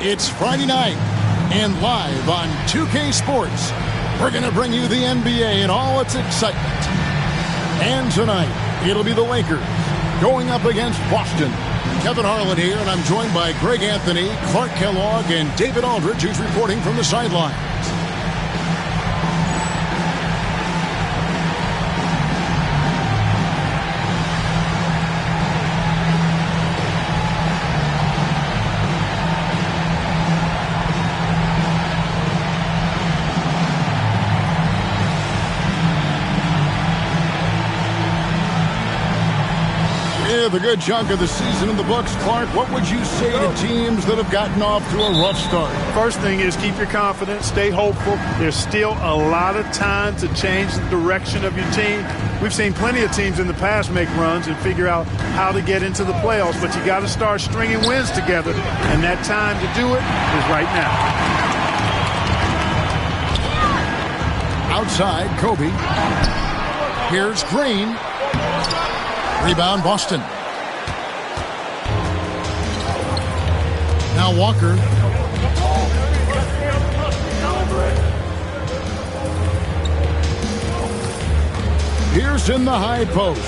It's Friday night, and live on 2K Sports, we're going to bring you the NBA and all its excitement. And tonight, it'll be the Lakers going up against Boston. Kevin Harlan here, and I'm joined by Greg Anthony, Clark Kellogg, and David Aldridge, who's reporting from the sidelines. With a good chunk of the season in the books, Clark, what would you say to teams that have gotten off to a rough start? First thing is keep your confidence, stay hopeful. There's still a lot of time to change the direction of your team. We've seen plenty of teams in the past make runs and figure out how to get into the playoffs, but you got to start stringing wins together, and that time to do it is right now. Outside, Kobe. Here's Green. Rebound, Boston. Now Walker. Here's in the high post.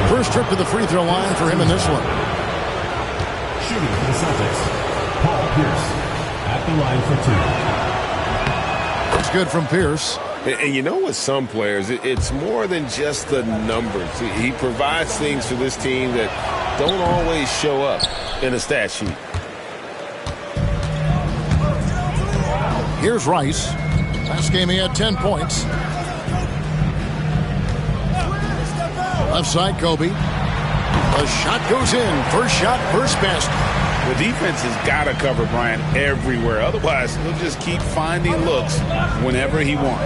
First trip to the free throw line for him in this one. Shooting for the Celtics, Paul Pierce at the line for two. It's good from Pierce. And you know, with some players, it's more than just the numbers. He provides things for this team that don't always show up in a stat sheet. Here's Rice. Last game he had 10 points. Left side, Kobe. The shot goes in. First shot, first basket. The defense has got to cover Bryant everywhere. Otherwise, he'll just keep finding looks whenever he wants.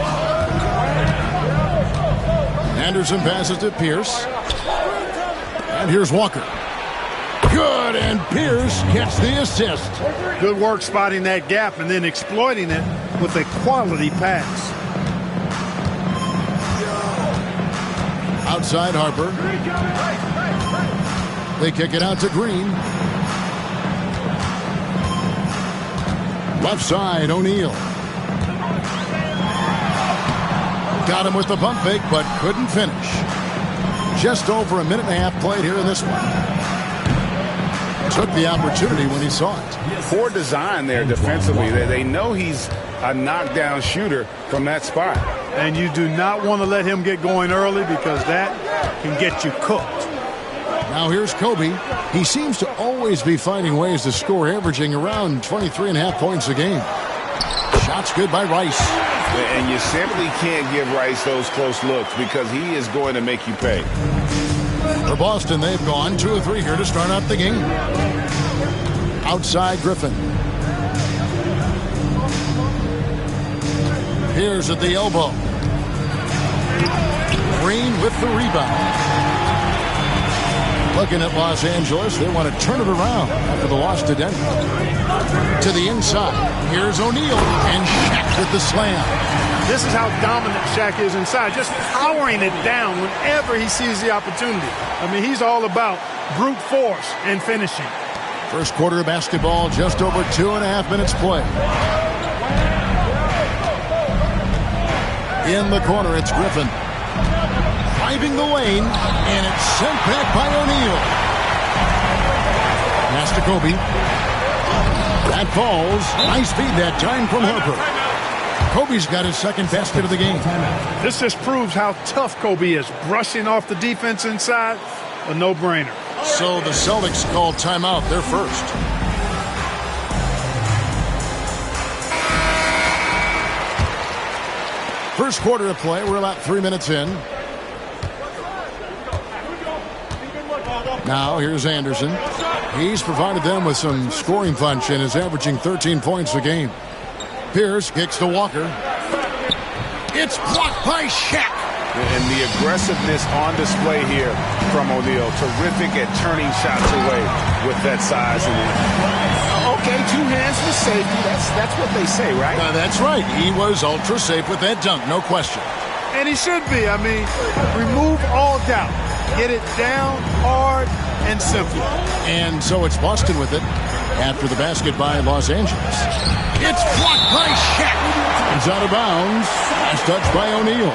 Anderson passes to Pierce. And here's Walker. Good, and Pierce gets the assist. Good work spotting that gap and then exploiting it with a quality pass. Outside Harper. They kick it out to Green. Left side, O'Neal. Got him with the pump fake, but couldn't finish. Just over a minute and a half played here in this one. Took the opportunity when he saw it. Poor design there defensively. They know he's a knockdown shooter from that spot. And you do not want to let him get going early because that can get you cooked. Now here's Kobe. He seems to always be finding ways to score, averaging around 23.5 points a game. Shots good by Rice. And you simply can't give Rice those close looks because he is going to make you pay. For Boston, they've gone 2 of 3 here to start out the game. Outside Griffin. Here's at the elbow. Green with the rebound. Looking at Los Angeles, they want to turn it around after the loss to Denver. To the inside, here's O'Neal, and Shaq with the slam. This is how dominant Shaq is inside, just powering it down whenever he sees the opportunity. I mean, he's all about brute force and finishing. First quarter of basketball, just over 2.5 minutes play. In the corner, it's Griffin. Driving the lane, and it's sent back by O'Neal. Pass to Kobe. That falls. Nice feed that time from Harper. Kobe's got his second basket of the game. This just proves how tough Kobe is. Brushing off the defense inside, a no-brainer. So the Celtics called timeout. They're first. First quarter of play. We're about 3 minutes in. Now here's Anderson. He's provided them with some scoring punch and is averaging 13 points a game. Pierce kicks to Walker. It's blocked by Shaq. And the aggressiveness on display here from O'Neal. Terrific at turning shots away with that size. Okay, 2 hands for safety. That's what they say, right? That's right. He was ultra safe with that dunk, no question. And he should be. I mean, remove all doubt. Get it down hard, and simple. And so it's Boston with it after the basket by Los Angeles. It's blocked by Shaq. It's out of bounds. Last touch by O'Neal.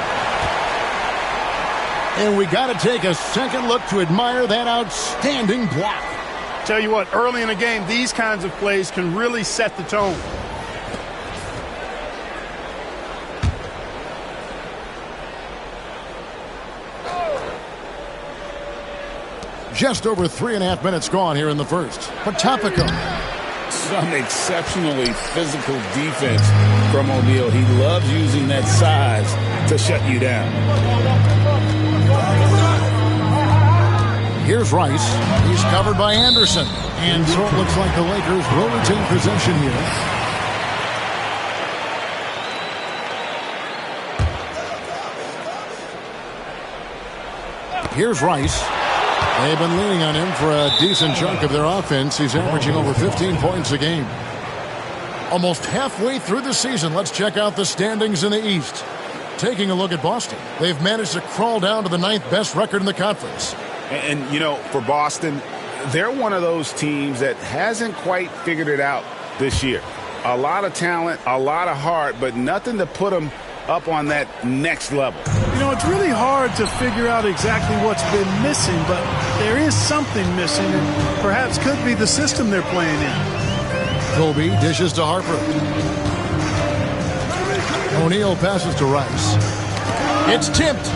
And we got to take a second look to admire that outstanding block. Tell you what, early in the game, these kinds of plays can really set the tone. Just over 3.5 minutes gone here in the first. Potapico. Some exceptionally physical defense from O'Neal. He loves using that size to shut you down. Here's Rice. He's covered by Anderson. And so it looks like the Lakers will retain possession here. Here's Rice. They've been leaning on him for a decent chunk of their offense. He's averaging over 15 points a game. Almost halfway through the season, let's check out the standings in the East. Taking a look at Boston, they've managed to crawl down to the 9th best record in the conference. And, you know, for Boston, they're one of those teams that hasn't quite figured it out this year. A lot of talent, a lot of heart, but nothing to put them up on that next level. You know, it's really hard to figure out exactly what's been missing, but there is something missing, and perhaps could be the system they're playing in. Kobe dishes to Harper. O'Neal passes to Rice. It's tipped.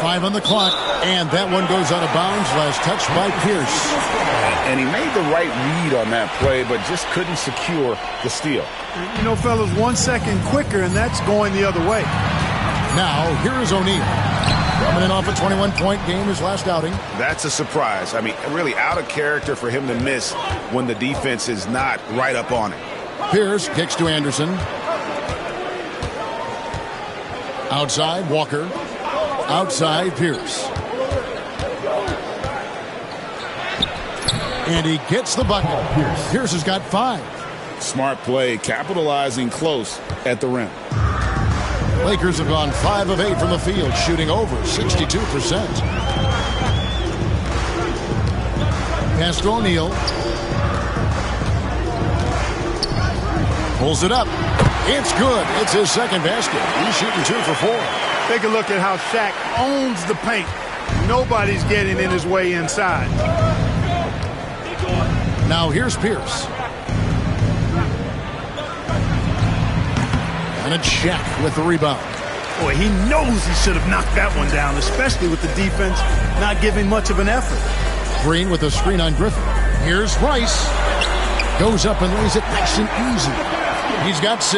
5 on the clock, and that one goes out of bounds. Last touch by Pierce. And he made the right read on that play, but just couldn't secure the steal. You know, fellas, 1 second quicker, and that's going the other way. Now, here is O'Neal. Coming in off a 21-point game his last outing. That's a surprise. I mean, really out of character for him to miss when the defense is not right up on him. Pierce kicks to Anderson. Outside, Walker. Outside, Pierce. And he gets the bucket. Pierce has got 5. Smart play, capitalizing close at the rim. Lakers have gone 5 of 8 from the field, shooting over 62%. Pass to O'Neal. Pulls it up. It's good. It's his second basket. He's shooting 2 for 4. Take a look at how Shaq owns the paint. Nobody's getting in his way inside. Now here's Pierce. And it's Shaq with the rebound. Boy, he knows he should have knocked that one down, especially with the defense not giving much of an effort. Green with a screen on Griffin. Here's Rice. Goes up and lays it nice and easy. He's got 6.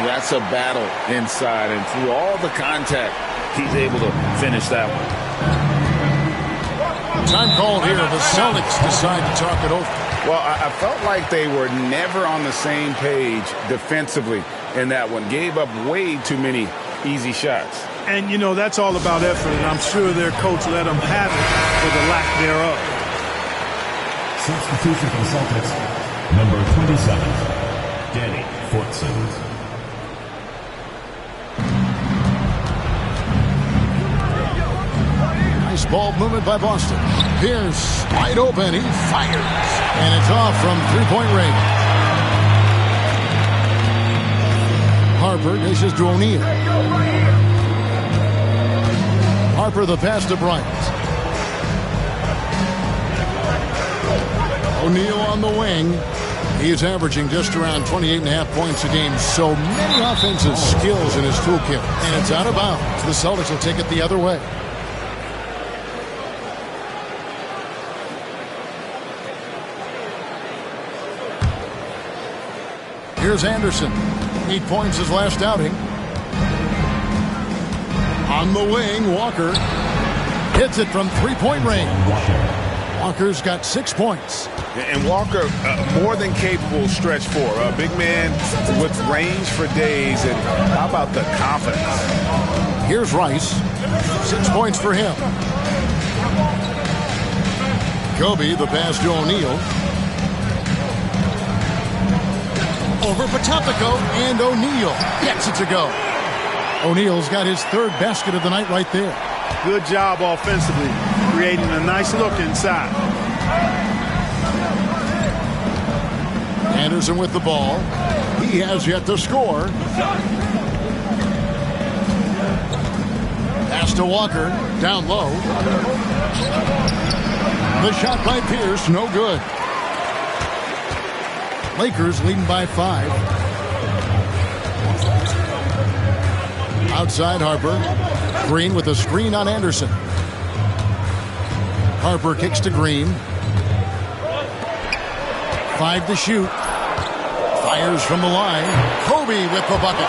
That's a battle inside, and through all the contact, he's able to finish that one. Time called here. The Celtics decide to talk it over. Well, I felt like they were never on the same page defensively in that one. Gave up way too many easy shots. And, you know, that's all about effort, and I'm sure their coach let them have it for the lack thereof. Substitution for the Celtics, number 27, Danny Fortson. Nice ball movement by Boston. Pierce wide open. He fires. And it's off from 3-point range. Harper dishes to O'Neal. Harper the pass to Bryant. O'Neal on the wing. He is averaging just around 28.5 points a game. So many offensive skills in his toolkit. And it's out of bounds. The Celtics will take it the other way. Here's Anderson. 8 points his last outing. On the wing, Walker hits it from 3-point range. Walker's got 6 points. And Walker, more than capable stretch 4. A big man with range for days. And how about the confidence? Here's Rice. 6 points for him. Kobe, the pass to O'Neal. Over Potapico, and O'Neal gets it to go. O'Neal's got his 3rd basket of the night right there. Good job offensively, creating a nice look inside. Anderson with the ball. He has yet to score. Pass to Walker. Down low. The shot by Pierce, no good. Lakers leading by 5. Outside Harper. Green with a screen on Anderson. Harper kicks to Green. 5 to shoot. Fires from the line. Kobe with the bucket.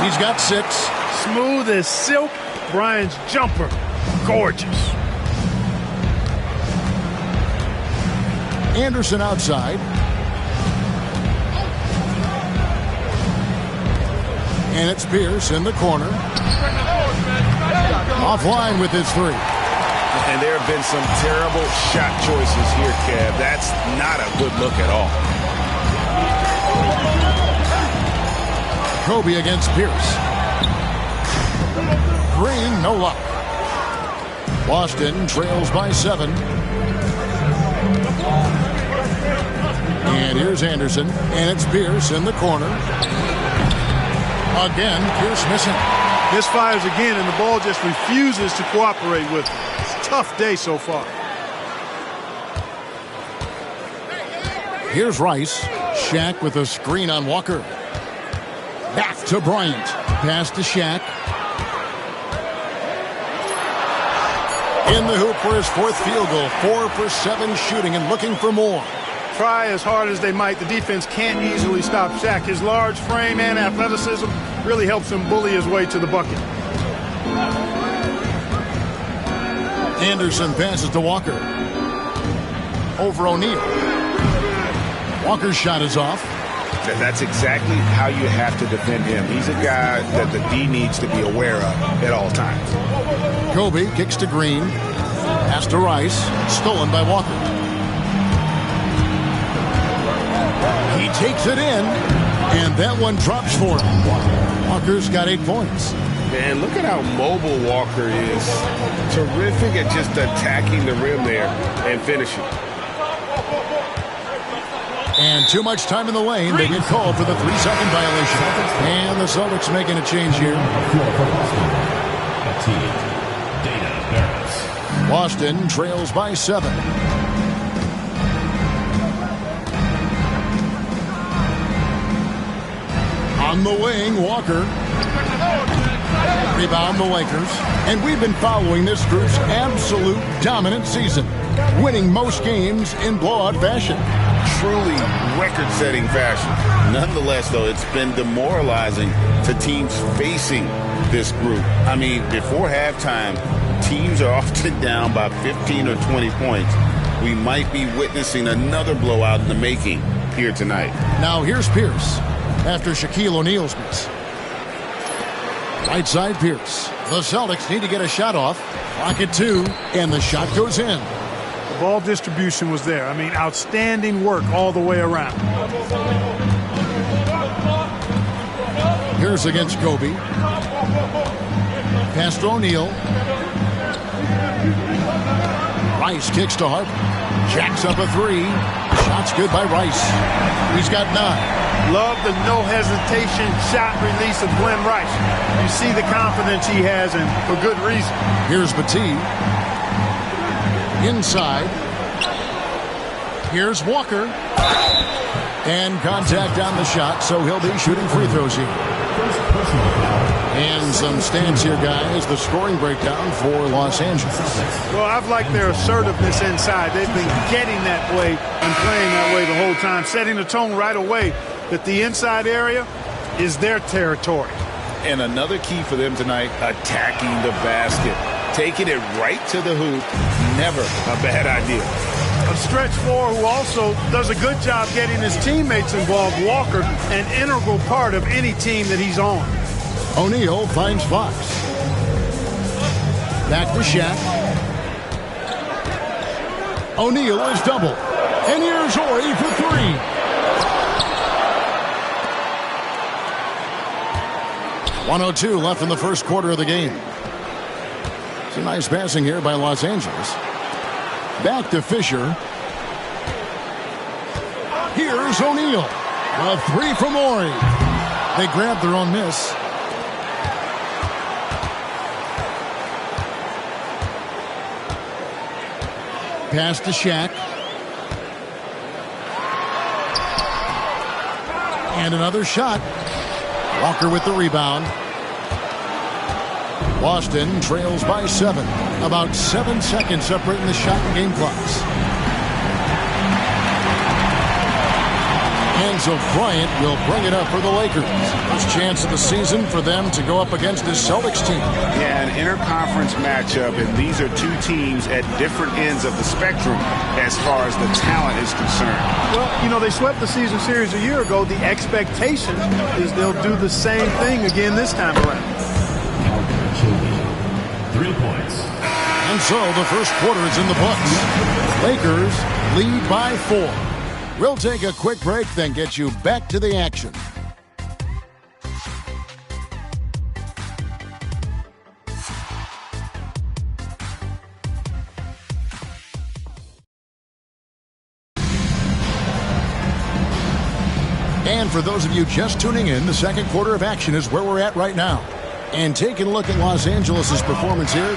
He's got 6. Smooth as silk. Bryant's jumper. Gorgeous. Anderson outside. And it's Pierce in the corner. Offline with his 3. And there have been some terrible shot choices here, Kev. That's not a good look at all. Kobe against Pierce. Green, no luck. Boston trails by 7. And here's Anderson. And it's Pierce in the corner. Again, Pierce missing. Misfires again, and the ball just refuses to cooperate with him. It's a tough day so far. Here's Rice. Shaq with a screen on Walker. Back to Bryant. Pass to Shaq. In the hoop for his 4th field goal. 4 for 7 shooting and looking for more. Try as hard as they might, the defense can't easily stop Shaq. His large frame and athleticism really helps him bully his way to the bucket. Anderson passes to Walker. Over O'Neal. Walker's shot is off. That's exactly how you have to defend him. He's a guy that the D needs to be aware of at all times. Kobe kicks to Green. Pass to Rice. Stolen by Walker. He takes it in, and that one drops for him. Walker's got 8 points. Man, look at how mobile Walker is. Terrific at just attacking the rim there and finishing. And too much time in the lane. They get called for the 3-second violation. And the Celtics making a change here. Boston trails by 7. On the wing, Walker. Rebound the Lakers. And we've been following this group's absolute dominant season, winning most games in blowout fashion. Truly record-setting fashion. Nonetheless, though, it's been demoralizing to teams facing this group. I mean, before halftime, teams are often down by 15 or 20 points. We might be witnessing another blowout in the making here tonight. Now here's Pierce after Shaquille O'Neal's miss. Right side Pierce. The Celtics need to get a shot off. Clock at 2, and the shot goes in. The ball distribution was there. I mean, outstanding work all the way around. Here's against Kobe. Pass to O'Neal. Rice kicks to Harper. Jacks up a 3. Shot's good by Rice. He's got 9. Love the no-hesitation shot release of Glenn Rice. You see the confidence he has, and for good reason. Here's Batiste. Inside. Here's Walker. And contact on the shot, so he'll be shooting free throws here. And some stats here, guys. The scoring breakdown for Los Angeles. Well, I've liked their assertiveness inside. They've been getting that way and playing that way the whole time, setting the tone right away that the inside area is their territory. And another key for them tonight, attacking the basket. Taking it right to the hoop, never a bad idea. A stretch 4 who also does a good job getting his teammates involved. Walker, an integral part of any team that he's on. O'Neal finds Fox. Back to Shaq. O'Neal is double. And here's Horry for 3. .102 left in the first quarter of the game. Some nice passing here by Los Angeles. Back to Fisher. Here's O'Neal. A three from Morey. They grabbed their own miss. Pass to Shaq. And another shot. Walker with the rebound. Boston trails by 7. About 7 seconds separating the shot and game clocks. And so Bryant will bring it up for the Lakers. First chance of the season for them to go up against this Celtics team. Yeah, an interconference matchup, and these are two teams at different ends of the spectrum as far as the talent is concerned. Well, you know, they swept the season series a year ago. The expectation is they'll do the same thing again this time around. 3 points. And so the first quarter is in the books. Lakers lead by 4. We'll take a quick break, then get you back to the action. And for those of you just tuning in, the second quarter of action is where we're at right now. And taking a look at Los Angeles' performance here,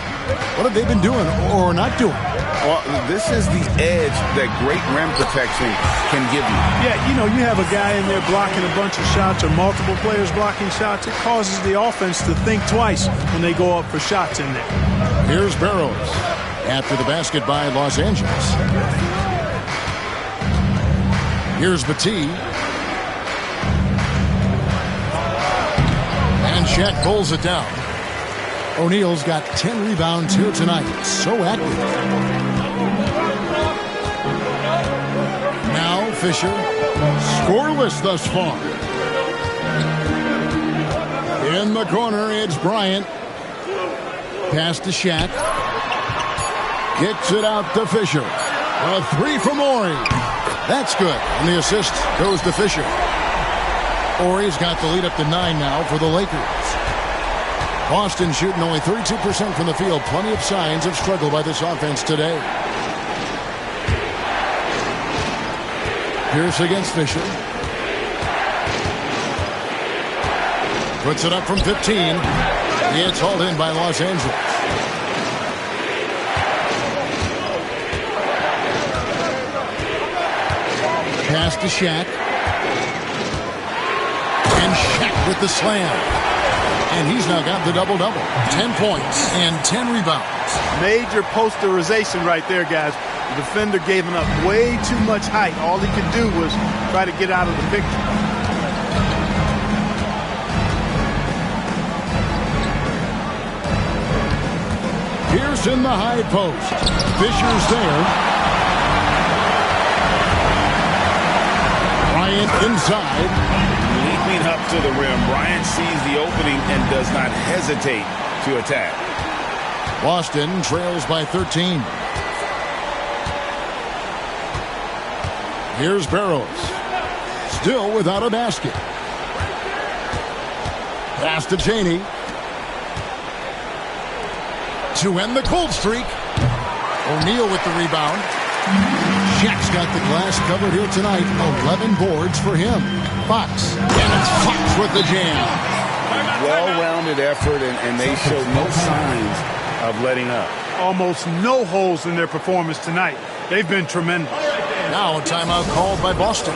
what have they been doing or not doing? Well, this is the edge that great rim protection can give you. Yeah, you know, you have a guy in there blocking a bunch of shots or multiple players blocking shots. It causes the offense to think twice when they go up for shots in there. Here's Barrows after the basket by Los Angeles. Here's Battie. And Shaq pulls it down. O'Neal's got 10 rebounds here tonight. So active. Now Fisher. Scoreless thus far. In the corner, it's Bryant. Pass to Shaq. Kicks it out to Fisher. A three from Morey. That's good. And the assist goes to Fisher. Morey's got the lead up to 9 now for the Lakers. Boston shooting only 32% from the field. Plenty of signs of struggle by this offense today. Pierce against Fisher. Puts it up from 15. It's hauled in by Los Angeles. Pass to Shaq. And Shaq with the slam. And he's now got the double-double. 10 points and 10 rebounds. Major posterization right there, guys. The defender gave him up way too much height. All he could do was try to get out of the picture. Pierce in the high post. Fisher's there. Bryant inside. Leaping up to the rim, Bryant sees the opening and does not hesitate to attack. Boston trails by 13. Here's Barrows. Still without a basket. Pass to Chaney. To end the cold streak. O'Neal with the rebound. Shaq's got the glass covered here tonight. 11 boards for him. Fox. And it's Fox with the jam. Well-rounded effort, and they show no signs of letting up. Almost no holes in their performance tonight. They've been tremendous. Now a timeout called by Boston.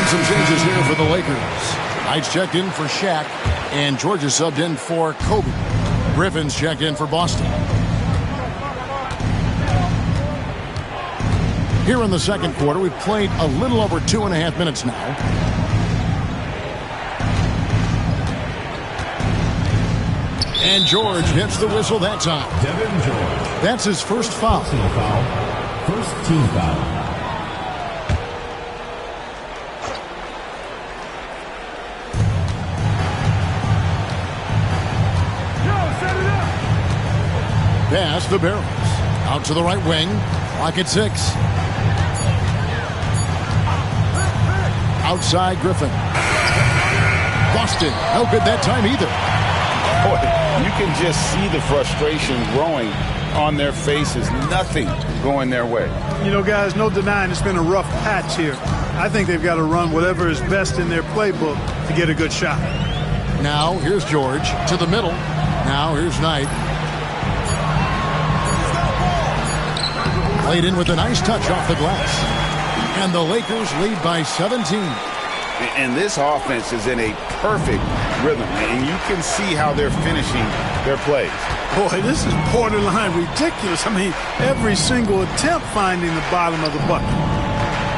Some changes here for the Lakers. Knight's checked in for Shaq, and Georgia subbed in for Kobe. Griffin's checked in for Boston. Here in the second quarter, we've played a little over 2.5 minutes now. And George hits the whistle that time. Devin George. That's his first foul. Personal foul. First team foul. Pass the Barons. Out to the right wing. Clock at 6. Outside Griffin. Boston. No good that time either. Boy, you can just see the frustration growing on their faces. Nothing going their way. You know, guys, no denying it's been a rough patch here. I think they've got to run whatever is best in their playbook to get a good shot. Now here's George to the middle. Now here's Knight. Played in with a nice touch off the glass. And the Lakers lead by 17. And this offense is in a perfect rhythm. And you can see how they're finishing their plays. Boy, this is borderline ridiculous. I mean, every single attempt finding the bottom of the bucket.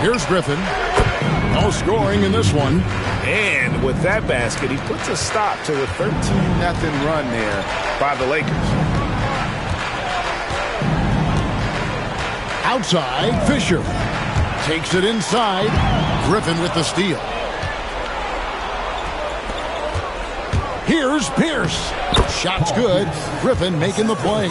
Here's Griffin. No scoring in this one. And with that basket, he puts a stop to the 13-0 run there by the Lakers. Outside, Fisher. Takes it inside. Griffin with the steal. Here's Pierce. Shot's good. Griffin making the play.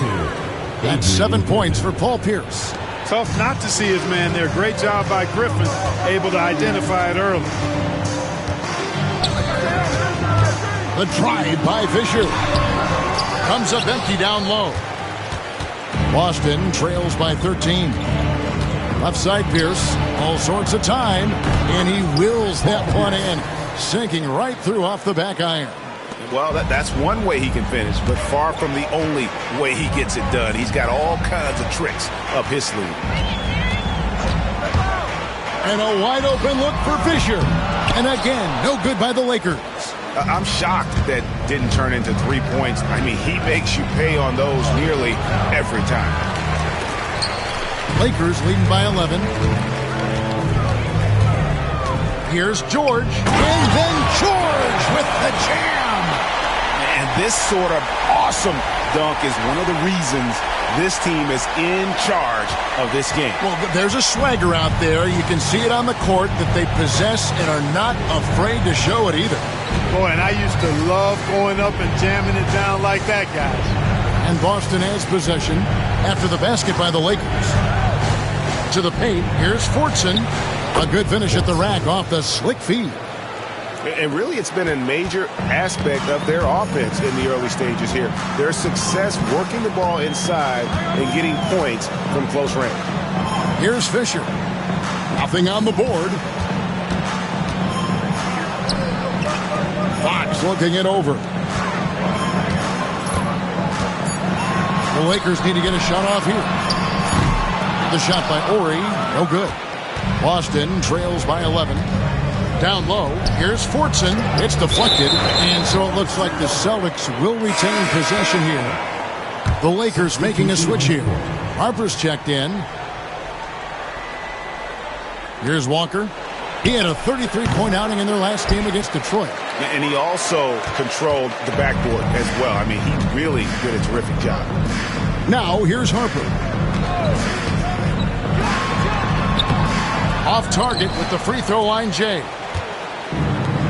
That's 7 points for Paul Pierce. Tough not to see his man there. Great job by Griffin, able to identify it early. The drive by Fisher. Comes up empty down low. Boston trails by 13. Left side Pierce. All sorts of time. And he wills that one in. Sinking right through off the back iron. Well, that's one way he can finish, but far from the only way he gets it done. He's got all kinds of tricks up his sleeve. And a wide open look for Fisher. And again, no good by the Lakers. I'm shocked that didn't turn into 3 points. I mean, he makes you pay on those nearly every time. Lakers leading by 11. Here's George. And then George with the jam. And this sort of awesome dunk is one of the reasons this team is in charge of this game. Well, there's a swagger out there. You can see it on the court that they possess and are not afraid to show it either. Boy, and I used to love going up and jamming it down like that, guys. And Boston has possession after the basket by the Lakers. To the paint, here's Fortson. A good finish at the rack off the slick feed. And really, it's been a major aspect of their offense in the early stages here. Their success working the ball inside and getting points from close range. Here's Fisher. Nothing on the board. Fox looking it over. The Lakers need to get a shot off here. The shot by Ori, no good. Boston trails by 11. Down low, here's Fortson. It's deflected, and so it looks like the Celtics will retain possession here. The Lakers making a switch here. Harper's checked in. Here's Walker. He had a 33-point outing in their last game against Detroit. And he also controlled the backboard as well. I mean, he really did a terrific job. Now, here's Harper. Off target with the free throw line, Jay.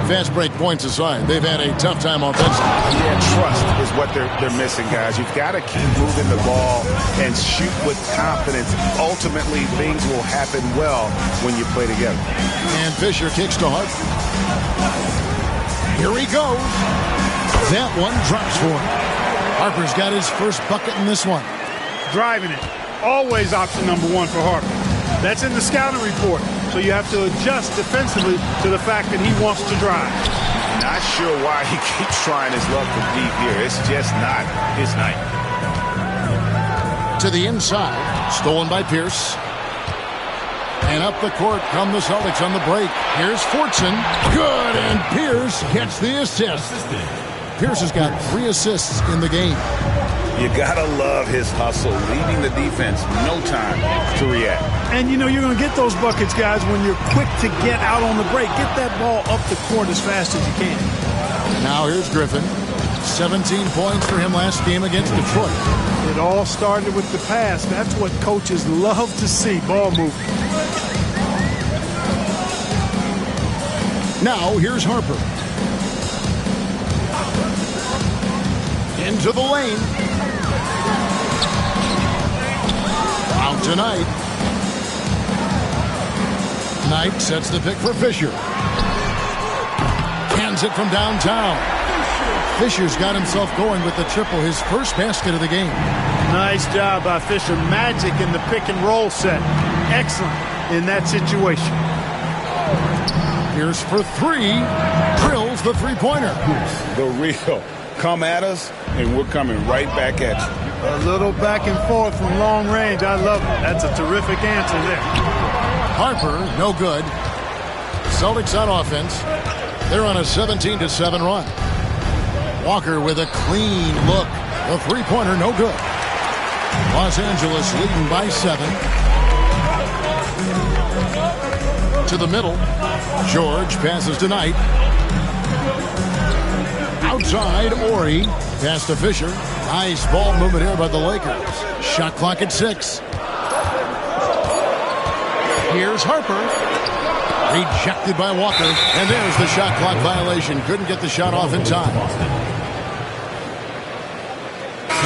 Fast break points aside, they've had a tough time offensively. Yeah, trust is what they're missing, guys. You've got to keep moving the ball and shoot with confidence. Ultimately, things will happen well when you play together. And Fisher kicks to Harper. Here he goes. That one drops for him. Harper's got his first bucket in this one. Driving it. Always option number one for Harper. That's in the scouting report. So you have to adjust defensively to the fact that he wants to drive. Not sure why he keeps trying his luck from deep here. It's just not his night. To the inside. Stolen by Pierce. And up the court come the Celtics on the break. Here's Fortson. Good, and Pierce gets the assist. Pierce has got 3 assists in the game. You gotta love his hustle, leaving the defense no time to react. And you know you're going to get those buckets, guys, when you're quick to get out on the break. Get that ball up the court as fast as you can. Now here's Griffin. 17 points for him last game against Detroit. It all started with the pass. That's what coaches love to see, ball movement. Now, here's Harper. Into the lane. Out to Knight. Knight sets the pick for Fisher. Cans it from downtown. Fisher's got himself going with the triple, his first basket of the game. Nice job by Fisher. Magic in the pick and roll set. Excellent in that situation. Here's for three. Drills the three-pointer. The real. Come at us, and we're coming right back at you. A little back and forth from long range. I love it. That's a terrific answer there. Harper, no good. Celtics on offense. They're on a 17-7 run. Walker with a clean look. The three-pointer, no good. Los Angeles leading by 7. To the middle. George passes to Knight. Outside, Ori. Pass to Fisher. Nice ball movement here by the Lakers. Shot clock at 6. Here's Harper. Rejected by Walker. And there's the shot clock violation. Couldn't get the shot off in time.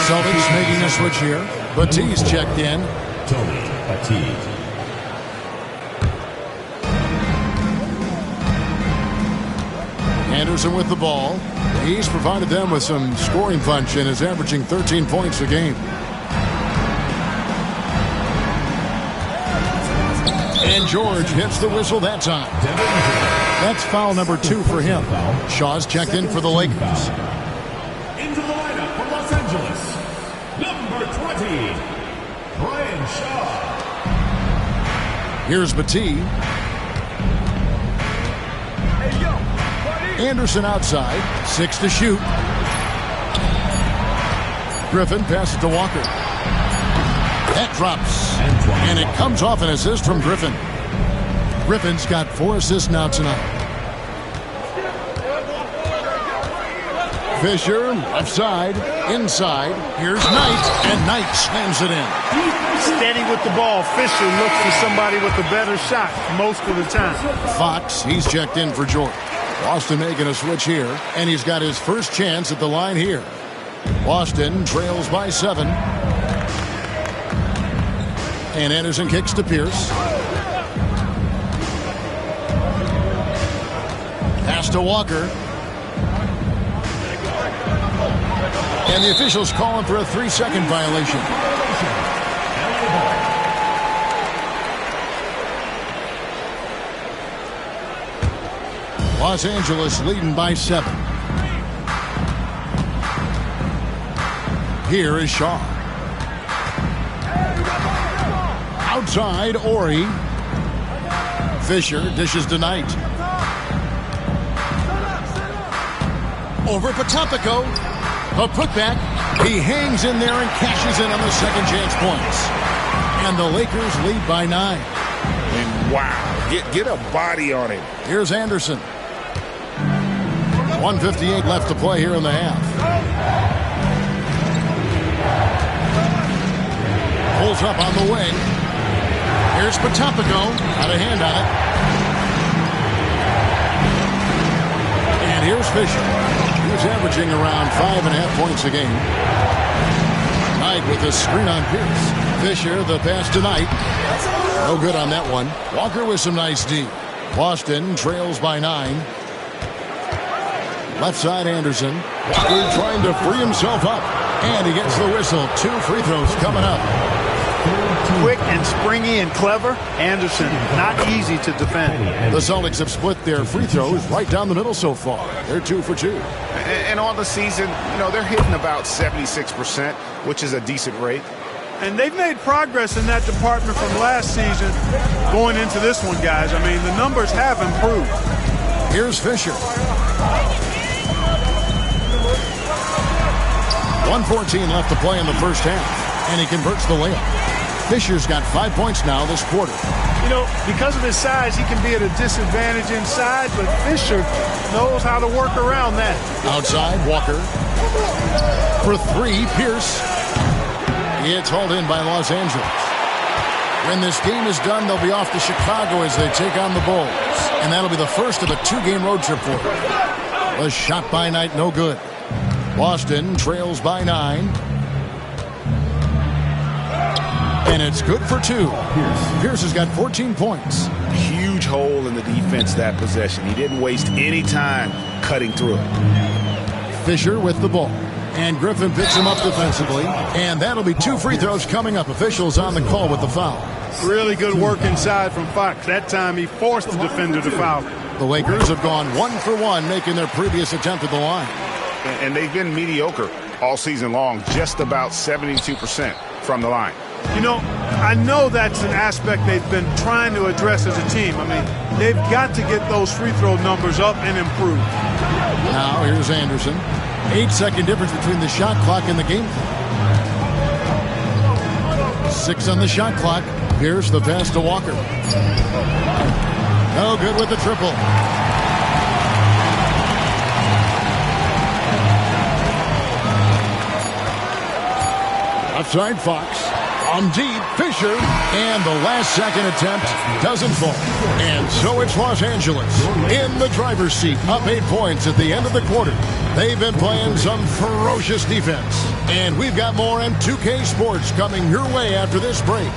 Celtics making a switch here. Batiste checked in. Tony Batiste. Anderson with the ball. He's provided them with some scoring punch and is averaging 13 points a game. And George hits the whistle that time. That's foul number 2 for him. Shaw's checked in for the Lakers. Into the lineup for Los Angeles, number 20, Brian Shaw. Here's Batiste. Anderson outside. 6 to shoot. Griffin passes to Walker. That drops. And it comes off an assist from Griffin. Griffin's got 4 assists now tonight. Fisher, left side, inside. Here's Knight, and Knight slams it in. Steady with the ball. Fisher looks for somebody with a better shot most of the time. Fox, he's checked in for George. Boston making a switch here, and he's got his first chance at the line here. Boston trails by 7. And Anderson kicks to Pierce. Pass to Walker. And the officials calling for a 3-second violation. Los Angeles leading by 7. Here is Shaw. Outside, Ori. Fisher dishes to Knight. Over Potapico. A putback. He hangs in there and cashes in on the second chance points. And the Lakers lead by 9. And wow, get a body on him. Here's Anderson. 1:58 left to play here in the half. Pulls up on the wing. Here's Potapico. Got a hand on it. And here's Fisher. He's averaging around 5.5 points a game. Knight with a screen on Pierce. Fisher, the pass to Knight. No good on that one. Walker with some nice D. Boston trails by 9. Left side, Anderson. Walker trying to free himself up. And he gets the whistle. 2 free throws coming up. Quick and springy and clever. Anderson, not easy to defend. The Celtics have split their free throws right down the middle so far. They're 2 for 2. And on the season, they're hitting about 76%, which is a decent rate. And they've made progress in that department from last season going into this one, guys. I mean, the numbers have improved. Here's Fisher. 1:14 left to play in the first half, and he converts the layup. Fisher's got 5 points now this quarter. Because of his size, he can be at a disadvantage inside, but Fisher knows how to work around that. Outside, Walker. For three, Pierce. It's hauled in by Los Angeles. When this game is done, they'll be off to Chicago as they take on the Bulls. And that'll be the first of a two-game road trip for them. A shot by Knight, no good. Boston trails by 9. And it's good for 2. Pierce has got 14 points. Huge hole in the defense that possession. He didn't waste any time cutting through it. Fisher with the ball. And Griffin picks him up defensively. And that'll be 2 free throws coming up. Officials on the call with the foul. Really good work inside from Fox. That time he forced the defender to foul. The Lakers have gone 1 for 1, making their previous attempt at the line. And they've been mediocre all season long, just about 72% from the line. You know, I know that's an aspect they've been trying to address as a team. I mean, they've got to get those free throw numbers up and improve. Now here's Anderson. 8-second difference between the shot clock and the game clock. 6 on the shot clock. Here's the pass to Walker. No good with the triple. Outside Fox. On deep, Fisher. And the last-second attempt doesn't fall. And so it's Los Angeles in the driver's seat, up 8 points at the end of the quarter. They've been playing some ferocious defense. And we've got more M2K Sports coming your way after this break.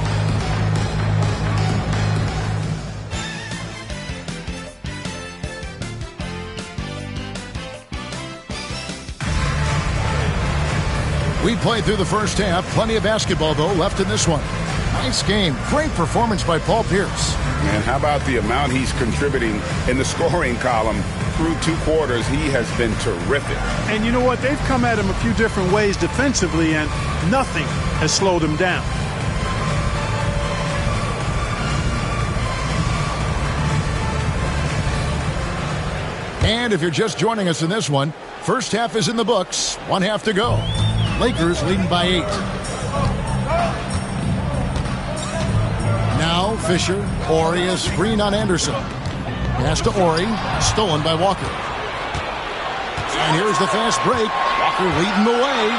We played through the first half. Plenty of basketball, though, left in this one. Nice game. Great performance by Paul Pierce. And how about the amount he's contributing in the scoring column through 2 quarters? He has been terrific. And you know what? They've come at him a few different ways defensively, and nothing has slowed him down. And if you're just joining us in this one, first half is in the books. 1 half to go. Lakers leading by 8. Now Fisher. Ori, a screen on Anderson. Pass to Ori. Stolen by Walker. And here's the fast break. Walker leading the way.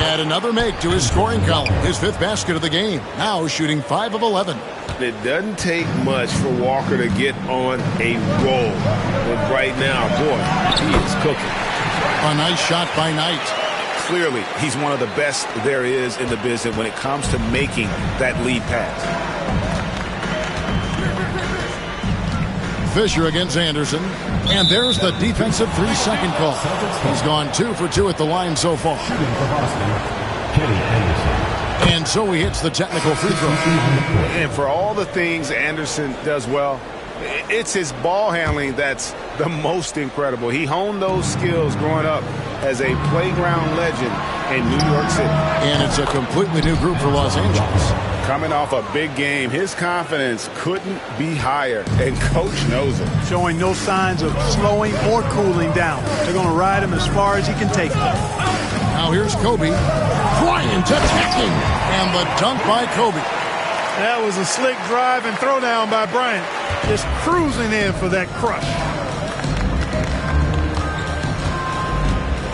And another make to his scoring column. His 5th basket of the game. Now shooting 5 of 11. It doesn't take much for Walker to get on a roll. But right now, boy, he is cooking. A nice shot by Knight. Clearly, he's one of the best there is in the business when it comes to making that lead pass. Fisher against Anderson. And there's the defensive 3-second call. He's gone 2 for 2 at the line so far. And so he hits the technical free throw. And for all the things Anderson does well, it's his ball handling that's the most incredible. He honed those skills growing up as a playground legend in New York City. And it's a completely new group for Los Angeles. Coming off a big game, his confidence couldn't be higher, and Coach knows it. Showing no signs of slowing or cooling down. They're going to ride him as far as he can take him. Now here's Kobe. Bryant attacking. And the dunk by Kobe. That was a slick drive and throwdown by Bryant. Just cruising in for that crush.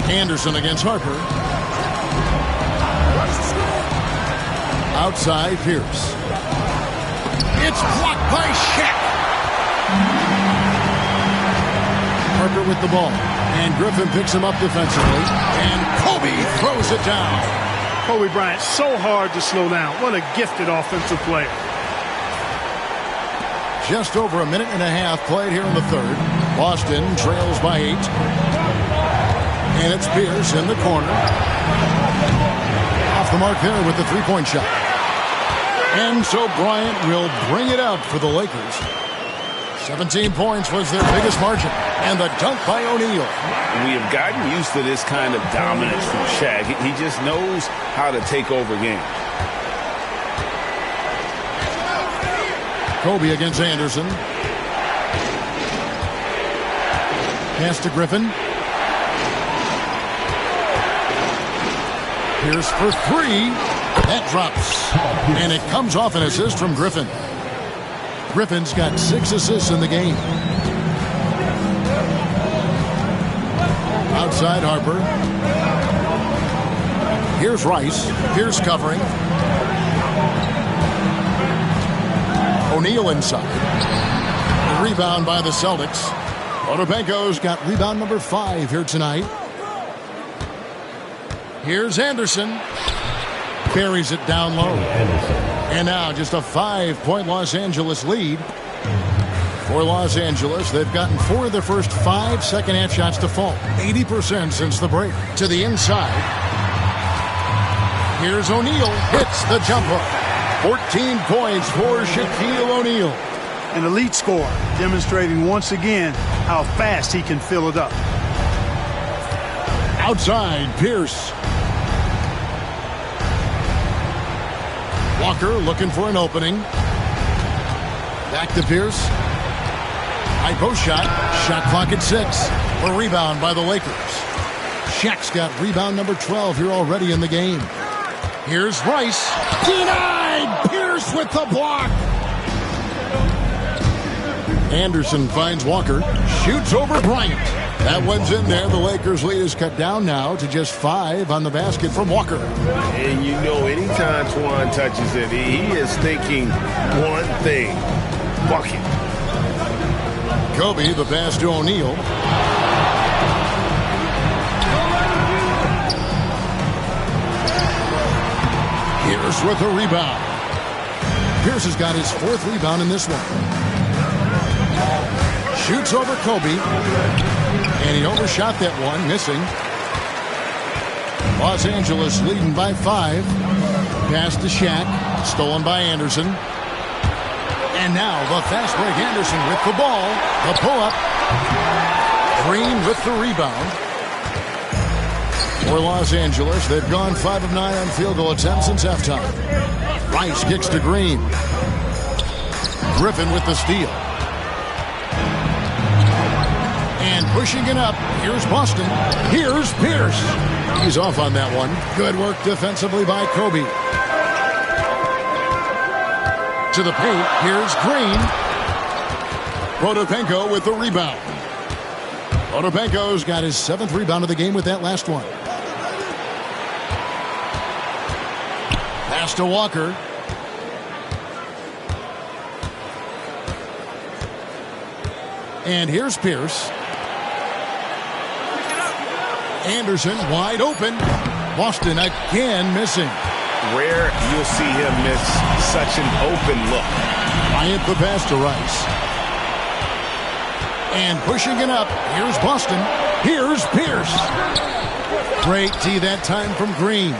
Anderson against Harper. Outside Pierce. It's blocked by Shaq. Harper with the ball. And Griffin picks him up defensively. And Kobe throws it down. Kobe Bryant, so hard to slow down. What a gifted offensive player. Just over a minute and a half played here in the third. Boston trails by 8. And it's Pierce in the corner. Off the mark there with the three-point shot. And so Bryant will bring it out for the Lakers. 17 points was their biggest margin. And the dunk by O'Neal. We have gotten used to this kind of dominance from Shaq. He just knows how to take over games. Kobe against Anderson. Pass to Griffin. Pierce for 3. That drops. And it comes off an assist from Griffin. Griffin's got 6 assists in the game. inside Harper. Here's Rice. Pierce covering. O'Neal inside. The rebound by the Celtics. Odopenko's got rebound number 5 here tonight. Here's Anderson. Buries it down low. And now just a 5-point Los Angeles lead. For Los Angeles, they've gotten 4 of their first 5 second-half shots to fall. 80% since the break. To the inside. Here's O'Neal. Hits the jumper. 14 points for Shaquille O'Neal. An elite scorer, demonstrating once again how fast he can fill it up. Outside, Pierce. Walker looking for an opening. Back to Pierce. High post shot. Shot clock at 6. A rebound by the Lakers. Shaq's got rebound number 12 here already in the game. Here's Rice. Denied! Pierce with the block. Anderson finds Walker. Shoots over Bryant. That one's in there. The Lakers' lead is cut down now to just 5 on the basket from Walker. And you know, anytime Twan touches it, he is thinking one thing: bucket. Kobe, the pass to O'Neal. Pierce with a rebound. Pierce has got his 4th rebound in this one. Shoots over Kobe. And he overshot that one, missing. Los Angeles leading by 5. Pass to Shaq. Stolen by Anderson. And now the fast break. Anderson with the ball. The pull-up. Green with the rebound. For Los Angeles, they've gone 5 of 9 on field goal attempts since halftime. Rice kicks to Green. Griffin with the steal. And pushing it up. Here's Boston. Here's Pierce. He's off on that one. Good work defensively by Kobe. To the paint. Here's Green. Odopenko with the rebound. Odopenko's got his 7th rebound of the game with that last one. Pass to Walker. And here's Pierce. Anderson wide open. Boston again missing. Rare you'll see him miss such an open look. Bryant the pass to Rice. And pushing it up. Here's Boston. Here's Pierce. Great D that time from Green.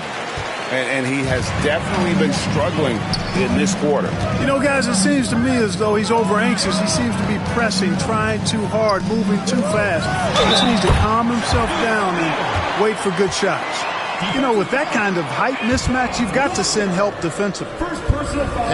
And he has definitely been struggling in this quarter. You know, guys, it seems to me as though he's over anxious. He seems to be pressing, trying too hard, moving too fast. He just needs to calm himself down and wait for good shots. You know, with that kind of height mismatch, you've got to send help defensively.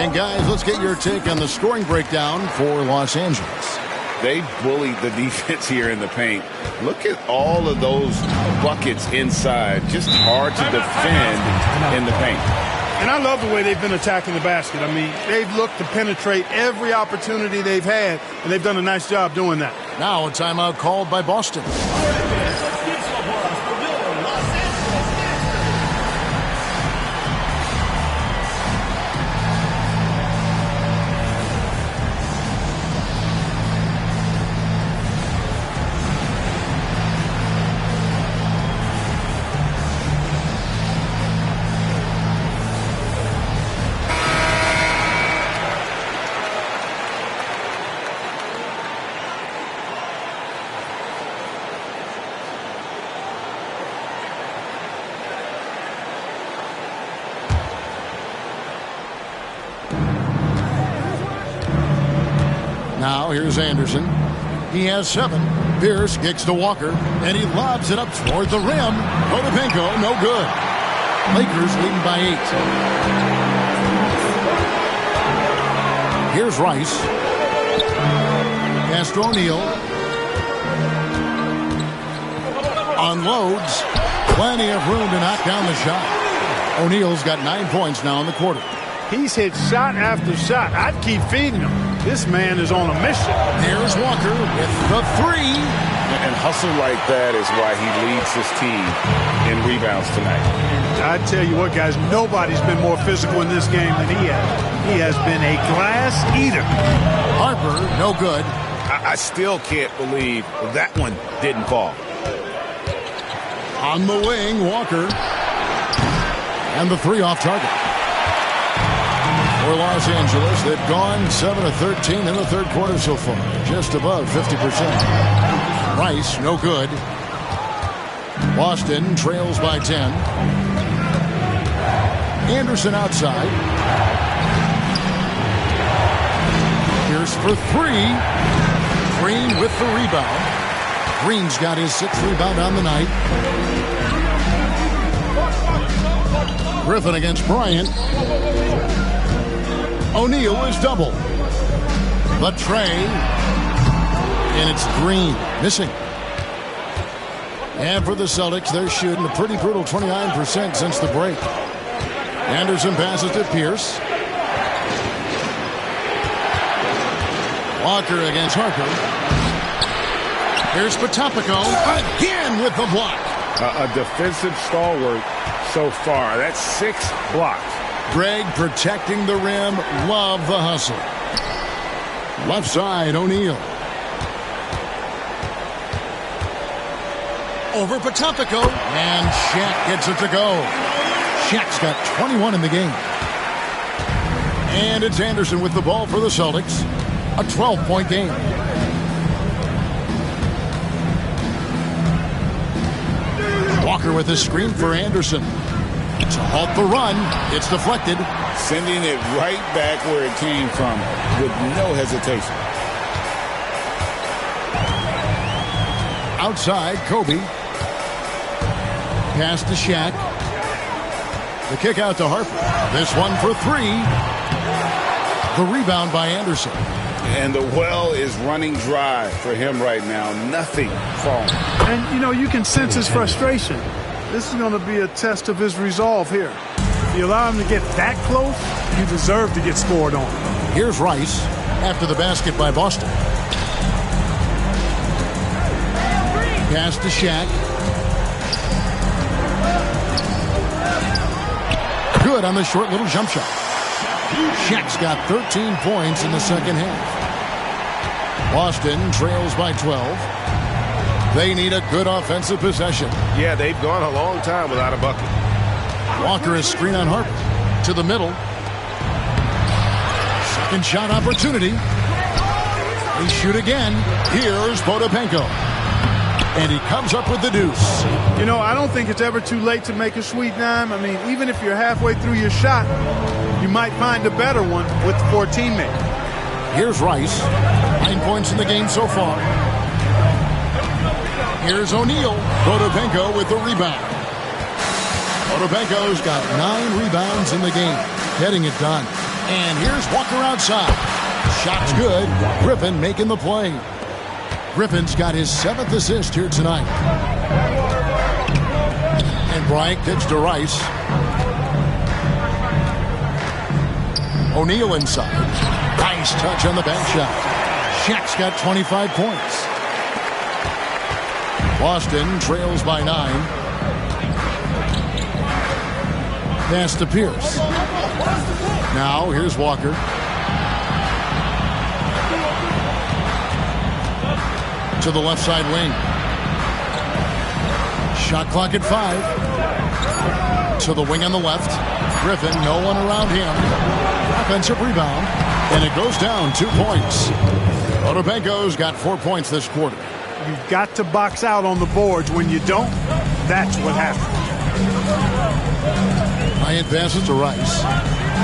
And guys, let's get your take on the scoring breakdown for Los Angeles. They bullied the defense here in the paint. Look at all of those buckets inside. Just hard to defend in the paint. And I love the way they've been attacking the basket. I mean, they've looked to penetrate every opportunity they've had, and they've done a nice job doing that. Now a timeout called by Boston. Now here's Anderson. He has 7. Pierce kicks to Walker, and he lobs it up toward the rim. Odopenko, no good. Lakers leading by 8. Here's Rice. Pass to O'Neal. Unloads. Plenty of room to knock down the shot. O'Neal's got 9 points now in the quarter. He's hit shot after shot. I'd keep feeding him. This man is on a mission. Here's Walker with the 3. And hustle like that is why he leads his team in rebounds tonight. I tell you what, guys, nobody's been more physical in this game than he has. He has been a glass eater. Harper, no good. I still can't believe that one didn't fall. On the wing, Walker. And the three off target. For Los Angeles, they've gone 7 of 13 in the third quarter so far. Just above 50%. Rice, no good. Boston trails by 10. Anderson outside. Here's for three. Green with the rebound. Green's got his 6th rebound on the night. Griffin against Bryant. O'Neal is double. The tray. And it's Green. Missing. And for the Celtics, they're shooting a pretty brutal 29% since the break. Anderson passes to Pierce. Walker against Harper. Here's Potapico again with the block. A defensive stalwart so far. That's 6 blocks. Greg protecting the rim. Love the hustle. Left side, O'Neal. Over Potapico. And Shaq gets it to go. Shaq's got 21 in the game. And it's Anderson with the ball for the Celtics. A 12-point game. Walker with a screen for Anderson. To halt the run. It's deflected. Sending it right back where it came from with no hesitation. Outside, Kobe. Pass to Shaq. The kick out to Harper. This one for three. The rebound by Anderson. And the well is running dry for him right now. Nothing falling. And, you know, you can sense his frustration. This is going to be a test of his resolve here. If you allow him to get that close, you deserve to get scored on. Here's Rice after the basket by Boston. Pass to Shaq. Good on the short little jump shot. Shaq's got 13 points in the second half. Boston trails by 12. They need a good offensive possession. Yeah, they've gone a long time without a bucket. Walker is screen on Harper. To the middle. Second shot opportunity. They shoot again. Here's Potapenko. And he comes up with the deuce. You know, I don't think it's ever too late to make a sweet dime. I mean, even if you're halfway through your shot, you might find a better one with for a teammate. Here's Rice. 9 points in the game so far. Here's O'Neal. Potapenko with the rebound. Potapenko's got 9 rebounds in the game. Getting it done. And here's Walker outside. Shot's good. Griffin making the play. Griffin's got his 7th assist here tonight. And Bryant gets to Rice. O'Neal inside. Nice touch on the bank shot. Shaq's got 25 points. Boston trails by 9. Pass to Pierce. Now here's Walker. To the left side wing. Shot clock at 5. To the wing on the left. Griffin, no one around him. Offensive rebound. And it goes down 2 points. Potapenko's got 4 points this quarter. You've got to box out on the boards. When you don't, that's what happens. Bryant passes to Rice.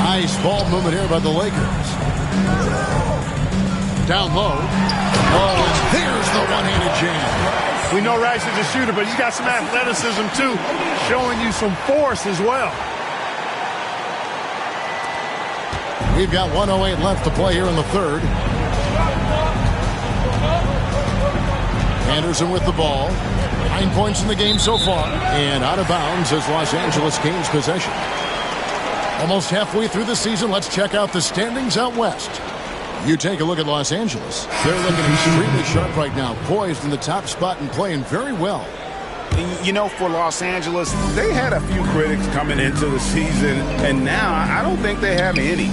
Nice ball movement here by the Lakers. Down low. Oh, and there's the one-handed jam. We know Rice is a shooter, but he's got some athleticism too, showing you some force as well. We've got 1:08 left to play here in the third. Anderson with the ball. 9 points in the game so far. And out of bounds as Los Angeles gains possession. Almost halfway through the season, let's check out the standings out west. You take a look at Los Angeles. They're looking extremely sharp right now, poised in the top spot and playing very well. You know, for Los Angeles, they had a few critics coming into the season, and now I don't think they have any.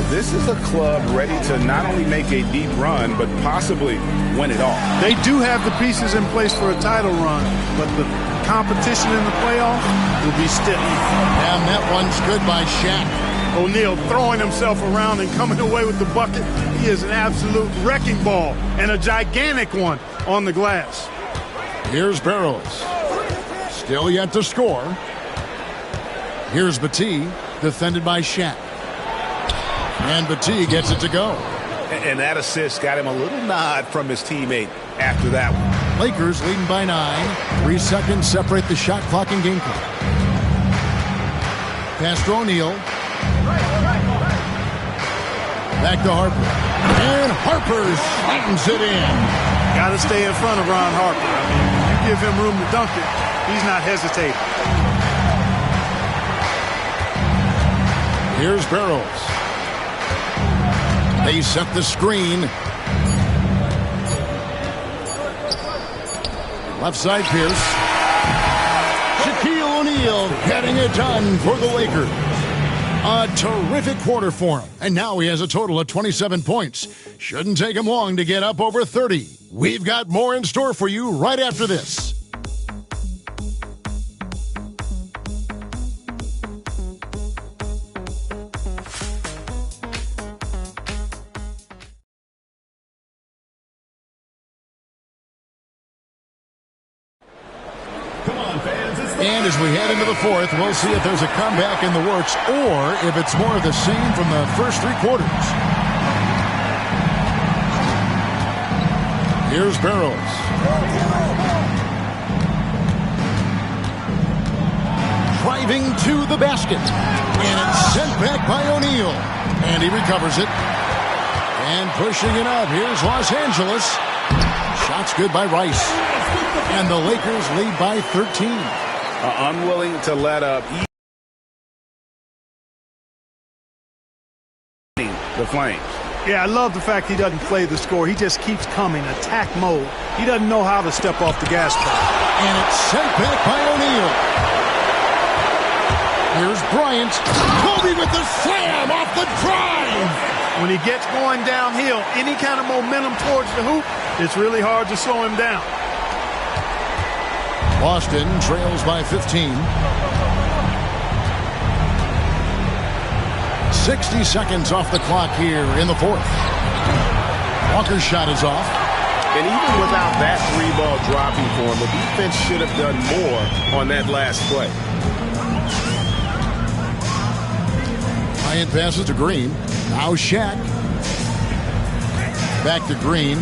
This is a club ready to not only make a deep run, but possibly win it all. They do have the pieces in place for a title run, but the competition in the playoffs will be stiff. And that one's good by Shaq. O'Neal throwing himself around and coming away with the bucket. He is an absolute wrecking ball, and a gigantic one on the glass. Here's Barrows. Still yet to score. Here's Battie, defended by Shaq. And Battie gets it to go. And that assist got him a little nod from his teammate after that one. Lakers leading by 9. 3 seconds separate the shot clock and game clock. Pass to O'Neal. Back to Harper. And Harper slams it in. Got to stay in front of Ron Harper. I mean, you give him room to dunk it, he's not hesitating. Here's Barrows. They set the screen. Left side, Pierce. Shaquille O'Neal getting it done for the Lakers. A terrific quarter for him. And now he has a total of 27 points. Shouldn't take him long to get up over 30. We've got more in store for you right after this. And as we head into the fourth, we'll see if there's a comeback in the works or if it's more of the same from the first 3 quarters. Here's Barrows. Driving to the basket. And it's sent back by O'Neal. And he recovers it. And pushing it up. Here's Los Angeles. Shot's good by Rice. And the Lakers lead by 13. Unwilling to let up the Flames. Yeah, I love the fact he doesn't play the score. He just keeps coming, attack mode. He doesn't know how to step off the gas pedal. And it's sent back by O'Neal. Here's Bryant. Kobe with the slam off the drive. When he gets going downhill, any kind of momentum towards the hoop, it's really hard to slow him down. Boston trails by 15. 60 seconds off the clock here in the fourth. Walker's shot is off. And even without that 3-ball dropping for him, the defense should have done more on that last play. Bryant passes to Green. Now Shaq. Back to Green.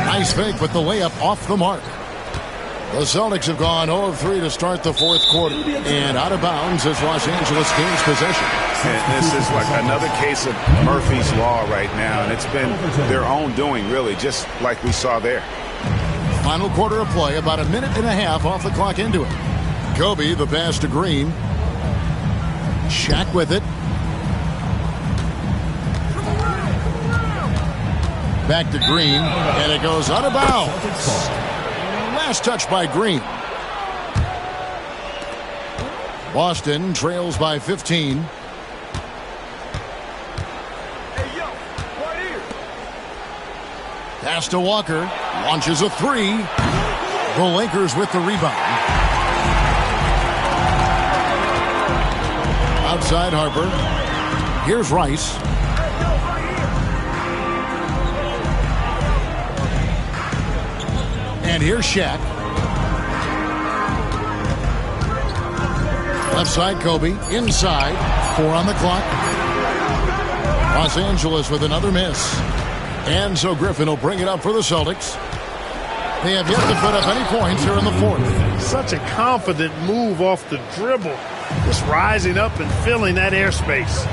Nice fake with the layup off the mark. The Celtics have gone 0 of 3 to start the fourth quarter. And out of bounds as Los Angeles gains possession. And this is like another case of Murphy's Law right now. And it's been their own doing, really, just like we saw there. Final quarter of play, about a minute and a half off the clock into it. Kobe, the pass to Green. Shaq with it. Back to Green. And it goes out of bounds. Last touch by Green. Boston trails by 15. Pass to Walker. Launches a 3. The Lakers with the rebound. Outside Harper. Here's Rice. And here's Shaq. Left side, Kobe. Inside. 4 on the clock. Los Angeles with another miss. And so Griffin will bring it up for the Celtics. They have yet to put up any points here in the fourth. Such a confident move off the dribble. Just rising up and filling that airspace.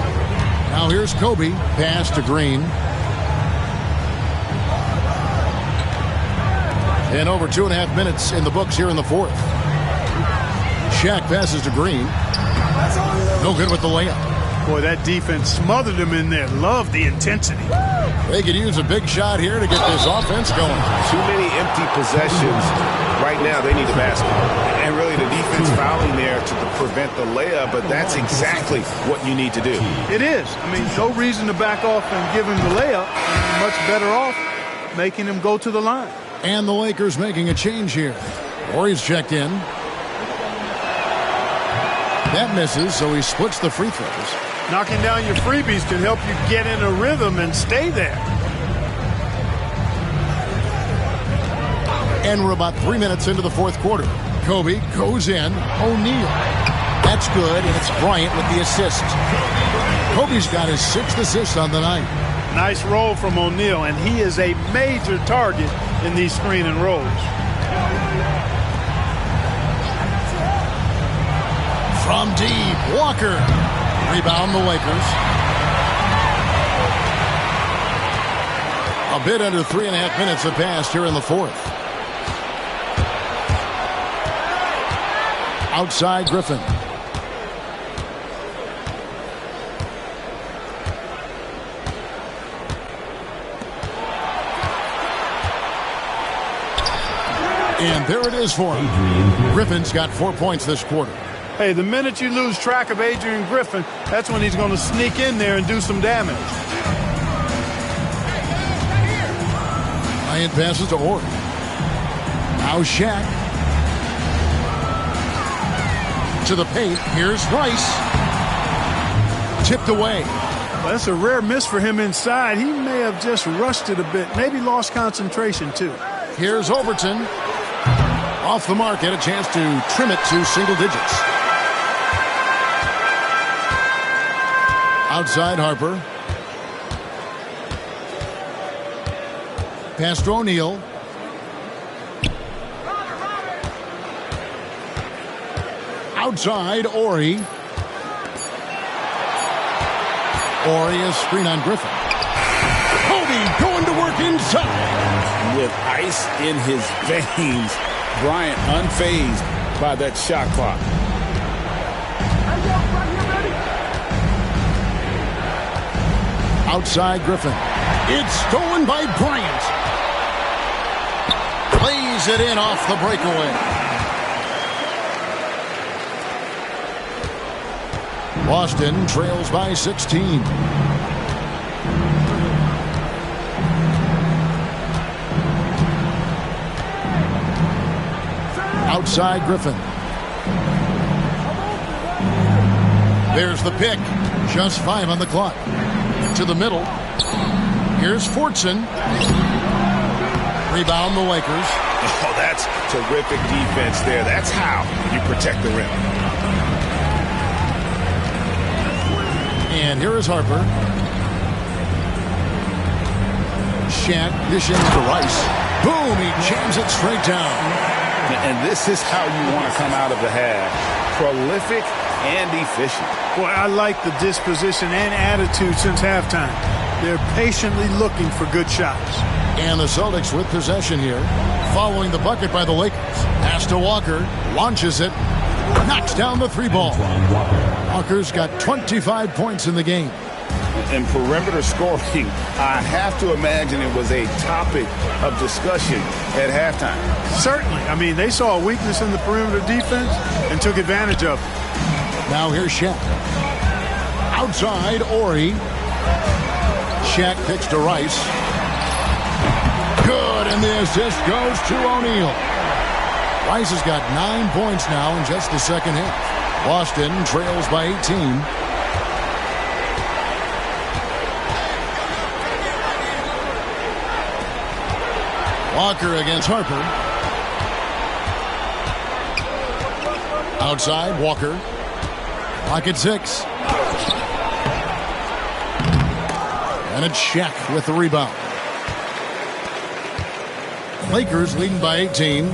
Now here's Kobe. Pass to Green. And over 2.5 minutes in the books here in the fourth. Shaq passes to Green. No good with the layup. Boy, that defense smothered him in there. Love the intensity. They could use a big shot here to get this offense going. Too many empty possessions. Right now, they need a basket. And really the defense fouling there to prevent the layup, but that's exactly what you need to do. It is. I mean, no reason to back off and give him the layup. Much better off making him go to the line. And the Lakers making a change here. Horry's checked in. That misses, so he splits the free throws. Knocking down your freebies can help you get in a rhythm and stay there. And we're about 3 minutes into the fourth quarter. Kobe goes in. O'Neal. That's good, and it's Bryant with the assist. Kobe's got his 6th assist on the night. Nice roll from O'Neal, and he is a major target in these screen and rolls. From deep, Walker. Rebound the Lakers. A bit under 3.5 minutes have passed here in the fourth. Outside Griffin. And there it is for him. Griffin's got 4 points this quarter. Hey, the minute you lose track of Adrian Griffin, that's when he's going to sneak in there and do some damage. Bryant passes to Ord. Now Shaq. To the paint. Here's Rice. Tipped away. Well, that's a rare miss for him inside. He may have just rushed it a bit. Maybe lost concentration, too. Here's Overton. Off the mark. Had a chance to trim it to single digits. Outside Harper. Pass to O'Neal. Outside Horry. Horry is screen on Griffin. Kobe going to work inside. With ice in his veins, Bryant unfazed by that shot clock. Outside Griffin. It's stolen by Bryant. Plays it in off the breakaway. Boston trails by 16. Outside Griffin. There's the pick. Just 5 on the clock. To the middle. Here's Fortson. Rebound the Lakers. Oh, that's terrific defense there. That's how you protect the rim. And here is Harper. Shaq dishing to Rice. Boom, he jams it straight down. And this is how you want to come out of the half. Prolific and efficient. Boy, I like the disposition and attitude since halftime. They're patiently looking for good shots. And the Celtics with possession here. Following the bucket by the Lakers. Pass to Walker. Launches it. Knocks down the 3-ball. Walker's got 25 points in the game. And perimeter scoring, I have to imagine it was a topic of discussion at halftime. Certainly. I mean, they saw a weakness in the perimeter defense and took advantage of it. Now here's Shaq. Outside, Horry. Shaq picks to Rice. Good, and the assist goes to O'Neal. Rice has got 9 points now in just the second half. Boston trails by 18. Walker against Harper. Outside, Walker. Pocket 6. And it's Shaq with the rebound. Lakers leading by 18.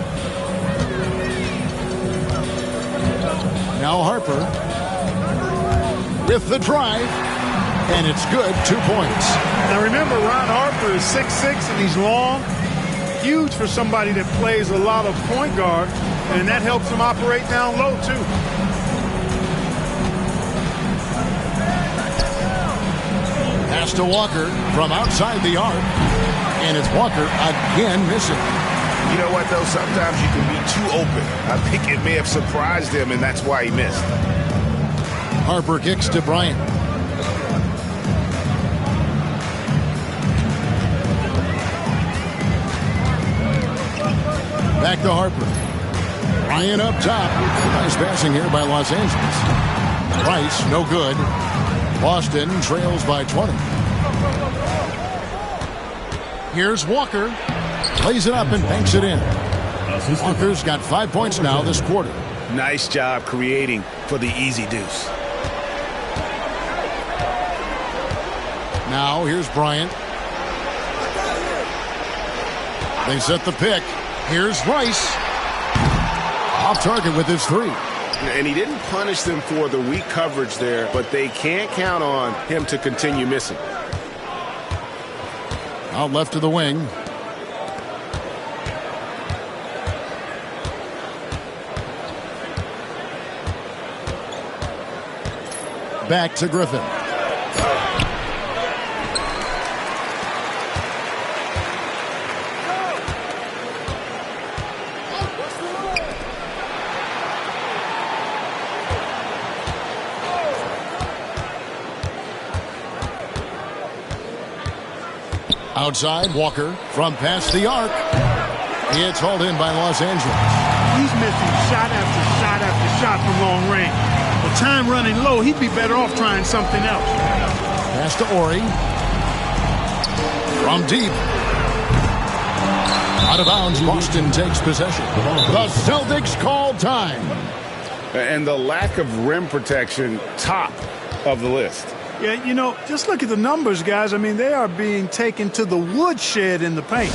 Now Harper with the drive. And it's good. 2 points. Now remember, Ron Harper is 6'6", and he's long. Huge for somebody that plays a lot of point guard, and that helps him operate down low, too. Pass to Walker from outside the arc. And it's Walker again missing. You know what, though? Sometimes you can be too open. I think it may have surprised him, and that's why he missed. Harper kicks to Bryant. Back to Harper. Bryant up top. Nice passing here by Los Angeles. Rice, no good. Boston trails by 20. Here's Walker. Plays it up and banks it in. Walker's got 5 points now this quarter. Nice job creating for the easy deuce. Now here's Bryant. They set the pick. Here's Rice. Off target with his three. And he didn't punish them for the weak coverage there, but they can't count on him to continue missing. Out left to the wing. Back to Griffin. Outside, Walker from past the arc. It's hauled in by Los Angeles. He's missing shot after shot after shot from long range. With time running low, he'd be better off trying something else. Pass to Ori. From deep. Out of bounds, Boston takes possession. The Celtics call time. And the lack of rim protection, top of the list. Yeah, you know, just look at the numbers, guys. I mean, they are being taken to the woodshed in the paint.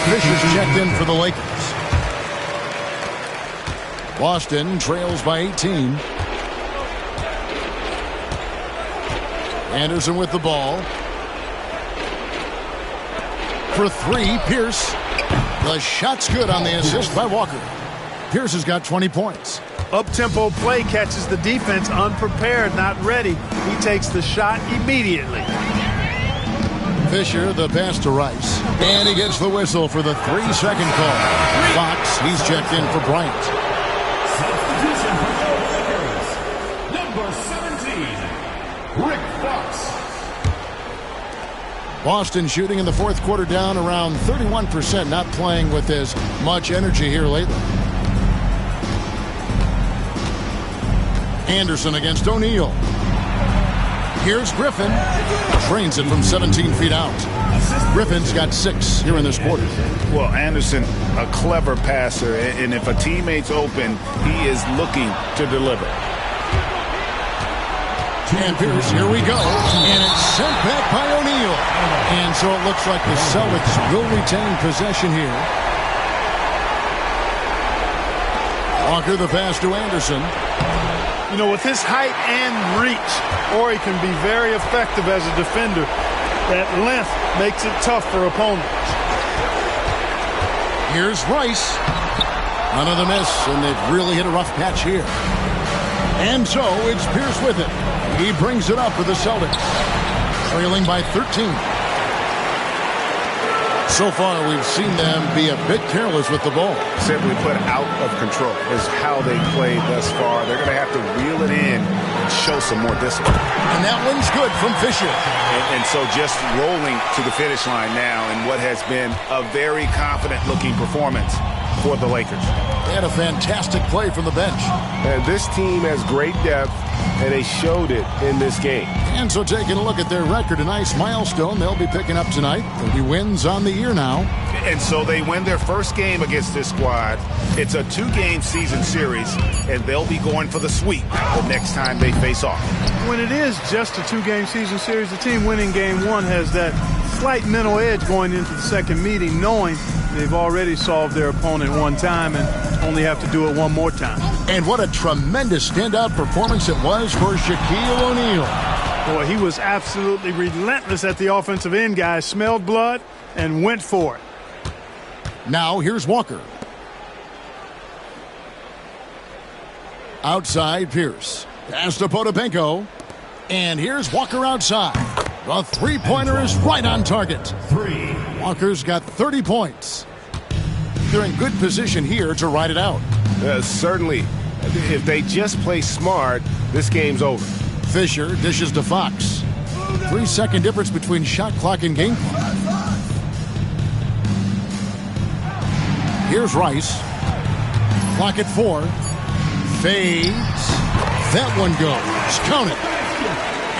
Fisher's checked in for the Lakers. Boston trails by 18. Anderson with the ball. For three, Pierce. The shot's good on the assist by Walker. Pierce has got 20 points. Up-tempo play catches the defense unprepared, not ready. He takes the shot immediately. Fisher, the pass to Rice. And he gets the whistle for the 3-second call. Fox, he's checked in for Bryant. Substitution for the Lakers. Number 17, Rick Fox. Boston shooting in the fourth quarter down around 31%, not playing with as much energy here lately. Anderson against O'Neal. Here's Griffin. Trains it from 17 feet out. Griffin's got 6 here in this quarter. Well, Anderson, a clever passer, and if a teammate's open, he is looking to deliver. And Pierce, here we go. And it's sent back by O'Neal. And so it looks like the Celtics will retain possession here. Walker the pass to Anderson. You know, with his height and reach, Ori can be very effective as a defender. That length makes it tough for opponents. Here's Rice. Another miss, and they've really hit a rough patch here. And so it's Pierce with it. He brings it up for the Celtics, trailing by 13. So far, we've seen them be a bit careless with the ball. Simply put, out of control is how they played thus far. They're going to have to reel it in and show some more discipline. And that one's good from Fisher. And so just rolling to the finish line now in what has been a very confident-looking performance for the Lakers. They had a fantastic play from the bench. And this team has great depth, and they showed it in this game. And so taking a look at their record, a nice milestone they'll be picking up tonight. There'll be wins on the year now. And so they win their first game against this squad. It's a 2-game season series, and they'll be going for the sweep the next time they face off. When it is just a 2-game season series, the team winning game 1 has that slight mental edge going into the second meeting, knowing they've already solved their opponent one time and only have to do it one more time. And what a tremendous standout performance it was for Shaquille O'Neal. Boy, he was absolutely relentless at the offensive end, guys. Smelled blood and went for it. Now here's Walker. Outside Pierce. Pass to Potapenko. And here's Walker outside. The three-pointer is right on target. Walker's got 30 points. They're in good position here to ride it out. Certainly, if they just play smart, this game's over. Fisher dishes to Fox. 3-second difference between shot clock and game clock. Here's Rice. Clock at 4. Fades. That one goes. Count it.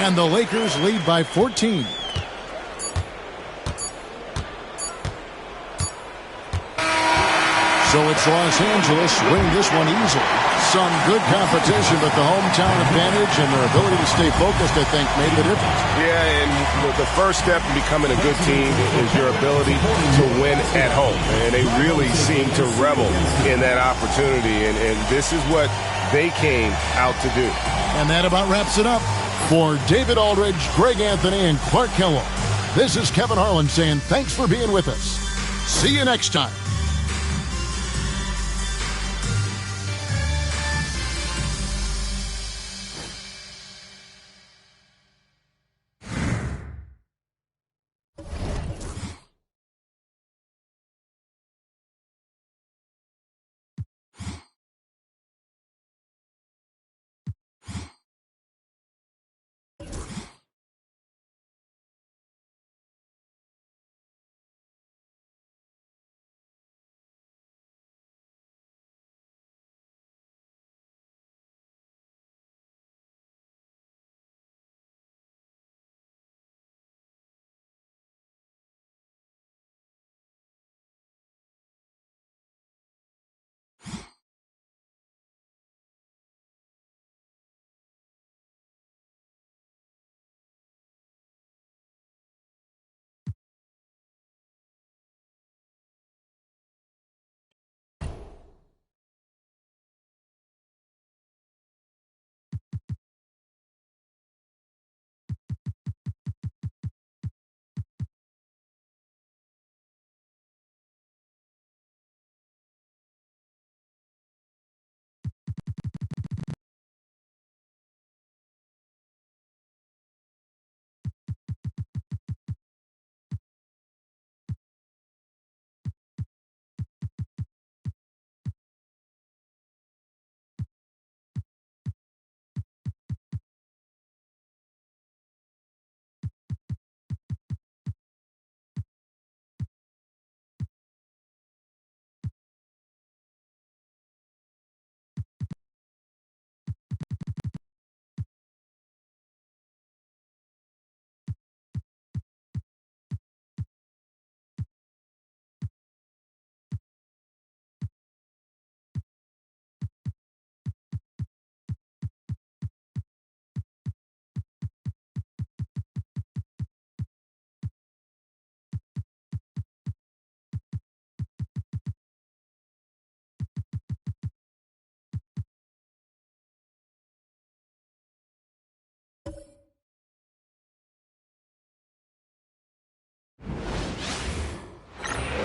And the Lakers lead by 14. So it's Los Angeles winning this one easily. Some good competition, but the hometown advantage and their ability to stay focused, I think, made the difference. Yeah, and the first step in becoming a good team is your ability to win at home. And they really seem to revel in that opportunity, and this is what they came out to do. And that about wraps it up. For David Aldridge, Greg Anthony, and Clark Kellogg, this is Kevin Harlan saying thanks for being with us. See you next time.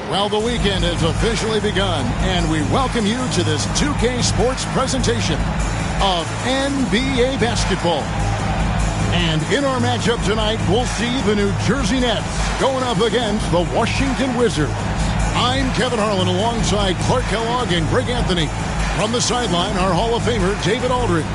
Well, the weekend has officially begun, and we welcome you to this 2K Sports presentation of NBA basketball. And in our matchup tonight, we'll see the New Jersey Nets going up against the Washington Wizards. I'm Kevin Harlan alongside Clark Kellogg and Greg Anthony. From the sideline, our Hall of Famer, David Aldridge.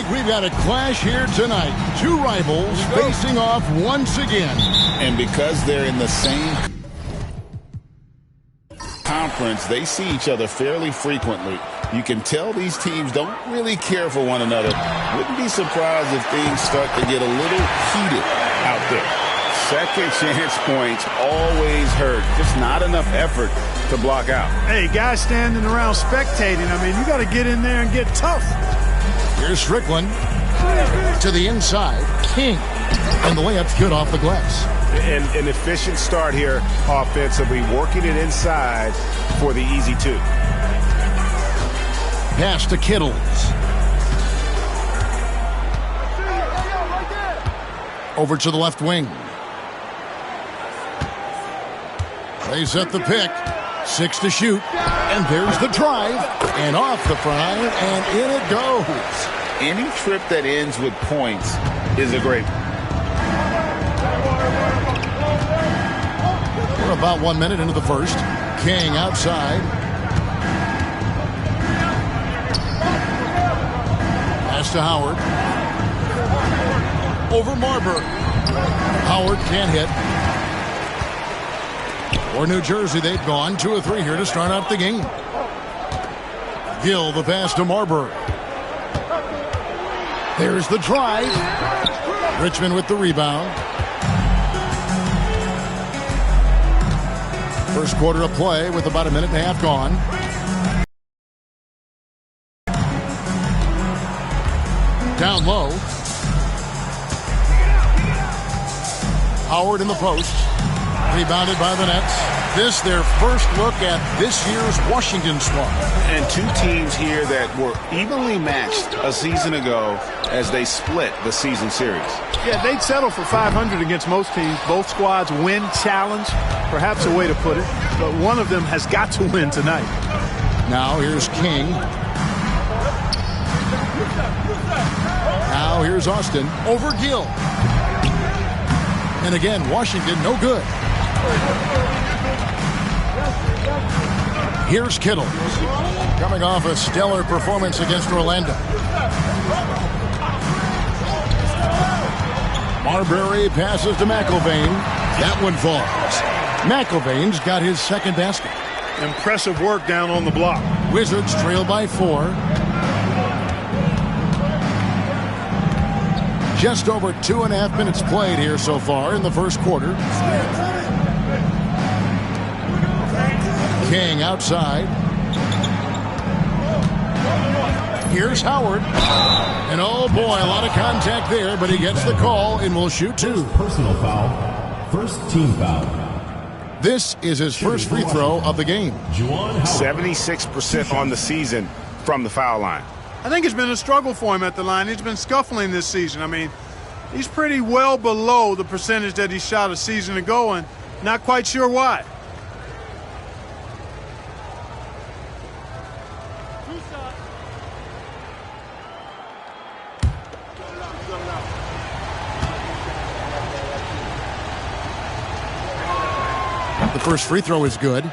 Mike, we've got a clash here tonight. Two rivals facing off once again. And because they're in the same conference, they see each other fairly frequently. You can tell these teams don't really care for one another. Wouldn't be surprised if things start to get a little heated out there. Second chance points always hurt. Just not enough effort to block out. Hey, guys standing around spectating. I mean, you got to get in there and get tough. Here's Strickland to the inside. King. And the layup's good off the glass. An efficient start here offensively, working it inside for the easy two. Pass to Kittles. Over to the left wing. They set the pick. 6 to shoot. And there's the drive. And off the front, and in it goes. Any trip that ends with points is a great one. We're about 1 minute into the first. King outside. Pass to Howard. Over Marbury. Howard can't hit. For New Jersey, they've gone 2 of 3 here to start out the game. Gill, the pass to Marbury. There's the drive. Richmond with the rebound. First quarter of play with about a minute and a half gone. Down low. Howard in the post. Rebounded by the Nets. This their first look at this year's Washington squad. And two teams here that were evenly matched a season ago as they split the season series. Yeah, they'd settle for 500 against most teams. Both squads win challenge, perhaps a way to put it. But one of them has got to win tonight. Now here's King. Now here's Austin over Gill. And again, Washington no good. Here's Kittle, coming off a stellar performance against Orlando. Marbury passes to McIlvain. That one falls. McIlvain's got his second basket. Impressive work down on the block. Wizards trail by 4. Just over 2.5 minutes played here so far in the first quarter. King outside. Here's Howard. And oh boy, a lot of contact there, but he gets the call and will shoot 2. Personal foul. First team foul. This is his first free throw of the game. 76% on the season from the foul line. I think it's been a struggle for him at the line. He's been scuffling this season. I mean, he's pretty well below the percentage that he shot a season ago, and not quite sure why. The first free throw is good.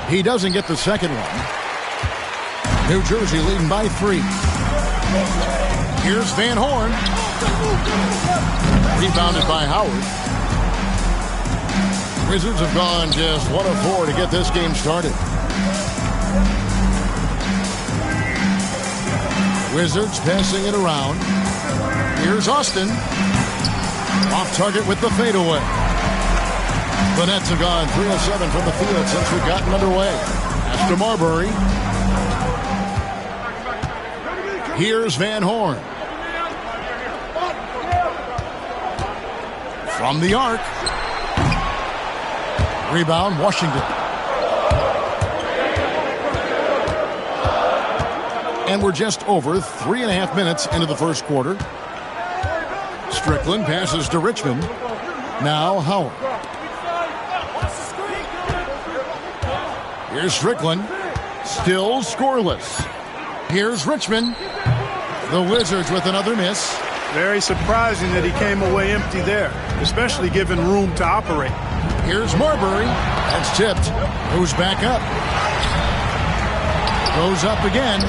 He doesn't get the second one. New Jersey leading by 3. Here's Van Horn. Rebounded by Howard. Wizards have gone just 1 of 4 to get this game started. Wizards passing it around. Here's Austin. Off target with the fadeaway. The Nets have gone 3 of 7 from the field since we've gotten underway. Pass to Marbury. Here's Van Horn. From the arc. Rebound, Washington. And we're just over 3.5 minutes into the first quarter. Strickland passes to Richmond. Now Howard. Here's Strickland. Still scoreless. Here's Richmond. The Wizards with another miss. Very surprising that he came away empty there, especially given room to operate. Here's Marbury. That's tipped. Moves back up. Goes up again.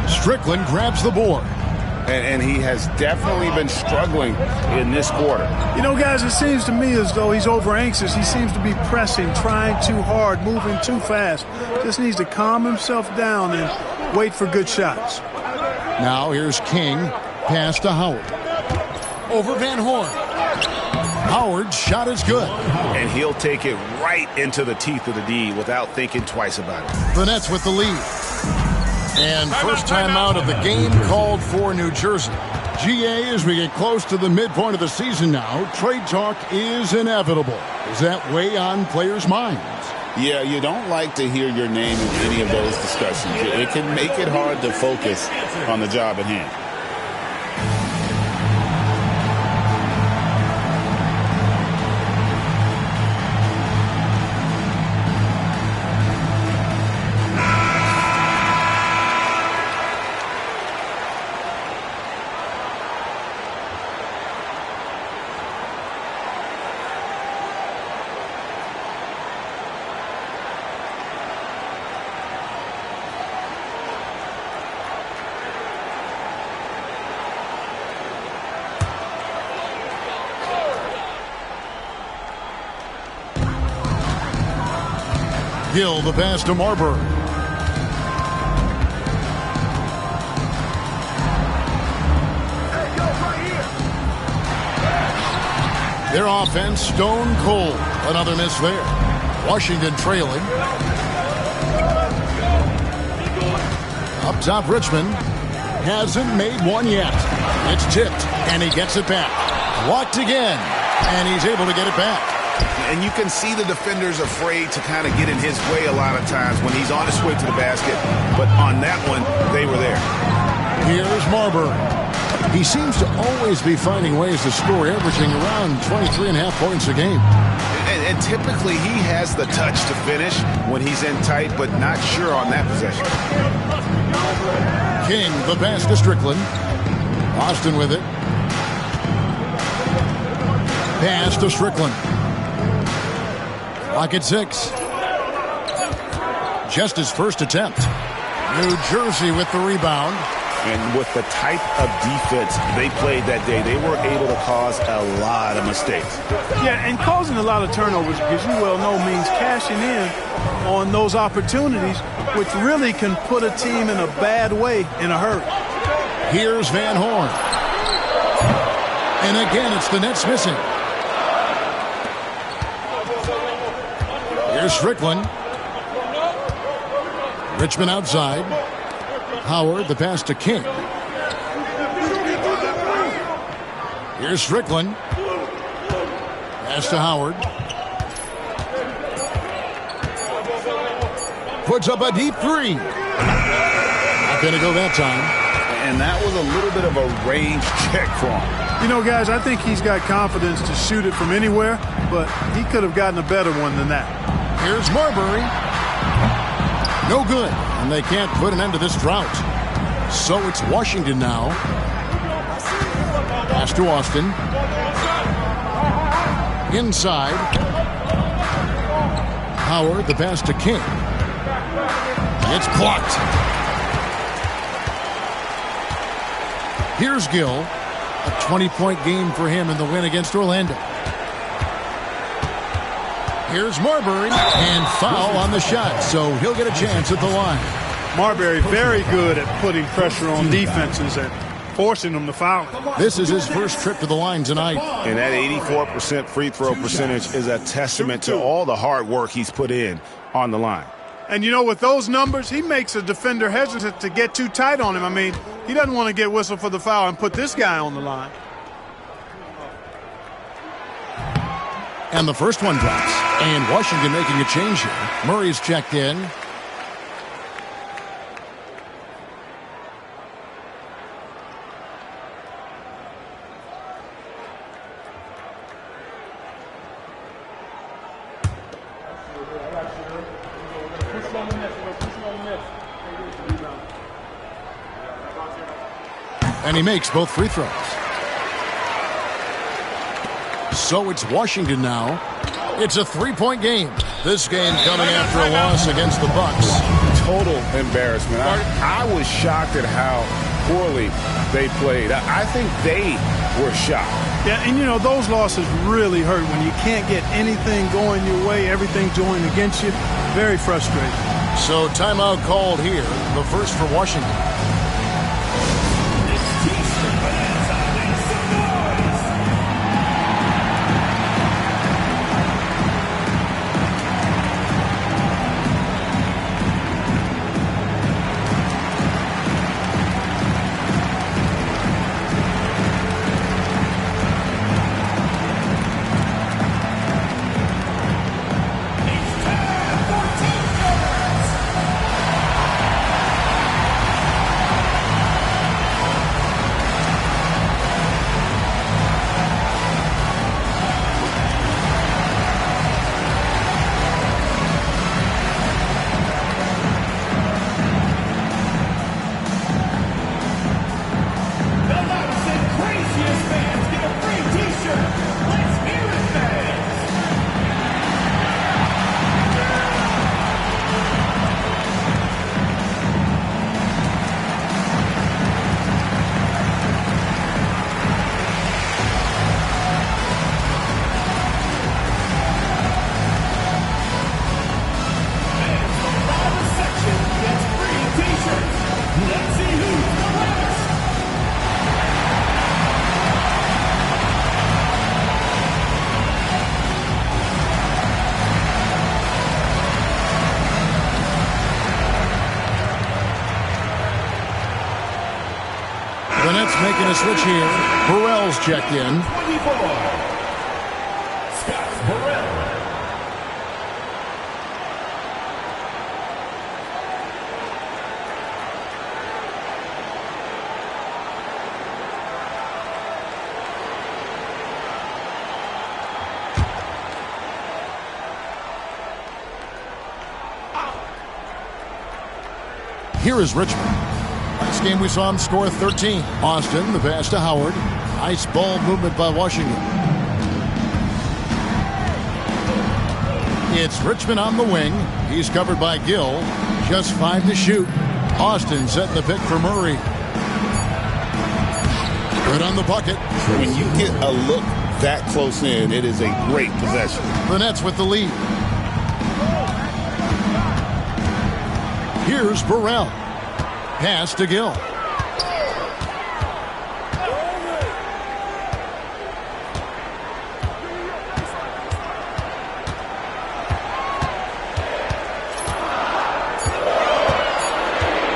Strickland grabs the board. And he has definitely been struggling in this quarter. You know, guys, it seems to me as though he's over anxious. He seems to be pressing, trying too hard, moving too fast. Just needs to calm himself down and wait for good shots. Now here's King. Pass to Howard. Over Van Horn. Howard's shot is good. And he'll take it right into the teeth of the D without thinking twice about it. The Nets with the lead. And first time out of the game called for New Jersey. GA, as we get close to the midpoint of the season now, trade talk is inevitable. Does that weigh on players' minds? Yeah, you don't like to hear your name in any of those discussions. It can make it hard to focus on the job at hand. Gill, the pass to Marbury. Their offense stone cold. Another miss there. Washington trailing. Up top, Richmond hasn't made one yet. It's tipped, and he gets it back. Blocked again, and he's able to get it back. And you can see the defenders afraid to kind of get in his way a lot of times when he's on his way to the basket. But on that one, they were there. Here's Marbury. He seems to always be finding ways to score, averaging around 23.5 points a game. And typically he has the touch to finish when he's in tight, but not sure on that possession. King, the pass to Strickland. Austin with it. Pass to Strickland. Clock at 6. Just his first attempt. New Jersey with the rebound. And with the type of defense they played that day, they were able to cause a lot of mistakes. Yeah, and causing a lot of turnovers, as you well know, means cashing in on those opportunities, which really can put a team in a bad way in a hurry. Here's Van Horn. And again, it's the Nets missing. Here's Strickland. Richmond outside. Howard, the pass to King. Here's Strickland. Pass to Howard. Puts up a deep three. Not going to go that time. And that was a little bit of a range check for him. You know, guys, I think he's got confidence to shoot it from anywhere, but he could have gotten a better one than that. Here's Marbury. No good, and they can't put an end to this drought. So it's Washington now. Pass to Austin. Inside. Howard, the pass to King. It's blocked. Here's Gill. A 20-point game for him in the win against Orlando. Here's Marbury, and foul on the shot, so he'll get a chance at the line. Marbury very good at putting pressure on defenses and forcing them to foul. This is his first trip to the line tonight. And that 84% free throw percentage is a testament to all the hard work he's put in on the line. And, you know, with those numbers, he makes a defender hesitant to get too tight on him. I mean, he doesn't want to get whistled for the foul and put this guy on the line. And the first one drops. And Washington making a change here. Murray's checked in. And he makes both free throws. So it's Washington now. It's a three-point game. This game coming after a loss against the Bucks. Total embarrassment. I was shocked at how poorly they played. I think they were shocked. Yeah, and you know, those losses really hurt when you can't get anything going your way, everything's going against you. Very frustrating. So timeout called here, the first for Washington. The Nets making a switch here. Burrell's checked in. 24. Scott Burrell. Here is Richmond. Last game we saw him score 13. Austin, the pass to Howard. Nice ball movement by Washington. It's Richmond on the wing. He's covered by Gill. Just 5 to shoot. Austin setting the pick for Murray. Good on the bucket. When you get a look that close in, it is a great possession. The Nets with the lead. Here's Burrell. Pass to Gill.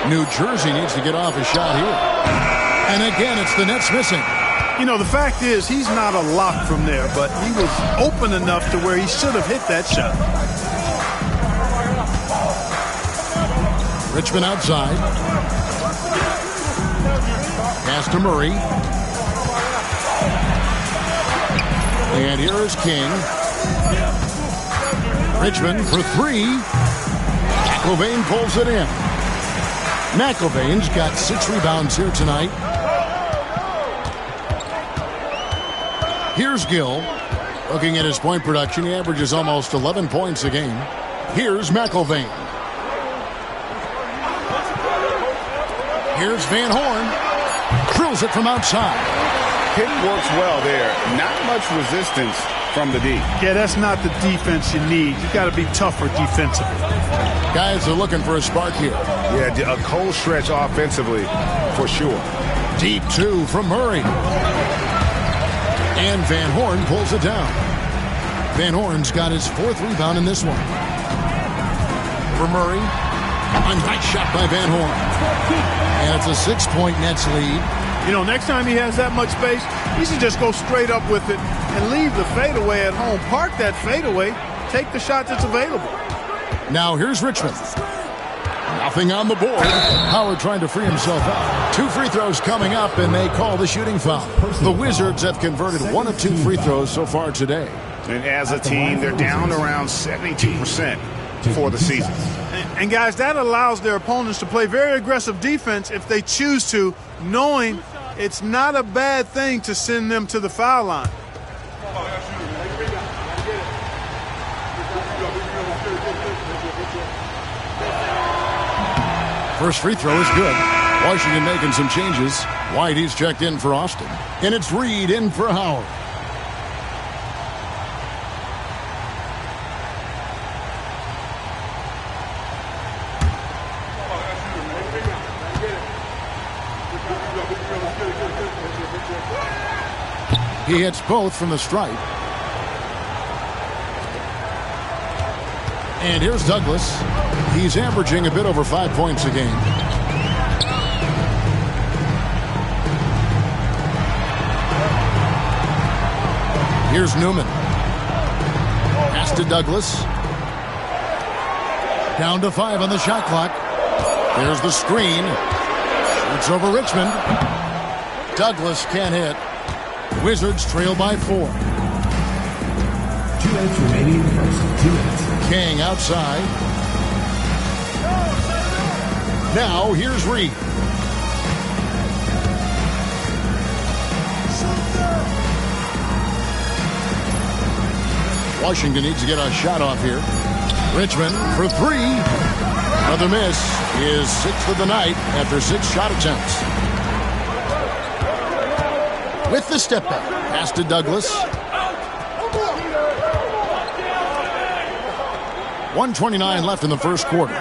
New Jersey needs to get off a shot here. And again, it's the Nets missing. You know, the fact is he's not a lock from there, but he was open enough to where he should have hit that shot. Richmond outside. Pass to Murray. And here is King. Richmond for 3. McIlvain pulls it in. McIlvain's got 6 rebounds here tonight. Here's Gill. Looking at his point production, he averages almost 11 points a game. Here's McIlvain. Here's Van Horn. Drills it from outside. Pick works well there. Not much resistance from the D. Yeah, that's not the defense you need. You got to be tougher defensively. Guys are looking for a spark here. Yeah, a cold stretch offensively for sure. Deep 2 from Murray. And Van Horn pulls it down. Van Horn's got his 4th rebound in this one. For Murray. A nice shot by Van Horn. And it's a 6-point Nets lead. You know, next time he has that much space, he should just go straight up with it and leave the fadeaway at home. Park that fadeaway. Take the shot that's available. Now here's Richmond. Nothing on the board. Howard trying to free himself out. 2 free throws coming up, and they call the shooting foul. The Wizards have converted 1 of 2 free throws so far today. And as a team, they're down around 72% for the season. And guys, that allows their opponents to play very aggressive defense if they choose to, knowing it's not a bad thing to send them to the foul line. First free throw is good. Washington making some changes. Whitey's checked in for Austin. And it's Reed in for Howard. He hits both from the stripe. And here's Douglas. He's averaging a bit over 5 points a game. Here's Newman. Pass to Douglas. Down to 5 on the shot clock. There's the screen. Shoots over Richmond. Douglas can't hit. Wizards trail by 4. 2 minutes remaining in the first. 2 minutes. King outside. Now here's Reed. Washington needs to get a shot off here. Richmond for 3. Another miss. His 6th of the night after 6 shot attempts. With the step back. Pass to Douglas. 1:29 left in the first quarter.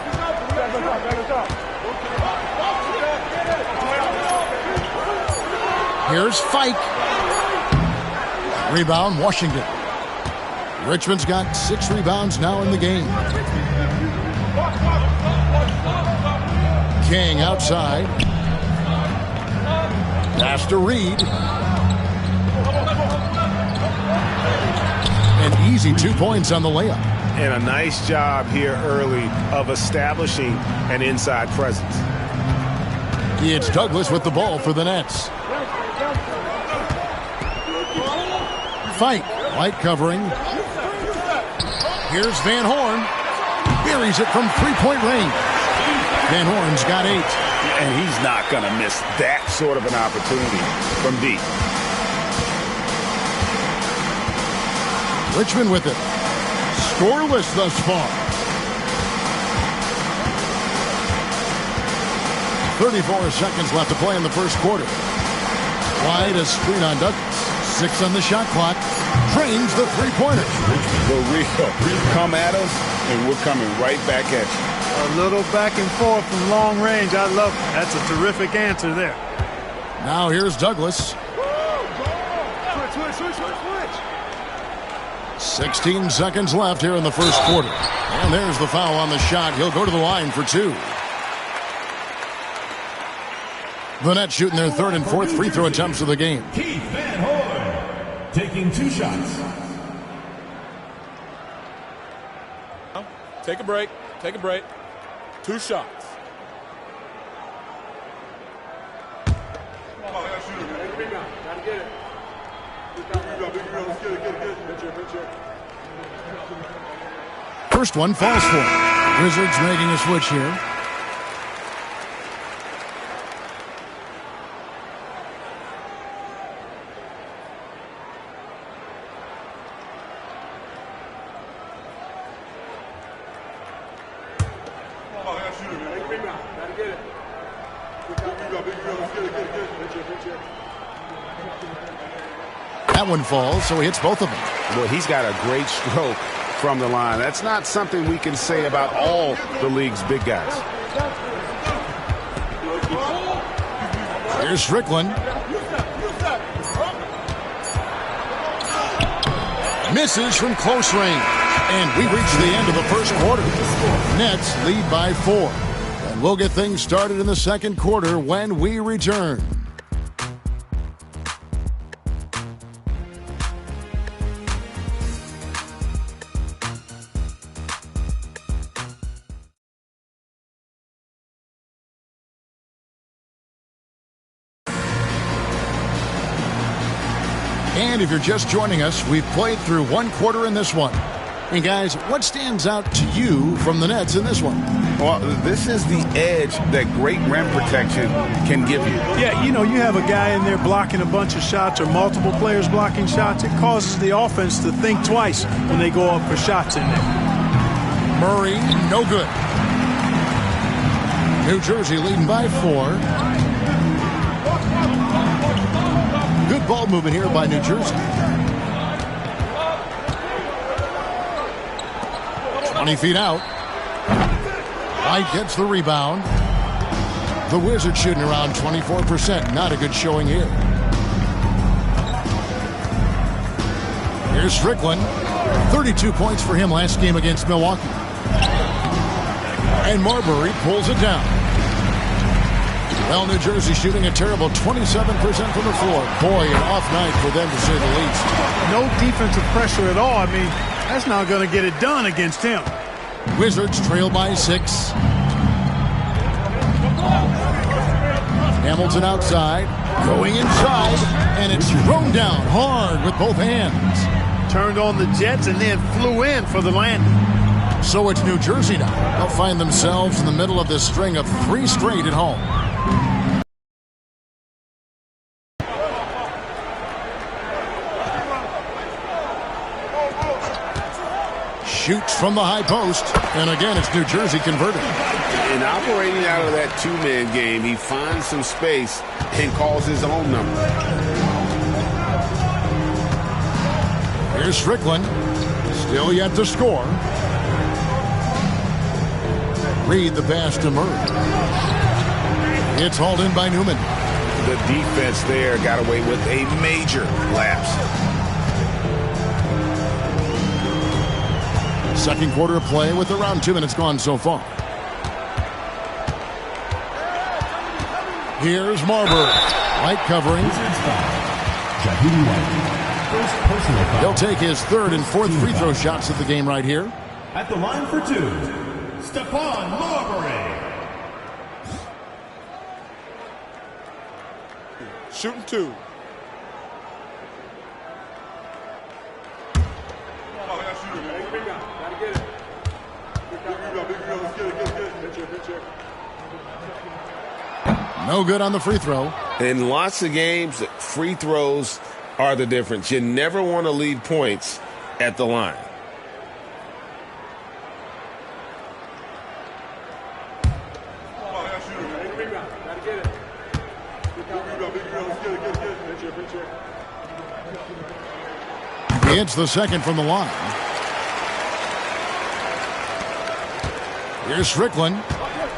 Here's Fike. Rebound, Washington. Richmond's got 6 rebounds now in the game. King outside. Pass to Reed. An easy 2 points on the layup. And a nice job here early of establishing an inside presence. It's Douglas with the ball for the Nets. Fike, light covering. Here's Van Horn. Buries it from 3-point range. Van Horn's got 8. And he's not going to miss that sort of an opportunity from deep. Richmond with it. Scoreless thus far. 34 seconds left to play in the first quarter. Wide a screen on Douglas. 6 on the shot clock. Trains the three-pointer. For real. Come at us, and we're coming right back at you. A little back and forth from long range. I love it. That's a terrific answer there. Now here's Douglas. 16 seconds left here in the first quarter. And there's the foul on the shot. He'll go to the line for 2. The Nets shooting their 3rd and 4th free throw attempts of the game. Keith Van Horn taking 2 shots. Take a break. Take a break. 2 shots. First one falls for him. Wizards making a switch here. That one falls, so he hits both of them. Well, he's got a great stroke from the line. That's not something we can say about all the league's big guys. Here's Strickland. Misses from close range. And we reach the end of the first quarter. Nets lead by 4. And we'll get things started in the second quarter when we return. And if you're just joining us, we've played through 1 quarter in this one. And guys, what stands out to you from the Nets in this one? Well, this is the edge that great rim protection can give you. Yeah, you have a guy in there blocking a bunch of shots or multiple players blocking shots. It causes the offense to think twice when they go up for shots in there. Murray, no good. New Jersey leading by 4. Good ball movement here by New Jersey. 20 feet out. White gets the rebound. The Wizards shooting around 24%. Not a good showing here. Here's Strickland. 32 points for him last game against Milwaukee. And Marbury pulls it down. Well, New Jersey shooting a terrible 27% from the floor. Boy, an off night for them to say the least. No defensive pressure at all. I mean, that's not going to get it done against him. Wizards trail by 6. Hamilton outside, going inside, and it's thrown down hard with both hands. Turned on the Jets and then flew in for the landing. So it's New Jersey now. They'll find themselves in the middle of this string of 3 straight at home. Shoots from the high post, and again it's New Jersey converting. In operating out of that 2-man game, he finds some space and calls his own number. Here's Strickland, still yet to score. Reed the pass to Murray. It's hauled in by Newman. The defense there got away with a major lapse. Second quarter of play with around 2 minutes gone so far. Here's Marbury. White covering. He'll take his 3rd and 4th free throw shots of the game right here. At the line for 2, Stephon Marbury. Shooting 2. No good on the free throw. In lots of games, free throws are the difference. You never want to leave points at the line. It's the second from the line. Here's Strickland.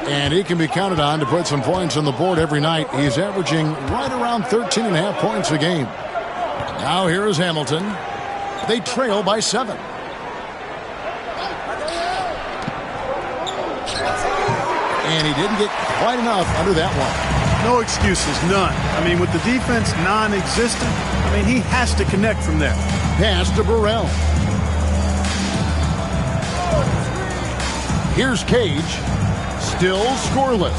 And he can be counted on to put some points on the board every night. He's averaging right around 13.5 points a game. Now here is Hamilton. They trail by 7. And he didn't get quite enough under that one. No excuses, none. I mean, with the defense non-existent, he has to connect from there. Pass to Burrell. Here's Cage. Still scoreless.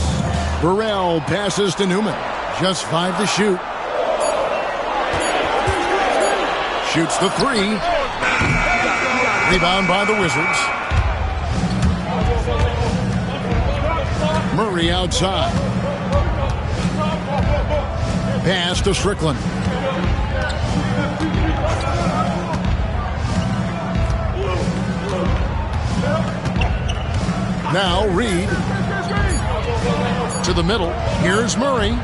Burrell passes to Newman. Just 5 to shoot. Shoots the 3. Rebound by the Wizards. Murray outside. Pass to Strickland. Now Reed to the middle. Here's Murray.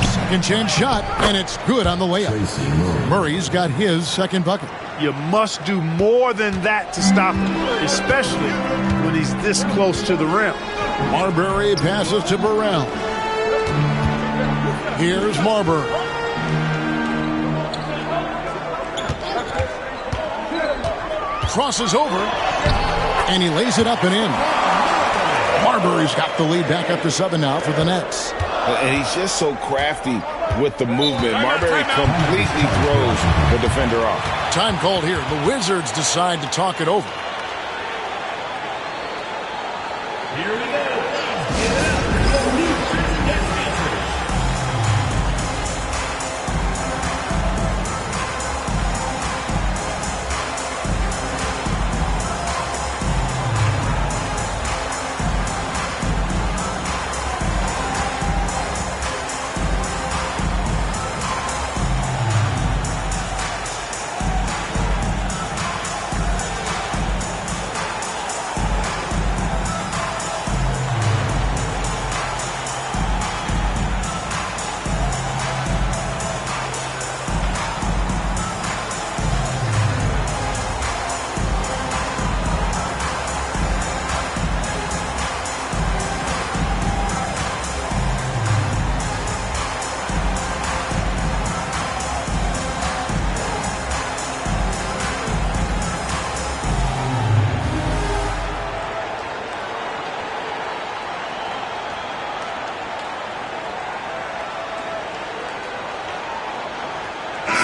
Second chance shot, and it's good on the layup. Murray's got his second bucket. You must do more than that to stop him, especially when he's this close to the rim. Marbury passes to Burrell. Here's Marbury. Crosses over, and he lays it up and in. Marbury's got the lead back up to 7 now for the Nets. And he's just so crafty with the movement. Marbury completely throws the defender off. Time called here. The Wizards decide to talk it over. Here we go.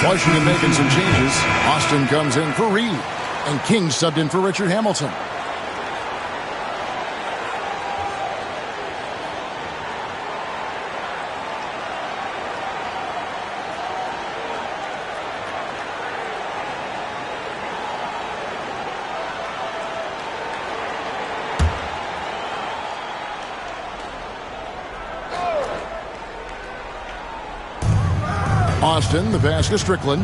Washington making some changes. Austin comes in for Reed, and King subbed in for Richard Hamilton. Austin, the pass to Strickland.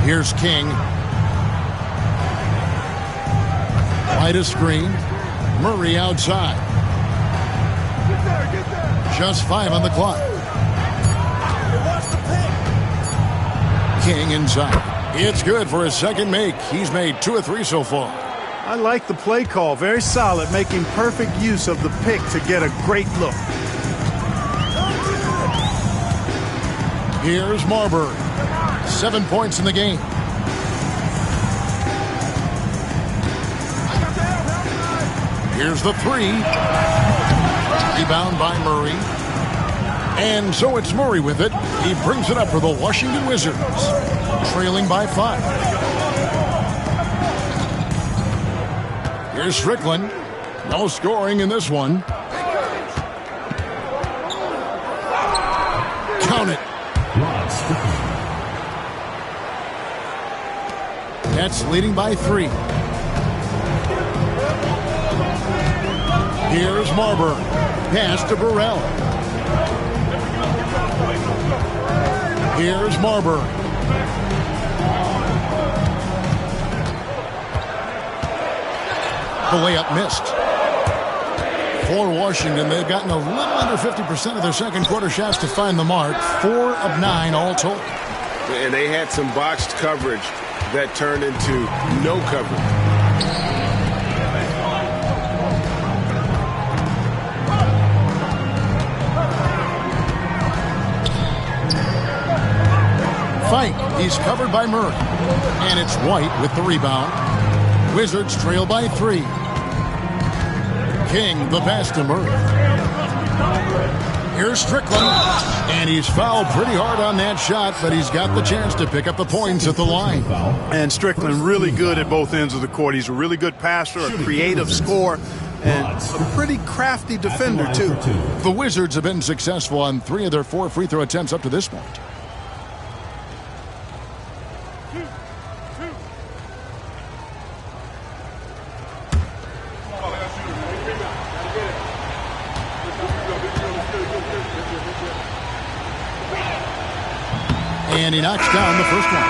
Here's King. Wide a screen. Murray outside. Just 5 on the clock. King inside. It's good for his second make. He's made 2 of 3 so far. I like the play call. Very solid, making perfect use of the pick to get a great look. Here's Marbury. 7 points in the game. Here's the 3. Rebound by Murray. And so it's Murray with it. He brings it up for the Washington Wizards. Trailing by 5. Here's Strickland. No scoring in this one. Count it. Nets leading by 3. Here's Marbury. Pass to Burrell. Here's Marbury. The layup missed. For Washington, they've gotten a little under 50% of their second quarter shots to find the mark. 4 of 9 all told. And they had some boxed coverage that turned into no coverage. Fight. He's covered by Murray. And it's White with the rebound. Wizards trail by 3. King, the pass to Murray. Here's Strickland. And he's fouled pretty hard on that shot, but he's got the chance to pick up the points at the line. And Strickland really good at both ends of the court. He's a really good passer, a creative scorer, and a pretty crafty defender, too. The Wizards have been successful on 3 of their 4 free throw attempts up to this point. And he knocks down the first one.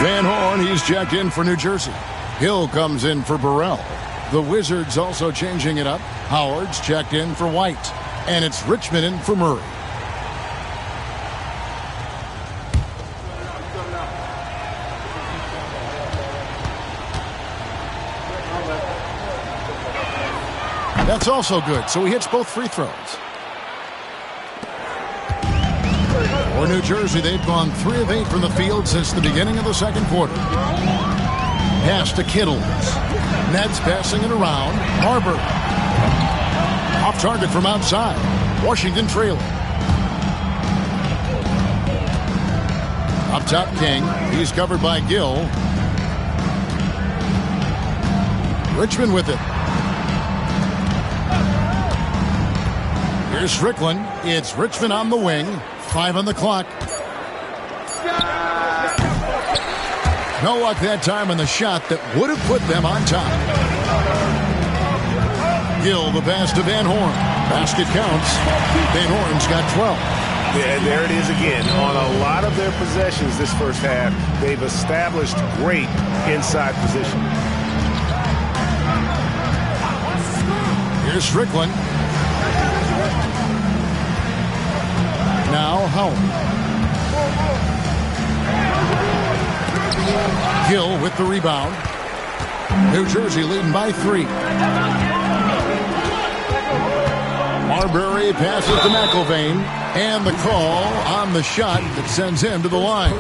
Van Horn, he's checked in for New Jersey. Hill comes in for Burrell. The Wizards also changing it up. Howard's checked in for White. And it's Richmond in for Murray. That's also good, so he hits both free throws. For New Jersey, they've gone 3 of 8 from the field since the beginning of the second quarter. Pass to Kittles. Nets passing it around. Marbury. Off target from outside. Washington trailing. Up top, King. He's covered by Gill. Richmond with it. Here's Strickland. It's Richmond on the wing. 5 on the clock. No luck that time on the shot that would have put them on top. Gill, the pass to Van Horn. Basket counts. Van Horn's got 12. Yeah, and there it is again. On a lot of their possessions this first half, they've established great inside position. Here's Strickland. Now Howard. Gill with the rebound. New Jersey leading by 3. Marbury passes to McIlvain. And the call on the shot that sends him to the line.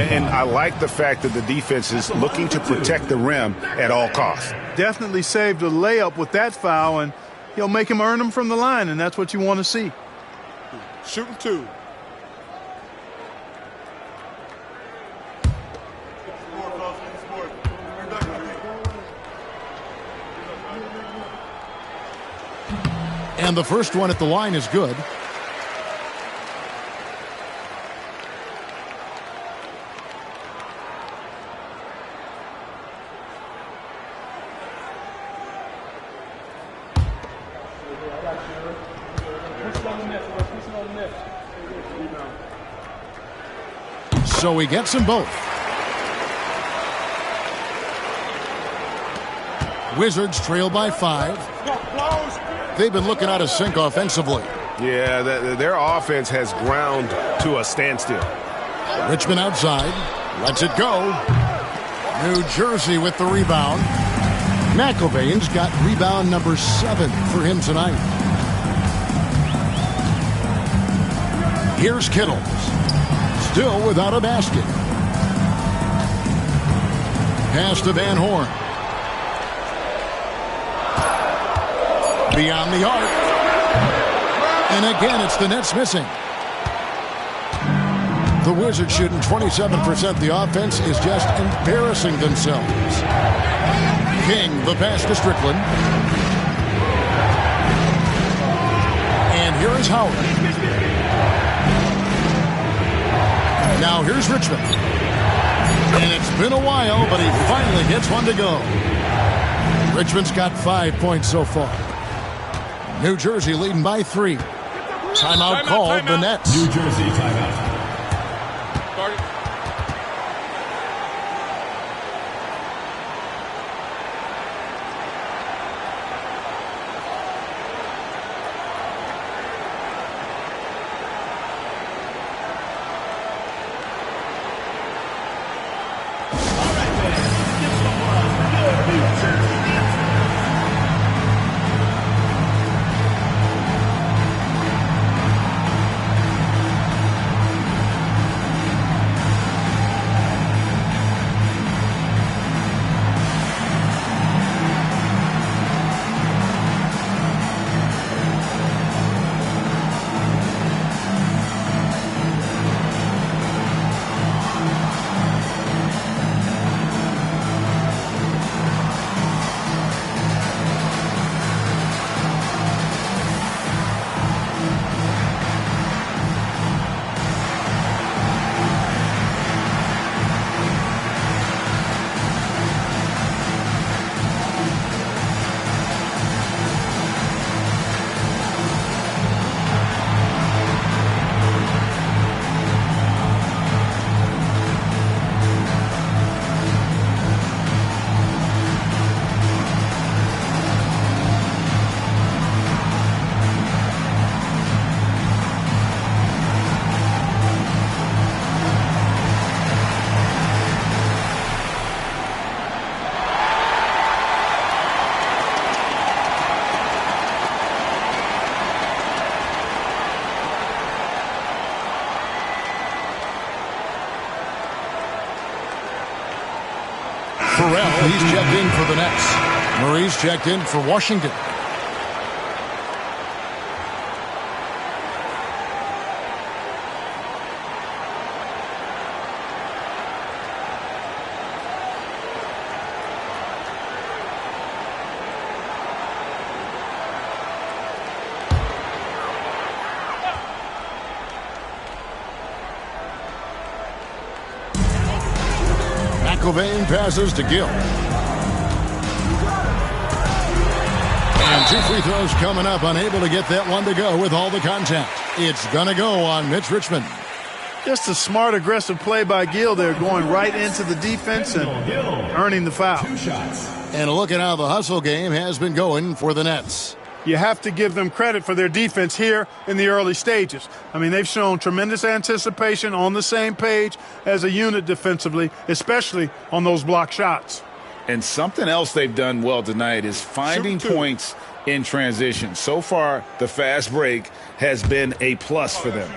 And I like the fact that the defense is looking to protect the rim at all costs. Definitely saved a layup with that foul, and he'll make him earn them from the line, and that's what you want to see. Shooting 2. And the first one at the line is good. So he gets them both. Wizards trail by 5. They've been looking out of sync offensively. Yeah, their offense has ground to a standstill. Richmond outside. Lets it go. New Jersey with the rebound. McIlvain's got rebound number 7 for him tonight. Here's Kittles. Still without a basket. Pass to Van Horn. Beyond the arc. And again, it's the Nets missing. The Wizards shooting 27%. The offense is just embarrassing themselves. King, the pass to Strickland. And here is Howard. Now here's Richmond. And it's been a while, but he finally gets one to go. Richmond's got 5 points so far. New Jersey leading by 3. Timeout called, the Nets. New Jersey timeout. Farrell, he's checked in for the Nets. Murray's checked in for Washington. McIlvain passes to Gill. And 2 free throws coming up. Unable to get that one to go with all the contact. It's going to go on Mitch Richmond. Just a smart, aggressive play by Gill there, going right into the defense and earning the foul. And look at how the hustle game has been going for the Nets. You have to give them credit for their defense here in the early stages. I mean, they've shown tremendous anticipation, on the same page as a unit defensively, especially on those block shots. And something else they've done well tonight is finding points in transition. So far, the fast break has been a plus for them.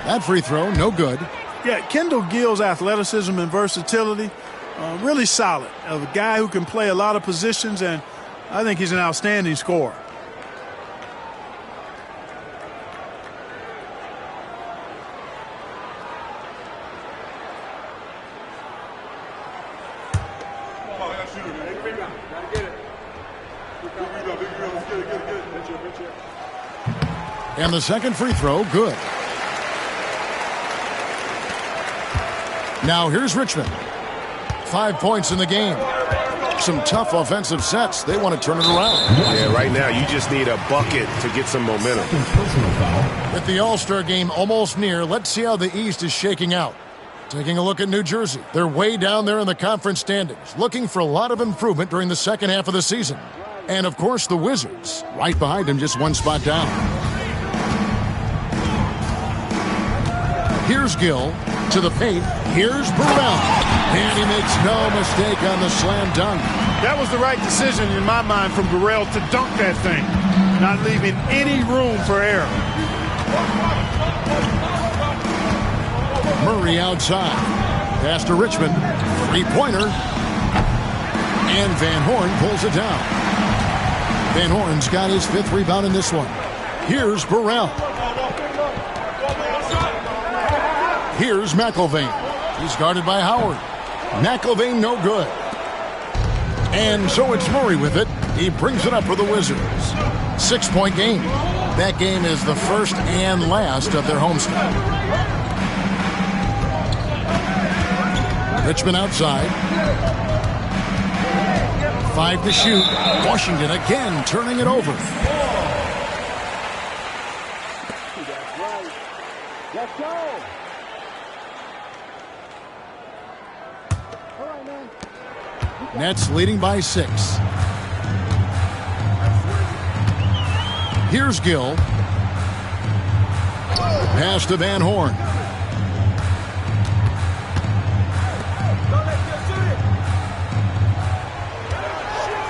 That free throw, no good. Yeah, Kendall Gill's athleticism and versatility, really solid. A guy who can play a lot of positions, and I think he's an outstanding scorer. And the second free throw, good. Now here's Richmond. 5 points in the game. Some tough offensive sets. They want to turn it around. Yeah, right now you just need a bucket to get some momentum. With the All-Star game almost near, let's see how the East is shaking out. Taking a look at New Jersey. They're way down there in the conference standings, looking for a lot of improvement during the second half of the season. And, of course, the Wizards, right behind them, just one spot down. Here's Gill to the paint. Here's Burrell. And he makes no mistake on the slam dunk. That was the right decision in my mind from Burrell to dunk that thing, not leaving any room for error. Murray outside. Pass to Richmond. Three-pointer. And Van Horn pulls it down. Van Horn's got his 5th rebound in this one. Here's Burrell. Here's McIlvaine. He's guarded by Howard. McIlvaine no good. And so it's Murray with it. He brings it up for the Wizards. 6-point game. That game is the first and last of their homestand. Richmond outside. 5 to shoot. Washington again turning it over. Let's go. Nets leading by 6. Here's Gill. Pass to Van Horn.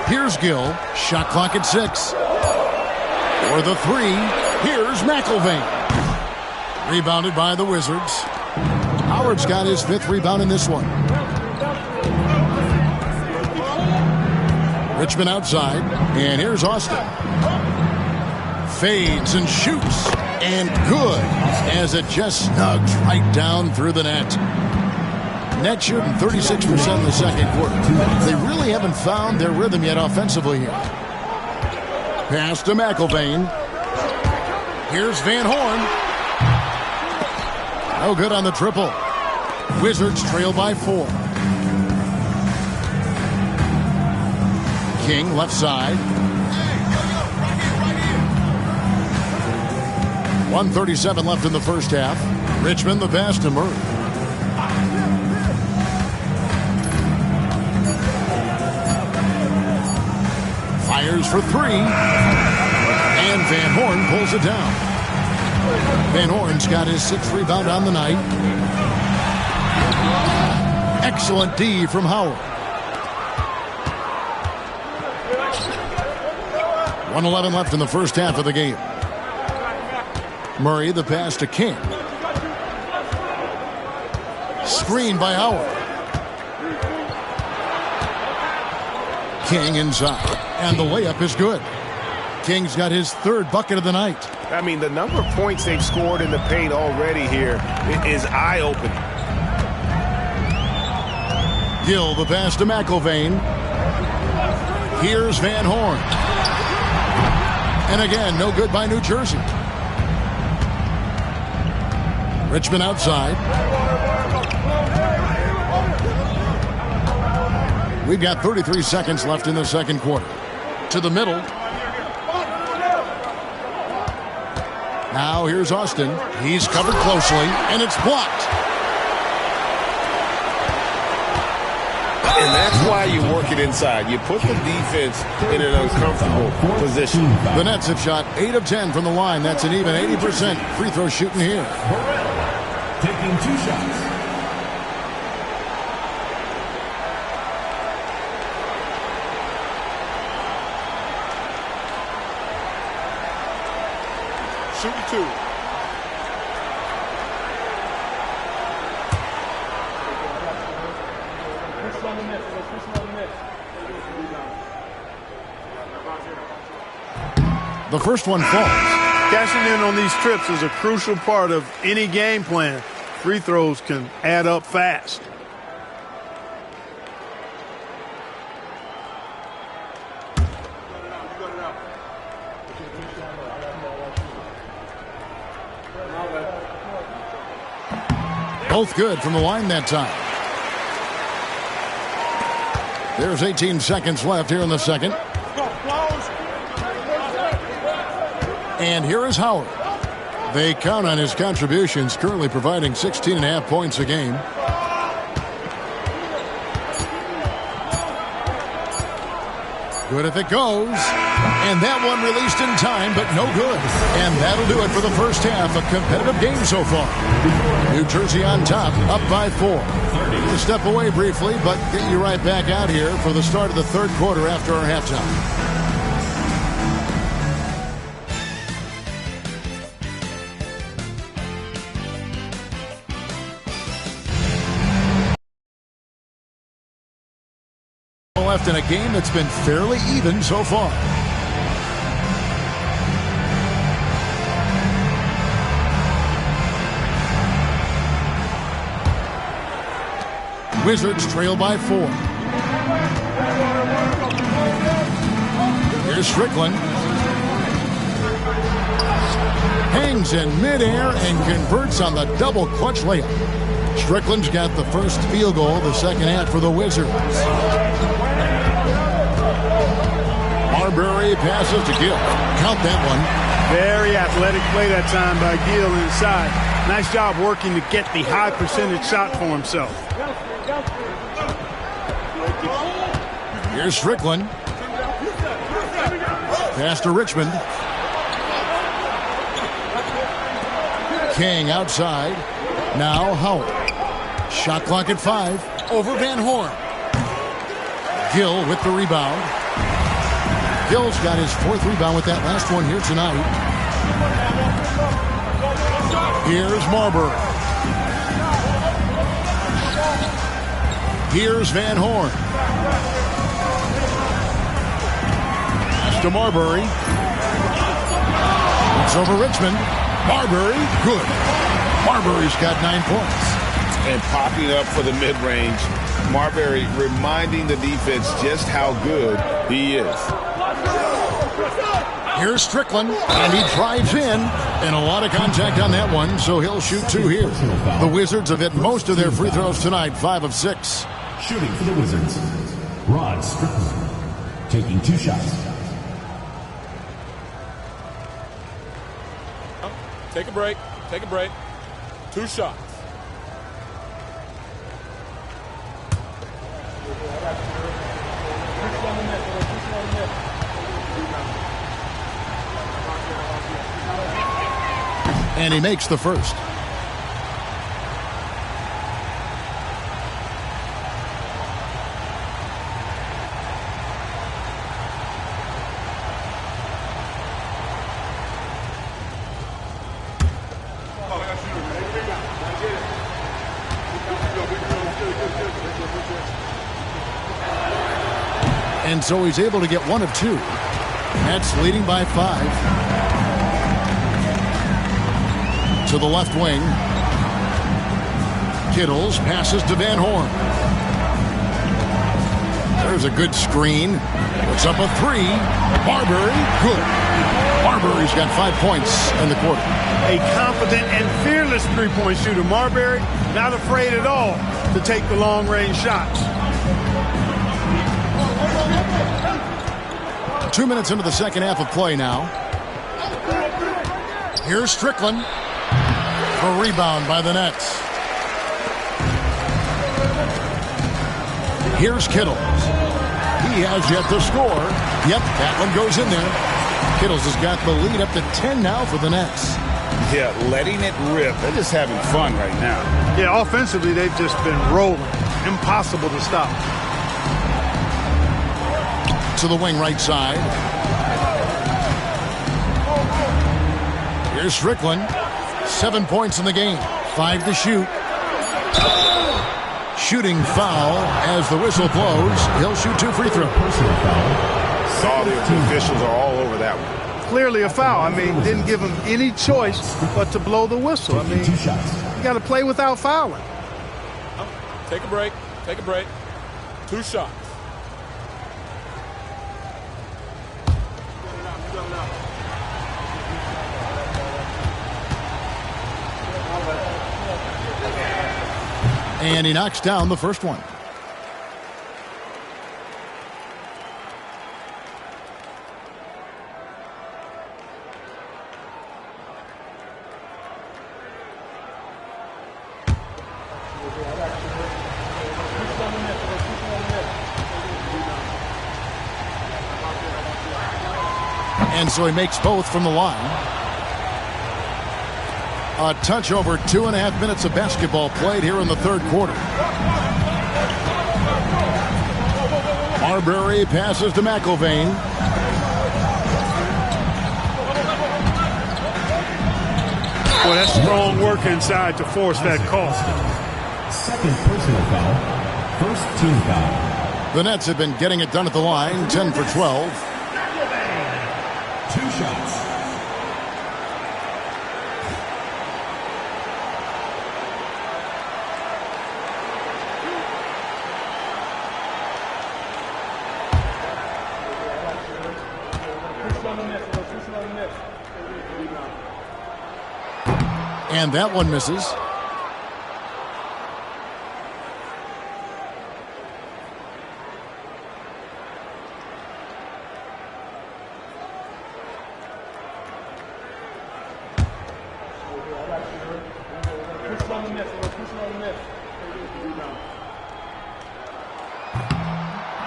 Here's Gill. Shot clock at 6. For the 3. Here's McIlvaine. Rebounded by the Wizards. Howard's got his 5th rebound in this one. Richmond outside, and here's Austin. Fades and shoots, and good, as it just snugs right down through the net. Net shooting 36% in the second quarter. They really haven't found their rhythm yet offensively here. Pass to McIlvaine. Here's Van Horn. No good on the triple. Wizards trail by 4. King left side. 1:37 left in the first half. Richmond the pass to Murray. Fires for 3. And Van Horn pulls it down. Van Horn's got his 6th rebound on the night. Excellent D from Howard. 1:11 left in the first half of the game. Murray the pass to King. Screen by Howard. King inside. And the layup is good. King's got his 3rd bucket of the night. I mean, the number of points they've scored in the paint already here is eye-opening. Gill the pass to McIlvaine. Here's Van Horn. And again, no good by New Jersey. Richmond outside. We've got 33 seconds left in the second quarter. To the middle. Now here's Austin. He's covered closely, and it's blocked. And that's why you work it inside. You put the defense in an uncomfortable position. The Nets have shot 8 of 10 from the line. That's an even 80% free throw shooting here. Taking 2 shots. Shooting 2. The first one falls. Cashing in on these trips is a crucial part of any game plan. Free throws can add up fast. Both good from the line that time. There's 18 seconds left here in the second. And here is Howard. They count on his contributions, currently providing 16.5 points a game. Good if it goes. And that one released in time, but no good. And that'll do it for the first half. A competitive game so far. New Jersey on top, up by 4. We'll step away briefly, but get you right back out here for the start of the third quarter after our halftime. Left in a game that's been fairly even so far. Wizards trail by 4. Here's Strickland. Hangs in midair and converts on the double clutch layup. Strickland's got the first field goal of the second half for the Wizards. Marbury passes to Gill. Count that one. Very athletic play that time by Gill inside. Nice job working to get the high percentage shot for himself. Here's Strickland. Pass to Richmond. King outside. Now Howard. Shot clock at 5. Over Van Horn. Gill with the rebound. Gill's got his 4th rebound with that last one here tonight. Here's Marbury. Here's Van Horn. Pass to Marbury. It's over Richmond. Marbury, good. Marbury's got 9 points. And popping up for the mid-range. Marbury reminding the defense just how good he is. Here's Strickland, and he drives in, and a lot of contact on that one, so he'll shoot 2 here. The Wizards have hit most of their free throws tonight, 5 of 6. Shooting for the Wizards, Rod Strickland, taking 2 shots. Take a break. Take a break. 2 shots. And he makes the first. And so he's able to get 1 of 2. Nets leading by 5. To the left wing. Kittles passes to Van Horn. There's a good screen. Puts up a 3. Marbury, good. Marbury's got 5 points in the quarter. A confident and fearless three-point shooter. Marbury not afraid at all to take the long-range shots. 2 minutes into the second half of play now. Here's Strickland. A rebound by the Nets. Here's Kittles. He has yet to score. Yep, that one goes in there. Kittles has got the lead up to 10 now for the Nets. Yeah, letting it rip. They're just having fun right now. Yeah, offensively, they've just been rolling. Impossible to stop. To the wing right side. Here's Strickland. 7 points in the game. 5 to shoot. Shooting foul as the whistle blows. He'll shoot 2 free throws. All the officials are all over that one. Clearly a foul. I mean, didn't give him any choice but to blow the whistle. I mean, you got to play without fouling. Take a break. Take a break. 2 shots. And he knocks down the first one. And so he makes both from the line. A touch over 2.5 minutes of basketball played here in the third quarter. Marbury passes to McIlvain. Well, that's strong work inside to force that call. Second personal foul. First team foul. The Nets have been getting it done at the line, 10 for 12. 2 shots. And that one misses.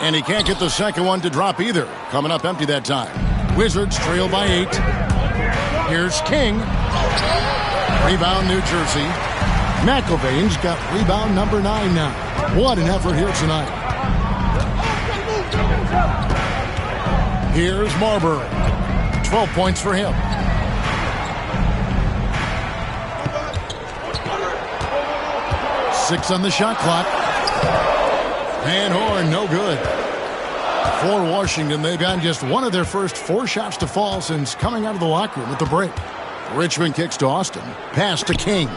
And he can't get the second one to drop either. Coming up empty that time. Wizards trail by 8. Here's King. Rebound, New Jersey. McIlvain's got rebound number 9 now. What an effort here tonight. Here's Marbury. 12 points for him. Six on the shot clock. Van Horn, no good. For Washington, they've gotten just one of their first 4 shots to fall since coming out of the locker room at the break. Richmond kicks to Austin. Pass to King.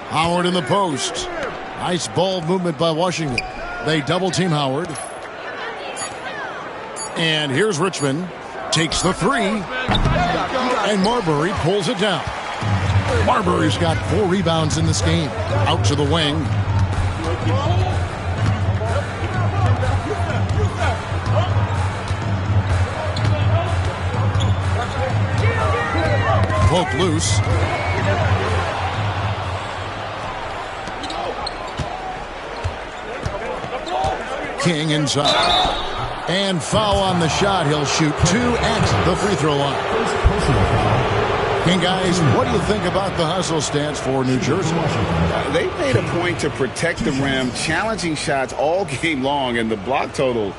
Howard in the post. Nice ball movement by Washington. They double team Howard. And here's Richmond. Takes the 3. And Marbury pulls it down. Marbury's got 4 rebounds in this game. Out to the wing. Poke loose. King inside. And foul on the shot. He'll shoot 2 at the free throw line. King, guys, what do you think about the hustle stance for New Jersey? They made a point to protect the rim, challenging shots all game long, and the block total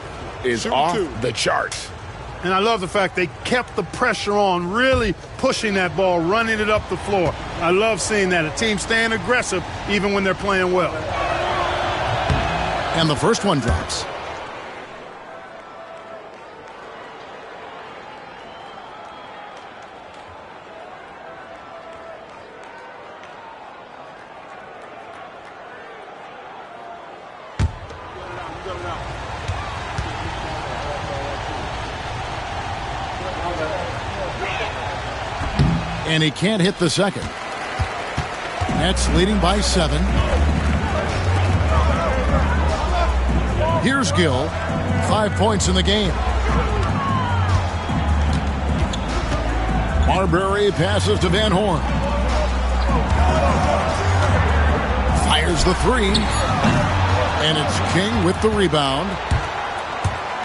is off the charts. And I love the fact they kept the pressure on, really pushing that ball, running it up the floor. I love seeing that. A team staying aggressive even when they're playing well. And the first one drops. And he can't hit the second. Nets leading by 7. Here's Gill. 5 points in the game. Marbury passes to Van Horn. Fires the 3. And it's King with the rebound.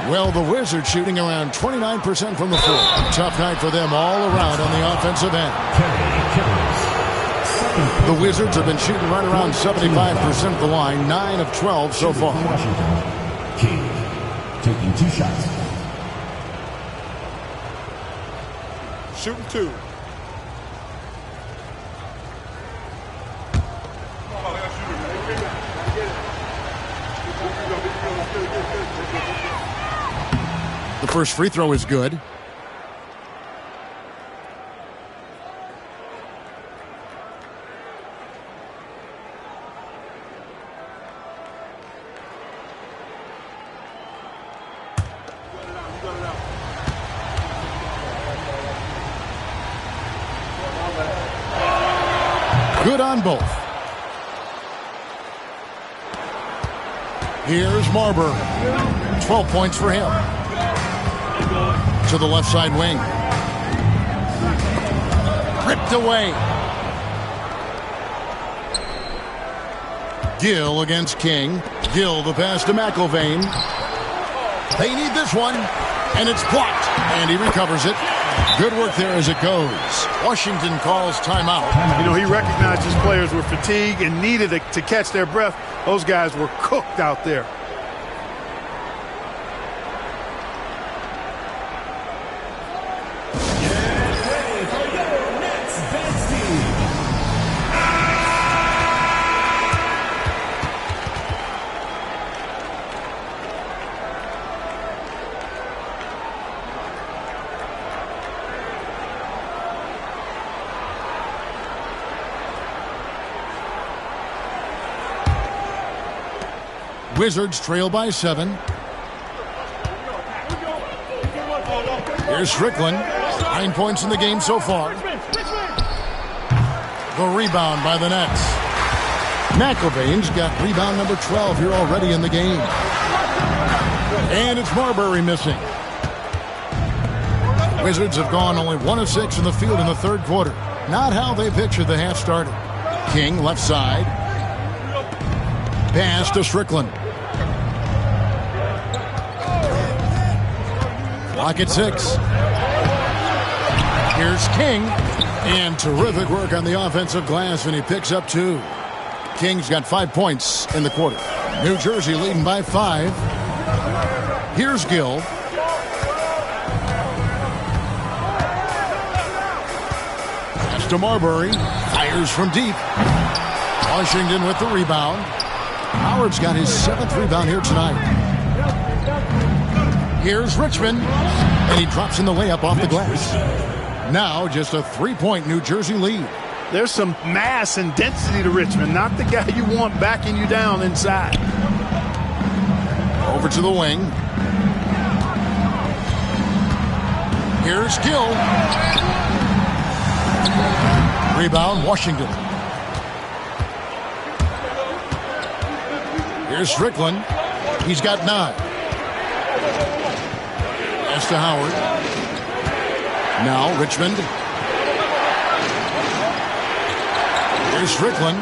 Well, the Wizards shooting around 29% from the floor. Tough night for them all around on the offensive end. The Wizards have been shooting right around 75% of the line, 9 of 12 so far. King taking 2 shots. Shooting 2. The first free throw is good. Good on both. Here's Marbury. 12 points for him. To the left side wing. Ripped away. Gill against King. Gill the pass to McIlvaine. They need this one. And it's blocked. And he recovers it. Good work there as it goes. Washington calls timeout. You know, he recognized his players were fatigued and needed to catch their breath. Those guys were cooked out there. Wizards trail by 7. Here's Strickland. 9 points in the game so far. The rebound by the Nets. McIlvaine's got rebound number 12 here already in the game. And it's Marbury missing. Wizards have gone only 1 of 6 in the field in the third quarter. Not how they pictured the half started. King left side. Pass to Strickland. Clock at 6. Here's King. And terrific work on the offensive glass, and he picks up 2. King's got 5 points in the quarter. New Jersey leading by 5. Here's Gill. Pass to Marbury. Fires from deep. Washington with the rebound. Howard's got his 7th rebound here tonight. Here's Richmond, and he drops in the layup off the glass. Now just a 3-point New Jersey lead. There's some mass and density to Richmond, not the guy you want backing you down inside. Over to the wing. Here's Gill. Rebound, Washington. Here's Strickland. He's got 9. Pass to Howard. Now Richmond. Here's Strickland.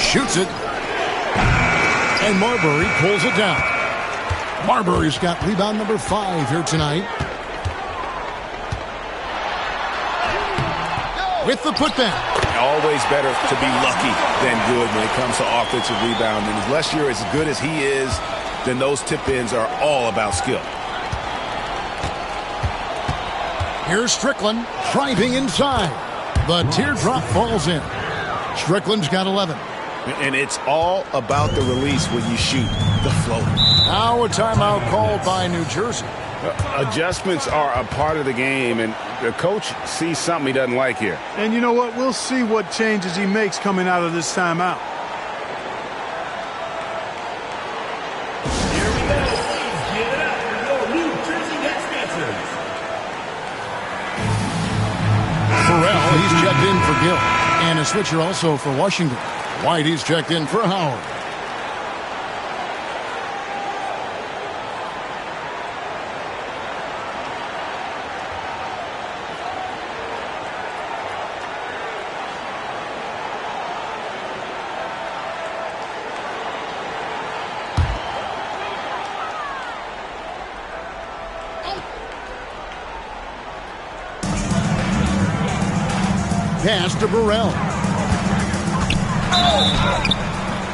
Shoots it. And Marbury pulls it down. Marbury's got rebound number 5 here tonight. With the putback. Always better to be lucky than good when it comes to offensive rebound. And unless you're as good as he is, then those tip-ins are all about skill. Here's Strickland driving inside. The teardrop falls in. Strickland's got 11. And it's all about the release when you shoot the float. Now a timeout called by New Jersey. Adjustments are a part of the game, and the coach sees something he doesn't like here. And you know what? We'll see what changes he makes coming out of this timeout. Here we go. Please give it up for your New Jersey Nets dancers. Farrell, he's checked in for Gill. And a switcher also for Washington. White, he's checked in for Howard. Pass to Burrell.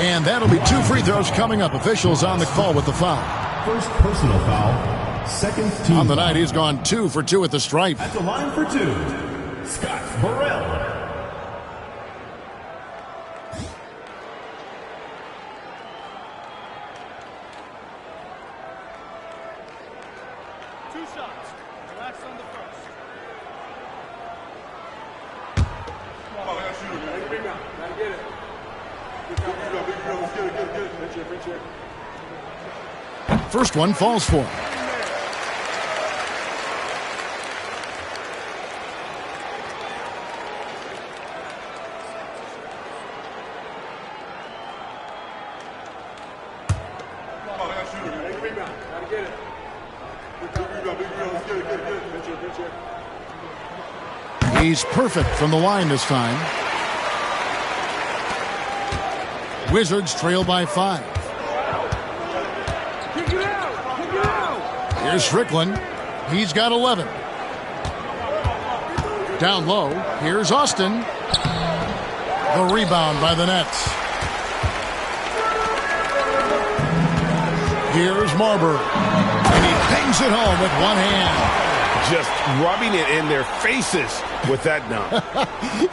And that'll be 2 free throws coming up. Officials on the call with the foul. First personal foul. Second team. On the night, he's gone 2 for 2 at the stripe. At the line for 2, Scott Burrell. First one falls for him. He's perfect from the line this time. Wizards trail by 5. Here's Strickland. He's got 11. Down low, here's Austin. The rebound by the Nets. Here's Marbury. And he bangs it home with one hand. Just rubbing it in their faces with that dunk.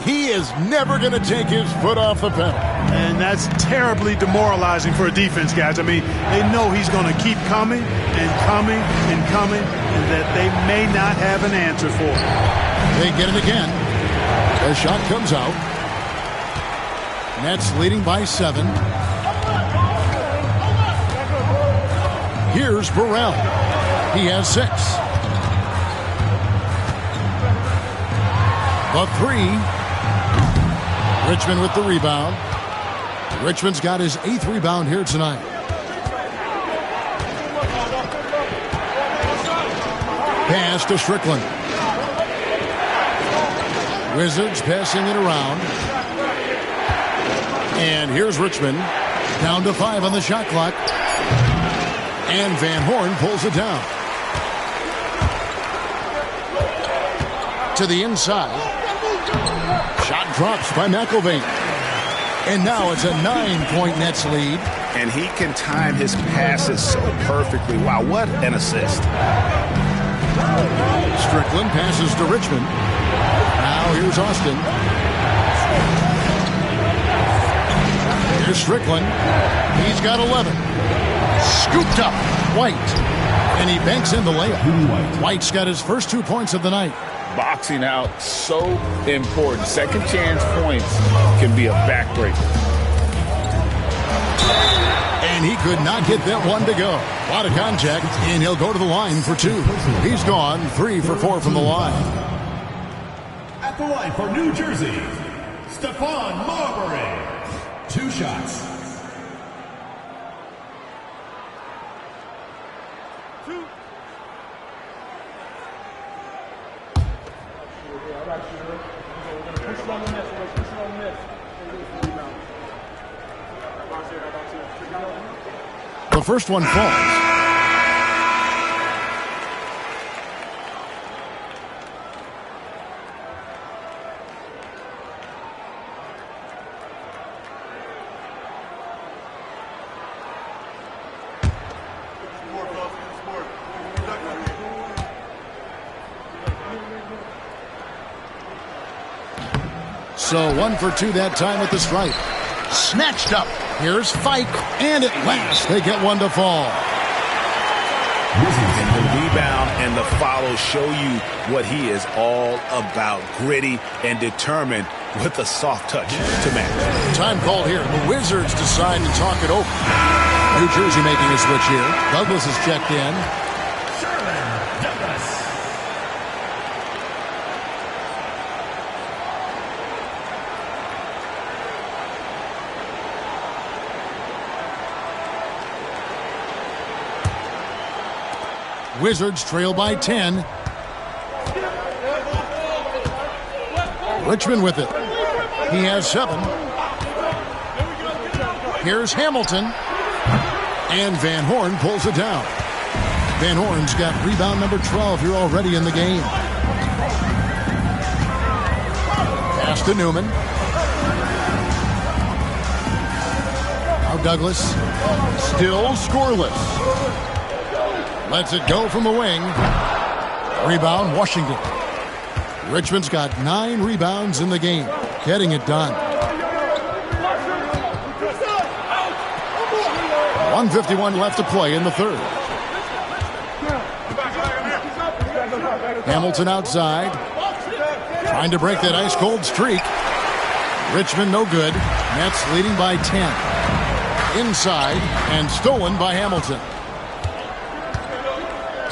He is never going to take his foot off the pedal. And that's terribly demoralizing for a defense, guys. I mean, they know he's going to keep coming and coming and coming, and that they may not have an answer for it. They get it again. The shot comes out. Nets leading by 7. Here's Burrell. He has 6. The 3. Richmond with the rebound. Richmond's got his 8th rebound here tonight. Pass to Strickland. Wizards passing it around. And here's Richmond. Down to 5 on the shot clock. And Van Horn pulls it down. To the inside. Shot drops by McIlvaine. And now it's a 9-point Nets lead. And he can time his passes so perfectly. Wow, what an assist. Strickland passes to Richmond. Now here's Austin. Here's Strickland. He's got 11. Scooped up. White. And he banks in the layup. White's got his first 2 points of the night. Boxing out, so important. Second chance points can be a backbreaker. And he could not get that one to go. A lot of contact, and he'll go to the line for 2. He's gone 3 for 4 from the line. At the line for New Jersey, Stephon Marbury. 2 shots. The first one falls. So 1 for 2 that time at the stripe. Snatched up. Here's Fike, and at last they get one to fall. And the rebound and the follow show you what he is all about. Gritty and determined with a soft touch to match. Time called here. The Wizards decide to talk it over. New Jersey making a switch here. Douglas is checked in. Wizards trail by 10. Richmond with it. He has 7. Here's Hamilton. And Van Horn pulls it down. Van Horn's got rebound number 12 here already in the game. Pass to Newman. Now Douglas. Still scoreless. Lets it go from the wing. Rebound, Washington. Richmond's got 9 rebounds in the game. Getting it done. 1:51 left to play in the third. Hamilton outside. Trying to break that ice-cold streak. Richmond no good. Nets leading by 10. Inside and stolen by Hamilton.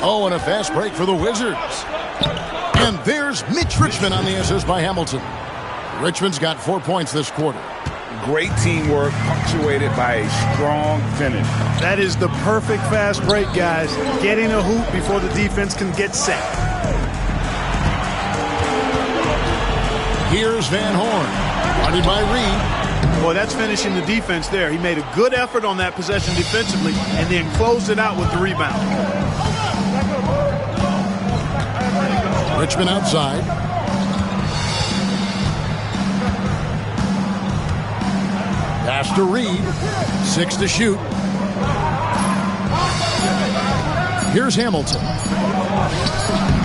Oh, and a fast break for the Wizards. And there's Mitch Richmond on the assist by Hamilton. Richmond's got 4 points this quarter. Great teamwork punctuated by a strong finish. That is the perfect fast break, guys. Getting a hoop before the defense can get set. Here's Van Horn, guarded by Reed. Boy, that's finishing the defense there. He made a good effort on that possession defensively and then closed it out with the rebound. Richmond outside. Pass to Reed. 6 to shoot. Here's Hamilton.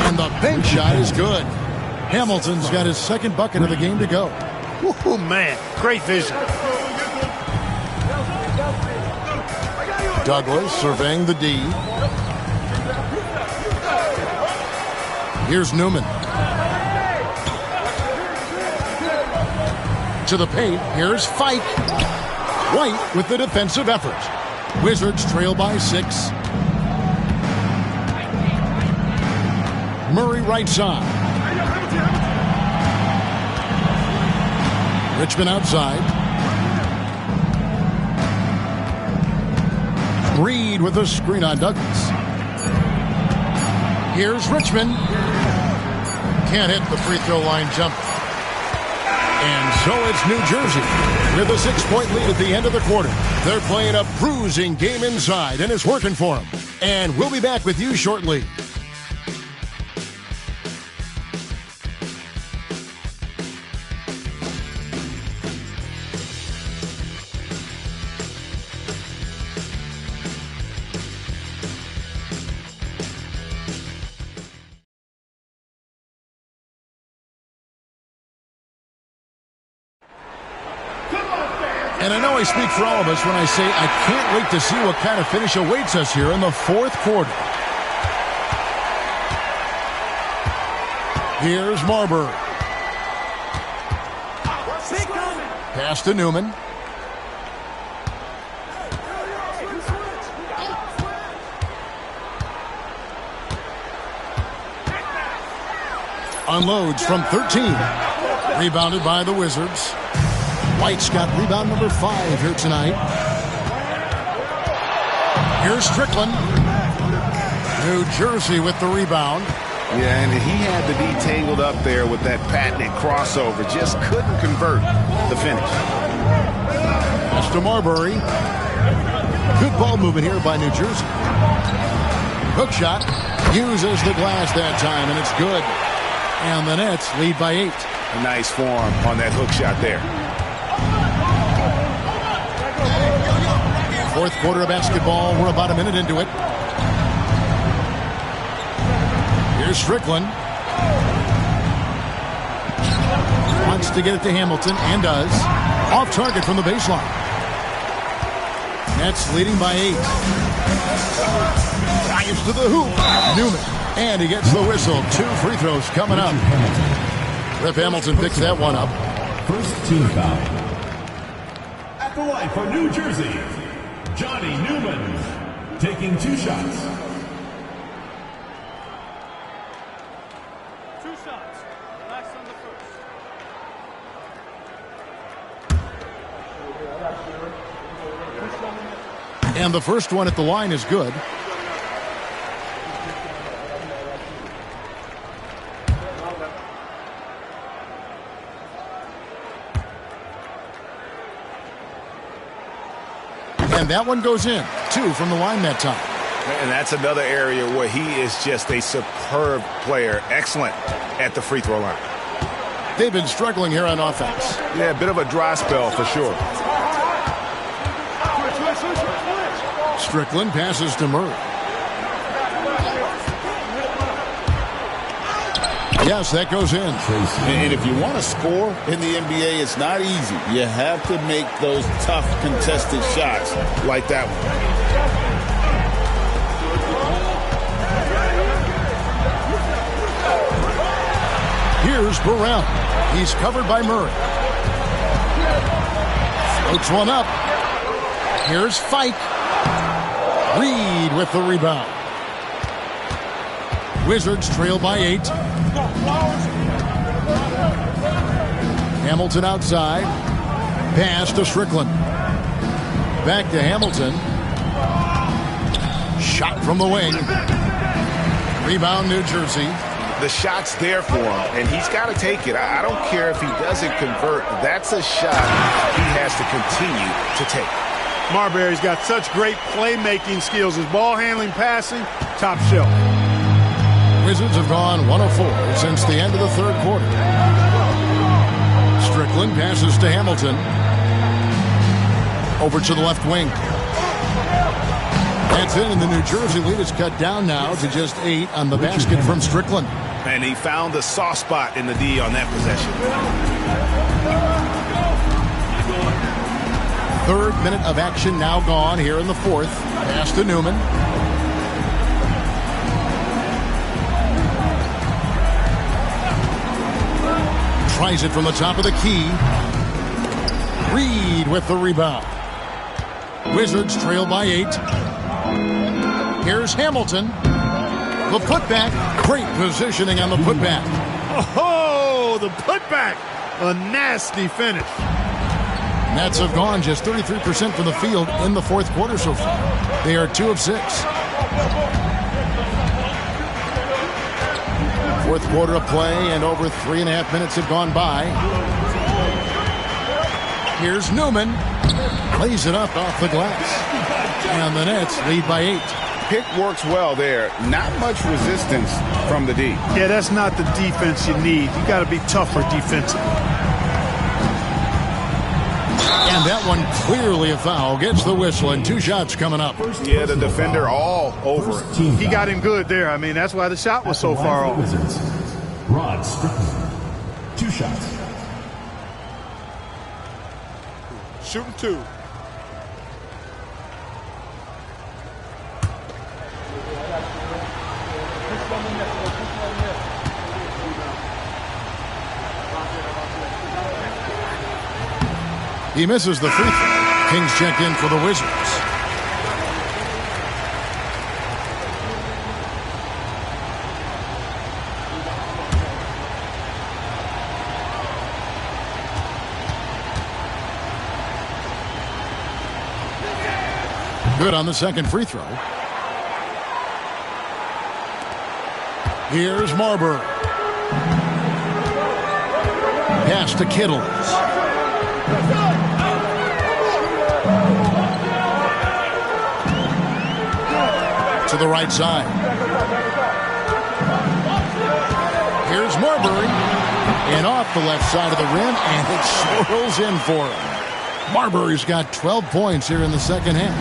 And the bank shot is good. Hamilton's got his second bucket of the game to go. Oh, man. Great vision. Douglas surveying the D. Here's Newman. To the paint. Here's Fike. White with the defensive effort. Wizards trail by 6. Murray right side. Richmond outside. Reed with a screen on Douglas. Here's Richmond. Can't hit the free throw line jumper. And so it's New Jersey with a 6-point lead at the end of the quarter. They're playing a bruising game inside, and it's working for them. And we'll be back with you shortly. And I know I speak for all of us when I say I can't wait to see what kind of finish awaits us here in the fourth quarter. Here's Marbury. Pass to Newman. Unloads from 13. Rebounded by the Wizards. White's got rebound number 5 here tonight. Here's Strickland. New Jersey with the rebound. Yeah, and he had the D tangled up there with that patented crossover. Just couldn't convert the finish. Pass to Marbury. Good ball movement here by New Jersey. Hook shot. Uses the glass that time, and it's good. And the Nets lead by 8. A nice form on that hook shot there. Fourth quarter of basketball. We're about a minute into it. Here's Strickland. Wants to get it to Hamilton, and does. Off target from the baseline. Nets leading by 8. Drives to the hoop. Newman. And he gets the whistle. 2 free throws coming up. Rip Hamilton picks that one up. First team foul. At the line for New Jersey, Johnny Newman taking 2 shots. 2 shots. Relax on the first. And the first one at the line is good. And that one goes in. 2 from the line that time. And that's another area where he is just a superb player. Excellent at the free throw line. They've been struggling here on offense. Yeah, a bit of a dry spell for sure. Strickland passes to Murray. Yes, that goes in. And if you want to score in the NBA, it's not easy. You have to make those tough contested shots like that one. Here's Burrell. He's covered by Murray. Floats one up. Here's Fike. Reed with the rebound. Wizards trail by 8. Hamilton outside. Pass to Strickland. Back to Hamilton. Shot from the wing. Rebound, New Jersey. The shot's there for him, and he's got to take it. I don't care if he doesn't convert. That's a shot he has to continue to take. Marbury's got such great playmaking skills. His ball handling, passing, top shelf. Wizards have gone 1 of 4 since the end of the third quarter. Strickland passes to Hamilton. Over to the left wing. That's it, and the New Jersey lead is cut down now to just 8 on the basket from Strickland. And he found the soft spot in the D on that possession. Third minute of action now gone here in the fourth. Pass to Newman. Tries it from the top of the key. Reed with the rebound. Wizards trail by 8. Here's Hamilton. The putback. Great positioning on the putback. Oh, the putback. A nasty finish. Nets have gone just 33% from the field in the fourth quarter so far. They are 2 of 6. Fourth quarter of play, and over 3.5 minutes have gone by. Here's Newman. Lays it up off the glass. And the Nets lead by 8. Pick works well there. Not much resistance from the D. Yeah, that's not the defense you need. You got to be tougher defensively. And that one clearly a foul. Gets the whistle, and 2 shots coming up. Yeah, the defender all over it. He got him good there. I mean, that's why the shot was so far off. Rod Strickland. 2 shots. Shooting 2. He misses the free throw. Kings check in for the Wizards. Good on the second free throw. Here's Marbury. Pass to Kittles. To the right side. Here's Marbury. And off the left side of the rim, and it swirls in for him. Marbury's got 12 points here in the second half.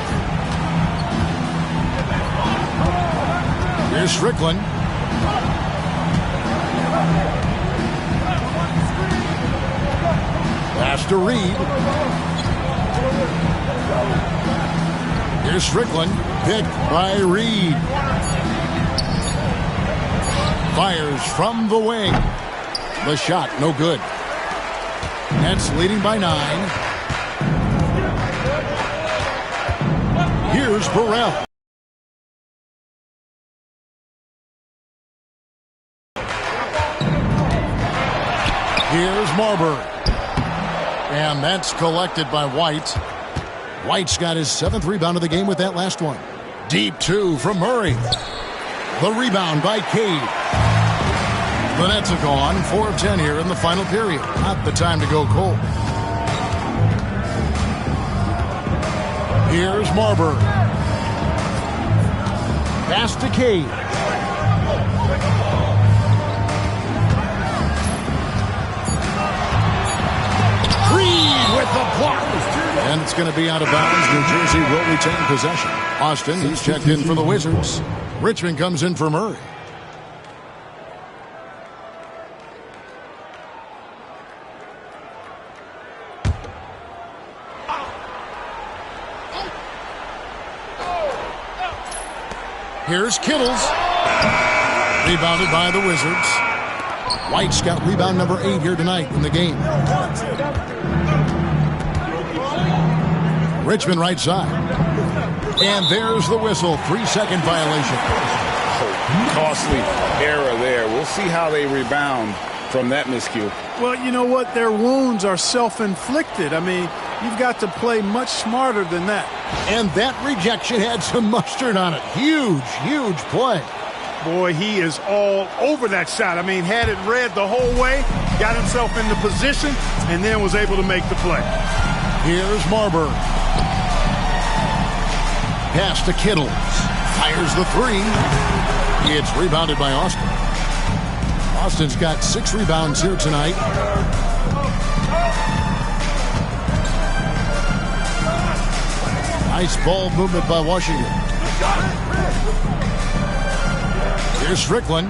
Here's Strickland. Pass to Reed. Here's Strickland. Picked by Reed. Fires from the wing. The shot, no good. Nets leading by 9. Here's Burrell. Here's Marbury. And that's collected by White. White's got his 7th rebound of the game with that last one. Deep 2 from Murray. The rebound by Cade. The Nets have gone 4 of 10 here in the final period. Not the time to go cold. Here's Marbury. Pass to Cade. Reed with the block. And it's going to be out of bounds. New Jersey will retain possession. Austin, he's checked in for the Wizards. Richmond comes in for Murray. Here's Kittles. Rebounded by the Wizards. White's got rebound number 8 here tonight in the game. Richmond right side. And there's the whistle. 3-second violation. Costly error there. We'll see how they rebound from that miscue. Well, you know what? Their wounds are self-inflicted. I mean, you've got to play much smarter than that. And that rejection had some mustard on it. Huge, huge play. Boy, he is all over that shot. I mean, had it read the whole way, got himself into position, and then was able to make the play. Here's Marbury. Pass to Kittles. Fires the three. It's rebounded by Austin. Austin's got 6 rebounds here tonight. Nice ball movement by Washington. Here's Strickland.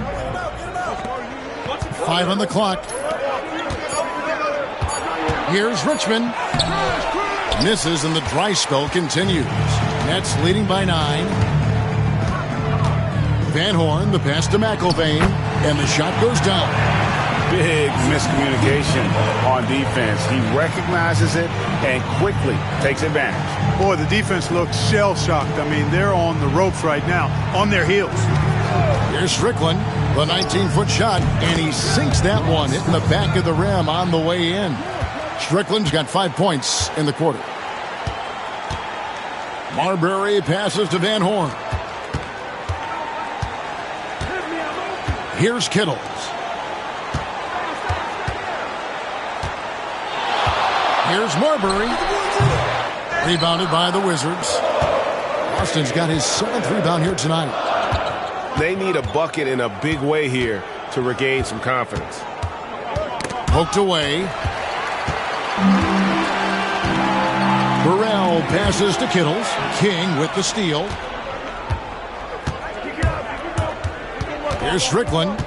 5 on the clock. Here's Richmond. Misses and the dry spell continues. Nets leading by 9. Van Horn, the pass to McIlvain, and the shot goes down. Big miscommunication on defense. He recognizes it and quickly takes advantage. Boy, the defense looks shell-shocked. I mean, they're on the ropes right now, on their heels. Here's Strickland, the 19-foot shot, and he sinks that one, hitting the back of the rim on the way in. Strickland's got 5 points in the quarter. Marbury passes to Van Horn. Here's Kittles. Here's Marbury. Rebounded by the Wizards. Austin's got his 7th rebound here tonight. They need a bucket in a big way here to regain some confidence. Poked away. Burrell passes to Kittles. King with the steal. Here's Strickland.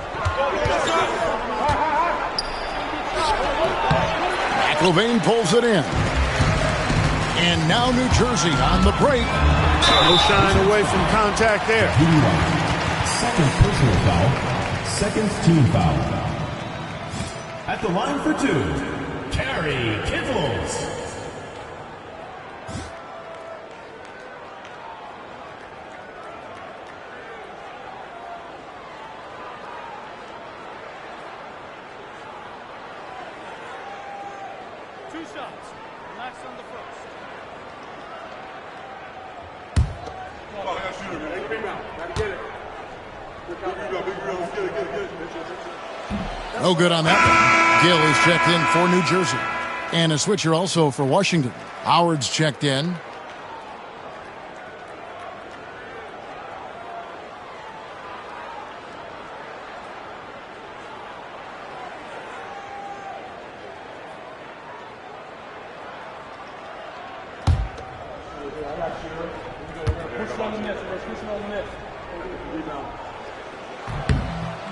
McIlvain pulls it in. And now New Jersey on the break. No shying away from contact there. Second personal foul. Second team foul. At the line for 2, Gary Kittles. Two shots. Relax on the first. No good on that one. Gill is checked in for New Jersey. And a switcher also for Washington. Howard's checked in.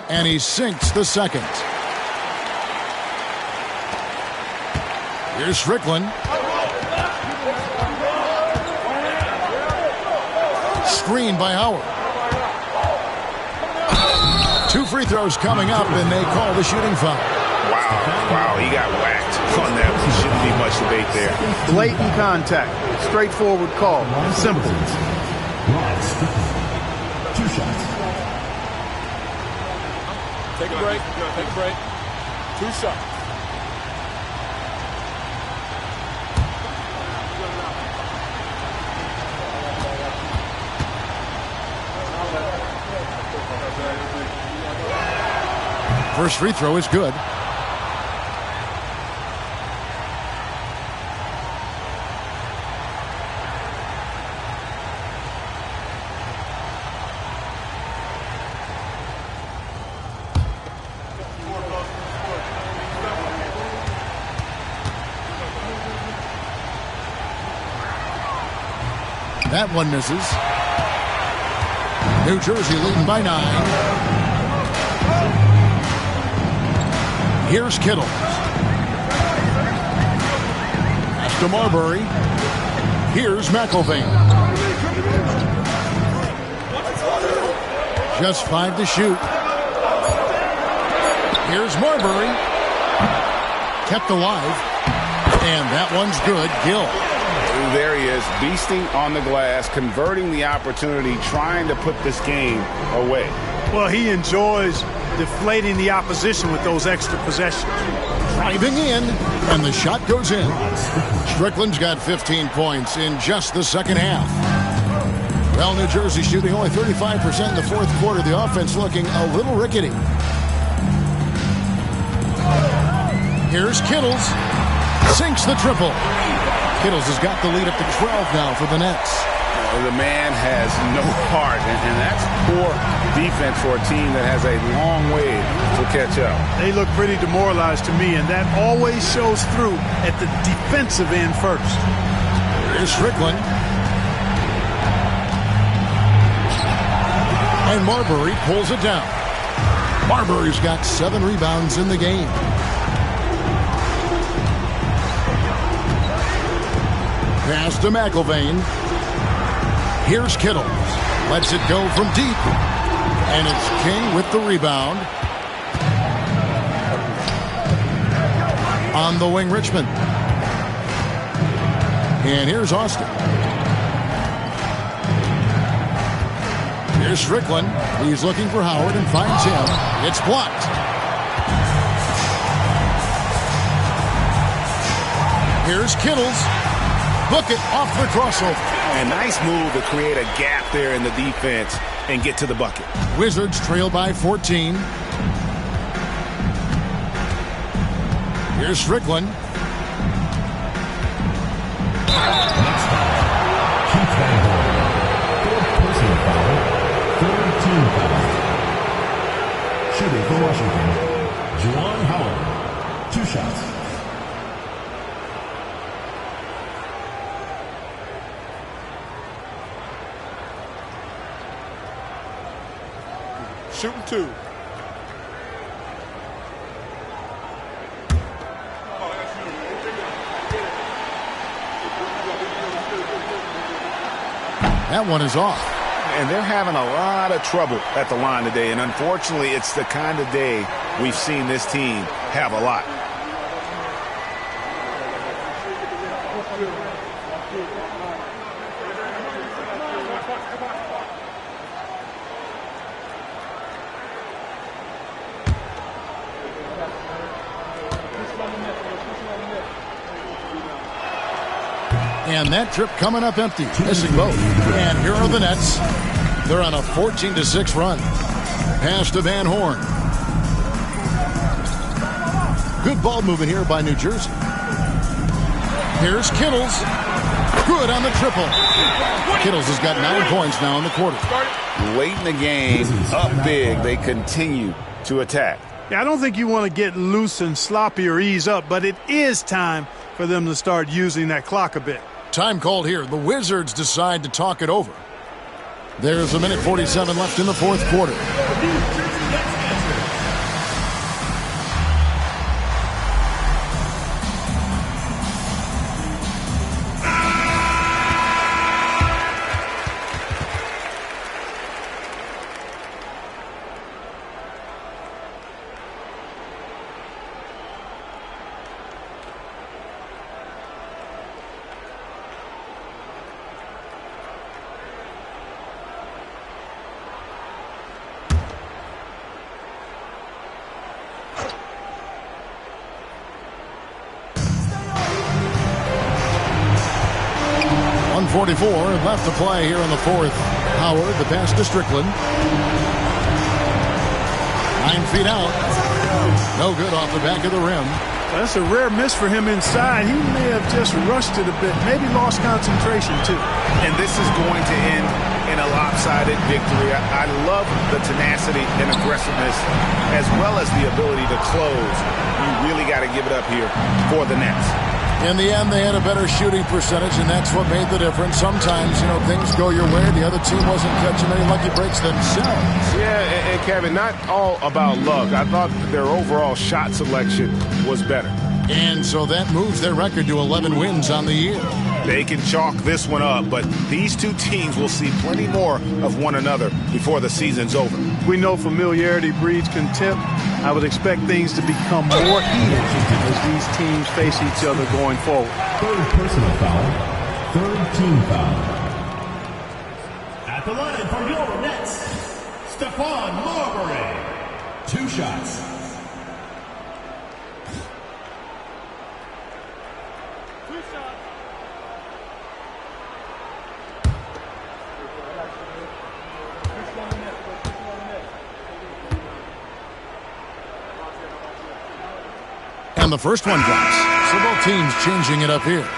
And he sinks the second. Here's Strickland. Screen by Howard. 2 free throws coming up, and they call the shooting foul. Wow, he got whacked on that one. Shouldn't be much debate there. Blatant contact. Straightforward call. Simple. 2 shots. Take a break. Take a break. 2 shots. First free throw is good. That one misses. New Jersey leading by 9. Here's Kittles. Pass to Marbury. Here's McIlvain. Just 5 to shoot. Here's Marbury. Kept alive. And that one's good. Gill. There he is, beasting on the glass, converting the opportunity, trying to put this game away. Well, he enjoys deflating the opposition with those extra possessions. Driving in, and the shot goes in. Strickland's got 15 points in just the second half. Well, New Jersey shooting only 35% in the fourth quarter. The offense looking a little rickety. Here's Kittles. Sinks the triple. Kittles has got the lead up to 12 now for the Nets. The man has no heart, and that's poor defense for a team that has a long way to catch up. They look pretty demoralized to me, and that always shows through at the defensive end first. Here's Strickland. And Marbury pulls it down. Marbury's got 7 rebounds in the game. Pass to McIlvaine. Here's Kittles. Lets it go from deep. And it's King with the rebound. On the wing, Richmond. And here's Austin. Here's Strickland. He's looking for Howard and finds him. It's blocked. Here's Kittles. Book it off the crossover. And nice move to create a gap there in the defense and get to the bucket. Wizards trail by 14. Here's Strickland. Next foul, Keith Van Horn. Third personal foul. Third team foul. Shooting for Washington, Juwan Howard. 2 shots. Shooting 2. That one is off. And they're having a lot of trouble at the line today. And unfortunately, it's the kind of day we've seen this team have a lot. And that trip coming up empty. Missing both. And here are the Nets. They're on a 14-6 run. Pass to Van Horn. Good ball movement here by New Jersey. Here's Kittles. Good on the triple. Kittles has got 9 points now in the quarter. Late in the game, up big, they continue to attack. Yeah, I don't think you want to get loose and sloppy or ease up, but it is time for them to start using that clock a bit. Time called here. The Wizards decide to talk it over. There's a minute 47 left in the fourth quarter. Left to play here in the fourth. Howard, the pass to Strickland. 9 feet out. No good off the back of the rim. That's a rare miss for him inside. He may have just rushed it a bit, maybe lost concentration too. And this is going to end in a lopsided victory. I love the tenacity and aggressiveness as well as the ability to close. You really got to give it up here for the Nets. In the end, they had a better shooting percentage, and that's what made the difference. Sometimes, things go your way. The other team wasn't catching many lucky breaks themselves. Yeah, and Kevin, not all about luck. I thought their overall shot selection was better. And so that moves their record to 11 wins on the year. They can chalk this one up, but these two teams will see plenty more of one another before the season's over. We know familiarity breeds contempt. I would expect things to become more heated as these teams face each other going forward. Third personal foul. Third team foul. At the line for your Nets, Stephon Marbury. 2 shots. And the first one drops. So both teams changing it up here.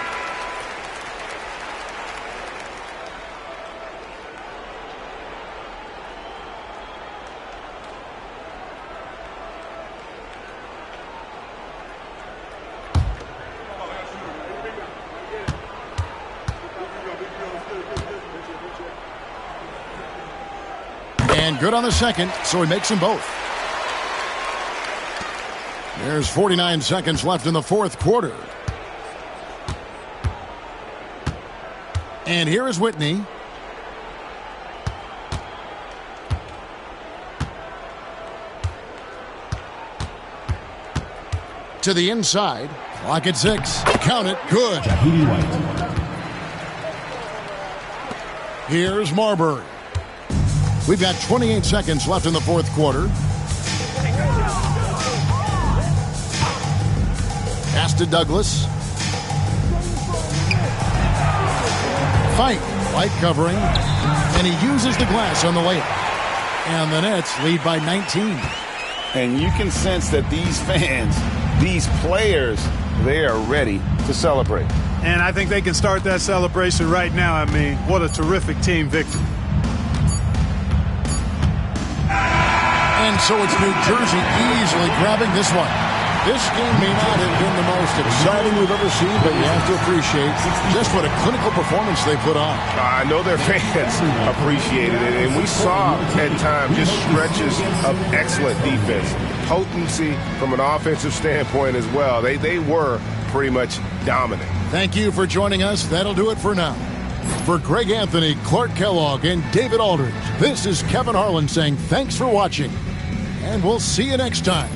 And good on the second, so he makes them both. There's 49 seconds left in the fourth quarter. And here is Whitney. To the inside. Clock at 6. Count it. Good. Here's Marbury. We've got 28 seconds left in the fourth quarter. Pass to Douglas. Fight. Light covering. And he uses the glass on the layup. And the Nets lead by 19. And you can sense that these fans, these players, they are ready to celebrate. And I think they can start that celebration right now. I mean, what a terrific team victory. And so it's New Jersey easily grabbing this one. This game may not have been the most exciting we've ever seen, but you have to appreciate just what a clinical performance they put on. I know their fans appreciated it, and we saw at times just stretches of excellent defense. Potency from an offensive standpoint as well. They were pretty much dominant. Thank you for joining us. That'll do it for now. For Greg Anthony, Clark Kellogg, and David Aldridge, this is Kevin Harlan saying thanks for watching, and we'll see you next time.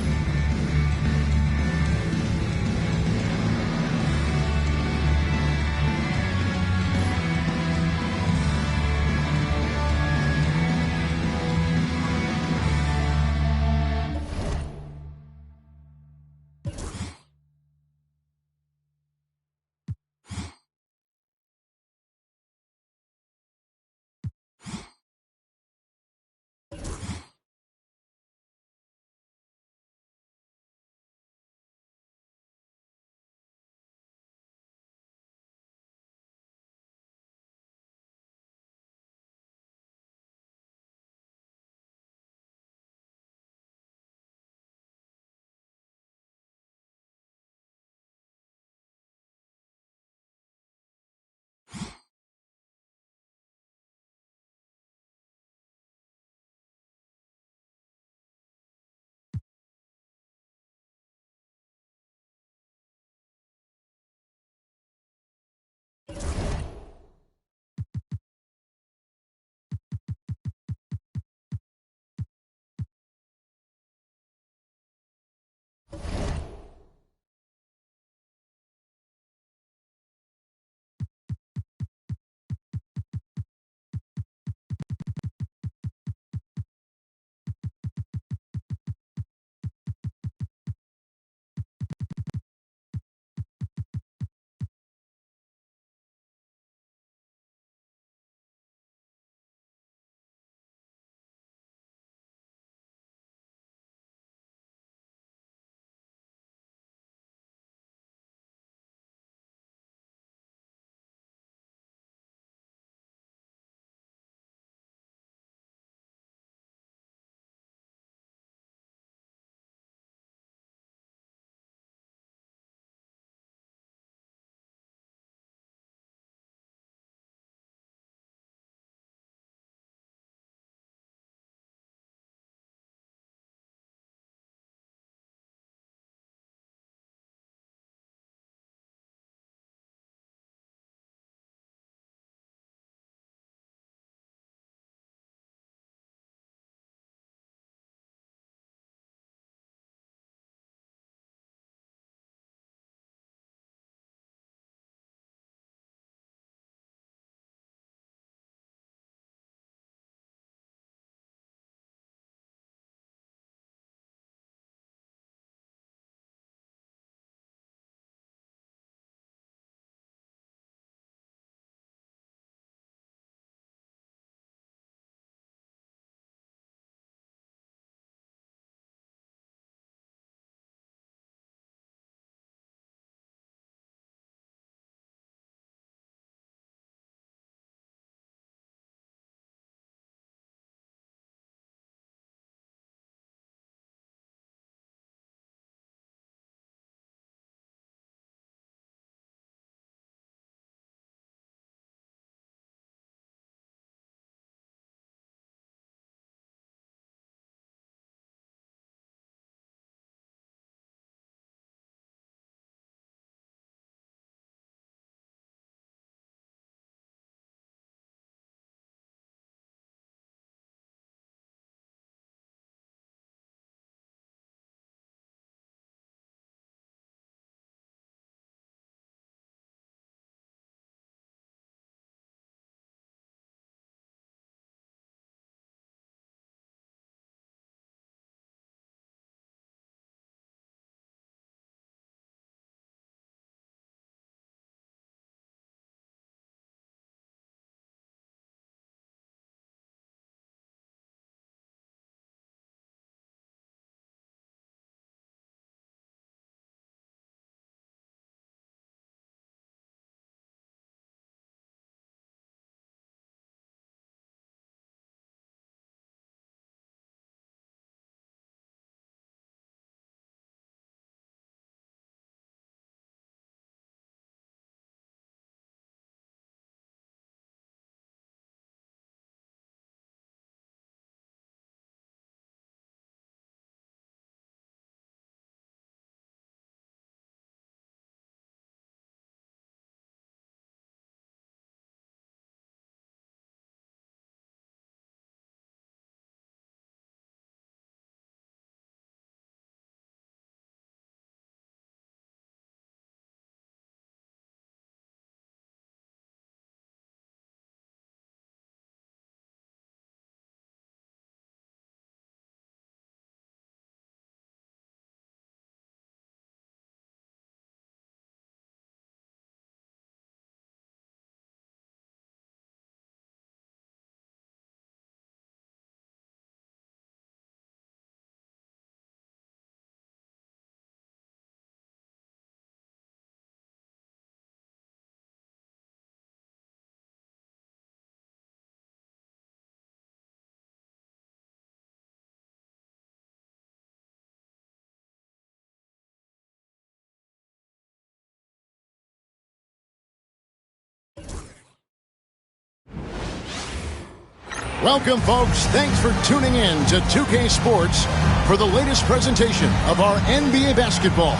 Welcome, folks. Thanks for tuning in to 2K Sports for the latest presentation of our NBA basketball.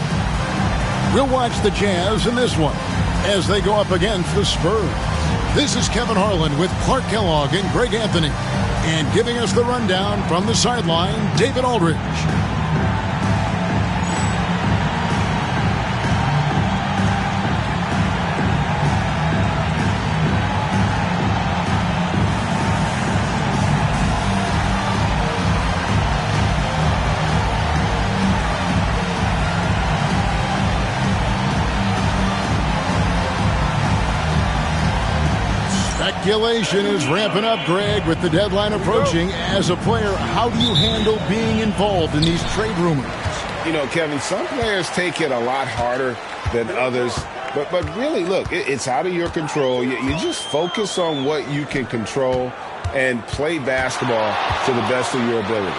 We'll watch the Jazz in this one as they go up against the Spurs. This is Kevin Harlan with Clark Kellogg and Greg Anthony. And giving us the rundown from the sideline, David Aldridge. Speculation is ramping up, Greg, with the deadline approaching. As a player, how do you handle being involved in these trade rumors? You know, Kevin, some players take it a lot harder than others. But really, look, it's out of your control. You just focus on what you can control and play basketball to the best of your ability.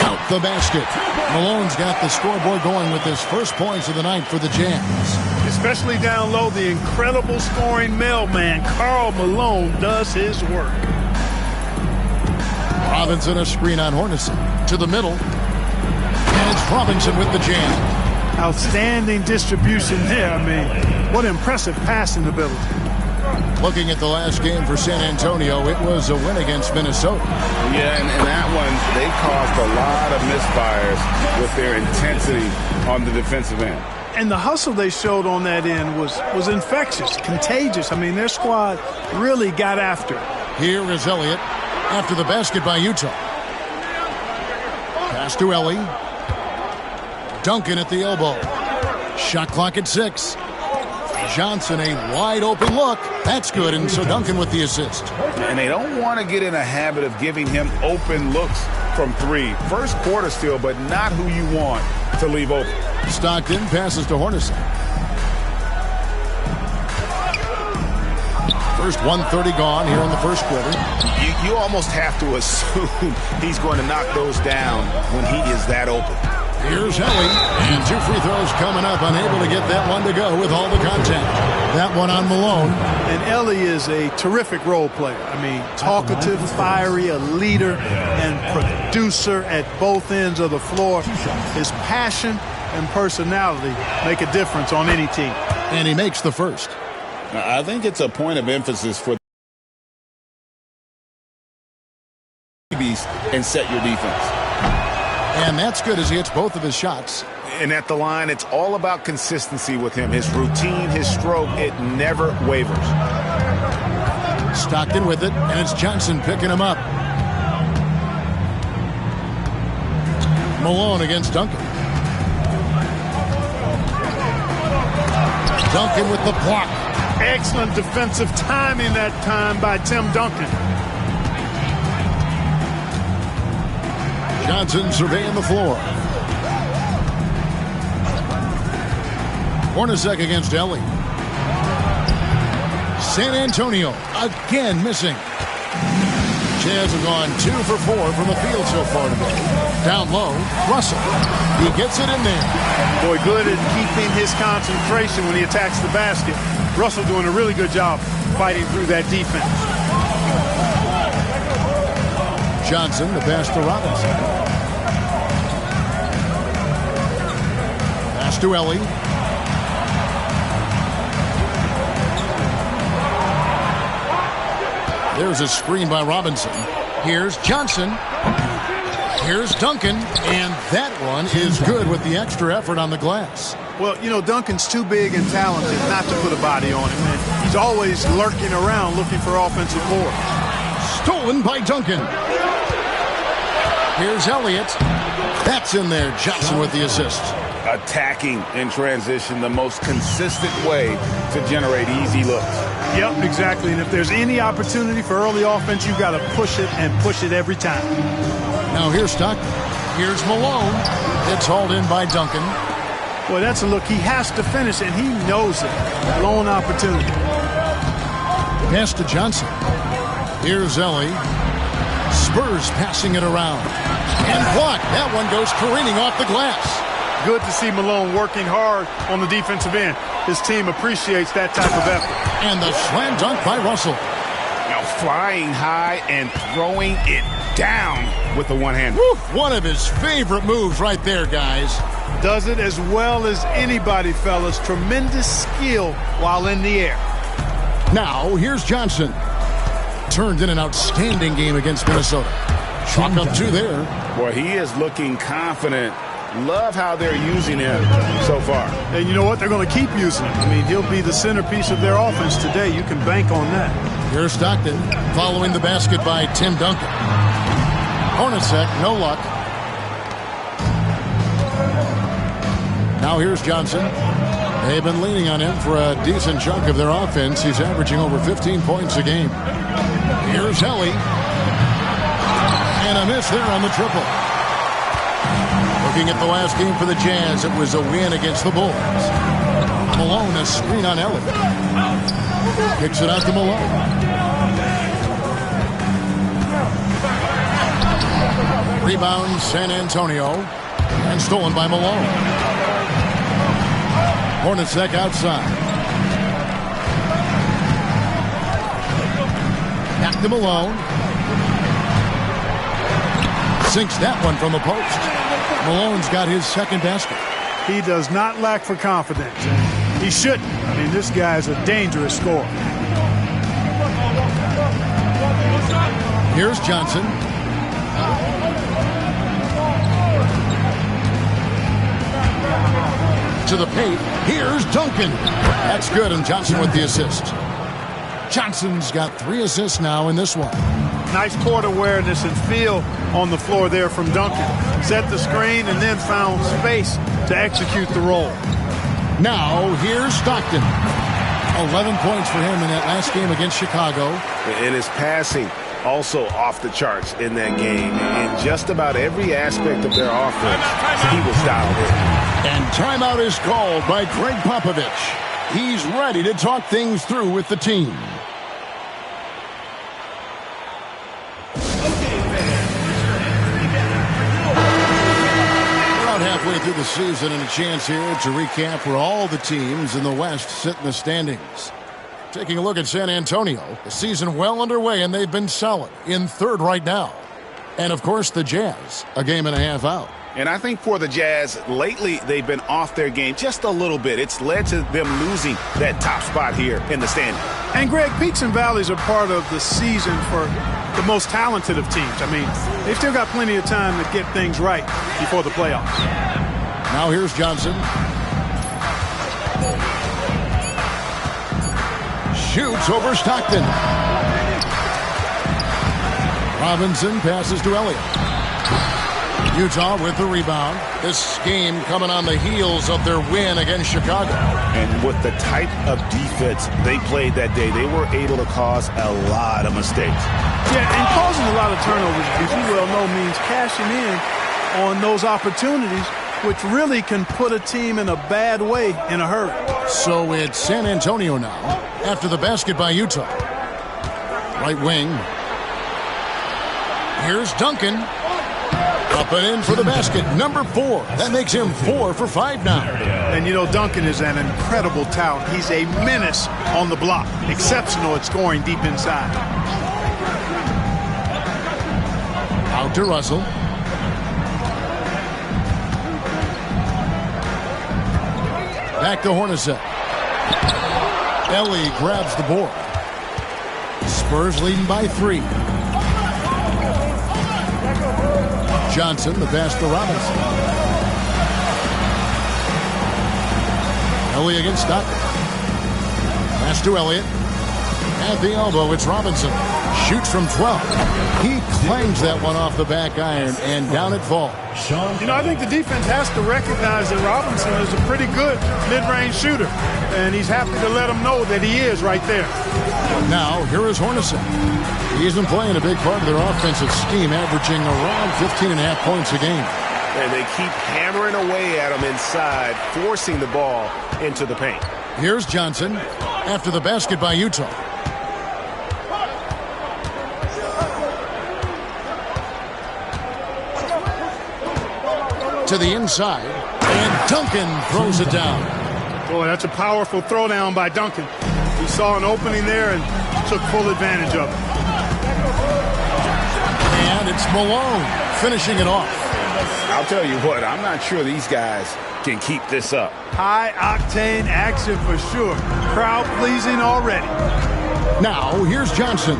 Count the basket. Malone's got the scoreboard going with his first points of the night for the Jazz. Especially down low, the incredible scoring mailman, Karl Malone, does his work. Robinson a screen on Hornacek to the middle. And it's Robinson with the jam. Outstanding distribution there. I mean, what impressive passing ability. Looking at the last game for San Antonio, it was a win against Minnesota. Yeah, and that one, they caused a lot of misfires with their intensity on the defensive end. And the hustle they showed on that end was infectious, contagious. I mean, their squad really got after it. Here is Elliott after the basket by Utah. Pass to Ellie. Duncan at the elbow. Shot clock at 6. Johnson, a wide open look. That's good, and so Duncan with the assist. And they don't want to get in a habit of giving him open looks from 3. First quarter still, but not who you want to leave open. Stockton passes to Hornacek. First 1:30 gone here in the first quarter. You almost have to assume he's going to knock those down when he is that open. Here's Ellie, and 2 free throws coming up, unable to get that one to go with all the contact. That one on Malone. And Ellie is a terrific role player. I mean, talkative, fiery, a leader, and producer at both ends of the floor. His passion and personality make a difference on any team. And he makes the first. I think it's a point of emphasis for and set your defense. And that's good as he hits both of his shots. And at the line, it's all about consistency with him. His routine, his stroke, it never wavers. Stockton with it, and it's Johnson picking him up. Malone against Duncan. Duncan with the block. Excellent defensive timing that time by Tim Duncan. Johnson surveying the floor. Hornacek against Ellie. San Antonio again missing. Jazz have gone 2 for 4 from the field so far today. Down low, Russell. He gets it in there. Boy, good at keeping his concentration when he attacks the basket. Russell doing a really good job fighting through that defense. Johnson, the pass to Robinson. Pass to Ellie. There's a screen by Robinson. Here's Johnson. Here's Duncan. And that one is good with the extra effort on the glass. Well, you know, Duncan's too big and talented not to put a body on him. And he's always lurking around looking for offensive boards. Stolen by Duncan. Here's Elliott. That's in there. Johnson with the assist. Attacking in transition, the most consistent way to generate easy looks. Yep, exactly. And if there's any opportunity for early offense, you've got to push it and push it every time. Now here's Stockton. Here's Malone. It's hauled in by Duncan. Boy, that's a look. He has to finish, and he knows it. Blown opportunity. Pass to Johnson. Here's Ellie. Spurs passing it around. And blocked. That one goes careening off the glass. Good to see Malone working hard on the defensive end. His team appreciates that type of effort. And the slam dunk by Russell. Now flying high and throwing it down with the one-hand. One of his favorite moves right there, guys. Does it as well as anybody, fellas. Tremendous skill while in the air. Now, here's Johnson. Turned in an outstanding game against Minnesota. Chalk up 2 there. Boy, he is looking confident. Love how they're using him so far. And you know what? They're going to keep using him. I mean, he'll be the centerpiece of their offense today. You can bank on that. Here's Stockton following the basket by Tim Duncan. Hornacek, no luck. Now here's Johnson. They've been leaning on him for a decent chunk of their offense. He's averaging over 15 points a game. Here's Helly. And a miss there on the triple. Looking at the last game for the Jazz, it was a win against the Bulls. Malone, a screen on Ellie. Kicks it out to Malone. Rebound, San Antonio. And stolen by Malone. Hornacek outside. Back to Malone. Sinks that one from the post. Malone's got his second basket. He does not lack for confidence. He shouldn't. I mean, this guy's a dangerous scorer. Here's Johnson. To the paint. Here's Duncan. That's good, and Johnson with the assist. Johnson's got 3 assists now in this one. Nice court awareness and feel on the floor there from Duncan. Set the screen and then found space to execute the roll. Now, here's Stockton. 11 points for him in that last game against Chicago. And his passing also off the charts in that game. In just about every aspect of their offense, he was dialed in. And timeout is called by Greg Popovich. He's ready to talk things through with the team. Halfway through the season and a chance here to recap where all the teams in the West sit in the standings. Taking a look at San Antonio, the season well underway and they've been solid in 3rd right now. And of course the Jazz, a game and a half out. And I think for the Jazz, lately they've been off their game just a little bit. It's led to them losing that top spot here in the standing. And Greg, peaks and valleys are part of the season for the most talented of teams. I mean, they've still got plenty of time to get things right before the playoffs. Now here's Johnson. Shoots over Stockton. Robinson passes to Elliott. Utah with the rebound. This game coming on the heels of their win against Chicago. And with the type of defense they played that day, they were able to cause a lot of mistakes. Yeah, and causing a lot of turnovers, as you well know, means cashing in on those opportunities, which really can put a team in a bad way in a hurry. So it's San Antonio now after the basket by Utah. Right wing. Here's Duncan. Up and in for the basket, number 4. That makes him 4 for 5 now. And you know, Duncan is an incredible talent. He's a menace on the block. Exceptional at scoring deep inside. Out to Russell. Back to Hornacek. Ellie grabs the board. Spurs leading by 3. Johnson, the pass to Robinson. Ellie against Stockton. Pass to Elliott. At the elbow, it's Robinson. Shoots from 12. He clangs that one off the back iron, and down it falls. You know, I think the defense has to recognize that Robinson is a pretty good mid-range shooter, and he's happy to let him know that he is right there. Now, here is Hornacek. He's been playing a big part of their offensive scheme, averaging around 15.5 points a game. And they keep hammering away at him inside, forcing the ball into the paint. Here's Johnson after the basket by Utah. To the inside, and Duncan throws it down. Boy, that's a powerful throwdown by Duncan. He saw an opening there and took full advantage of it. And it's Malone finishing it off. I'll tell you what, I'm not sure these guys can keep this up. High-octane action for sure. Crowd-pleasing already. Now, here's Johnson.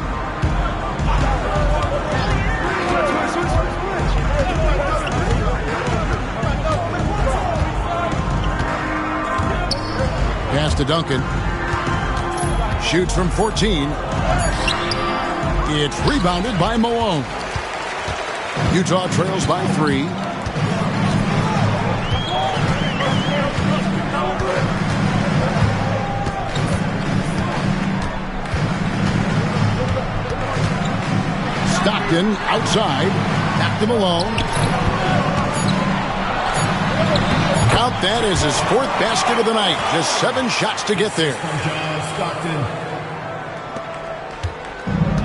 Pass to Duncan. Shoots from 14. It's rebounded by Malone. Utah trails by 3. Stockton outside. Back to Malone. Count that as his 4th basket of the night. Just 7 shots to get there.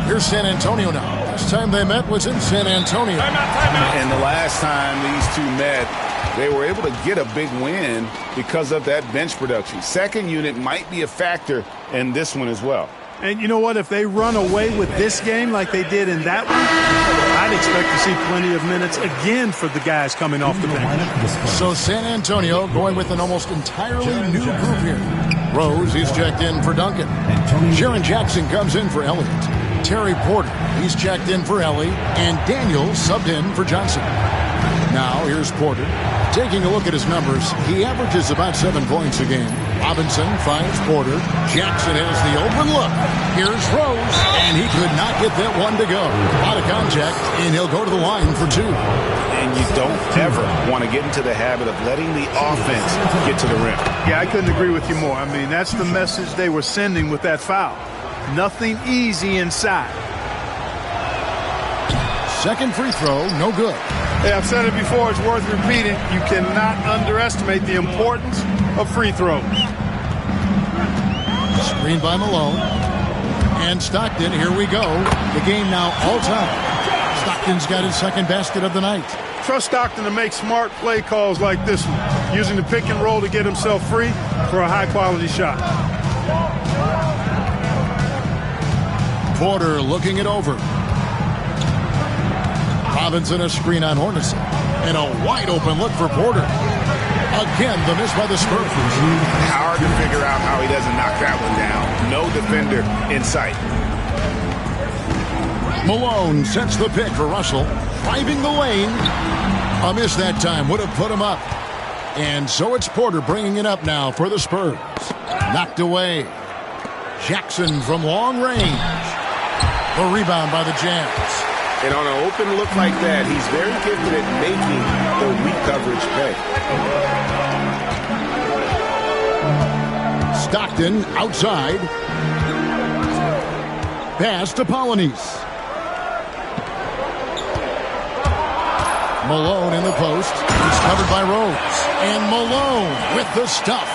Here's San Antonio now. Last time they met was in San Antonio. And the last time these two met, they were able to get a big win because of that bench production. Second unit might be a factor in this one as well. And you know what? If they run away with this game like they did in that one, I'd expect to see plenty of minutes again for the guys coming off the bench. So San Antonio going with an almost entirely new group here. Rose, he's checked in for Duncan. Jaren Jackson comes in for Elliott. Terry Porter, he's checked in for Ellie. And Daniels subbed in for Johnson. Now here's Porter. Taking a look at his numbers, he averages about 7 points a game. Robinson finds Porter. Jackson has the open look. Here's Rose, and he could not get that one to go. Out of contact, and he'll go to the line for 2. And you don't ever want to get into the habit of letting the offense get to the rim. Yeah, I couldn't agree with you more. I mean, that's the message they were sending with that foul. Nothing easy inside. Second free throw, no good. Hey, I've said it before, it's worth repeating. You cannot underestimate the importance of free throws. Screen by Malone. And Stockton, here we go. The game now all time. Stockton's got his 2nd basket of the night. Trust Stockton to make smart play calls like this one, using the pick and roll to get himself free for a high-quality shot. Porter looking it over. Robinson a screen on Hornacek. And a wide open look for Porter. Again, the miss by the Spurs. Hard to figure out how he doesn't knock that one down. No defender in sight. Malone sets the pick for Russell. Driving the lane. A miss that time would have put him up. And so it's Porter bringing it up now for the Spurs. Knocked away. Jackson from long range. The rebound by the Jazz. And on an open look like that, he's very gifted at making the weak coverage pay. Stockton outside. Pass to Polynice. Malone in the post. He's covered by Rose. And Malone with the stuff.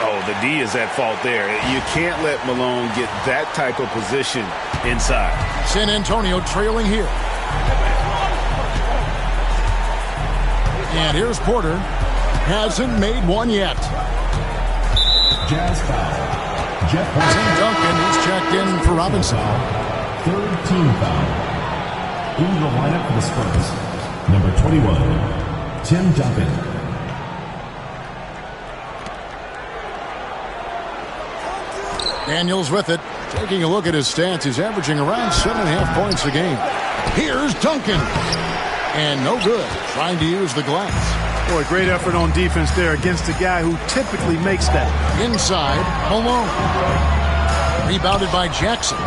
Oh, the D is at fault there. You can't let Malone get that type of position inside. San Antonio trailing here. And here's Porter. Hasn't made one yet. Jazz foul. Jeff Tim Duncan, he's checked in for Robinson. 3rd team foul. In the lineup for the Spurs, number 21, Tim Duncan. Daniels with it. Taking a look at his stats, he's averaging around 7.5 points a game. Here's Duncan. And no good. Trying to use the glass. Boy, great effort on defense there against a guy who typically makes that. Inside, Malone. Rebounded by Jackson.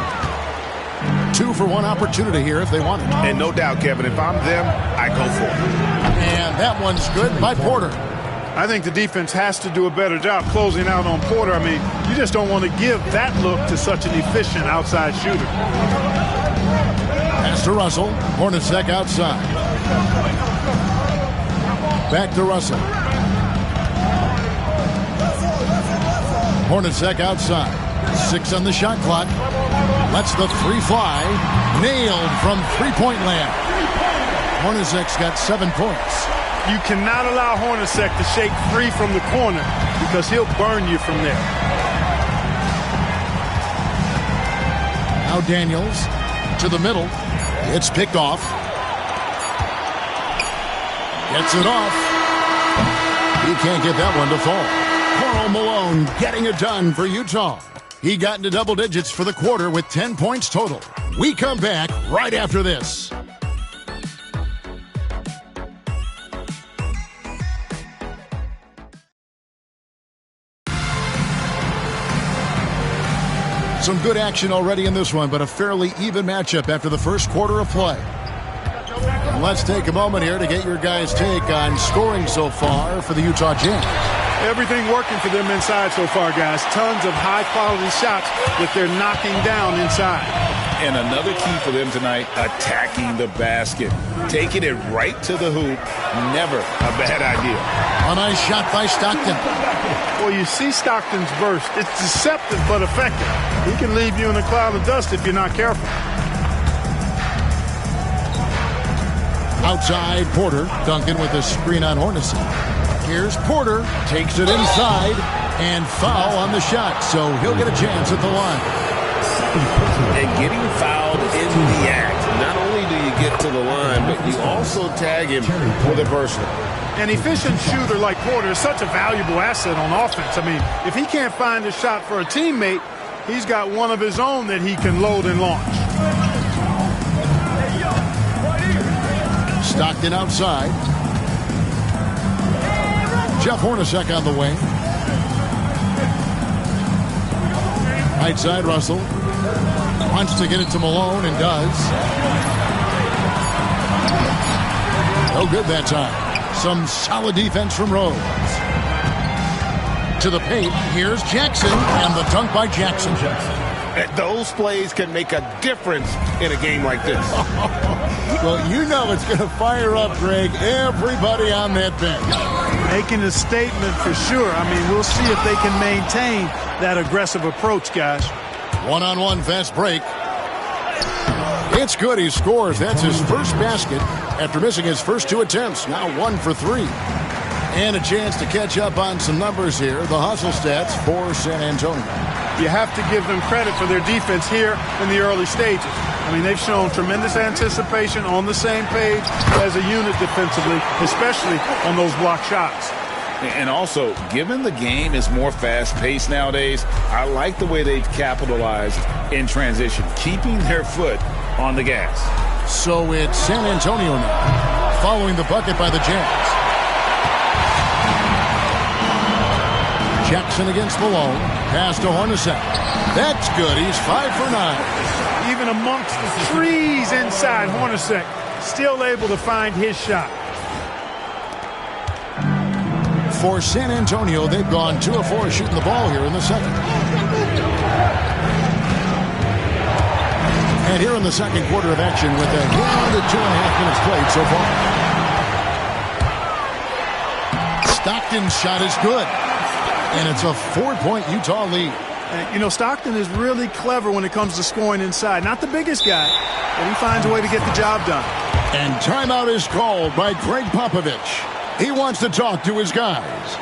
2 for 1 opportunity here if they want it. And no doubt, Kevin, if I'm them, I go for it. And that one's good by Porter. I think the defense has to do a better job closing out on Porter. I mean, you just don't want to give that look to such an efficient outside shooter. Pass to Russell. Hornacek outside. Back to Russell. Hornacek outside. 6 on the shot clock. Lets the 3 fly. Nailed from three-point land. Hornacek's got 7 points. You cannot allow Hornacek to shake free from the corner because he'll burn you from there. Now Daniels to the middle. It's picked off. Gets it off. He can't get that one to fall. Karl Malone getting it done for Utah. He got into double digits for the quarter with 10 points total. We come back right after this. Some good action already in this one, but a fairly even matchup after the first quarter of play. And let's take a moment here to get your guys' take on scoring so far for the Utah Jazz. Everything working for them inside so far, guys. Tons of high-quality shots that they're knocking down inside. And another key for them tonight, attacking the basket. Taking it right to the hoop, never a bad idea. A nice shot by Stockton. Well, you see Stockton's burst. It's deceptive but effective. He can leave you in a cloud of dust if you're not careful. Outside, Porter. Duncan with a screen on Hornacek. Here's Porter. Takes it inside. And foul on the shot. So he'll get a chance at the line. And getting fouled in the act. Not only do you get to the line, but you also tag him with a personal. An efficient shooter like Porter is such a valuable asset on offense. I mean, if he can't find a shot for a teammate, he's got one of his own that he can load and launch. Stockton outside. Jeff Hornacek on the wing. Right side, Russell. Wants to get it to Malone and does. No good that time. Some solid defense from Rose. To the paint. Here's Jackson. And the dunk by Jackson. Those plays can make a difference in a game like this. Well, you know it's going to fire up, Greg, everybody on that bench. Making a statement for sure. I mean, we'll see if they can maintain that aggressive approach, guys. One-on-one fast break. It's good. He scores. That's his first basket after missing his first 2 attempts. Now 1 for 3. And a chance to catch up on some numbers here. The hustle stats for San Antonio. You have to give them credit for their defense here in the early stages. I mean, they've shown tremendous anticipation, on the same page as a unit defensively, especially on those block shots. And also, given the game is more fast-paced nowadays, I like the way they've capitalized in transition, keeping their foot on the gas. So it's San Antonio now, following the bucket by the Jazz. Jackson against Malone. Pass to Hornacek. That's good. He's 5 for 9. Even amongst the trees inside, Hornacek still able to find his shot. For San Antonio, they've gone 2 of 4 shooting the ball here in the second. And here in the second quarter of action with a under 2.5 minutes played so far. Stockton's shot is good. And it's a 4-point Utah lead. And, you know, Stockton is really clever when it comes to scoring inside. Not the biggest guy, but he finds a way to get the job done. And timeout is called by Greg Popovich. He wants to talk to his guys.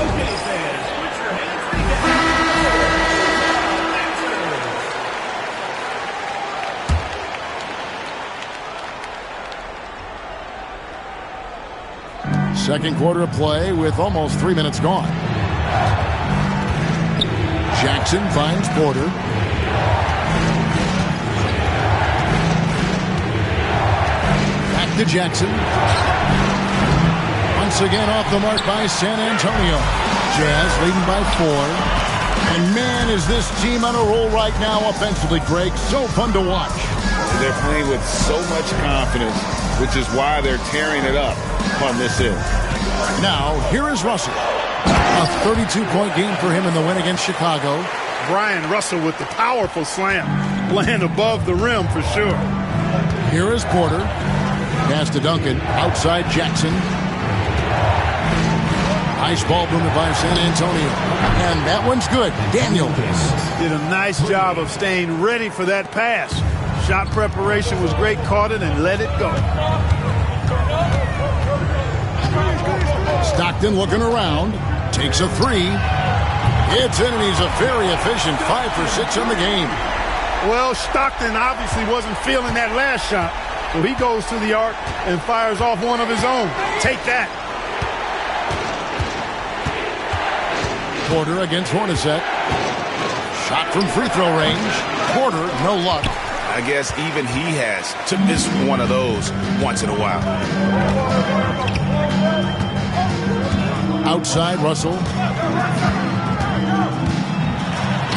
Okay, fans, put your hands together. Second quarter of play with almost 3 minutes gone. Jackson finds Porter. Back to Jackson. Once again off the mark by San Antonio. Jazz leading by 4. And man, is this team on a roll right now offensively, Greg. So fun to watch. They're playing with so much confidence, which is why they're tearing it up on this end. Now, here is Russell. A 32-point game for him in the win against Chicago. Brian Russell with the powerful slam. Land above the rim for sure. Here is Porter. Pass to Duncan. Outside Jackson. Nice ball movement by San Antonio. And that one's good. Daniels did a nice job of staying ready for that pass. Shot preparation was great. Caught it and let it go. Stockton looking around. Takes a 3. It's in, and he's a very efficient 5 for 6 in the game. Well, Stockton obviously wasn't feeling that last shot. So he goes to the arc and fires off one of his own. Take that. Porter against Hornacek. Shot from free throw range. Porter, no luck. I guess even he has to miss one of those once in a while. Outside Russell.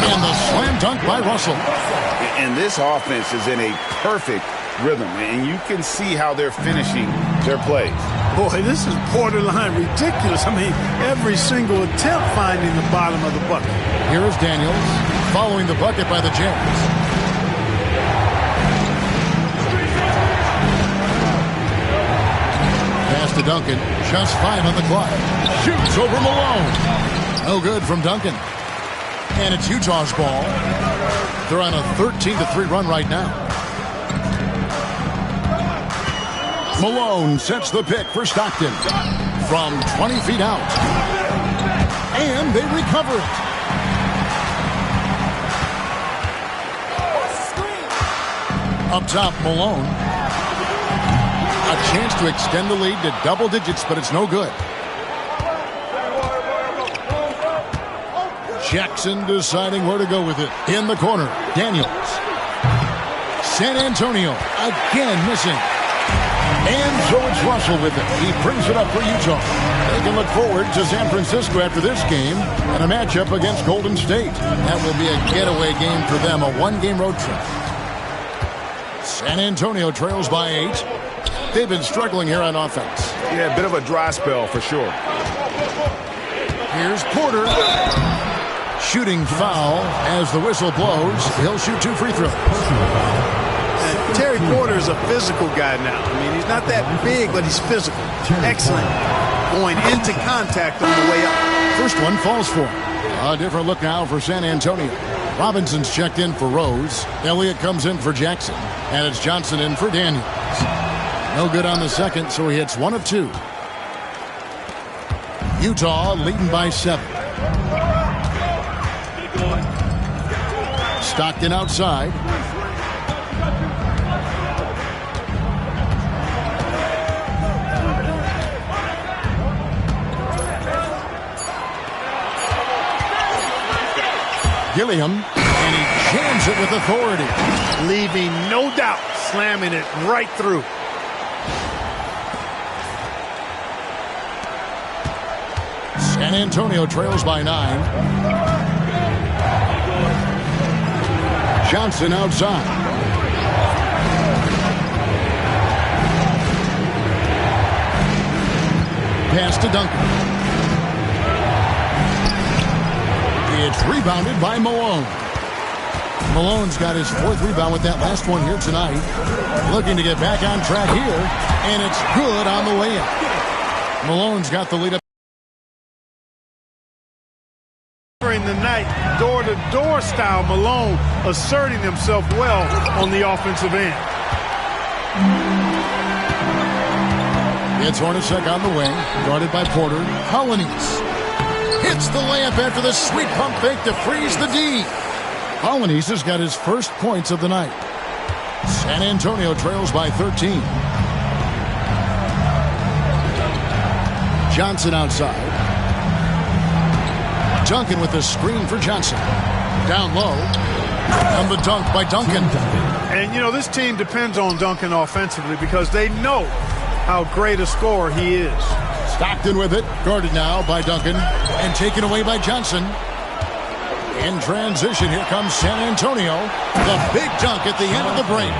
And the slam dunk by Russell. And this offense is in a perfect rhythm, and you can see how they're finishing their plays. Boy, this is borderline ridiculous. I mean, every single attempt finding the bottom of the bucket. Here is Daniels following the bucket by the Jazz. Pass to Duncan. Just 5 on the clock. Shoots over Malone. No good from Duncan. And it's Utah's ball. They're on a 13-3 run right now. Malone sets the pick for Stockton from 20 feet out. And they recover it. Up top, Malone. A chance to extend the lead to double digits, but it's no good. Jackson deciding where to go with it. In the corner, Daniels. San Antonio again missing. And so it's Russell with it. He brings it up for Utah. They can look forward to San Francisco after this game and a matchup against Golden State. That will be a getaway game for them, a one-game road trip. San Antonio trails by 8. They've been struggling here on offense. Yeah, a bit of a dry spell for sure. Here's Porter. Shooting foul as the whistle blows. He'll shoot 2 free throws. Terry Porter is a physical guy now. I mean, he's not that big, but he's physical. Excellent. Going into contact on the way up. First one falls for him. A different look now for San Antonio. Robinson's checked in for Rose. Elliott comes in for Jackson. And it's Johnson in for Daniels. No good on the second, so he hits 1 of 2. Utah leading by 7. Stockton outside. Gilliam, and he jams it with authority. Leaving no doubt, slamming it right through. San Antonio trails by 9. Johnson outside. Pass to Duncan. It's rebounded by Malone. Malone's got his 4th rebound with that last one here tonight. Looking to get back on track here, and it's good on the way up. Malone's got the lead up. During the night, door-to-door style, Malone asserting himself well on the offensive end. It's Hornacek on the wing, guarded by Porter. Hollanese hits the layup after the sweet pump fake to freeze the D. Hollanese has got his first points of the night. San Antonio trails by 13. Johnson outside. Duncan with the screen for Johnson. Down low. And the dunk by Duncan. And, you know, this team depends on Duncan offensively because they know how great a scorer he is. Stockton with it. Guarded now by Duncan. And taken away by Johnson. In transition, here comes San Antonio. The big dunk at the end of the break.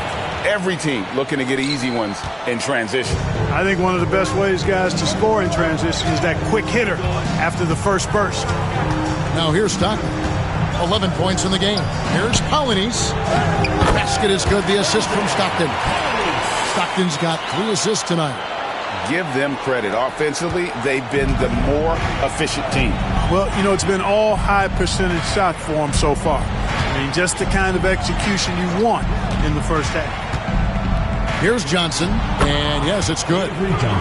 Every team looking to get easy ones in transition. I think one of the best ways, guys, to score in transition is that quick hitter after the first burst. Now here's Stockton. 11 points in the game. Here's Hollanese. The basket is good. The assist from Stockton. Stockton's got 3 assists tonight. Give them credit. Offensively, they've been the more efficient team. Well, you know, it's been all high percentage shots for them so far. I mean, just the kind of execution you want in the first half. Here's Johnson, and yes, it's good.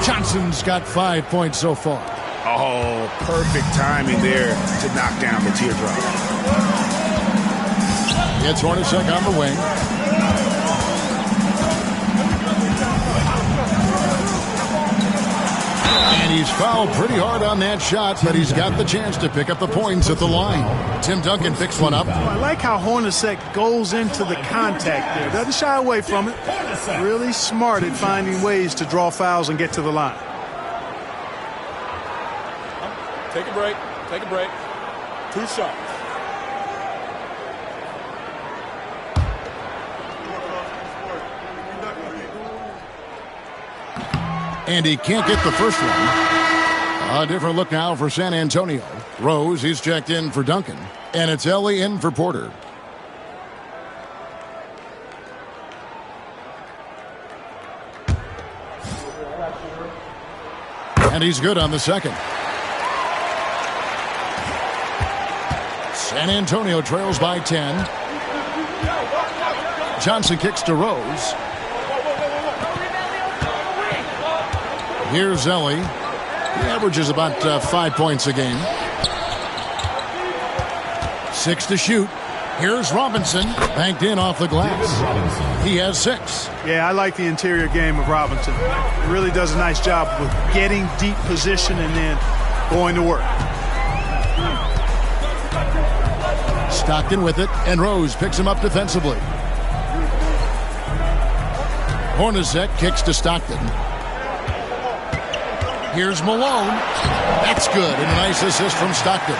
Johnson's got 5 points so far. Oh, perfect timing there to knock down the teardrop. It's Hornacek on the wing. And he's fouled pretty hard on that shot, but he's got the chance to pick up the points at the line. Tim Duncan picks one up. I like how Hornacek goes into the contact there. Doesn't shy away from it. Really smart at finding ways to draw fouls and get to the line. Take a break. Take a break. 2 shots. And he can't get the first one. A different look now for San Antonio. Rose, he's checked in for Duncan. And it's Ellie in for Porter. And he's good on the second. San Antonio trails by 10. Johnson kicks to Rose. Here's Ellie. He averages about 5 points a game. 6 to shoot. Here's Robinson. Banked in off the glass. He has 6. Yeah, I like the interior game of Robinson. He really does a nice job with getting deep position and then going to work. Stockton with it, and Rose picks him up defensively. Hornacek kicks to Stockton. Here's Malone. That's good, and a nice assist from Stockton.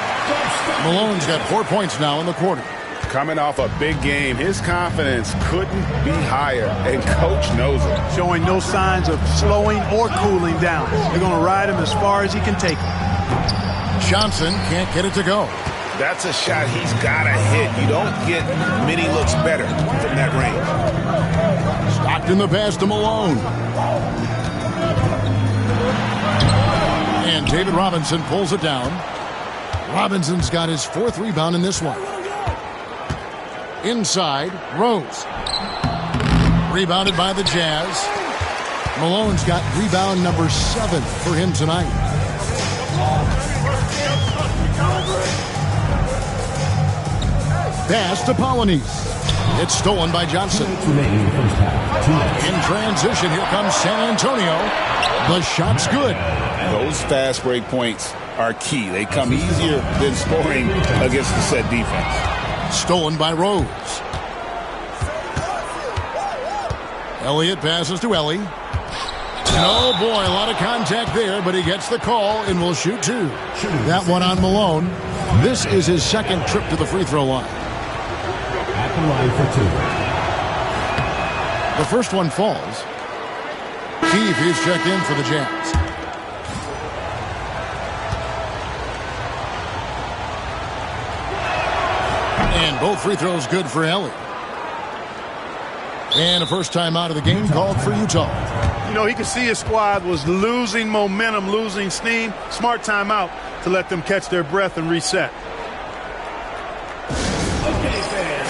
Malone's got 4 points now in the quarter. Coming off a big game, his confidence couldn't be higher, and Coach knows it. Showing no signs of slowing or cooling down. They're going to ride him as far as he can take him. Johnson can't get it to go. That's a shot he's got to hit. You don't get many looks better from that range. Stockton the pass to Malone. And David Robinson pulls it down. Robinson's got his 4th rebound in this one. Inside, Rose. Rebounded by the Jazz. Malone's got rebound number 7 for him tonight. Pass to Polynice. It's stolen by Johnson. In transition, here comes San Antonio. The shot's good. Those fast break points are key. They come easier than scoring against the set defense. Stolen by Rose. Elliott passes to Ellie. And oh boy, a lot of contact there, but he gets the call and will shoot 2. That one on Malone. This is his 2nd trip to the free throw line. At the line for 2. The first one falls. Keefe is checked in for the Jazz. And both free throws good for Ellie. And a first time out of the game called for Utah. You know, he could see his squad was losing momentum, losing steam. Smart timeout to let them catch their breath and reset. Okay, fans.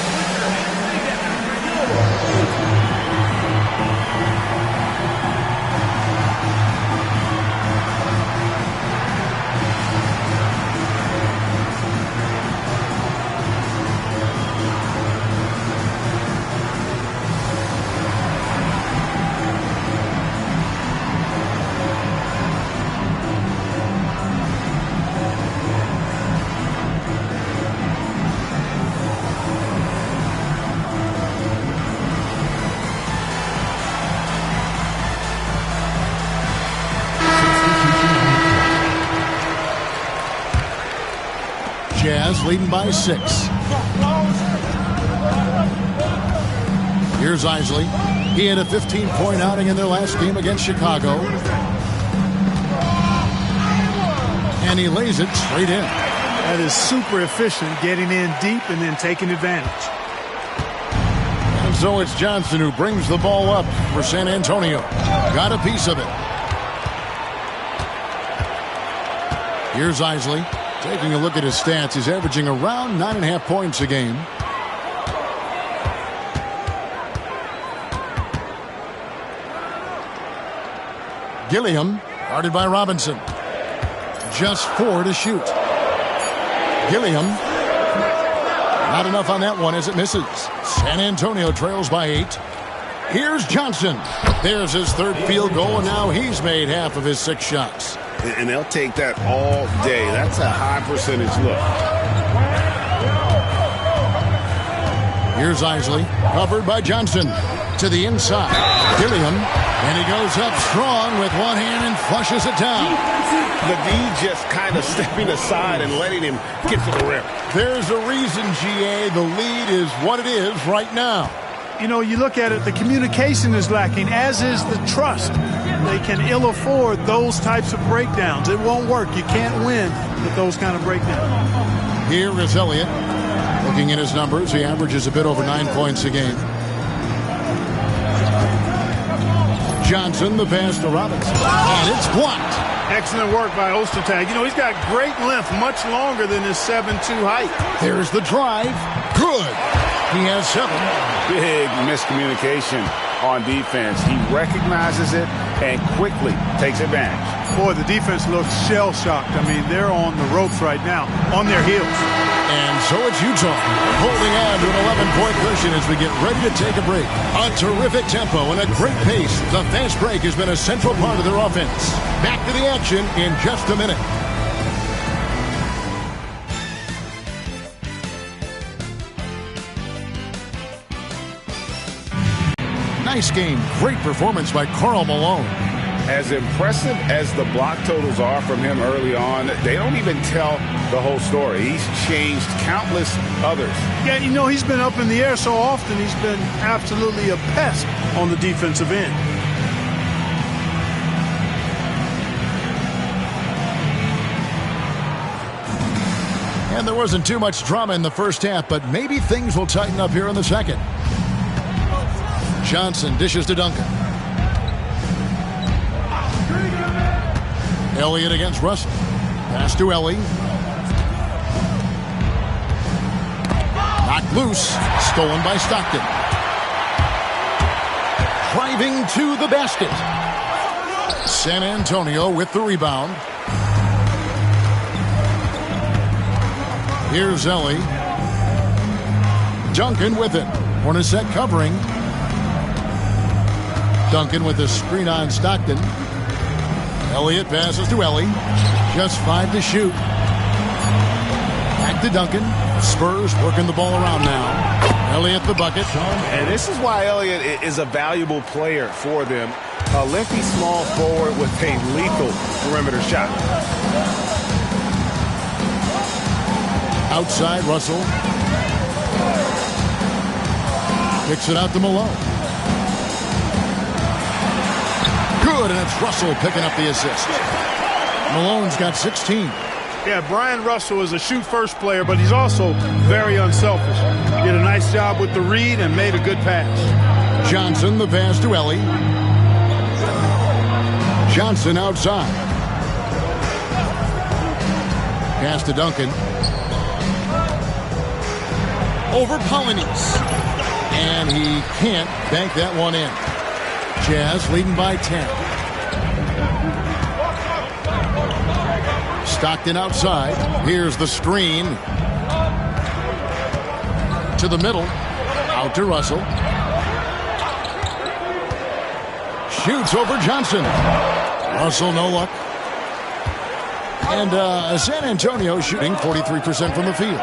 Jazz leading by 6. Here's Isley. He had a 15-point outing in their last game against Chicago. And he lays it straight in. That is super efficient, getting in deep and then taking advantage. And so it's Johnson who brings the ball up for San Antonio. Got a piece of it. Here's Isley. Taking a look at his stats, he's averaging around 9.5 points a game. Gilliam, guarded by Robinson. Just 4 to shoot. Gilliam. Not enough on that one as it misses. San Antonio trails by 8. Here's Johnson. There's his third field goal, and now he's made half of his 6 shots. And they'll take that all day. That's a high percentage look. Here's Isley, covered by Johnson. To the inside, Gilliam, and he goes up strong with one hand and flushes it down. The D just kind of stepping aside and letting him get to the rim. There's a reason, GA, the lead is what it is right now. You know, you look at it, the communication is lacking, as is the trust. They can ill afford those types of breakdowns. It won't work. You can't win with those kind of breakdowns. Here is Elliott. Looking at his numbers, he averages a bit over 9 points a game. Johnson, the pass to Robinson. And it's blocked. Excellent work by Ostertag. You know, he's got great length, much longer than his 7'2" height. There's the drive. Good. He has 7. Big miscommunication on defense. He recognizes it and quickly takes advantage. Boy, the defense looks shell-shocked. I mean, they're on the ropes right now, on their heels. And so it's Utah holding on to an 11-point cushion as we get ready to take a break. A terrific tempo and a great pace. The fast break has been a central part of their offense. Back to the action in just a minute. Nice game. Great performance by Karl Malone. As impressive as the block totals are from him early on, they don't even tell the whole story. He's changed countless others. Yeah, you know, he's been up in the air so often, he's been absolutely a pest on the defensive end. And there wasn't too much drama in the first half, but maybe things will tighten up here in the second. Johnson dishes to Duncan. Elliott against Russell. Pass to Ellie. Knocked loose. Stolen by Stockton. Driving to the basket. San Antonio with the rebound. Here's Ellie. Duncan with it. Hornacek covering. Duncan with a screen on Stockton. Elliott passes to Ellie. Just 5 to shoot. Back to Duncan. Spurs working the ball around now. Elliott the bucket. And this is why Elliott is a valuable player for them. A lengthy small forward with a lethal perimeter shot. Outside, Russell. Kicks it out to Malone. Good, and it's Russell picking up the assist. Malone's got 16. Yeah, Brian Russell is a shoot-first player, but he's also very unselfish. Did a nice job with the read and made a good pass. Johnson, the pass to Ellie. Johnson outside. Pass to Duncan. Over Polynice. And he can't bank that one in. Jazz leading by 10. Stockton outside. Here's the screen. To the middle. Out to Russell. Shoots over Johnson. Russell, no luck. And San Antonio shooting 43% from the field.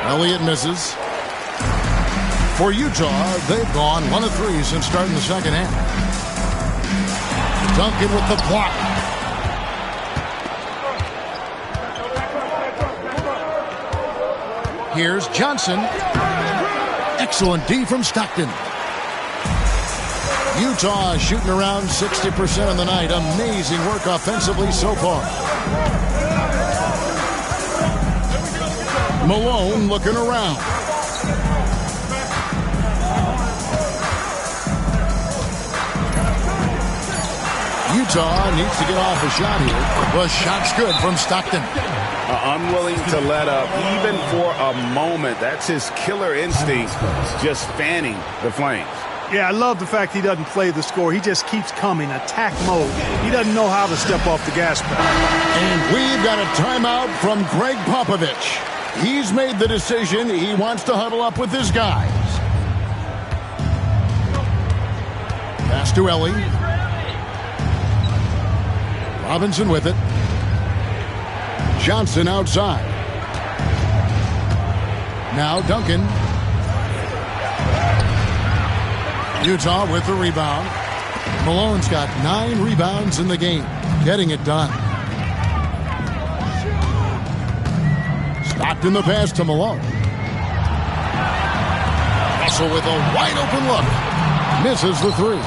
Elliott misses. For Utah, they've gone 1 of 3 since starting the second half. Duncan with the block. Here's Johnson. Excellent D from Stockton. Utah shooting around 60% on the night. Amazing work offensively so far. Malone looking around. Utah needs to get off a shot here. The shot's good from Stockton. Unwilling to let up even for a moment. That's his killer instinct, just fanning the flames. Yeah, I love the fact he doesn't play the score. He just keeps coming, attack mode. He doesn't know how to step off the gas pedal. And we've got a timeout from Greg Popovich. He's made the decision he wants to huddle up with his guys. Pass to Ellie. Robinson with it. Johnson outside. Now Duncan. Utah with the rebound. Malone's got 9 rebounds in the game. Getting it done. Stockton the pass to Malone. Russell with a wide open look. Misses the 3.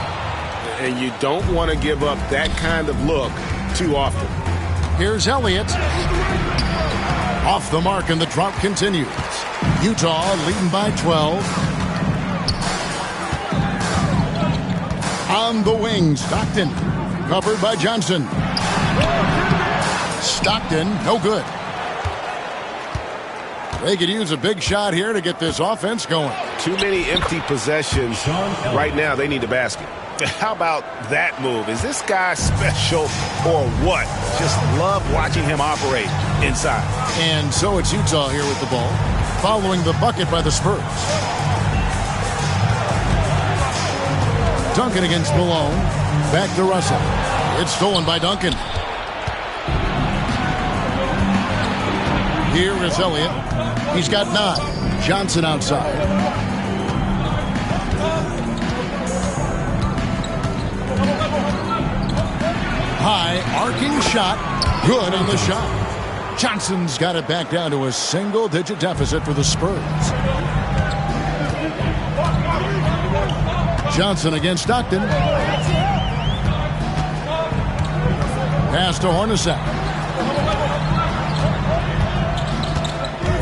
And you don't want to give up that kind of look too often. Here's Elliott. Off the mark, and the drought continues. Utah leading by 12. On the wing, Stockton. Covered by Johnson. Stockton, no good. They could use a big shot here to get this offense going. Too many empty possessions. Right now, they need a basket. How about that move? Is this guy special or what? Just love watching him operate inside. And so it's Utah here with the ball, following the bucket by the Spurs. Duncan against Malone. Back to Russell. It's stolen by Duncan. Here is Elliott. He's got 9. Johnson outside. High arcing shot. Good on the shot. Johnson's got it back down to a single-digit deficit for the Spurs. Johnson against Stockton. Pass to Hornacek.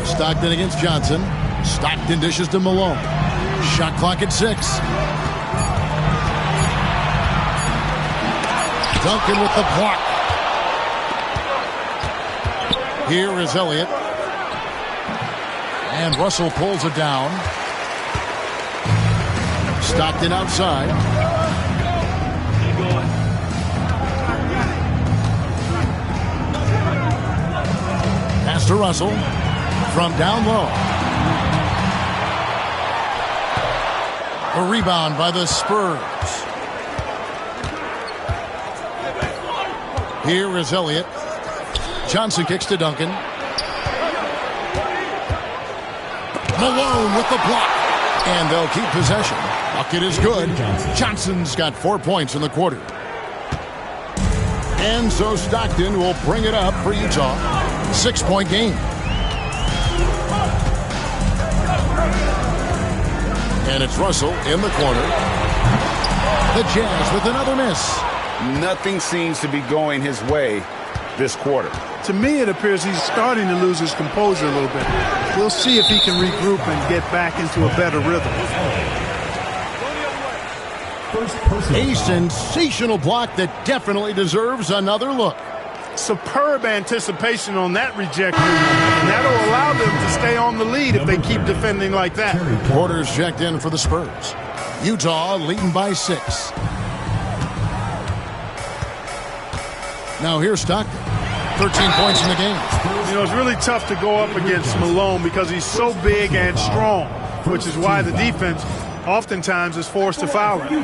Stockton against Johnson. Stockton dishes to Malone. Shot clock at 6. Duncan with the block. Here is Elliott. And Russell pulls it down. Stockton outside. Pass to Russell from down low. A rebound by the Spurs. Here is Elliott. Johnson kicks to Duncan. Malone with the block. And they'll keep possession. Bucket is good. Johnson's got 4 points in the quarter. And so Stockton will bring it up for Utah. 6-point game. And it's Russell in the corner. The Jazz with another miss. Nothing seems to be going his way this quarter. To me, it appears he's starting to lose his composure a little bit. We'll see if he can regroup and get back into a better rhythm. A sensational block that definitely deserves another look. Superb anticipation on that reject move, and that'll allow them to stay on the lead if they keep defending like that. Porter's checked in for the Spurs. Utah leading by 6. Now here's Stockton. 13 points in the game. You know, it's really tough to go up against Malone because he's so big and strong, which is why the defense oftentimes is forced to foul him.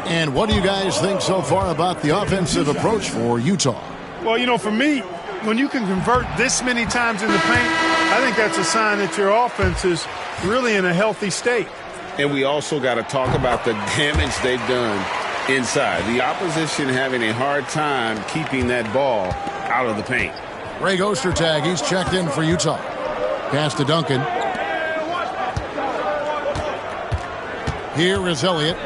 And what do you guys think so far about the offensive approach for Utah? Well, you know, for me, when you can convert this many times in the paint, I think that's a sign that your offense is really in a healthy state. And we also got to talk about the damage they've done inside. The opposition having a hard time keeping that ball out of the paint. Greg Ostertag, he's checked in for Utah. Pass to Duncan. Here is Elliott.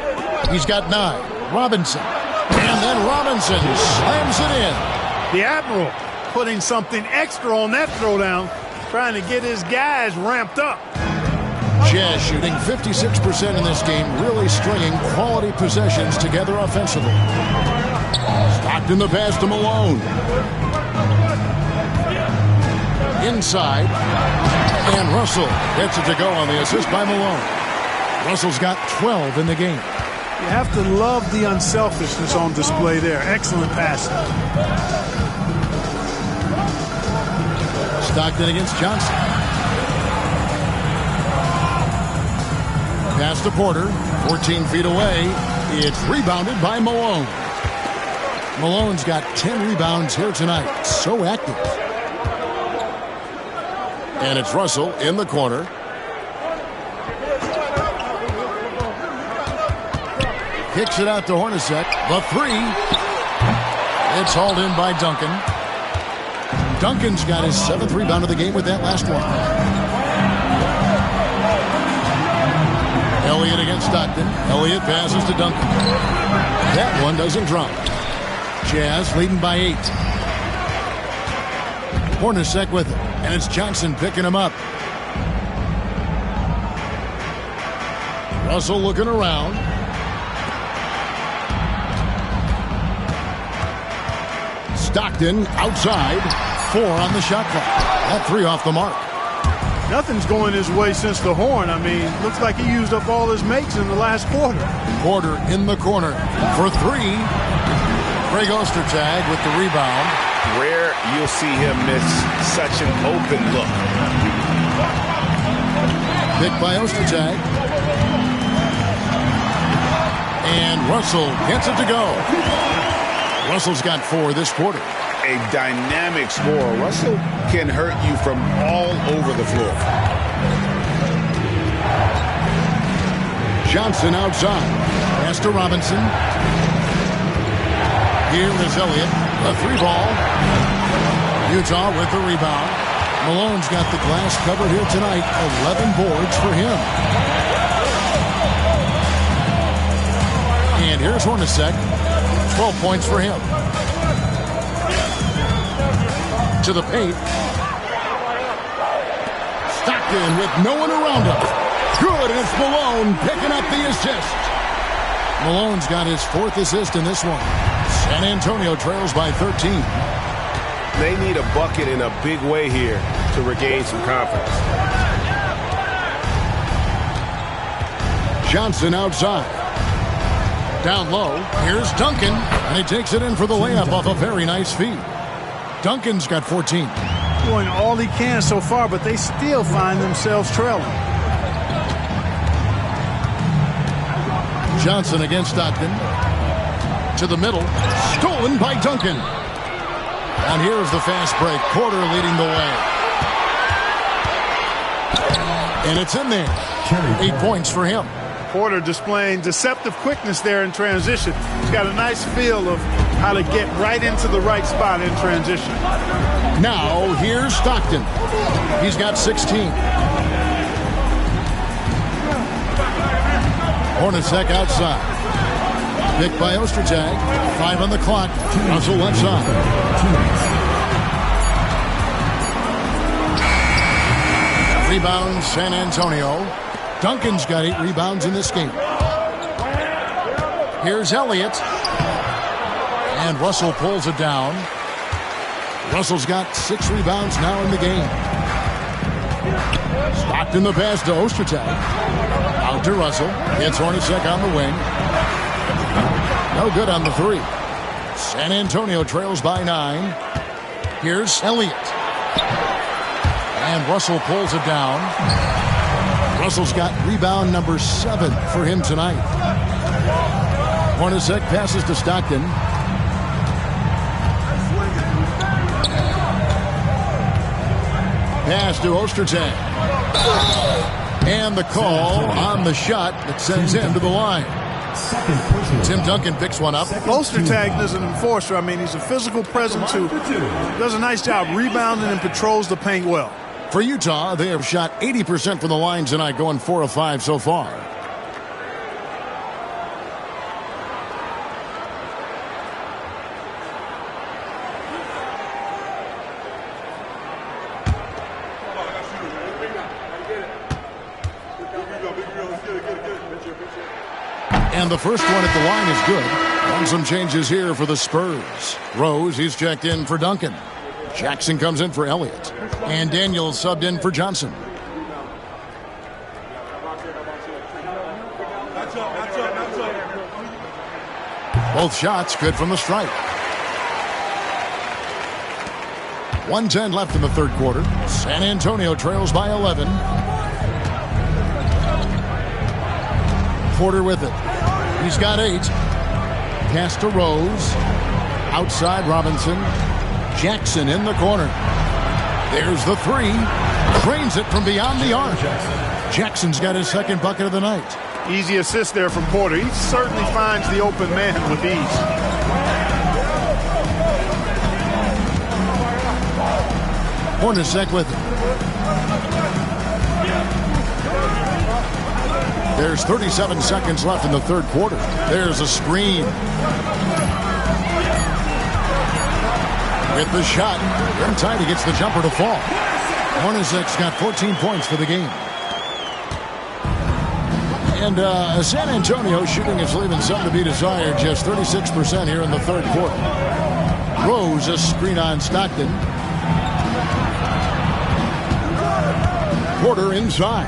He's got 9. Robinson. And then Robinson slams it in. The Admiral putting something extra on that throwdown, trying to get his guys ramped up. Jazz shooting 56% in this game, really stringing quality possessions together offensively. Stockton the pass to Malone. Inside. And Russell gets it to go on the assist by Malone. Russell's got 12 in the game. You have to love the unselfishness on display there. Excellent passing. Stockton against Johnson. Pass to Porter. 14 feet away. It's rebounded by Malone. Malone's got 10 rebounds here tonight. So active. And it's Russell in the corner. Kicks it out to Hornacek. The three. It's hauled in by Duncan. Duncan's got his 7th rebound of the game with that last one. Elliott against Stockton. Elliott passes to Duncan. That one doesn't drop. Jazz leading by 8. Hornacek with it. And it's Johnson picking him up. Russell looking around. Stockton outside. 4 on the shot clock. That 3 off the mark. Nothing's going his way since the horn. I mean, looks like he used up all his makes in the last quarter. Porter in the corner for 3. Greg Ostertag with the rebound. Rare you'll see him miss such an open look. Picked by Ostertag. And Russell gets it to go. Russell's got 4 this quarter. A dynamic scorer. Russell can hurt you from all over the floor. Johnson outside. Pass to Robinson. Here is Elliott. A 3 ball. Utah with the rebound. Malone's got the glass covered here tonight. 11 boards for him. And here's Hornacek. 12 points for him. To the paint. Stockton with no one around him. Good, and it's Malone picking up the assist. Malone's got his 4th assist in this one. San Antonio trails by 13. They need a bucket in a big way here to regain some confidence. Johnson outside. Down low. Here's Duncan, and he takes it in for the layup off a very nice feed. Duncan's got 14. Doing all he can so far, but they still find themselves trailing. Johnson against Stockton. To the middle. Stolen by Duncan. And here's the fast break. Porter leading the way. And it's in there. 8 points for him. Porter displaying deceptive quickness there in transition. He's got a nice feel of how to get right into the right spot in transition. Now, here's Stockton. He's got 16. Hornacek outside. Picked by Ostertag. 5 on the clock. Russell left side. Rebound, San Antonio. Duncan's got 8 rebounds in this game. Here's Elliott. And Russell pulls it down. Russell's got 6 rebounds now in the game. Stockton the pass to Ostertag. Out to Russell. It's Hornacek on the wing. No good on the 3. San Antonio trails by 9. Here's Elliott. And Russell pulls it down. Russell's got rebound number 7 for him tonight. Hornacek passes to Stockton. Pass to Ostertag. And the call on the shot that sends him to the line. Tim Duncan picks one up. Ostertag is an enforcer. I mean, he's a physical presence who does a nice job rebounding and patrols the paint well. For Utah, they have shot 80% from the line tonight, going 4 of 5 so far. And the first one at the line is good. And some changes here for the Spurs. Rose, he's checked in for Duncan. Jackson comes in for Elliott. And Daniels subbed in for Johnson. Both shots good from the stripe. 1:10 left in the third quarter. San Antonio trails by 11. Porter with it. He's got 8. Pass to Rose. Outside Robinson. Jackson in the corner. There's the 3. Drains it from beyond the arc. Jackson's got his second bucket of the night. Easy assist there from Porter. He certainly finds the open man with ease. Hornacek with it. There's 37 seconds left in the third quarter. There's a screen. With the shot. Tidy gets the jumper to fall. Hornacek's got 14 points for the game. And San Antonio shooting is leaving some to be desired. Just 36% here in the third quarter. Rose, a screen on Stockton. Porter inside.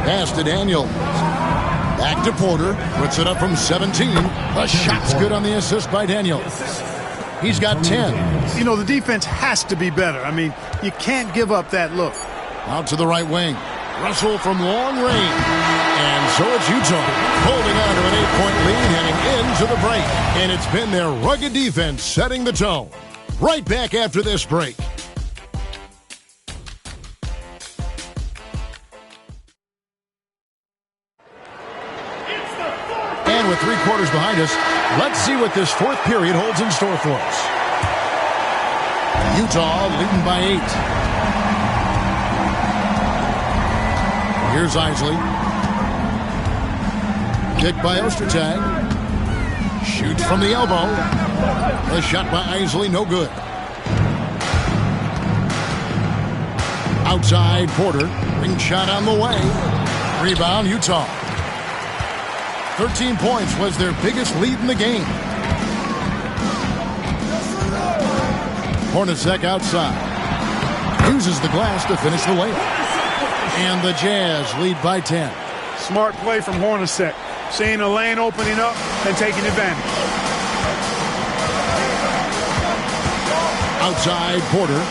Pass to Daniels. Back to Porter. Puts it up from 17. The shot's good on the assist by Daniels. He's got 10. You know, the defense has to be better. I mean, you can't give up that look. Out to the right wing. Russell from long range. And so it's Utah holding on to an 8-point lead heading into the break. And it's been their rugged defense setting the tone. Right back after this break. And with 3 quarters behind us, let's see what this fourth period holds in store for us. Utah leading by 8. Here's Isley. Kick by Ostertag. Shoots from the elbow. The shot by Isley, no good. Outside Porter. Ring shot on the way. Rebound Utah. 13 points was their biggest lead in the game. Hornacek outside. Uses the glass to finish the layup. And the Jazz lead by 10. Smart play from Hornacek. Seeing a lane opening up and taking advantage. Outside Porter.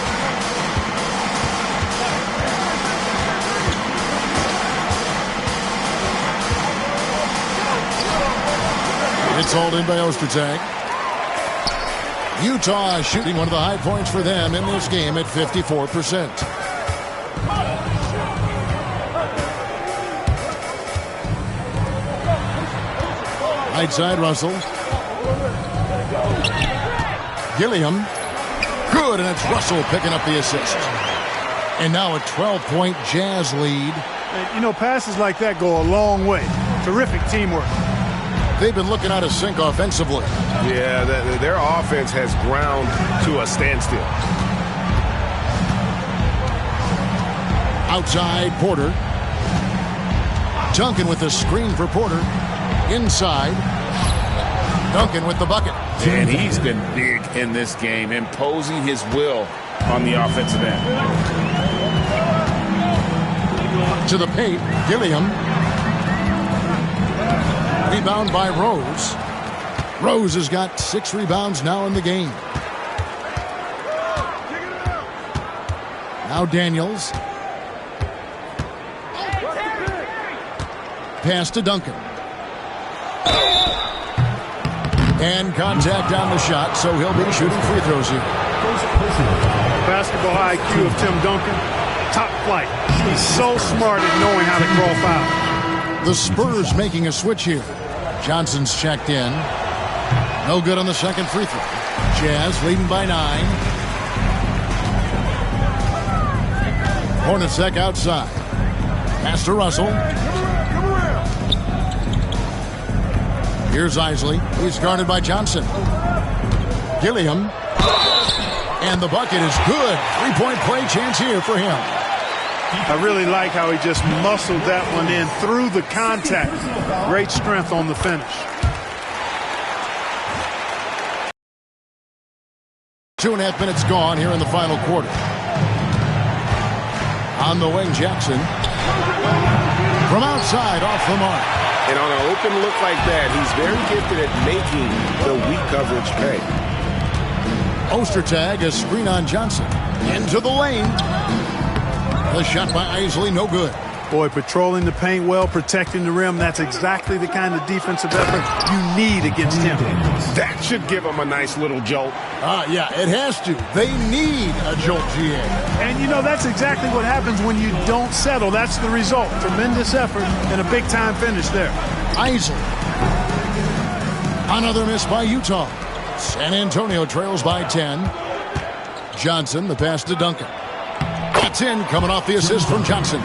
It's hauled in by Ostertag. Utah shooting one of the high points for them in this game at 54%. Right side Russell. Gilliam. Good, and it's Russell picking up the assist. And now a 12-point Jazz lead. You know, passes like that go a long way. Terrific teamwork. They've been looking out of sync offensively. Yeah, their offense has ground to a standstill. Outside Porter. Duncan with the screen for Porter. Inside. Duncan with the bucket. And he's been big in this game, imposing his will on the offensive end. To the paint, Gilliam. Rebound by Rose. Rose has got 6 rebounds now in the game. Now Daniels. Pass to Duncan. And contact on the shot, so he'll be shooting free throws here. Basketball IQ of Tim Duncan, top flight. He's so smart at knowing how to crawl foul. The Spurs making a switch here. Johnson's checked in. No good on the second free throw. Jazz leading by 9. Hornacek outside. Pass to Russell. Here's Isley. He's guarded by Johnson. Gilliam. And the bucket is good. 3-point play chance here for him. I really like how he just muscled that one in through the contact. Great strength on the finish. 2.5 minutes gone here in the final quarter. On the wing, Jackson. From outside, off the mark. And on an open look like that, he's very gifted at making the weak coverage pay. Ostertag, a screen on Johnson. Into the lane. The shot by Isley, no good. Boy, patrolling the paint well, protecting the rim, that's exactly the kind of defensive effort you need against him. That should give them a nice little jolt. Yeah, it has to. They need a jolt, GA. And, you know, that's exactly what happens when you don't settle. That's the result. Tremendous effort and a big-time finish there. Isley. Another miss by Utah. San Antonio trails by 10. Johnson, the pass to Duncan. That's in, coming off the assist from Johnson.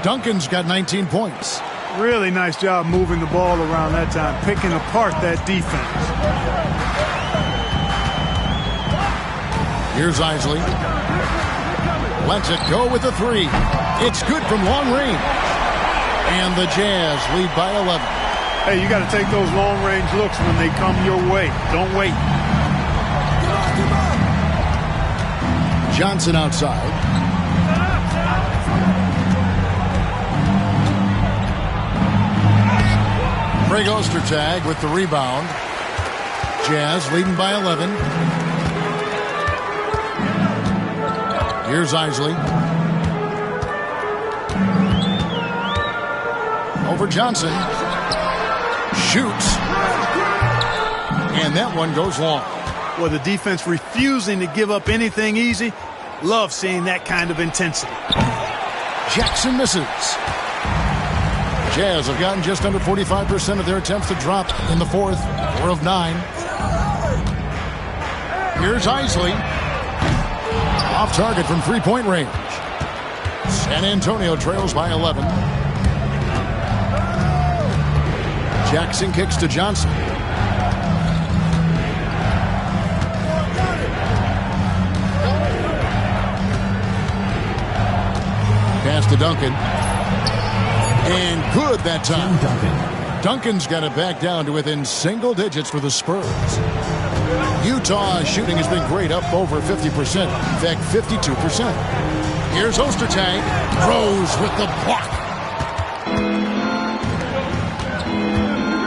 Duncan's got 19 points. Really nice job moving the ball around that time, picking apart that defense. Here's Isley. Lets it go with the three. It's good from long range. And the Jazz lead by 11. Hey, you got to take those long-range looks when they come your way. Don't wait. Johnson outside. Craig Ostertag with the rebound. Jazz leading by 11. Here's Isley. Over Johnson. Shoots. And that one goes long. Well, the defense refusing to give up anything easy. Love seeing that kind of intensity. Jackson misses. Jazz have gotten just under 45% of their attempts to drop in the fourth. 4 of 9. Here's Isley. Off target from three-point range. San Antonio trails by 11. Jackson kicks to Johnson. Pass to Duncan. And good that time. Duncan's got it back down to within single digits for the Spurs. Utah's shooting has been great, up over 50%. In fact, 52%. Here's Ostertag. Rose with the block.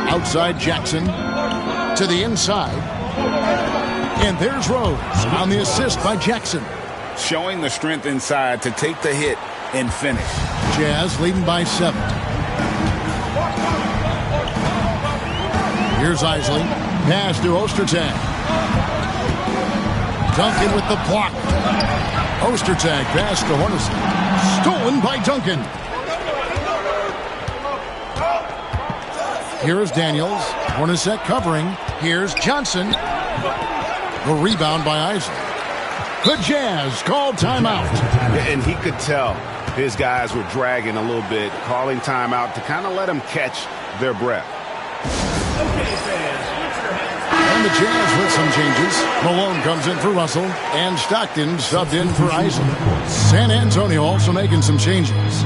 Outside Jackson to the inside. And there's Rose on the assist by Jackson. Showing the strength inside to take the hit and finish. Jazz leading by 7. Here's Isley. Pass to Ostertag. Duncan with the block. Ostertag pass to Hornacek. Stolen by Duncan. Here is Daniels. Hornacek covering. Here's Johnson. The rebound by Isley. The Jazz called timeout. And he could tell his guys were dragging a little bit, calling timeout to kind of let them catch their breath. And the Jazz with some changes. Malone comes in for Russell, and Stockton subbed in for Isley. San Antonio also making some changes.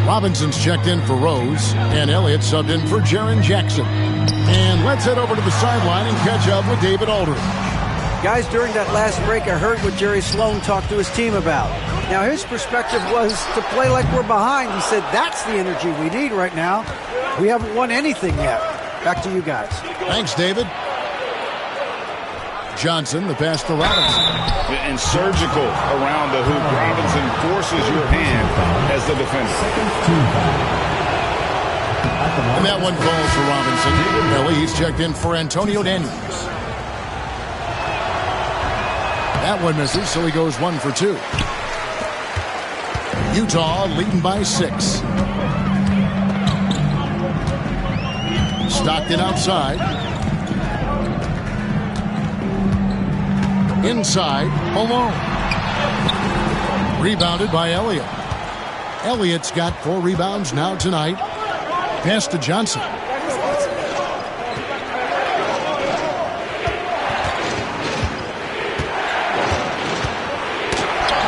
Robinson's checked in for Rose, and Elliott subbed in for Jaren Jackson. And let's head over to the sideline and catch up with David Aldridge. Guys, during that last break, I heard what Jerry Sloan talked to his team about. Now, his perspective was to play like we're behind. He said, that's the energy we need right now. We haven't won anything yet. Back to you guys. Thanks, David. Johnson, the pass to Robinson. And surgical around the hoop. Robinson forces your hand as the defender. And that one falls for Robinson. Ellie, he's checked in for Antonio Daniels. That one misses, so he goes 1 for 2. Utah leading by 6. Stockton outside. Inside, Malone. Rebounded by Elliott. Elliott's got 4 rebounds now tonight. Pass to Johnson.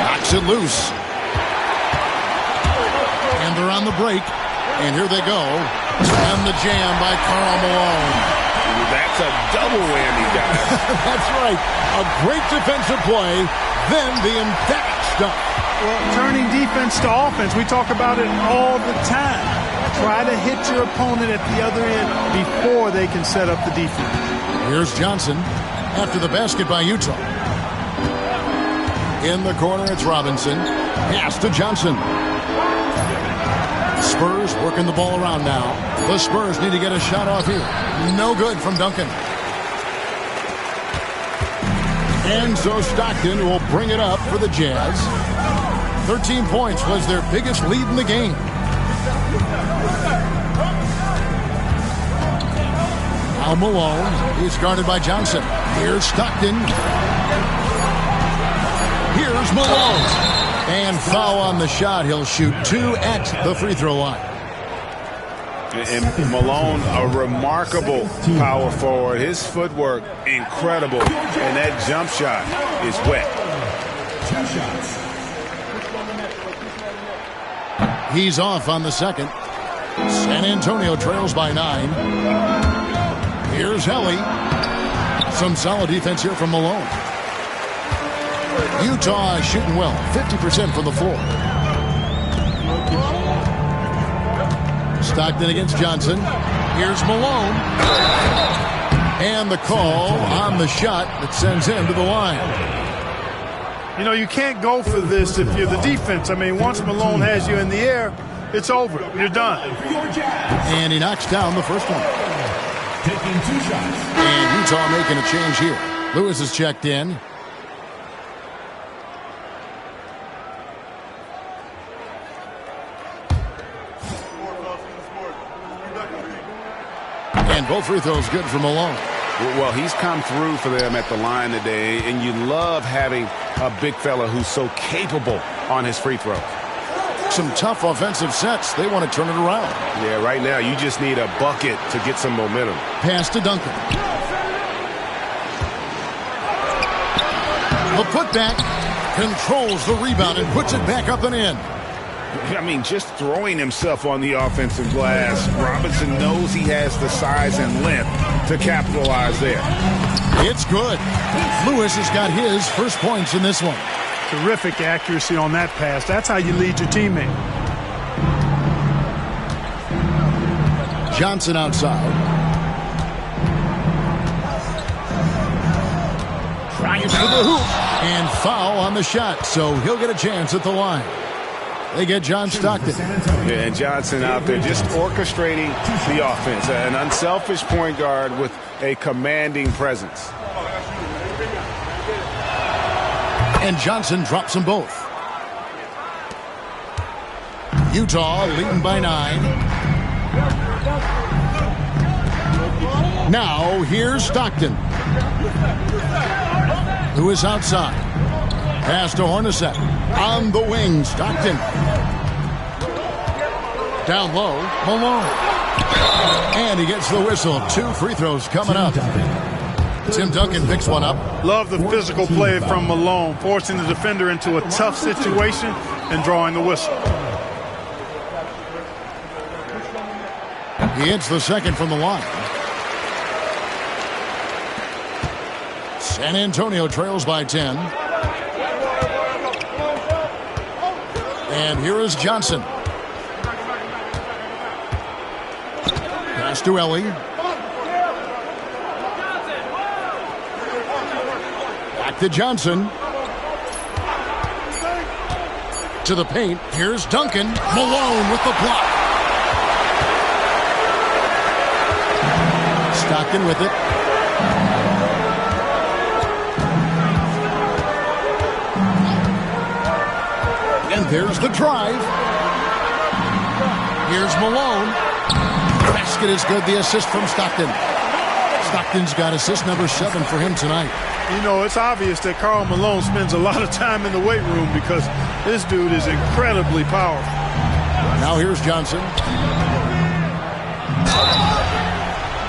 Knocks it loose. And they're on the break. And here they go. And the jam by Karl Malone. That's a double whammy, guys. That's right. A great defensive play, then the emphatic stuff. Well, turning defense to offense, we talk about it all the time. Try to hit your opponent at the other end before they can set up the defense. Here's Johnson after the basket by Utah. In the corner, it's Robinson. Pass to Johnson. Spurs working the ball around now. The Spurs need to get a shot off here. No good from Duncan. And so Stockton will bring it up for the Jazz. 13 points was their biggest lead in the game. Now Malone. He's guarded by Johnson. Here's Stockton. Here's Malone. And foul on the shot. He'll shoot 2 at the free throw line. And Malone, a remarkable power forward. His footwork, incredible. And that jump shot is wet. 2 shots. He's off on the second. San Antonio trails by 9. Here's Helly. Some solid defense here from Malone. Utah is shooting well, 50% from the floor. Stockton against Johnson. Here's Malone. And the call on the shot that sends him to the line. You know, you can't go for this if you're the defense. I mean, once Malone has you in the air, it's over. You're done. And he knocks down the first one. Taking 2 shots. And Utah making a change here. Lewis is checked in. And both free throws good for Malone. Well, he's come through for them at the line today, and you love having a big fella who's so capable on his free throw. Some tough offensive sets. They want to turn it around. Yeah, right now you just need a bucket to get some momentum. Pass to Duncan. The putback controls the rebound and puts it back up and in. I mean, just throwing himself on the offensive glass. Robinson knows he has the size and length to capitalize there. It's good. Lewis has got his first points in this one. Terrific accuracy on that pass. That's how you lead your teammate. Johnson outside. Trying for the hoop. And foul on the shot, so he'll get a chance at the line. They get John Stockton. Yeah, and Johnson out there just orchestrating the offense. An unselfish point guard with a commanding presence. And Johnson drops them both. Utah leading by 9. Now here's Stockton, who is outside. Pass to Hornacek. On the wing, Stockton. Down low, Malone. And he gets the whistle. 2 free throws coming up. Tim Duncan picks one up. Love the physical play from Malone, forcing the defender into a tough situation and drawing the whistle. He hits the second from the line. San Antonio trails by 10. And here is Johnson. Pass to Ellie. Back to Johnson. To the paint. Here's Duncan. Malone with the block. Stockton with it. And there's the drive. Here's Malone. Basket is good. The assist from Stockton. Stockton's got assist number 7 for him tonight. You know, it's obvious that Karl Malone spends a lot of time in the weight room because this dude is incredibly powerful. Now here's Johnson.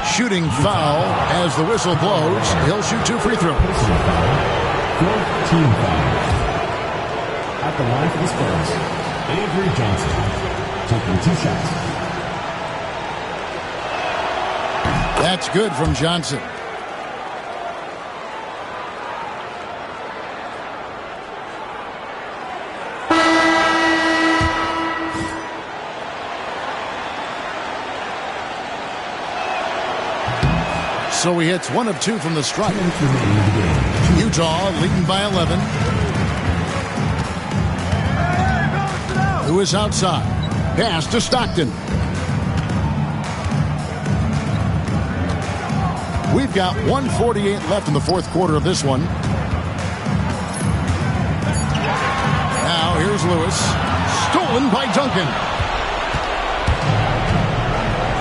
Shooting foul as the whistle blows. He'll shoot 2 free throws. 4th team foul. At the line for the Spurs, Avery Johnson, taking 2 shots. That's good from Johnson. So he hits 1 of 2 from the stripe. Utah leading by 11. Who is outside? Pass to Stockton. We've got 1:48 left in the fourth quarter of this one. Now here's Lewis. Stolen by Duncan.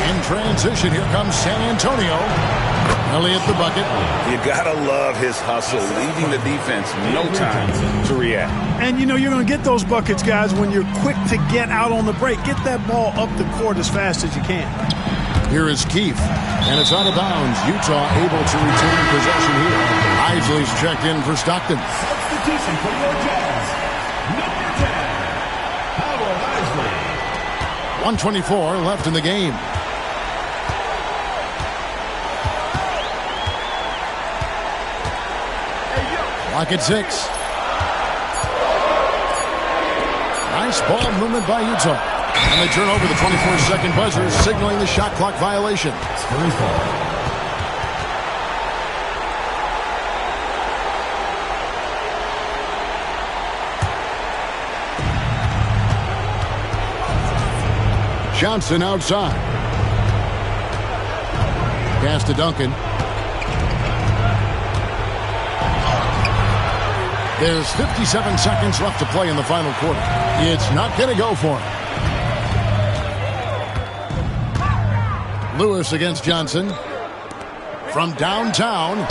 In transition, here comes San Antonio. Elliott the bucket. You gotta love his hustle, leaving the defense no time to react. And you know you're going to get those buckets, guys, when you're quick to get out on the break. Get that ball up the court as fast as you can. Here is Keefe, and it's out of bounds. Utah able to retain possession here. Isley's checked in for Stockton. Substitution for your Jazz. Number 10, Howard Isley. 1:24 left in the game. Clock at 6. Nice ball movement by Utah. And they turn over the 24-second buzzer, signaling the shot clock violation. Spurs ball. Johnson outside. Pass to Duncan. There's 57 seconds left to play in the final quarter. It's not going to go for him. Lewis against Johnson. From downtown.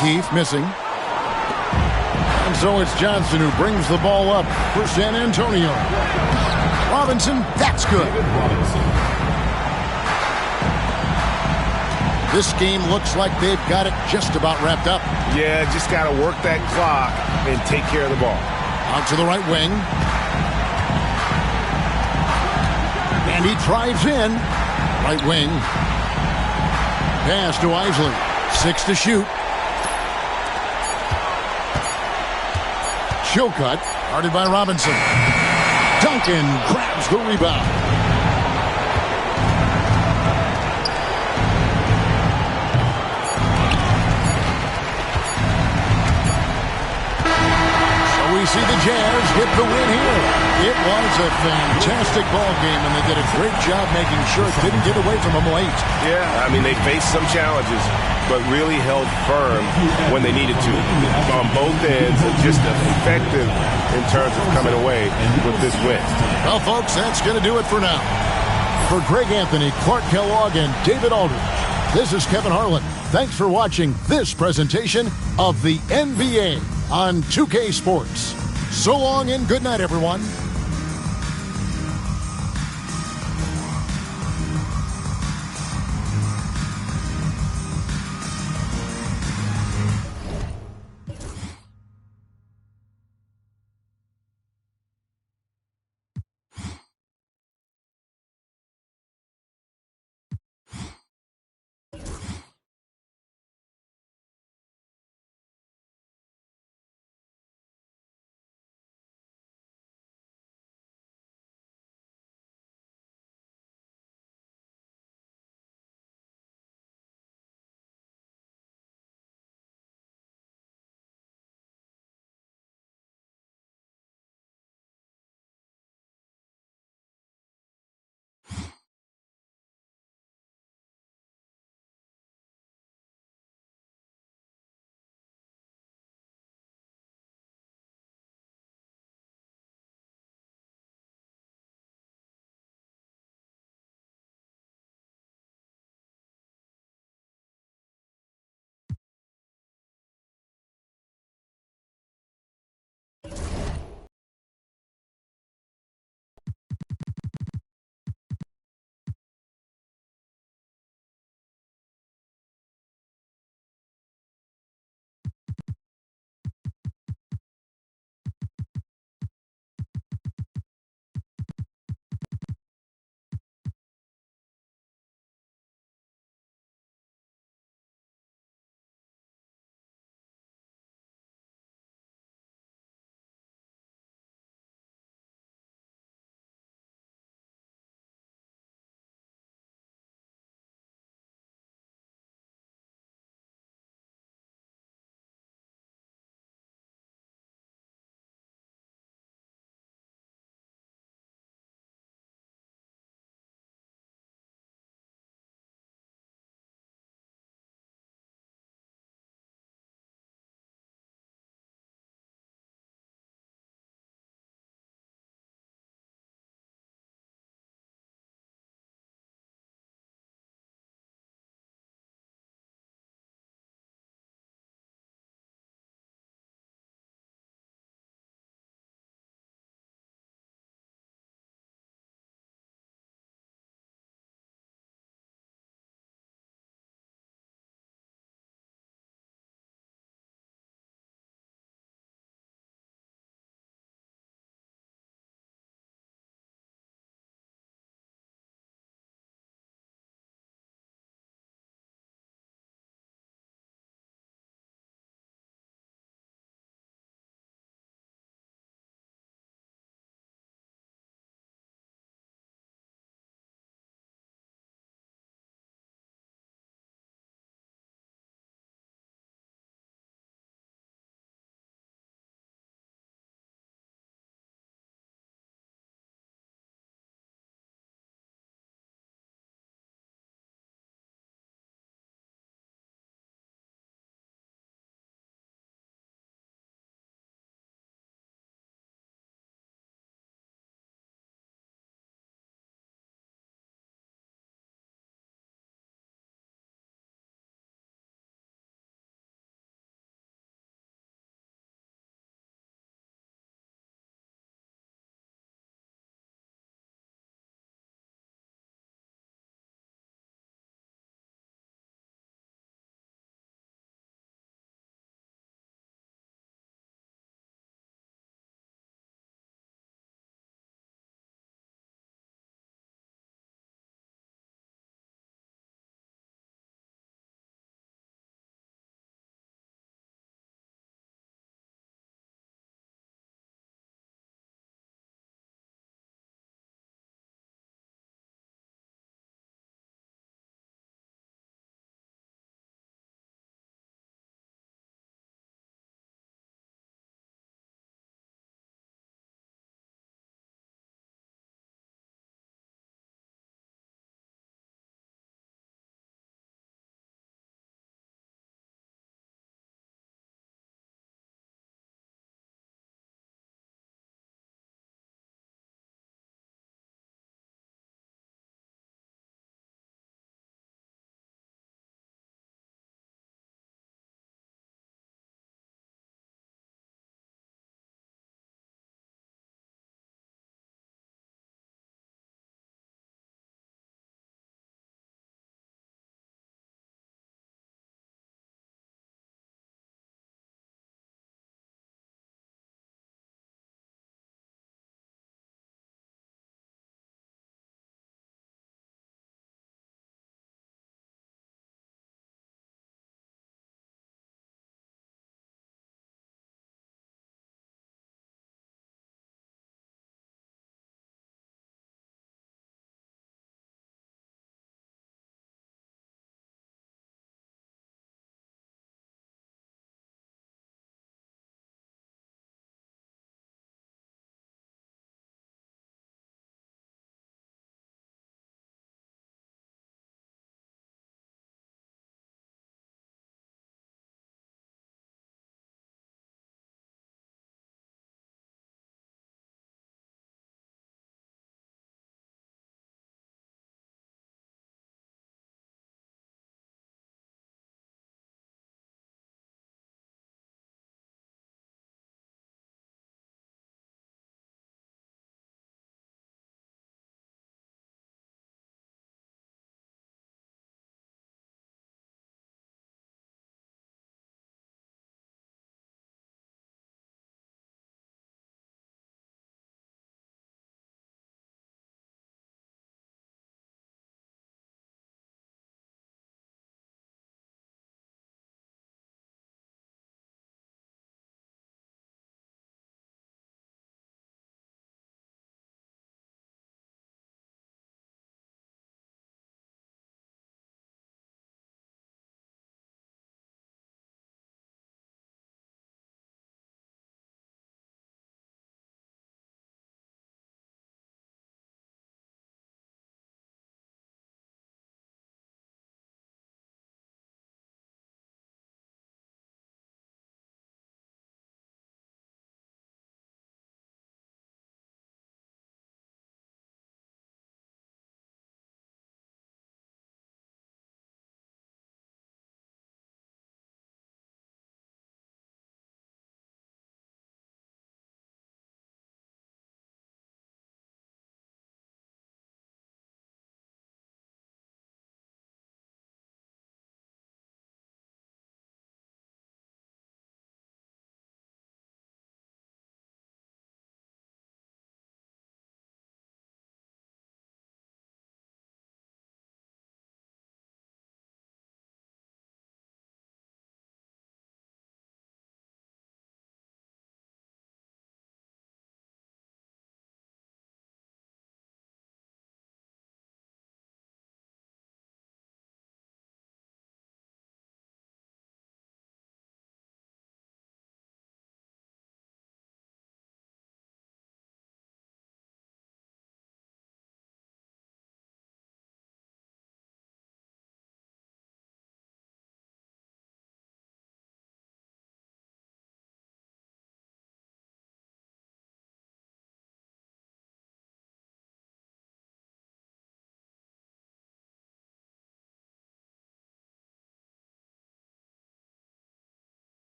Keefe missing. And so it's Johnson who brings the ball up for San Antonio. Robinson, that's good. This game looks like they've got it just about wrapped up. Yeah, just got to work that clock and take care of the ball. Out to the right wing. And he drives in. Right wing. Pass to Isley. 6 to shoot. Chilcutt, guarded by Robinson. Duncan grabs the rebound. We see the Jazz get the win here. It was a fantastic ball game, and they did a great job making sure it didn't get away from them late. Yeah, I mean, they faced some challenges, but really held firm when they needed to. On both ends, just effective in terms of coming away with this win. Well, folks, that's going to do it for now. For Greg Anthony, Clark Kellogg, and David Aldridge, this is Kevin Harlan. Thanks for watching this presentation of the NBA on 2K Sports. So long and good night, everyone.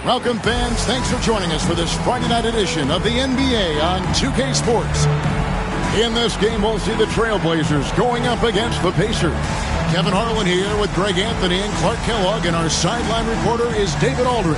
Welcome, fans. Thanks for joining us for this Friday night edition of the NBA on 2K Sports. In this game, we'll see the Trailblazers going up against the Pacers. Kevin Harlan here with Greg Anthony and Clark Kellogg, and our sideline reporter is David Aldridge.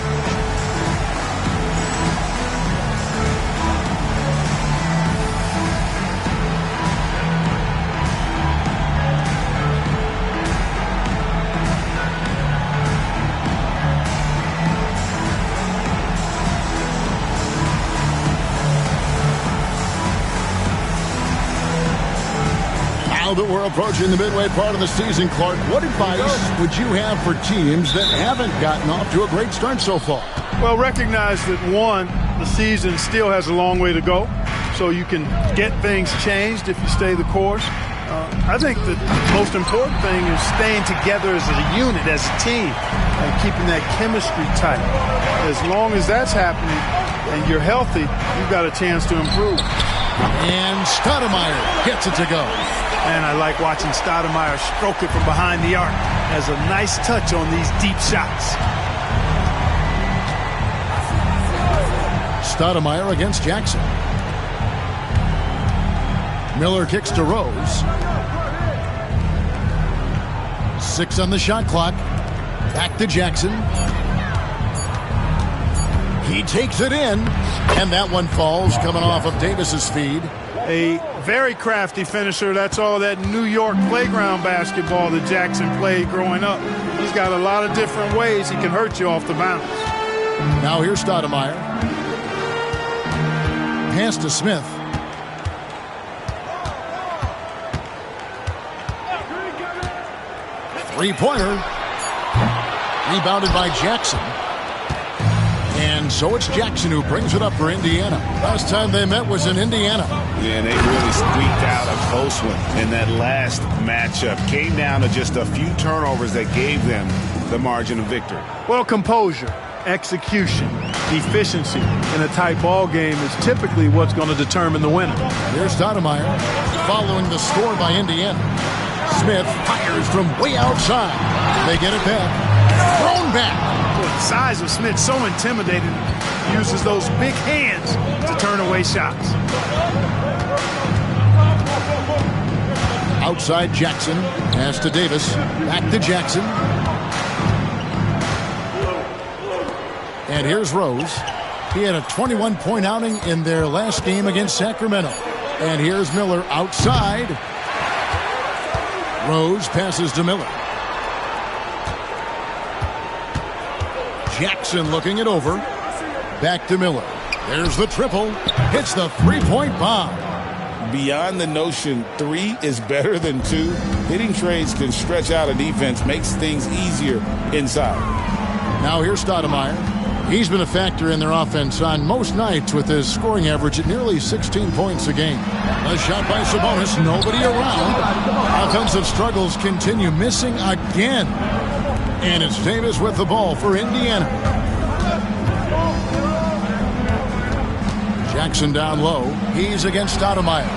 Now that we're approaching the midway part of the season, Clark, what advice would you have for teams that haven't gotten off to a great start so far? Well, recognize that, one, the season still has a long way to go, so you can get things changed if you stay the course. I think the most important thing is staying together as a unit, as a team, and keeping that chemistry tight. As long as that's happening and you're healthy, you've got a chance to improve. And Stoudemire gets it to go. And I like watching Stoudemire stroke it from behind the arc. Has a nice touch on these deep shots. Stoudemire against Jackson. Miller kicks to Rose. 6 on the shot clock. Back to Jackson. He takes it in, and that one falls coming off of Davis's feed. A very crafty finisher. That's all that New York playground basketball that Jackson played growing up. He's got a lot of different ways he can hurt you off the bounce. Now here's Stoudemire. Pass to Smith. Three-pointer. Rebounded by Jackson. And so it's Jackson who brings it up for Indiana. Last time they met was in Indiana. Yeah, and they really squeaked out a close one in that last matchup. Came down to just a few turnovers that gave them the margin of victory. Well, composure, execution, efficiency in a tight ball game is typically what's going to determine the winner. Here's Stoudemire following the score by Indiana. Smith fires from way outside. They get it back. Thrown back. The size of Smith so intimidating. He uses those big hands to turn away shots. Outside Jackson. Pass to Davis. Back to Jackson. And here's Rose. He had a 21-point outing in their last game against Sacramento. And here's Miller outside. Rose passes to Miller. Jackson looking it over. Back to Miller. There's the triple. Hits the three-point bomb. Beyond the notion 3 is better than 2, hitting trades can stretch out a defense, makes things easier inside. Now here's Stoudemire. He's been a factor in their offense on most nights with his scoring average at nearly 16 points a game. A shot by Sabonis, nobody around. Offensive struggles continue, missing again. And it's Davis with the ball for Indiana. Jackson down low. He's against Stoudemire.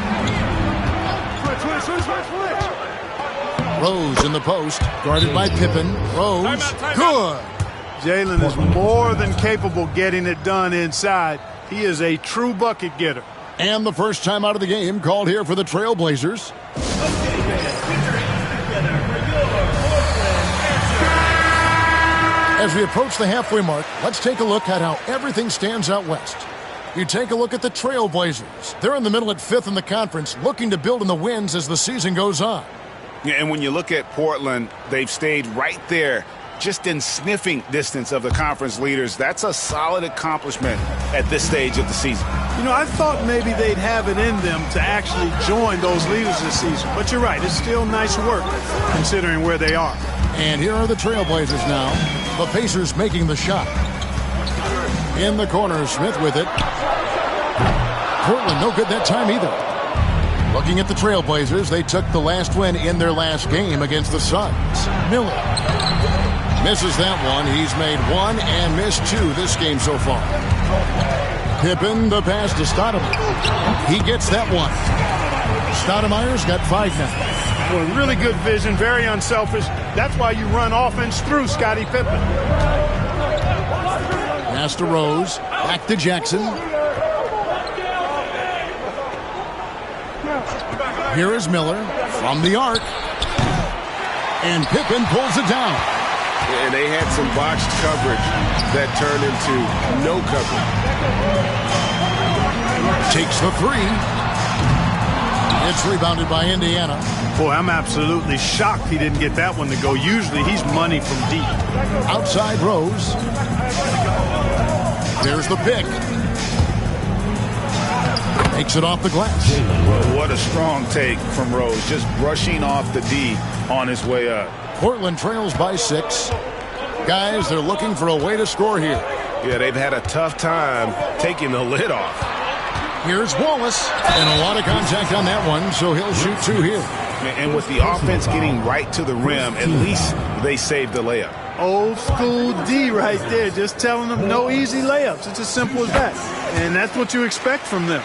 Rose in the post, guarded by Pippen. Rose, good. Jalen is more than capable getting it done inside. He is a true bucket getter. And the first time out of the game called here for the Trailblazers. As we approach the halfway mark, let's take a look at how everything stands out west. You take a look at the Trailblazers. They're in the middle at 5th in the conference, looking to build in the wins as the season goes on. Yeah, and when you look at Portland, they've stayed right there, just in sniffing distance of the conference leaders. That's a solid accomplishment at this stage of the season. You know, I thought maybe they'd have it in them to actually join those leaders this season. But you're right, it's still nice work considering where they are. And here are the Trailblazers now. The Pacers making the shot. In the corner, Smith with it. Portland no good that time either. Looking at the Trailblazers, they took the last win in their last game against the Suns. Miller misses that one. He's made 1 and missed 2 this game so far. Pippen, the pass to Stoudemire. He gets that one. Stoudemire's got 5 now. Well, really good vision, very unselfish. That's why you run offense through Scottie Pippen. Pass to Rose. Back to Jackson. Here is Miller from the arc. And Pippen pulls it down. And they had some botched coverage that turned into no coverage. Takes the three. It's rebounded by Indiana. Boy, I'm absolutely shocked he didn't get that one to go. Usually he's money from deep. Outside Rose. There's the pick. Takes it off the glass. What a strong take from Rose. Just brushing off the D on his way up. Portland trails by 6. Guys, they're looking for a way to score here. Yeah, they've had a tough time taking the lid off. Here's Wallace. And a lot of contact on that one, so he'll shoot 2 here. And with the offense getting right to the rim, at least they saved the layup. Old school D right there. Just telling them no easy layups. It's as simple as that. And that's what you expect from them.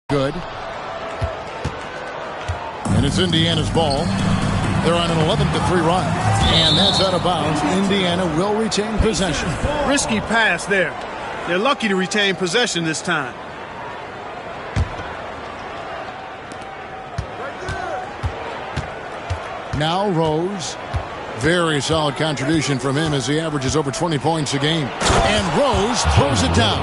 Good. And it's Indiana's ball. They're on an 11-3 run. And that's out of bounds. Indiana will retain possession. Risky pass there. They're lucky to retain possession this time. Now Rose. Very solid contribution from him as he averages over 20 points a game. And Rose throws it down.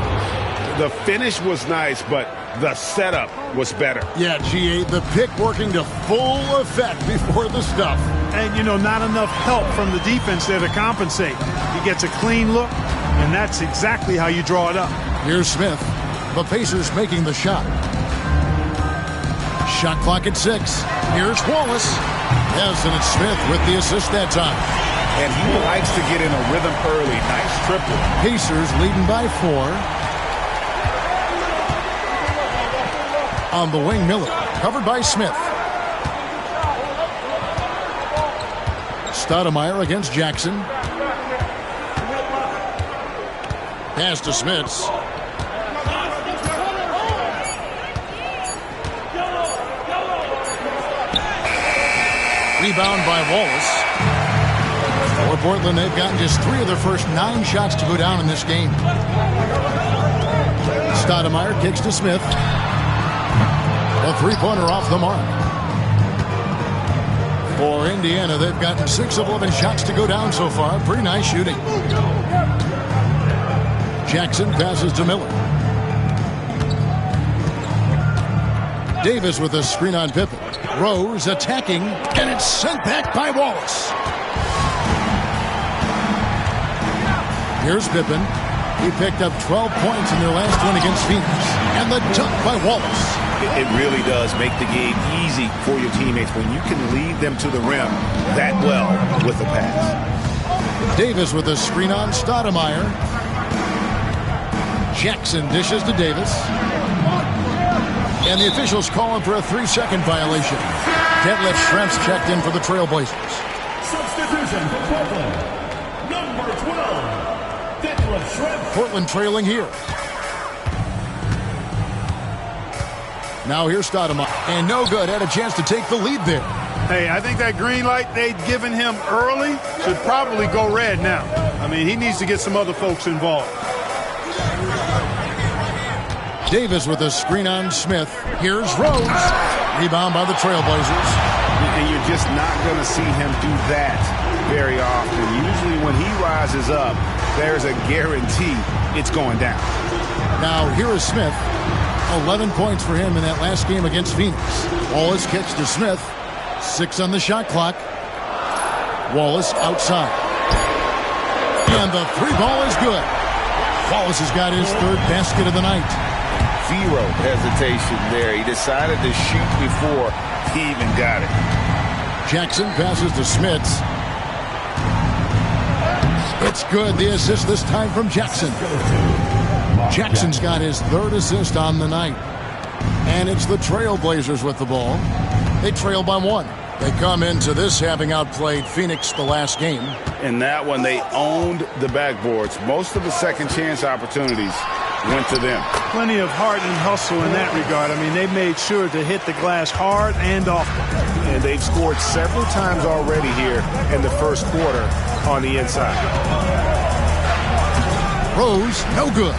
The finish was nice, but the setup was better. Yeah, GA, the pick working to full effect before the stuff. And, you know, not enough help from the defense there to compensate. He gets a clean look, and that's exactly how you draw it up. Here's Smith. The Pacers making the shot. Shot clock at 6. Here's Wallace. Yes, and it's Smith with the assist that time. And he likes to get in a rhythm early. Nice triple. Pacers leading by 4. On the wing, Miller, covered by Smith. Stoudemire against Jackson. Pass to Smits. Rebound by Wallace. For Portland, they've gotten just 3 of their first 9 shots to go down in this game. Stoudemire kicks to Smith. A 3-pointer off the mark. For Indiana, they've gotten 6 of 11 shots to go down so far. Pretty nice shooting. Jackson passes to Miller. Davis with a screen on Pippen. Rose attacking, and it's sent back by Wallace. Here's Pippen. He picked up 12 points in their last win against Phoenix. And the dunk by Wallace. It really does make the game easy for your teammates when you can lead them to the rim that well with the pass. Davis with a screen on Stoudemire. Jackson dishes to Davis. And the officials calling for a 3-second violation. Detlef Schrempf checked in for the Trailblazers. Substitution for Portland. Number 12, Detlef Schrempf. Portland trailing here. Now here's Stoudemire. And no good. Had a chance to take the lead there. Hey, I think that green light they'd given him early should probably go red now. I mean, he needs to get some other folks involved. Davis with a screen on Smith. Here's Rose. Rebound by the Trailblazers. And you're just not going to see him do that very often. Usually when he rises up, there's a guarantee it's going down. Now here is Smith. 11 points for him in that last game against Phoenix. Wallace kicks to Smith. 6 on the shot clock. Wallace outside. And the 3-ball is good. Wallace has got his 3rd basket of the night. Zero hesitation there. He decided to shoot before he even got it. Jackson passes to Smits. It's good. The assist this time from Jackson. Jackson's got his 3rd assist on the night. And it's the Trailblazers with the ball. They trail by 1. They come into this having outplayed Phoenix the last game. In that one, they owned the backboards. Most of the second chance opportunities went to them. plenty of heart and hustle in that regard. I mean, they made sure to hit the glass hard and often. And they've scored several times already here in the first quarter on the inside. Rose, no good.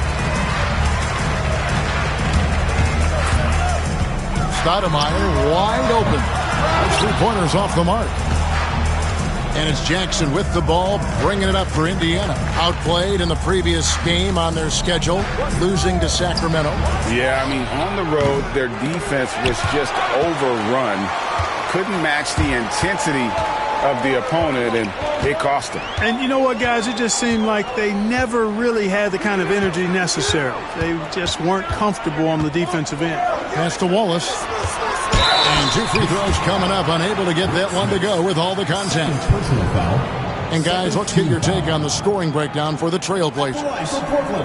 Stoudemire wide open. That's 3 pointers off the mark. And it's Jackson with the ball, bringing it up for Indiana. Outplayed in the previous game on their schedule, losing to Sacramento. Yeah, I mean, on the road, their defense was just overrun. Couldn't match the intensity of the opponent, and it cost them. And you know what, guys? It just seemed like they never really had the kind of energy necessary. They just weren't comfortable on the defensive end. Pass to Wallace. And 2 free throws coming up, unable to get that one to go with all the contact. And guys, let's get your take on the scoring breakdown for the Trailblazers.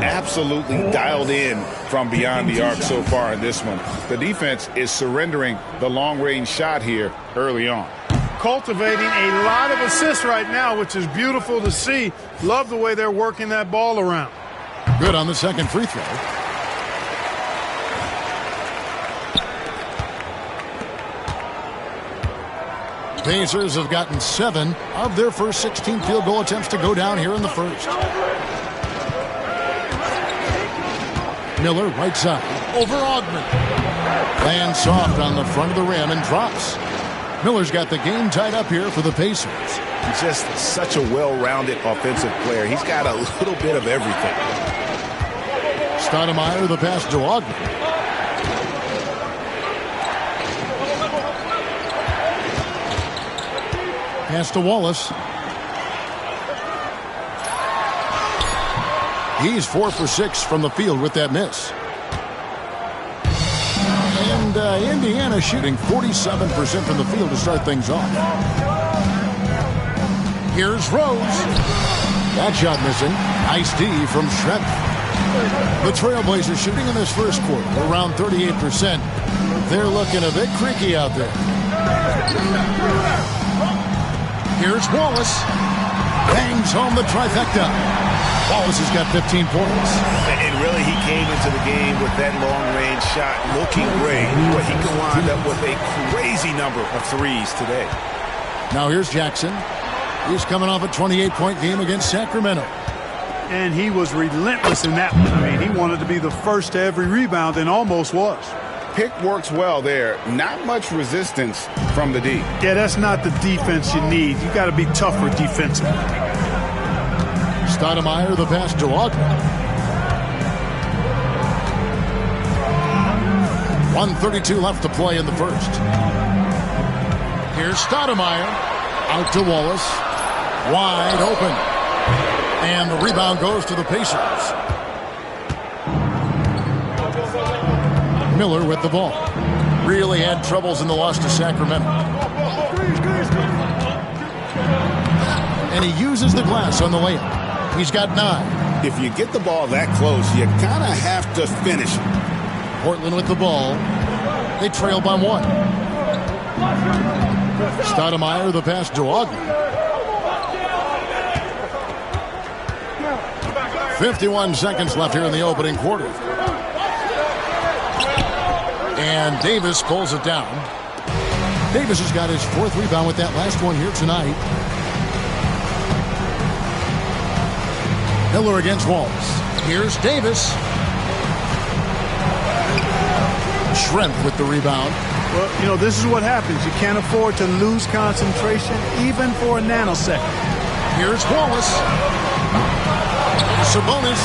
Absolutely dialed in from beyond the arc so far in this one. The defense is surrendering the long-range shot here early on. Cultivating a lot of assists right now, which is beautiful to see. Love the way they're working that ball around. Good on the second free throw. Pacers have gotten 7 of their first 16 field goal attempts to go down here in the first. Miller, right side, over Augment. Lands soft on the front of the rim and drops. Miller's got the game tied up here for the Pacers. He's just such a well-rounded offensive player. He's got a little bit of everything. Stoudemire, the pass to Augment. Pass to Wallace. He's 4 for 6 from the field with that miss. And Indiana shooting 47% from the field to start things off. Here's Rose. That shot missing. Nice D from Schrempf. The Trailblazers shooting in this first quarter around 38%. They're looking a bit creaky out there. Here's Wallace. Bangs home the trifecta. Wallace has got 15 points. And really, he came into the game with that long-range shot looking great. But he can wind up with a crazy number of threes today. Now here's Jackson. He's coming off a 28-point game against Sacramento. And he was relentless in that one. I mean, he wanted to be the first to every rebound and almost was. Pick works well there. Not much resistance from the D. Yeah, that's not the defense you need. You got to be tougher defensively. Stoudemire, the pass to Augment. 1:32 left to play in the first. Here's Stoudemire. Out to Wallace. Wide open. And the rebound goes to the Pacers. Miller with the ball. Really had troubles in the loss to Sacramento. And he uses the glass on the layup. He's got 9. If you get the ball that close, you kind of have to finish it. Portland with the ball. They trail by 1. Stoudemire, the pass to Augment. 51 seconds left here in the opening quarter. And Davis pulls it down. Davis has got his 4th rebound with that last one here tonight. Miller against Wallace. Here's Davis. Schrempf with the rebound. Well, you know, this is what happens. You can't afford to lose concentration even for a nanosecond. Here's Wallace. Sabonis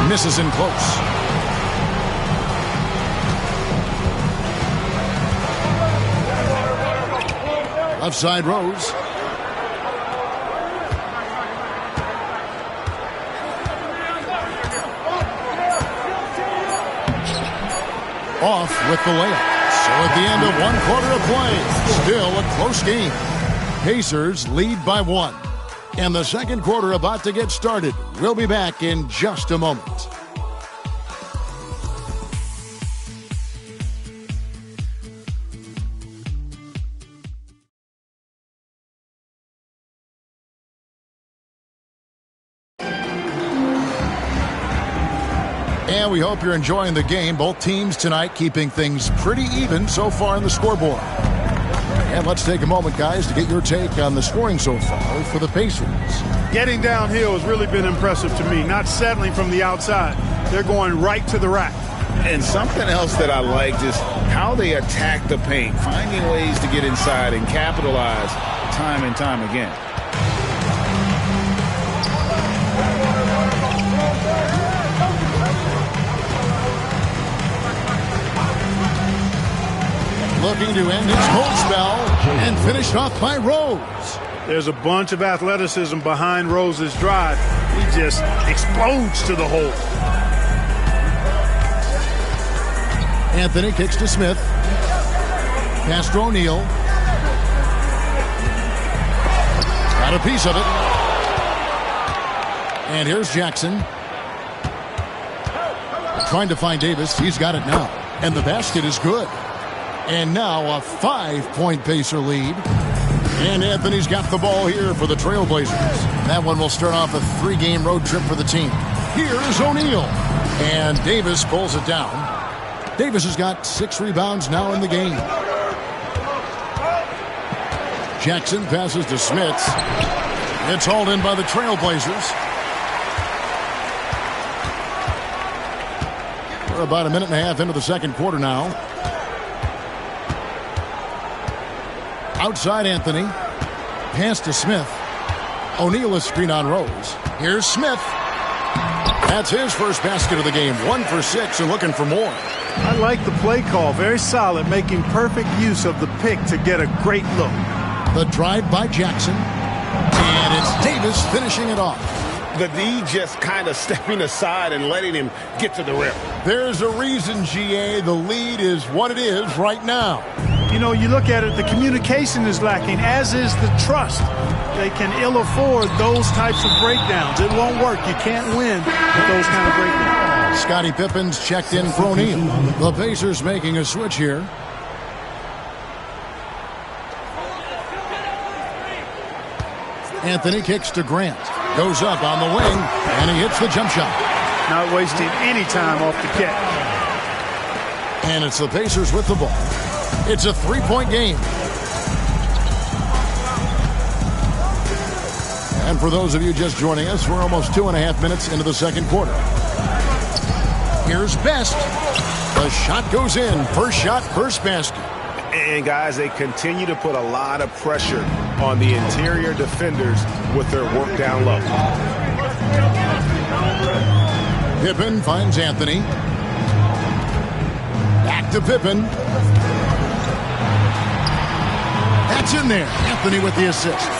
misses in close. Left side Rose. Off with the layup. So at the end of 1 quarter of play, still a close game. Pacers lead by 1. And the second quarter about to get started. We'll be back in just a moment. And we hope you're enjoying the game. Both teams tonight keeping things pretty even so far on the scoreboard. And let's take a moment, guys, to get your take on the scoring so far for the Pacers. Getting downhill has really been impressive to me, not settling from the outside. They're going right to the rack. And something else that I like is how they attack the paint, finding ways to get inside and capitalize time and time again. Looking to end its cold spell and finished off by Rose. There's a bunch of athleticism behind Rose's drive. He just explodes to the hole. Anthony kicks to Smith. Pass to O'Neal. Got a piece of it. And here's Jackson. Trying to find Davis. He's got it now. And the basket is good. And now a 5-point Pacer lead. And Anthony's got the ball here for the Trailblazers. That one will start off a 3-game road trip for the team. Here's O'Neal. And Davis pulls it down. Davis has got 6 rebounds now in the game. Jackson passes to Smith. It's hauled in by the Trailblazers. We're about a minute and a half into the second quarter now. Outside Anthony. Pass to Smith. O'Neal is screen on Rose. Here's Smith. That's his first basket of the game. 1 for 6 and looking for more. I like the play call. Very solid, making perfect use of the pick to get a great look. The drive by Jackson. And it's Davis finishing it off. The D just kind of stepping aside and letting him get to the rim. There's a reason, GA. The lead is what it is right now. You know, you look at it, the communication is lacking, as is the trust. They can ill afford those types of breakdowns. It won't work. You can't win with those kind of breakdowns. Scottie Pippen's checked in for O'Neal. The Pacers making a switch here. Anthony kicks to Grant. Goes up on the wing, and he hits the jump shot. Not wasting any time off the catch. And it's the Pacers with the ball. It's a 3-point game. And for those of you just joining us, we're almost 2.5 minutes into the second quarter. Here's Best. The shot goes in. First shot, first basket. And guys, they continue to put a lot of pressure on the interior defenders with their work down low. Pippen finds Anthony. Back to Pippen. That's in there. Anthony with the assist.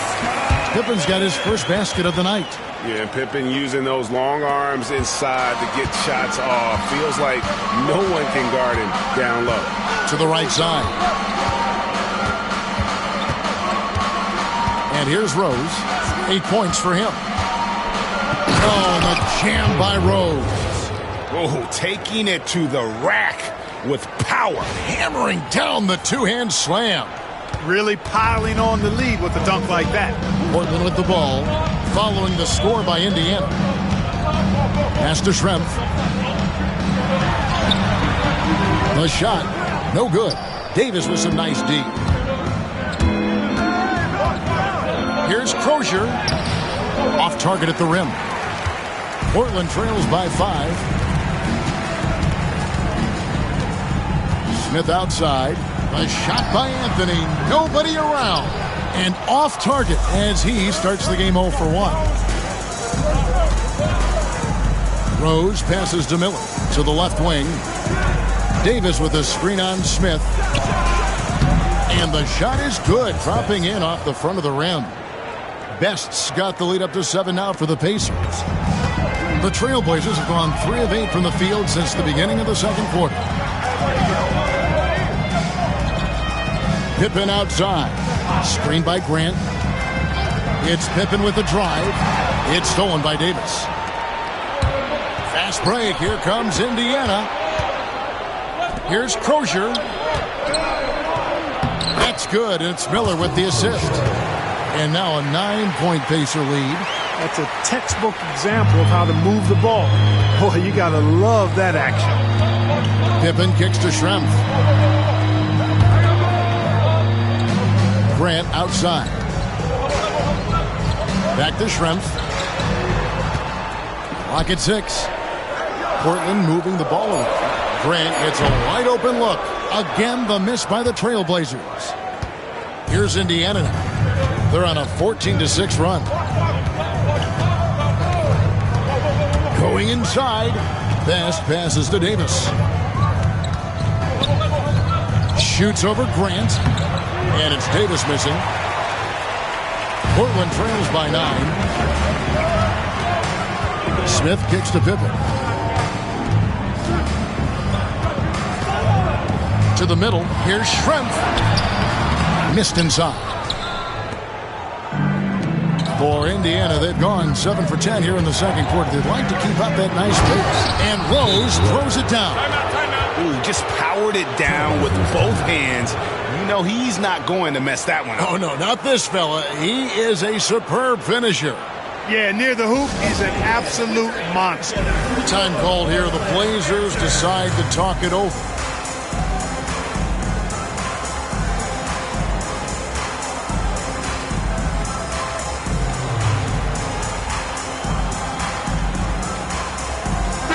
Pippen's got his first basket of the night. Yeah, and Pippen using those long arms inside to get shots off. Feels like no one can guard him down low. To the right side. And here's Rose. 8 points for him. Oh, the jam by Rose. Oh, taking it to the rack with power. Hammering down the two-hand slam. Really piling on the lead with a dunk like that. Portland with the ball, following the score by Indiana. Pass to Schrempf. The shot, no good. Davis with some nice D. Here's Crozier. Off target at the rim. Portland trails by 5. Smith outside. A shot by Anthony. Nobody around. And off target as he starts the game 0 for 1. Rose passes to Miller to the left wing. Davis with a screen on Smith. And the shot is good, dropping in off the front of the rim. Best's got the lead up to 7 now for the Pacers. The Trailblazers have gone 3 of 8 from the field since the beginning of the second quarter. Pippen outside. Screened by Grant. It's Pippen with the drive. It's stolen by Davis. Fast break. Here comes Indiana. Here's Crozier. That's good. It's Miller with the assist. And now a 9-point Pacer lead. That's a textbook example of how to move the ball. Boy, you got to love that action. Pippen kicks to Schrempf. Grant outside. Back to Schrempf. Clock at 6. Portland moving the ball away. Grant gets a wide open look. Again, the miss by the Trailblazers. Here's Indiana now. They're on a 14-6 run. Going inside. Best passes to Davis. Shoots over Grant. And it's Davis missing. Portland trails by 9. Smith kicks to Pippen. To the middle. Here's Schrempf. Missed inside. For Indiana, they've gone 7 for 10 here in the second quarter. They'd like to keep up that nice pace. And Rose throws it down. Ooh, just powered it down with both hands. You know he's not going to mess that one up. Oh, no, not this fella. He is a superb finisher. Yeah, near the hoop, he's an absolute monster. Time called here. The Blazers decide to talk it over.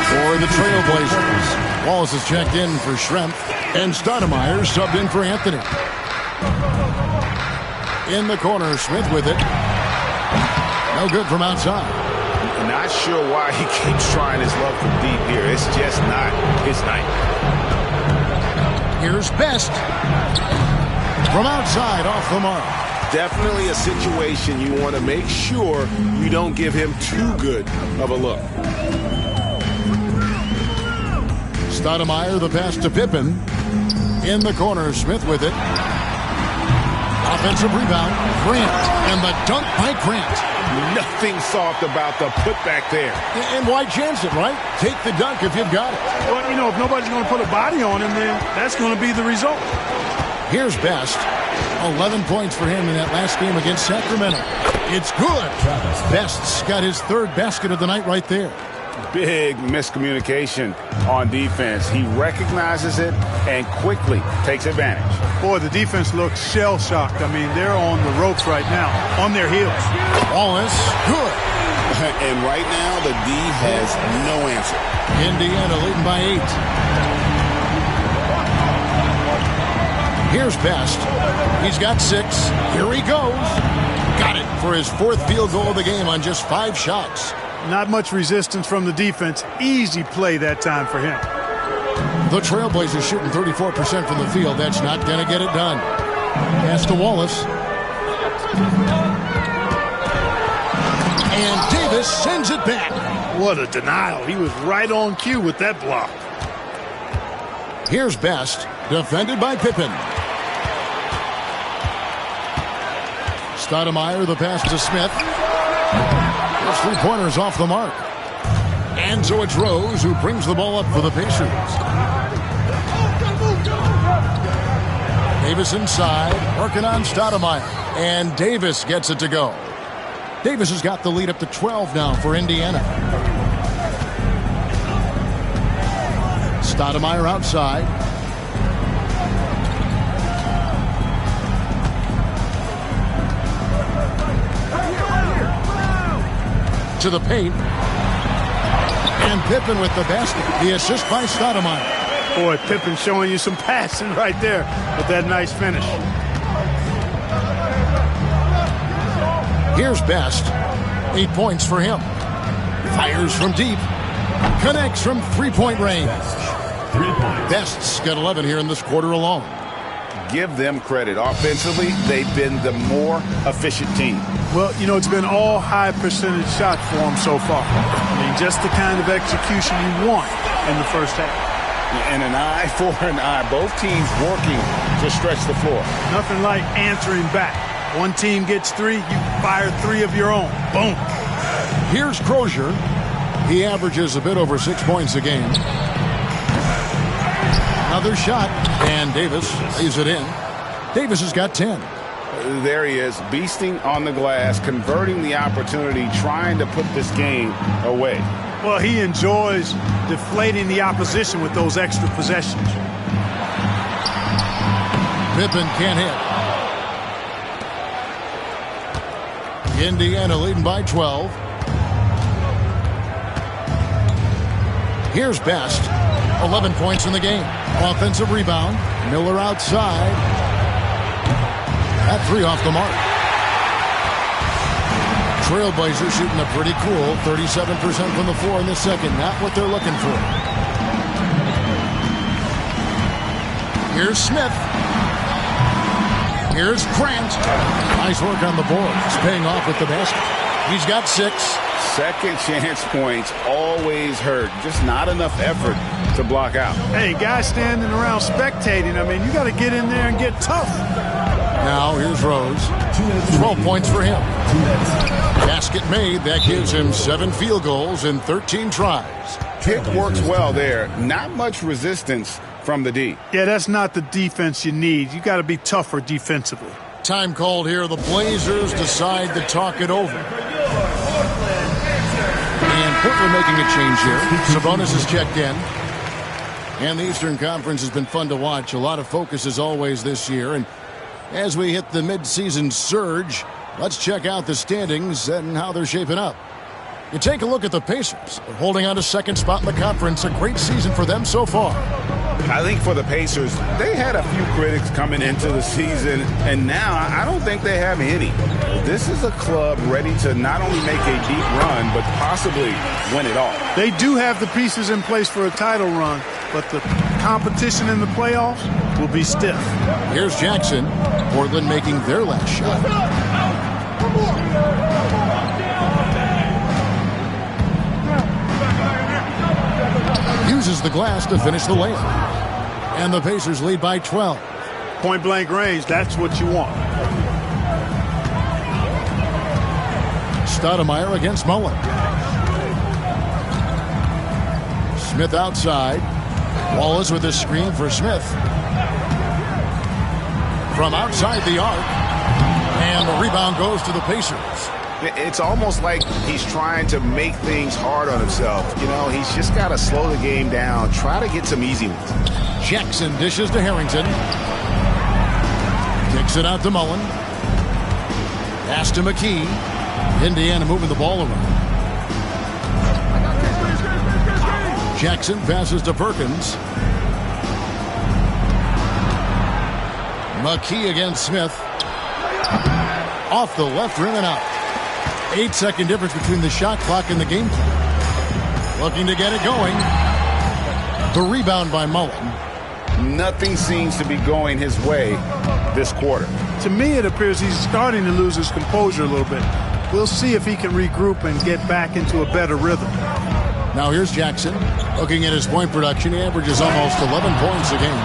For the Trailblazers, Wallace has checked in for Schrempf, and Stoudemire subbed in for Anthony. In the corner, Smith with it. No good from outside. Not sure why he keeps trying his luck from deep here. It's just not his night. Here's Best. From outside, off the mark. Definitely a situation you want to make sure you don't give him too good of a look. Stoudemire, the pass to Pippen. In the corner, Smith with it. Offensive rebound, Grant, and the dunk by Grant. Nothing soft about the putback there. And why chance it, right? Take the dunk if you've got it. Well, you know, if nobody's going to put a body on him, then that's going to be the result. Here's Best. 11 points for him in that last game against Sacramento. It's good. Best's got his third basket of the night right there. Big miscommunication on defense. He recognizes it and quickly takes advantage. Boy, the defense looks shell-shocked. I mean, they're on the ropes right now, on their heels. Wallace, good. And right now, the D has no answer. Indiana leading by 8. Here's Best. He's got 6. Here he goes. Got it for his 4th field goal of the game on just 5 shots. Not much resistance from the defense. Easy play that time for him. The Trailblazers shooting 34% from the field. That's not going to get it done. Pass to Wallace. And Davis sends it back. What a denial. He was right on cue with that block. Here's Best, defended by Pippen. Stoudemire, the pass to Smith. Those 3-pointers off the mark. And so it's Rose who brings the ball up for the Pacers. Davis inside, working on Stoudemire. And Davis gets it to go. Davis has got the lead up to 12 now for Indiana. Stoudemire outside. To the paint. And Pippen with the basket. The assist by Stoudemire. Boy, Pippen showing you some passing right there with that nice finish. Here's Best. 8 points for him. Fires from deep. Connects from 3-point range. Best's got 11 here in this quarter alone. Give them credit. Offensively, they've been the more efficient team. Well, you know, it's been all high percentage shots for them so far. I mean, just the kind of execution you want in the first half. And an eye for an eye. Both teams working to stretch the floor. Nothing like answering back. One team gets 3, you fire 3 of your own. Boom. Here's Crozier. He averages a bit over 6 points a game. Another shot, and Davis lays it in. Davis has got 10. there he is, beasting on the glass, converting the opportunity, trying to put this game away. Well, he enjoys deflating the opposition with those extra possessions. Pippen can't hit. Indiana leading by 12. Here's Best. 11 points in the game. Offensive rebound. Miller outside. That three off the mark. Trailblazers shooting a pretty cool 37% from the floor in the second. Not what they're looking for. Here's Smith. Here's Grant. Nice work on the boards. Paying off with the basket. He's got 6. Second chance points always hurt. Just not enough effort to block out. Hey, guys standing around spectating. I mean, you got to get in there and get tough. Now here's Rose. 12 points for him. Basket made. That gives him 7 field goals in 13 tries. Pick works well there. Not much resistance from the D. Yeah, that's not the defense you need. You got to be tougher defensively. Time called here. The Blazers decide to talk it over. And Portland making a change here. Sabonis is checked in. And the Eastern Conference has been fun to watch. A lot of focus as always this year. And as we hit the midseason surge, let's check out the standings and how they're shaping up. You take a look at the Pacers. They're holding on to second spot in the conference. A great season for them so far. I think for the Pacers, they had a few critics coming into the season, and now I don't think they have any. This is a club ready to not only make a deep run, but possibly win it all. They do have the pieces in place for a title run, but the competition in the playoffs will be stiff. Here's Jackson. Portland making their last shot. Uses the glass to finish the layup. And the Pacers lead by 12. Point-blank range, that's what you want. Stoudemire against Mullen. Smith outside. Wallace with a screen for Smith. From outside the arc. And the rebound goes to the Pacers. It's almost like he's trying to make things hard on himself. You know, he's just got to slow the game down, try to get some easy ones. Jackson dishes to Harrington. Kicks it out to Mullen. Pass to McKee. Indiana moving the ball around. Jackson passes to Perkins. McKee against Smith. Off the left rim and out. 8-second difference between the shot clock and the game clock. Looking to get it going. The rebound by Mullen. Nothing seems to be going his way this quarter. To me, it appears he's starting to lose his composure a little bit. We'll see if he can regroup and get back into a better rhythm. Now here's Jackson. Looking at his point production, he averages almost 11 points a game.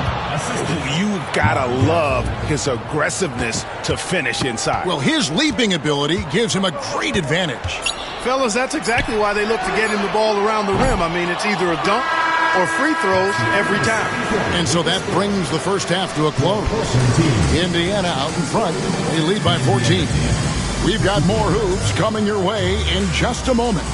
You gotta love his aggressiveness to finish inside. Well, his leaping ability gives him a great advantage. Fellas, that's exactly why they look to get him the ball around the rim. I mean, it's either a dunk or free throws every time. And so that brings the first half to a close. Indiana out in front. They lead by 14. We've got more hoops coming your way in just a moment.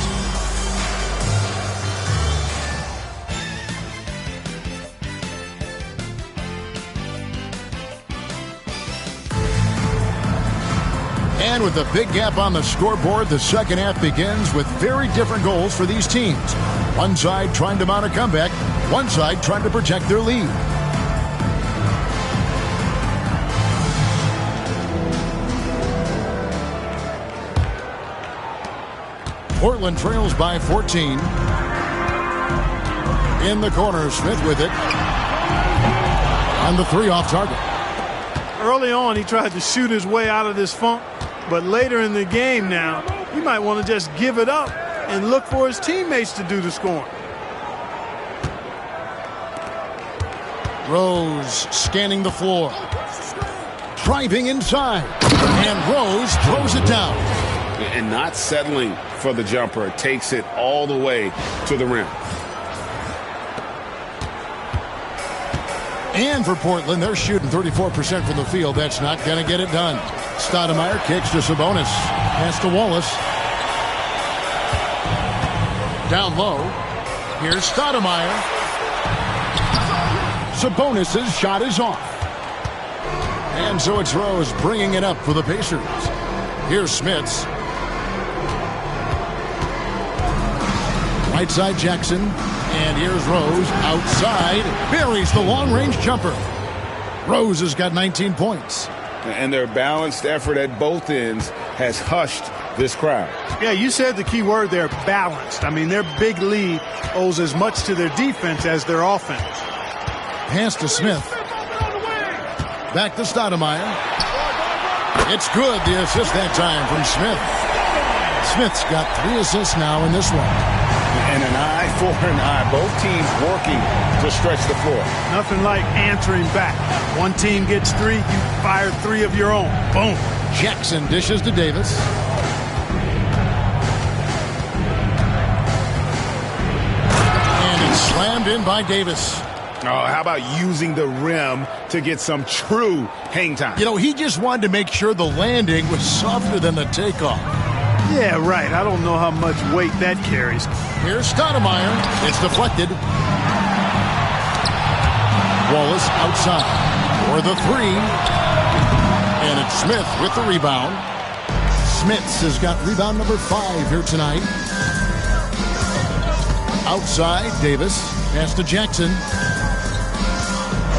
And with a big gap on the scoreboard, the second half begins with very different goals for these teams. One side trying to mount a comeback, one side trying to protect their lead. Portland trails by 14. In the corner, Smith with it. On the three off target. Early on, he tried to shoot his way out of this funk. But later in the game now, he might want to just give it up and look for his teammates to do the scoring. Rose scanning the floor. Driving inside. And Rose throws it down. And not settling for the jumper. Takes it all the way to the rim. And for Portland, they're shooting 34% from the field. That's not going to get it done. Stoudemire kicks to Sabonis. Pass to Wallace. Down low. Here's Stoudemire. Sabonis' shot is off. And so it's Rose bringing it up for the Pacers. Here's Smits. Right side Jackson. And here's Rose outside. Buries the long-range jumper. Rose has got 19 points. And their balanced effort at both ends has hushed this crowd. Yeah, you said the key word there, balanced. I mean, their big lead owes as much to their defense as their offense. Pass to Smith. Back to Stoudemire. It's good, the assist that time from Smith. Smith's got 3 assists now in this one. And an eye for an eye. Both teams working to stretch the floor. Nothing like answering back. One team gets 3, you fire 3 of your own. Boom. Jackson dishes to Davis. And it's slammed in by Davis. Oh, how about using the rim to get some true hang time? You know, he just wanted to make sure the landing was softer than the takeoff. Yeah, right. I don't know how much weight that carries. Here's Stoudemire. It's deflected. Wallace outside for the 3. And it's Smith with the rebound. Smits has got rebound number 5 here tonight. Outside, Davis. Pass to Jackson.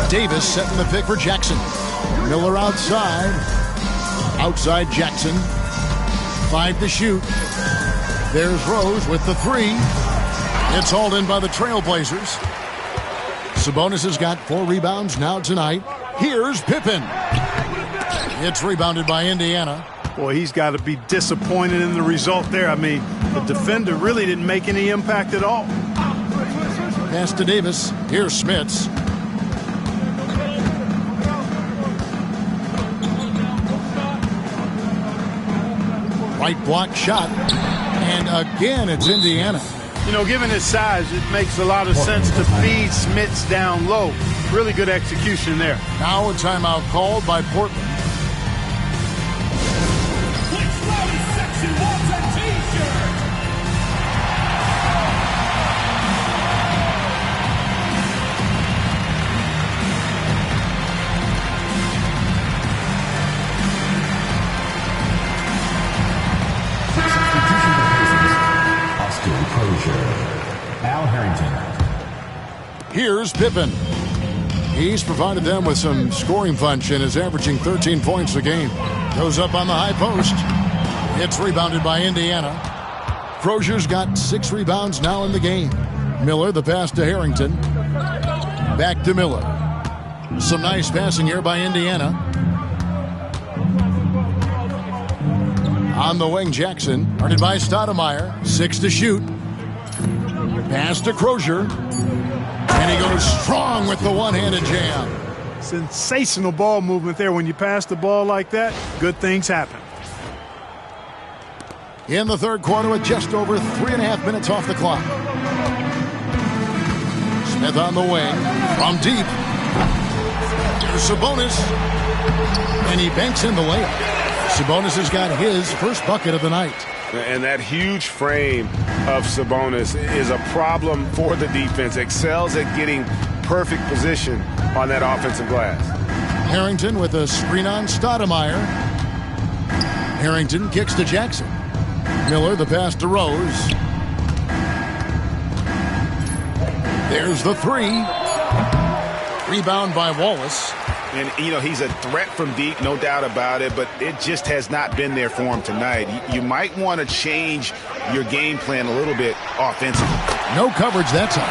Davis setting the pick for Jackson. Miller outside. Outside Jackson. 5 to shoot. There's Rose with the 3. It's hauled in by the Trailblazers. Sabonis has got 4 rebounds now tonight. Here's Pippen. It's rebounded by Indiana. Boy, he's got to be disappointed in the result there. I mean, the defender really didn't make any impact at all. Pass to Davis. Here's Smits. Right block shot. And again, it's Indiana. You know, given his size, it makes a lot of sense to feed Smits down low. Really good execution there. Now a timeout called by Portland. Al Harrington. Here's Pippen. He's provided them with some scoring punch and is averaging 13 points a game. Goes up on the high post. It's rebounded by Indiana. Crozier's got 6 rebounds now in the game. Miller, the pass to Harrington. Back to Miller. Some nice passing here by Indiana. On the wing, Jackson. Guarded by Stoudemire. 6 to shoot. Pass to Crozier. And he goes strong with the one-handed jam. Sensational ball movement there. When you pass the ball like that, good things happen. In the third quarter with just over 3.5 minutes off the clock. Smith on the wing. From deep. There's Sabonis. And he banks in the layup. Sabonis has got his first bucket of the night. And that huge frame of Sabonis is a problem for the defense. Excels at getting perfect position on that offensive glass. Harrington with a screen on Stoudemire. Harrington kicks to Jackson. Miller, the pass to Rose. There's the 3. Rebound by Wallace. And, you know, he's a threat from deep, no doubt about it, but it just has not been there for him tonight. You might want to change your game plan a little bit offensively. No coverage that time.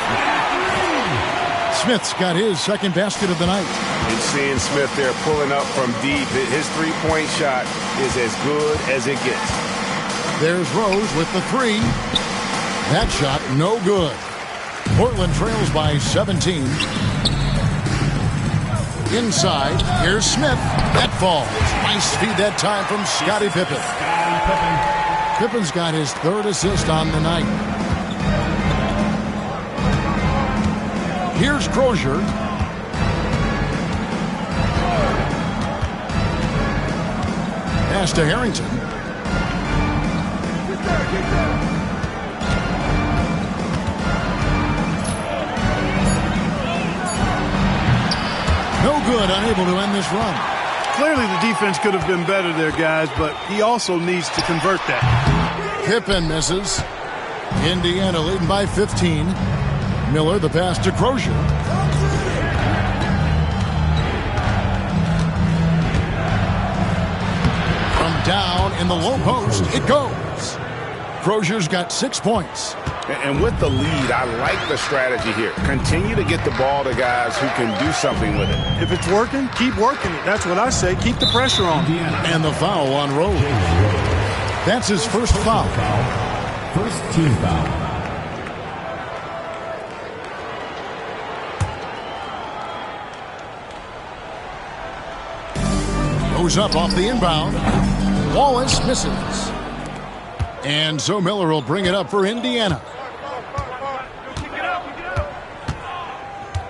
Smith's got his second basket of the night. And seeing Smith there pulling up from deep, his three-point shot is as good as it gets. There's Rose with the 3. That shot, no good. Portland trails by 17. Inside, here's Smith. That falls. Nice feed that time from Scottie Pippen. Pippen's got his 3rd assist on the night. Here's Crozier. pass to Harrington. No good, unable to end this run. Clearly the defense could have been better there, guys, but he also needs to convert that. Pippen misses. Indiana leading by 15. Miller, the pass to Crozier. From down in the low post, it goes. Crozier's got 6 points. And with the lead, I like the strategy here. Continue to get the ball to guys who can do something with it. If it's working, keep working it. That's what I say. Keep the pressure on. And the foul on Rose. That's his first foul. First team foul. Goes up off the inbound. Wallace misses. And so Miller will bring it up for Indiana.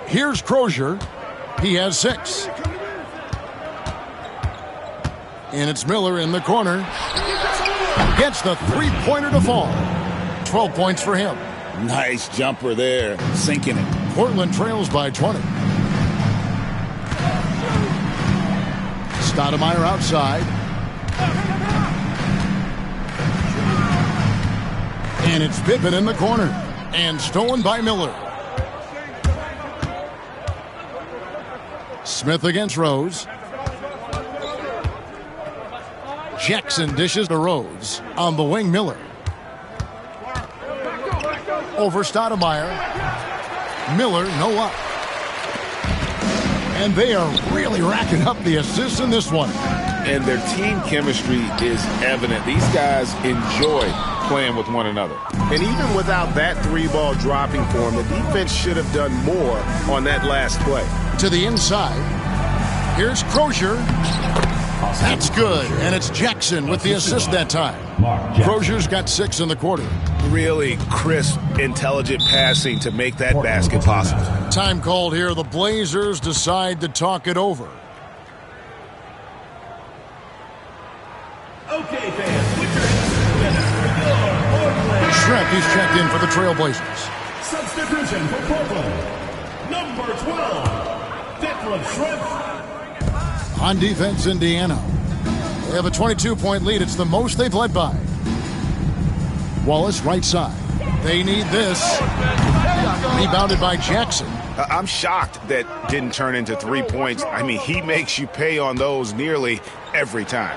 Here's Crozier. He has 6. And it's Miller in the corner. Gets the three-pointer to fall. 12 points for him. Nice jumper there, sinking it. Portland trails by 20. Stoudemire outside. And it's Pippen in the corner. And stolen by Miller. Smith against Rose. Jackson dishes to Rose. On the wing, Miller. Over Stoudemire. Miller, no up. And they are really racking up the assists in this one. And their team chemistry is evident. These guys enjoy playing with one another. And even without that 3-ball dropping for them, the defense should have done more on that last play. To the inside. Here's Crozier. That's good. And it's Jackson with the assist that time. Crozier's got 6 in the quarter. Really crisp, intelligent passing to make that basket possible. Time called here. The Blazers decide to talk it over. Okay, fans, put your hands together. Shrimp, he's checked in for the Trailblazers. Substitution for Portland. Number 12, Declan Shrimp. On defense, Indiana. They have a 22-point lead. It's the most they've led by. Wallace, right side. They need this. Rebounded by Jackson. I'm shocked that didn't turn into 3 points. I mean, he makes you pay on those nearly every time.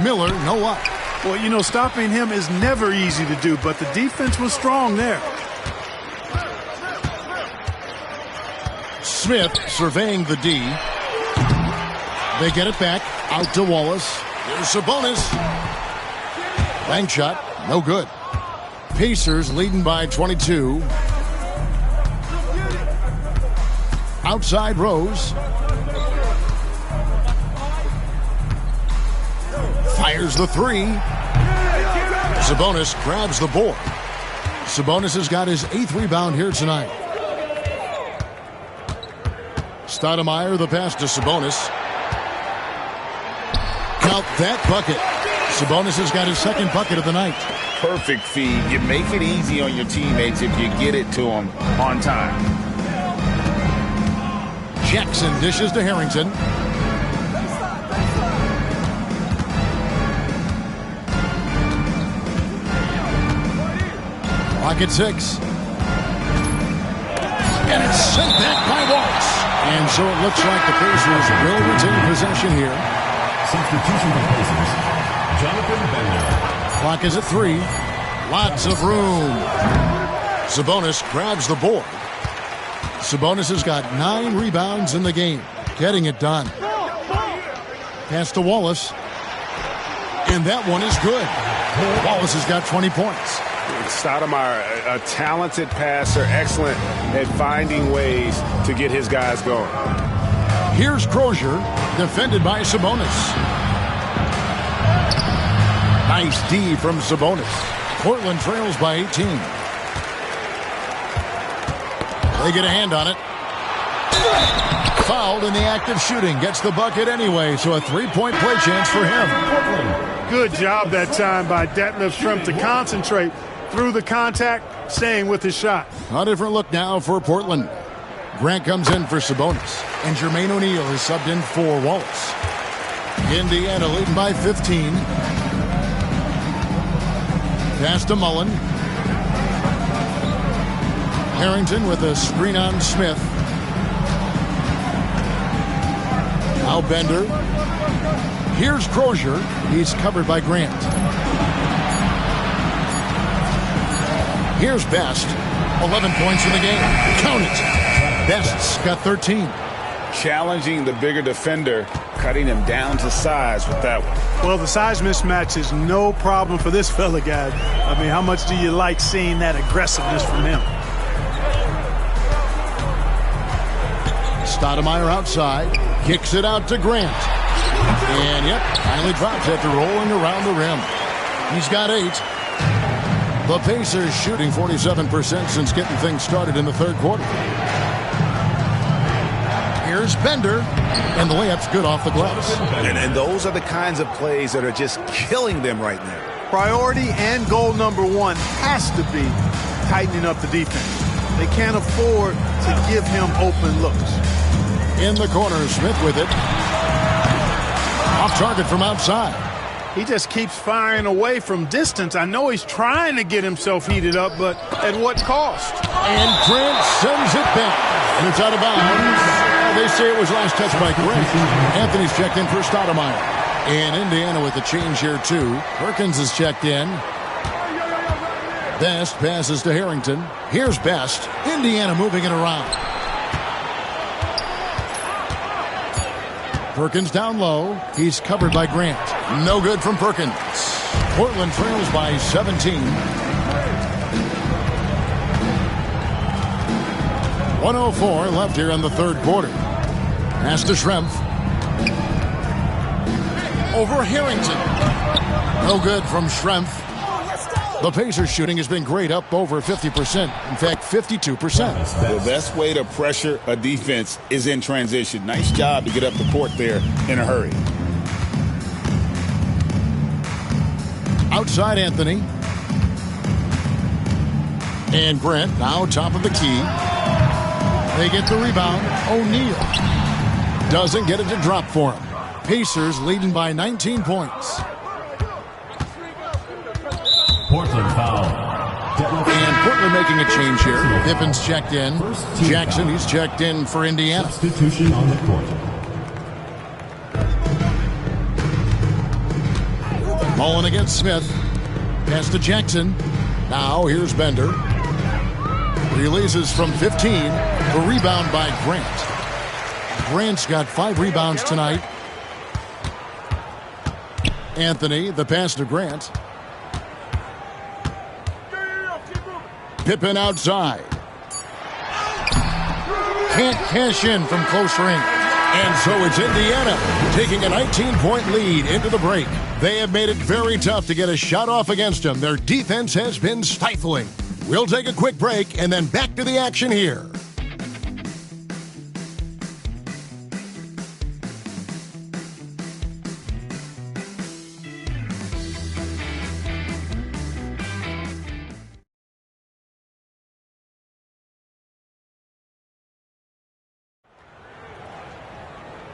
Miller, no up. Well, you know, stopping him is never easy to do, but the defense was strong there. Smith surveying the D. They get it back. Out to Wallace. Here's Sabonis. Bank shot. No good. Pacers leading by 22. Outside Rose. Fires the 3. Sabonis grabs the board. Sabonis has got his 8th rebound here tonight. Stoudemire, the pass to Sabonis. Count that bucket. Sabonis has got his 2nd bucket of the night. Perfect feed. You make it easy on your teammates if you get it to them on time. Jackson dishes to Harrington. Clock at 6. And it's sent back by Wallace. And so it looks like the Pacers will retain possession here. Substitution for Pacers, Jonathan Bender. Clock is at 3. Lots of room. Sabonis grabs the board. Sabonis has got 9 rebounds in the game. Getting it done. Pass to Wallace. And that one is good. Wallace has got 20 points. Stoudemire, a talented passer, excellent at finding ways to get his guys going. Here's Crozier, defended by Sabonis. Nice D from Sabonis. Portland trails by 18. They get a hand on it. Fouled in the act of shooting. Gets the bucket anyway, so a three-point play chance for him. Good job that time by Detlef Schrempf to concentrate through the contact, staying with his shot. A different look now for Portland. Grant comes in for Sabonis, and Jermaine O'Neal is subbed in for Wallace. Indiana leading by 15. Pass to Mullen. Harrington with a screen on Smith. Now Bender. Here's Crozier. He's covered by Grant. Here's Best. 11 points in the game. Count it. Best's got 13. Challenging the bigger defender, cutting him down to size with that one. Well, the size mismatch is no problem for this fella, guy. I mean, how much do you like seeing that aggressiveness from him? Stoudemire outside. Kicks it out to Grant. And, yep, finally drops after rolling around the rim. He's got 8. The Pacers shooting 47% since getting things started in the third quarter. Here's Bender, and the layup's good off the glass. And those are the kinds of plays that are just killing them right now. Priority and goal number 1 has to be tightening up the defense. They can't afford to give him open looks. In the corner, Smith with it. Off target from outside. He just keeps firing away from distance. I know he's trying to get himself heated up, but at what cost? And Grant sends it back. And it's out of bounds. They say it was last touched by Grant. Anthony's checked in for Stoudemire. And Indiana with the change here, too. Perkins is checked in. Best passes to Harrington. Here's Best. Indiana moving it around. Perkins down low. He's covered by Grant. No good from Perkins. Portland trails by 17. 1:04 left here in the third quarter. Pass to Schrempf. Over Harrington. No good from Schrempf. The Pacers shooting has been great, up over 50%. In fact, 52%. The best way to pressure a defense is in transition. Nice job to get up the court there in a hurry. Outside Anthony. And Grant now top of the key. They get the rebound. O'Neal doesn't get it to drop for him. Pacers leading by 19 points. Portland foul. And Portland making a change here. Pippen's checked in. Jackson, he's checked in for Indiana. Substitution on the court. Mullen against Smith. Pass to Jackson. Now here's Bender. Releases from 15. The rebound by Grant. Grant's got 5 rebounds tonight. Anthony, the pass to Grant. Pippen outside. Can't cash in from close range. And so it's Indiana taking a 19-point lead into the break. They have made it very tough to get a shot off against them. Their defense has been stifling. We'll take a quick break and then back to the action here.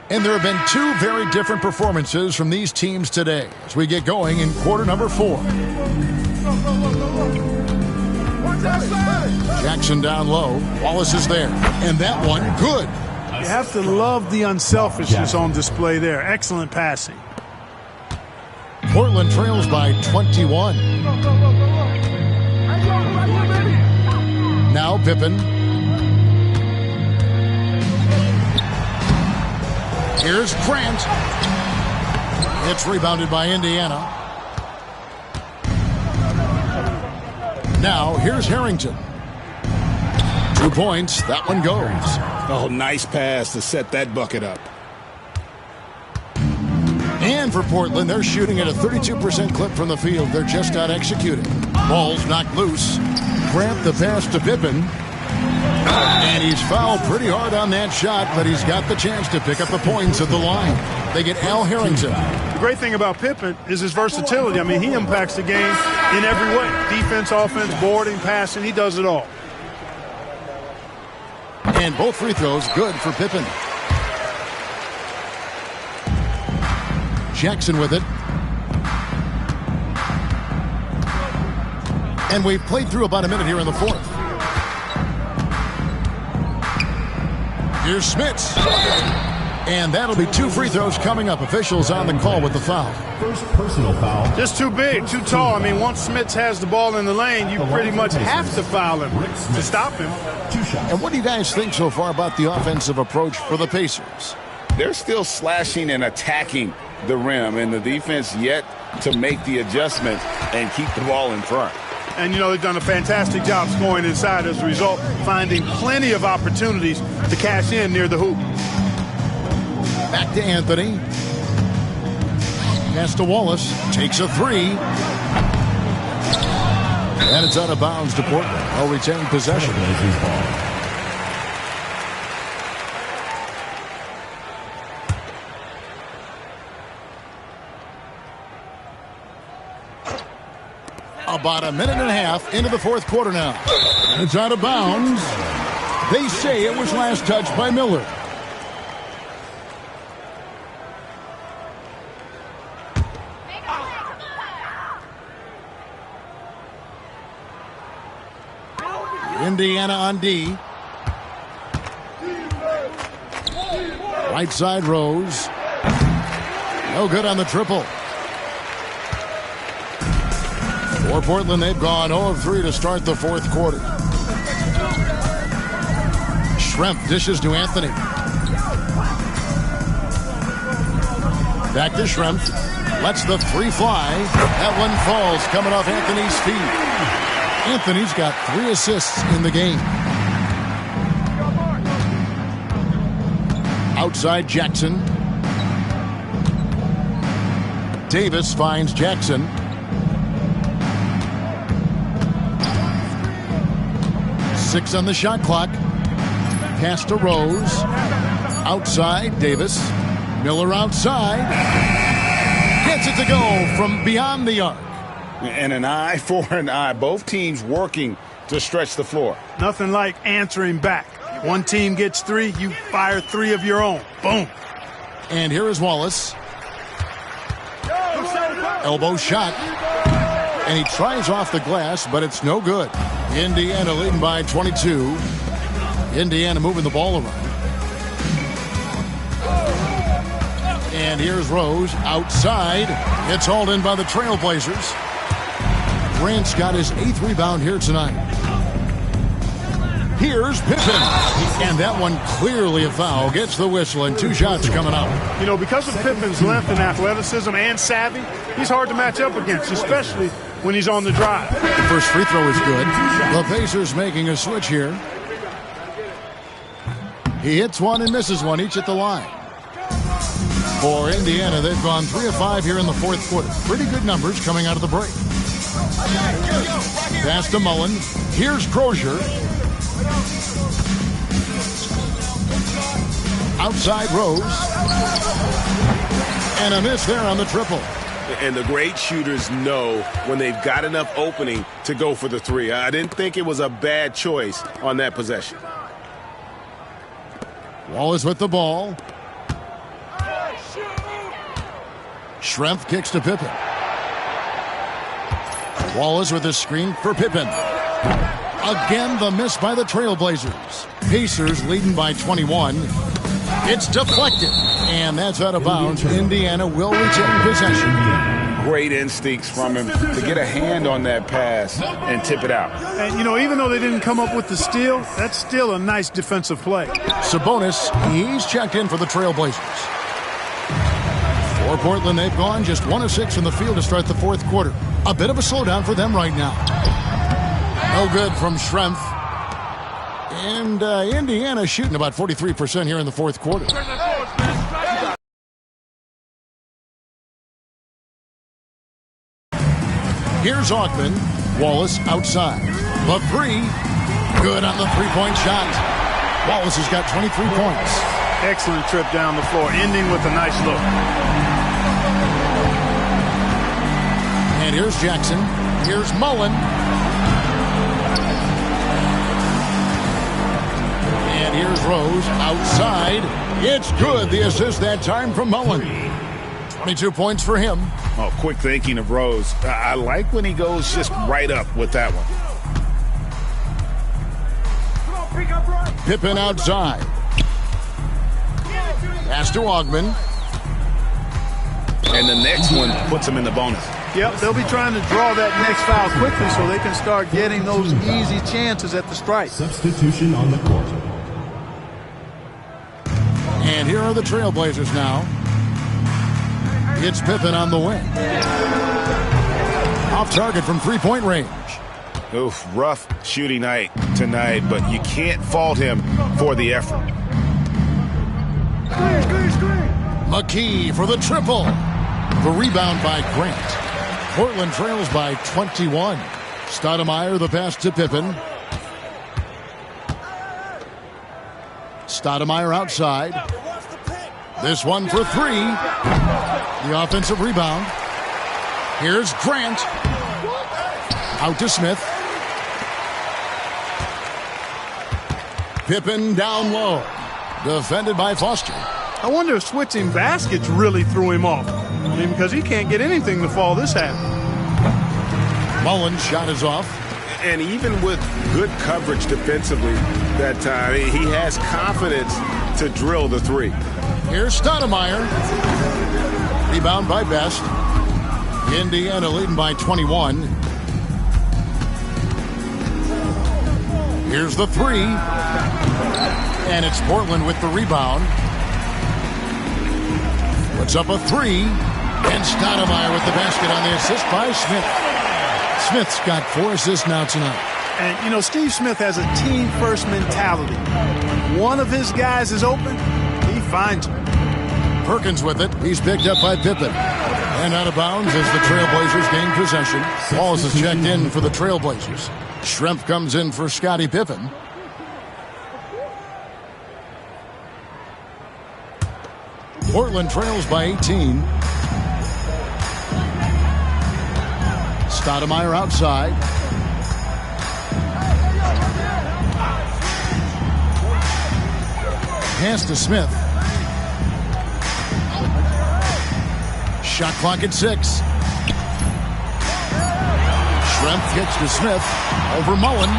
And there have been 2 very different performances from these teams today as we get going in quarter number 4. Jackson down low. Wallace is there. And that one, good. You have to love the unselfishness on display there. Excellent passing. Portland trails by 21. Now Pippen. Here's Grant. It's rebounded by Indiana. Now here's Harrington. 2 points. That one goes. Oh, nice pass to set that bucket up. And for Portland, they're shooting at a 32% clip from the field. They're just not executing. Ball's knocked loose. Grant the pass to Pippen. And he's fouled pretty hard on that shot, but he's got the chance to pick up the points at the line. They get Al Harrington. The great thing about Pippen is his versatility. I mean, he impacts the game in every way. Defense, offense, boarding, passing, he does it all. And both free throws good for Pippen. Jackson with it. And we've played through about a minute here in the fourth. Here's Smits. And that'll be 2 free throws coming up. Officials on the call with the foul. First personal foul. Just too big, too tall. I mean, once Smits has the ball in the lane, you pretty much have to foul him to stop him. 2 shots. And what do you guys think so far about the offensive approach for the Pacers? They're still slashing and attacking the rim, and the defense yet to make the adjustment and keep the ball in front. And, you know, they've done a fantastic job scoring inside as a result, finding plenty of opportunities to cash in near the hoop. Back to Anthony. Pass to Wallace. Takes a 3. And it's out of bounds to Portland. They'll retain possession. About a minute and a half into the fourth quarter now. It's out of bounds. They say it was last touched by Miller. Indiana on D. Right side Rose. No good on the triple. For Portland, they've gone 0 of 3 to start the fourth quarter. Schrempf dishes to Anthony. Back to Schrempf. Lets the 3 fly. That one falls coming off Anthony's feet. Anthony's got 3 assists in the game. Outside Jackson. Davis finds Jackson. Six on the shot clock. Pass to Rose. Outside, Davis. Miller outside. Gets it to go from beyond the arc. And an eye for an eye. Both teams working to stretch the floor. Nothing like answering back. One team gets 3, you fire 3 of your own. Boom. And here is Wallace. Elbow shot. And he tries off the glass, but it's no good. Indiana leading by 22. Indiana moving the ball around. And here's Rose outside. It's hauled in by the Trailblazers. Grant's got his 8th rebound here tonight. Here's Pippen. And that one clearly a foul. Gets the whistle and 2 shots coming up. You know, because of Pippen's length and athleticism and savvy, he's hard to match up against, especially when he's on the drive. The first free throw is good. The Pacers making a switch here. He hits one and misses one, each at the line. For Indiana, they've gone 3 of 5 here in the fourth quarter. Pretty good numbers coming out of the break. Pass to Mullen. Here's Crozier. Outside Rose. And a miss there on the triple. And the great shooters know when they've got enough opening to go for the 3. I didn't think it was a bad choice on that possession. Wallace with the ball. Schrempf kicks to Pippen. Wallace with a screen for Pippen. Again, the miss by the Trailblazers. Pacers leading by 21. It's deflected, and that's out of bounds. Indiana will retain possession. Great instincts from him to get a hand on that pass and tip it out. And, you know, even though they didn't come up with the steal, that's still a nice defensive play. Sabonis, he's checked in for the Trailblazers. For Portland, they've gone just 1 of 6 from the field to start the fourth quarter. A bit of a slowdown for them right now. No good from Schrempf. And Indiana shooting about 43% here in the fourth quarter. Here's Augman. Wallace outside. The 3. Good on the three-point shot. Wallace has got 23 points. Excellent trip down the floor, ending with a nice look. And here's Jackson. Here's Mullen. And here's Rose outside. It's good. The assist that time from Mullen. 22 points for him. Oh, quick thinking of Rose. I like when he goes just right up with that one. Pippen outside. Pass to Ogman. And the next one puts him in the bonus. Yep, they'll be trying to draw that next foul quickly so they can start getting those easy chances at the stripe. Substitution on the court. And here are the Trailblazers now. It's Pippen on the wing. Off target from three-point range. Oof, rough shooting night tonight, but you can't fault him for the effort. McKee for the triple. The rebound by Grant. Portland trails by 21. Stoudemire the pass to Pippen. Stoudemire outside. This one for three. The offensive rebound. Here's Grant. Out to Smith. Pippen down low. Defended by Foster. I wonder if switching baskets really threw him off. I mean, because he can't get anything to fall this half. Mullen's shot is off. And even with good coverage defensively that time, he has confidence to drill the three. Here's Stoudemire. Rebound by Best. Indiana leading by 21. Here's the three. And it's Portland with the rebound. Puts up a three. And Stoudemire with the basket on the assist by Smith. Smith's got 4 assists now tonight. And, you know, Steve Smith has a team-first mentality. One of his guys is open, he finds him. Perkins with it. He's picked up by Pippen. And out of bounds as the Trailblazers gain possession. Wallace is checked in for the Trailblazers. Schrempf comes in for Scottie Pippen. Portland trails by 18. Stoudemire outside. Pass to Smith. Shot clock at 6. Schrempf gets to Smith. Over Mullen.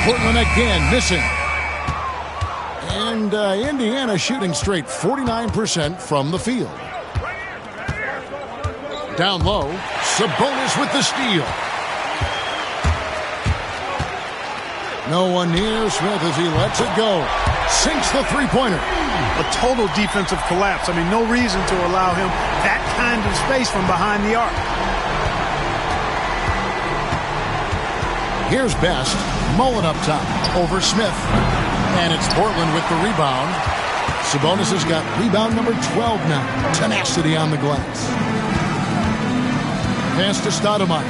Portland again missing. And Indiana shooting straight 49% from the field. Down low, Sabonis with the steal. No one near Smith as he lets it go. Sinks the three-pointer. A total defensive collapse. I mean, no reason to allow him that kind of space from behind the arc. Here's Best. Mullen up top. Over Smith. And it's Portland with the rebound. Sabonis has got rebound number 12 now. Tenacity on the glass. Pass to Stoudemire.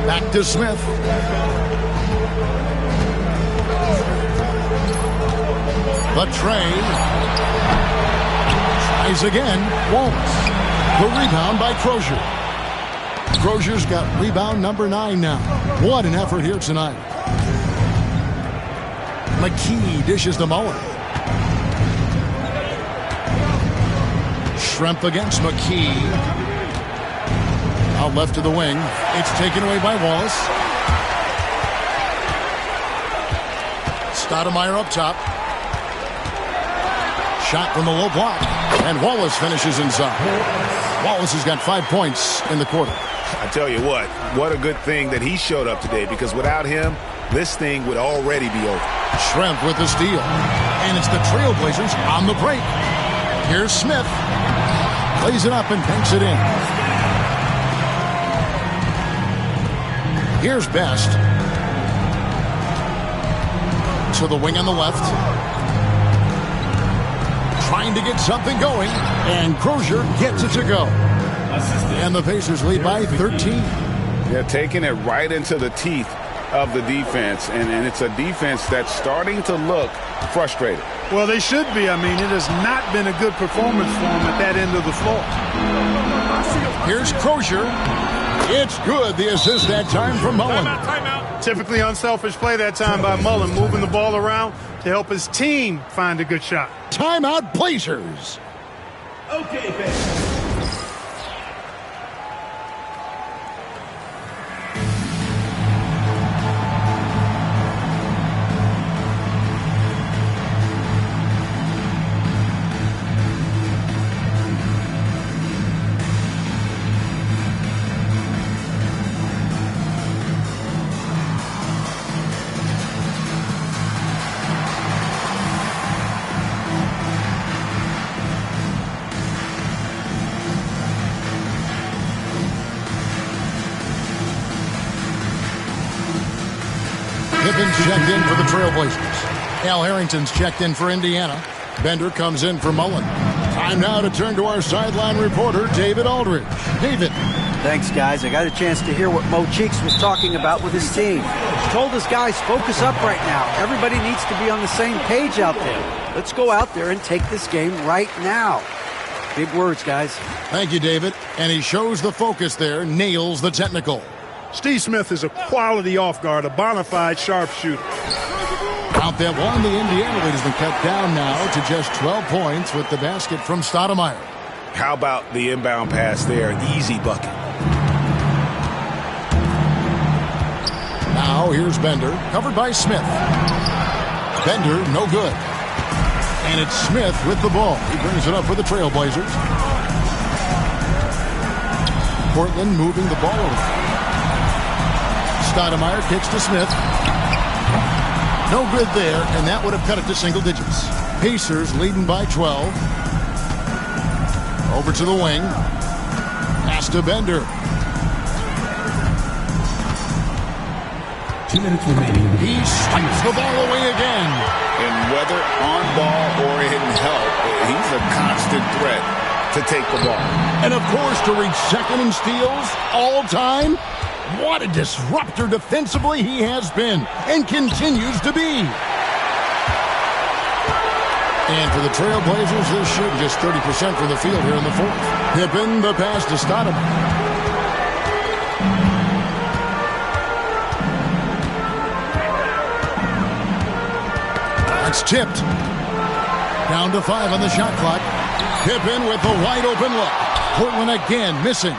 Back to Smith. The tray. Tries again. Wallace. The rebound by Crozier. Crozier's got rebound number 9 now. What an effort here tonight. McKee dishes to Mullen. Schrempf against McKee. Out left to the wing. It's taken away by Wallace. Stoudemire up top. Shot from the low block. And Wallace finishes inside. Wallace has got 5 points in the quarter. I tell you what a good thing that he showed up today, because without him, this thing would already be over. Schrempf with the steal. And it's the Trailblazers on the break. Here's Smith. Plays it up and banks it in. Here's Best. To the wing on the left. Trying to get something going. And Crozier gets it to go. And the Pacers lead by 13. Yeah, taking it right into the teeth of the defense, and it's a defense that's starting to look frustrated. Well, they should be. I mean, it has not been a good performance for them at that end of the floor. Here's Crozier. It's good. The assist that time from Mullen. Timeout. Typically unselfish play that time by Mullen, moving the ball around to help his team find a good shot. Timeout, Blazers. Okay, fans. Pippen's checked in for the Trailblazers. Al Harrington's checked in for Indiana. Bender comes in for Mullen. Time now to turn to our sideline reporter, David Aldridge. David. Thanks, guys. I got a chance to hear what Mo Cheeks was talking about with his team. He told his guys, focus up right now. Everybody needs to be on the same page out there. Let's go out there and take this game right now. Big words, guys. Thank you, David. And he shows the focus there, nails the technical. Steve Smith is a quality off guard, a bona fide sharpshooter. Count that one. The Indiana lead has been cut down now to just 12 points with the basket from Stoudemire. How about the inbound pass there? Easy bucket. Now here's Bender, covered by Smith. Bender, no good. And it's Smith with the ball. He brings it up for the Trailblazers. Portland moving the ball over. Stoudemire kicks to Smith. No good there, and that would have cut it to single digits. Pacers leading by 12. Over to the wing. Pass to Bender. 2 minutes remaining. He strikes the ball away again. And whether on ball or in help, he's a constant threat to take the ball. And of course, to reach second in steals all time. What a disruptor defensively he has been and continues to be. And for the Trailblazers, they're shooting just 30% from the field here in the fourth. Pippen, the pass to Stoudemire. That's tipped. Down to 5 on the shot clock. Pippen with the wide open look. Portland again missing.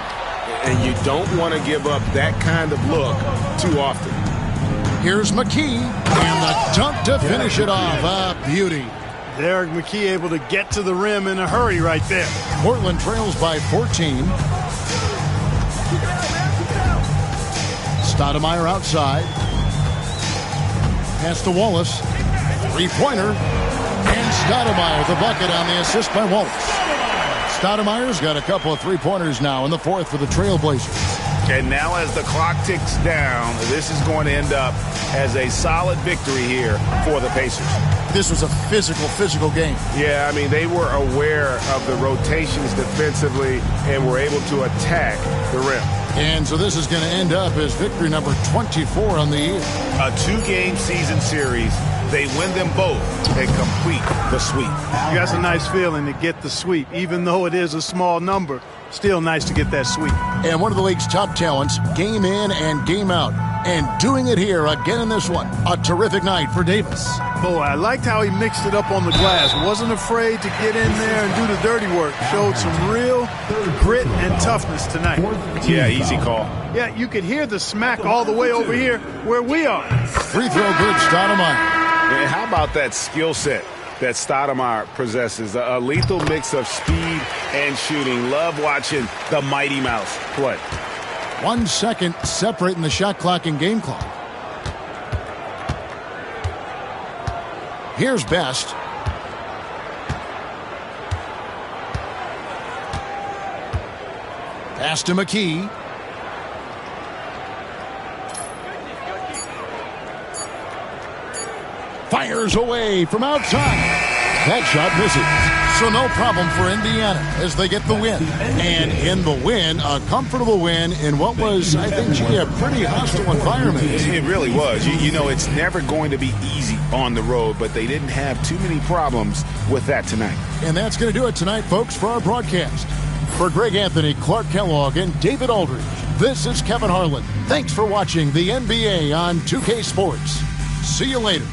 And you don't want to give up that kind of look too often. Here's McKee, and the dunk to finish it off. A beauty. Derek McKee able to get to the rim in a hurry right there. Portland trails by 14. Stoudemire outside. Pass to Wallace. Three-pointer. And Stoudemire, the bucket on the assist by Wallace. Stoudemire's got a couple of three-pointers now in the fourth for the Trailblazers. And now as the clock ticks down, this is going to end up as a solid victory here for the Pacers. This was a physical game. Yeah, I mean, they were aware of the rotations defensively and were able to attack the rim. And so this is going to end up as victory number 24 on the year. A 2-game season series. They win them both and complete the sweep. That's a nice feeling to get the sweep. Even though it is a small number, still nice to get that sweep. And one of the league's top talents, game in and game out. And doing it here again in this one. A terrific night for Davis. Boy, I liked how he mixed it up on the glass. Wasn't afraid to get in there and do the dirty work. Showed some real grit and toughness tonight. Yeah, easy call. Yeah, you could hear the smack all the way over here where we are. Free throw good, Stoudemire. And how about that skill set that Stoudemire possesses? A lethal mix of speed and shooting. Love watching the Mighty Mouse play. 1 second separating the shot clock and game clock. Here's Best. Pass to McKee. Fires away from outside. That shot misses. So no problem for Indiana as they get the win. And in the win, a comfortable win in what was, I think, a pretty hostile environment. It really was. You know, it's never going to be easy on the road, but they didn't have too many problems with that tonight. And that's going to do it tonight, folks, for our broadcast. For Greg Anthony, Clark Kellogg, and David Aldridge, this is Kevin Harlan. Thanks for watching the NBA on 2K Sports. See you later.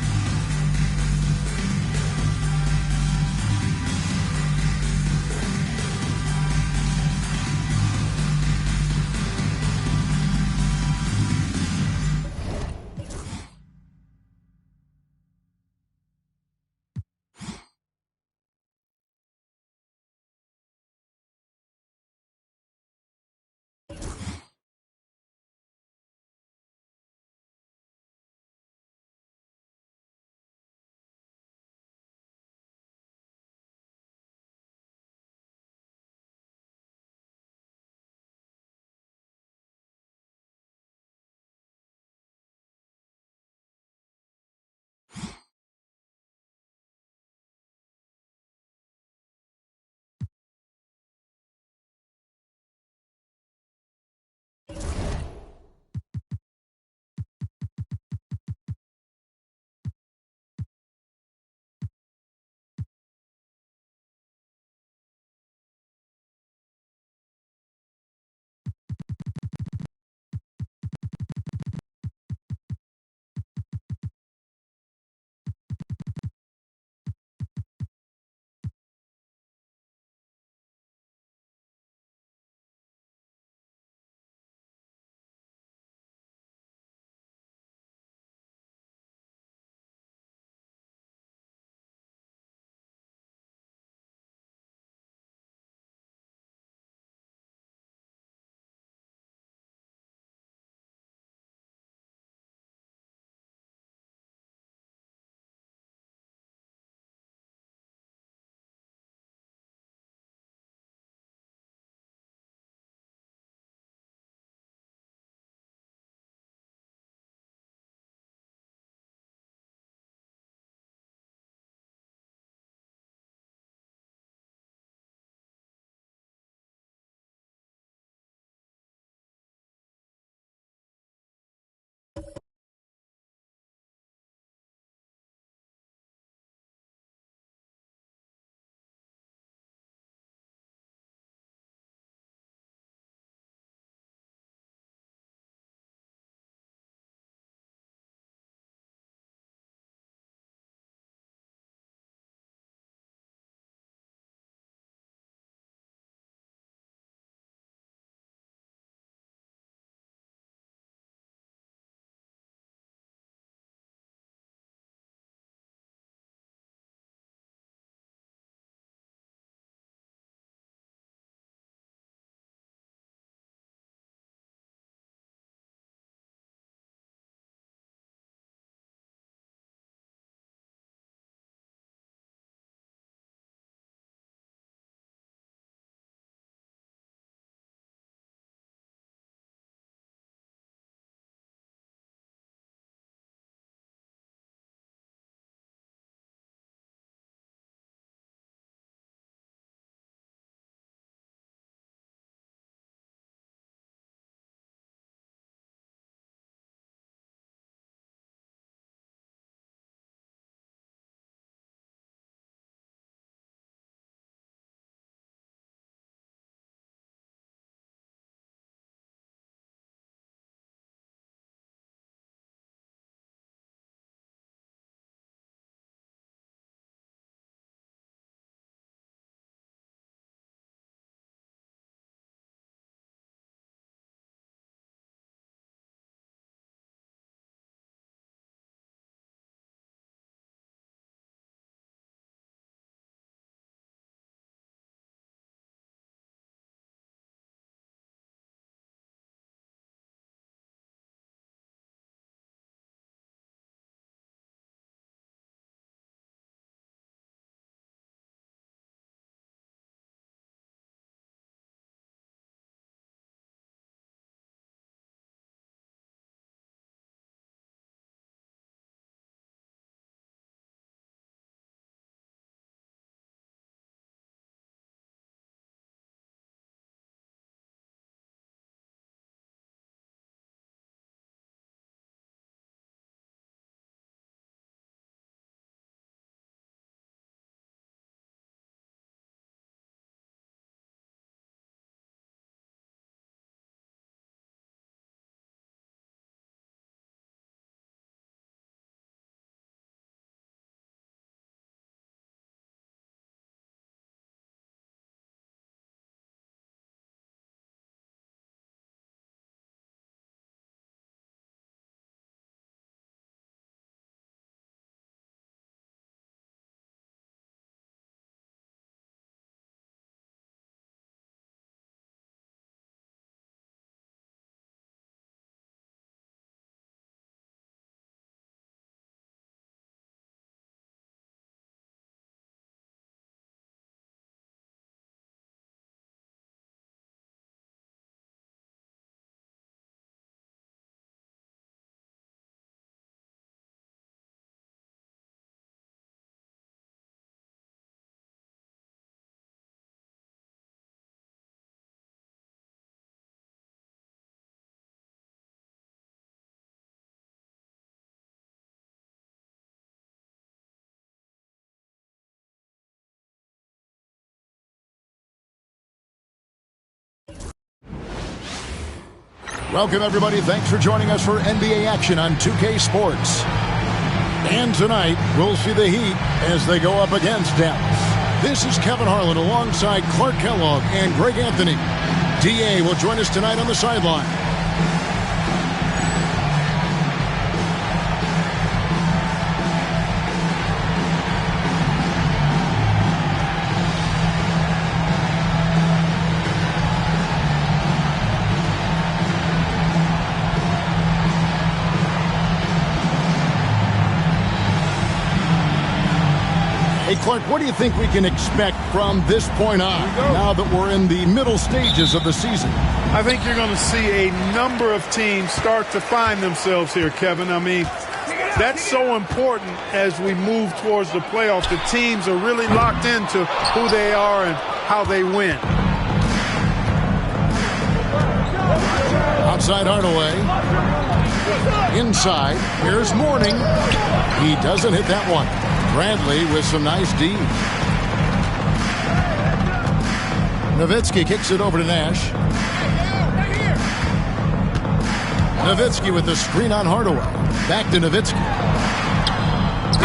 Welcome, everybody. Thanks for joining us for NBA action on 2K Sports. And tonight, we'll see the Heat as they go up against Dallas. This is Kevin Harlan alongside Clark Kellogg and Greg Anthony. DA will join us tonight on the sideline. Hey, Clark, what do you think we can expect from this point on, now that we're in the middle stages of the season? I think you're going to see a number of teams start to find themselves here, Kevin. I mean, that's so important as we move towards the playoffs. The teams are really locked into who they are and how they win. Outside Hardaway. Inside. Here's Mourning. He doesn't hit that one. Bradley with some nice D. Nowitzki kicks it over to Nash. Nowitzki with the screen on Hardaway. Back to Nowitzki.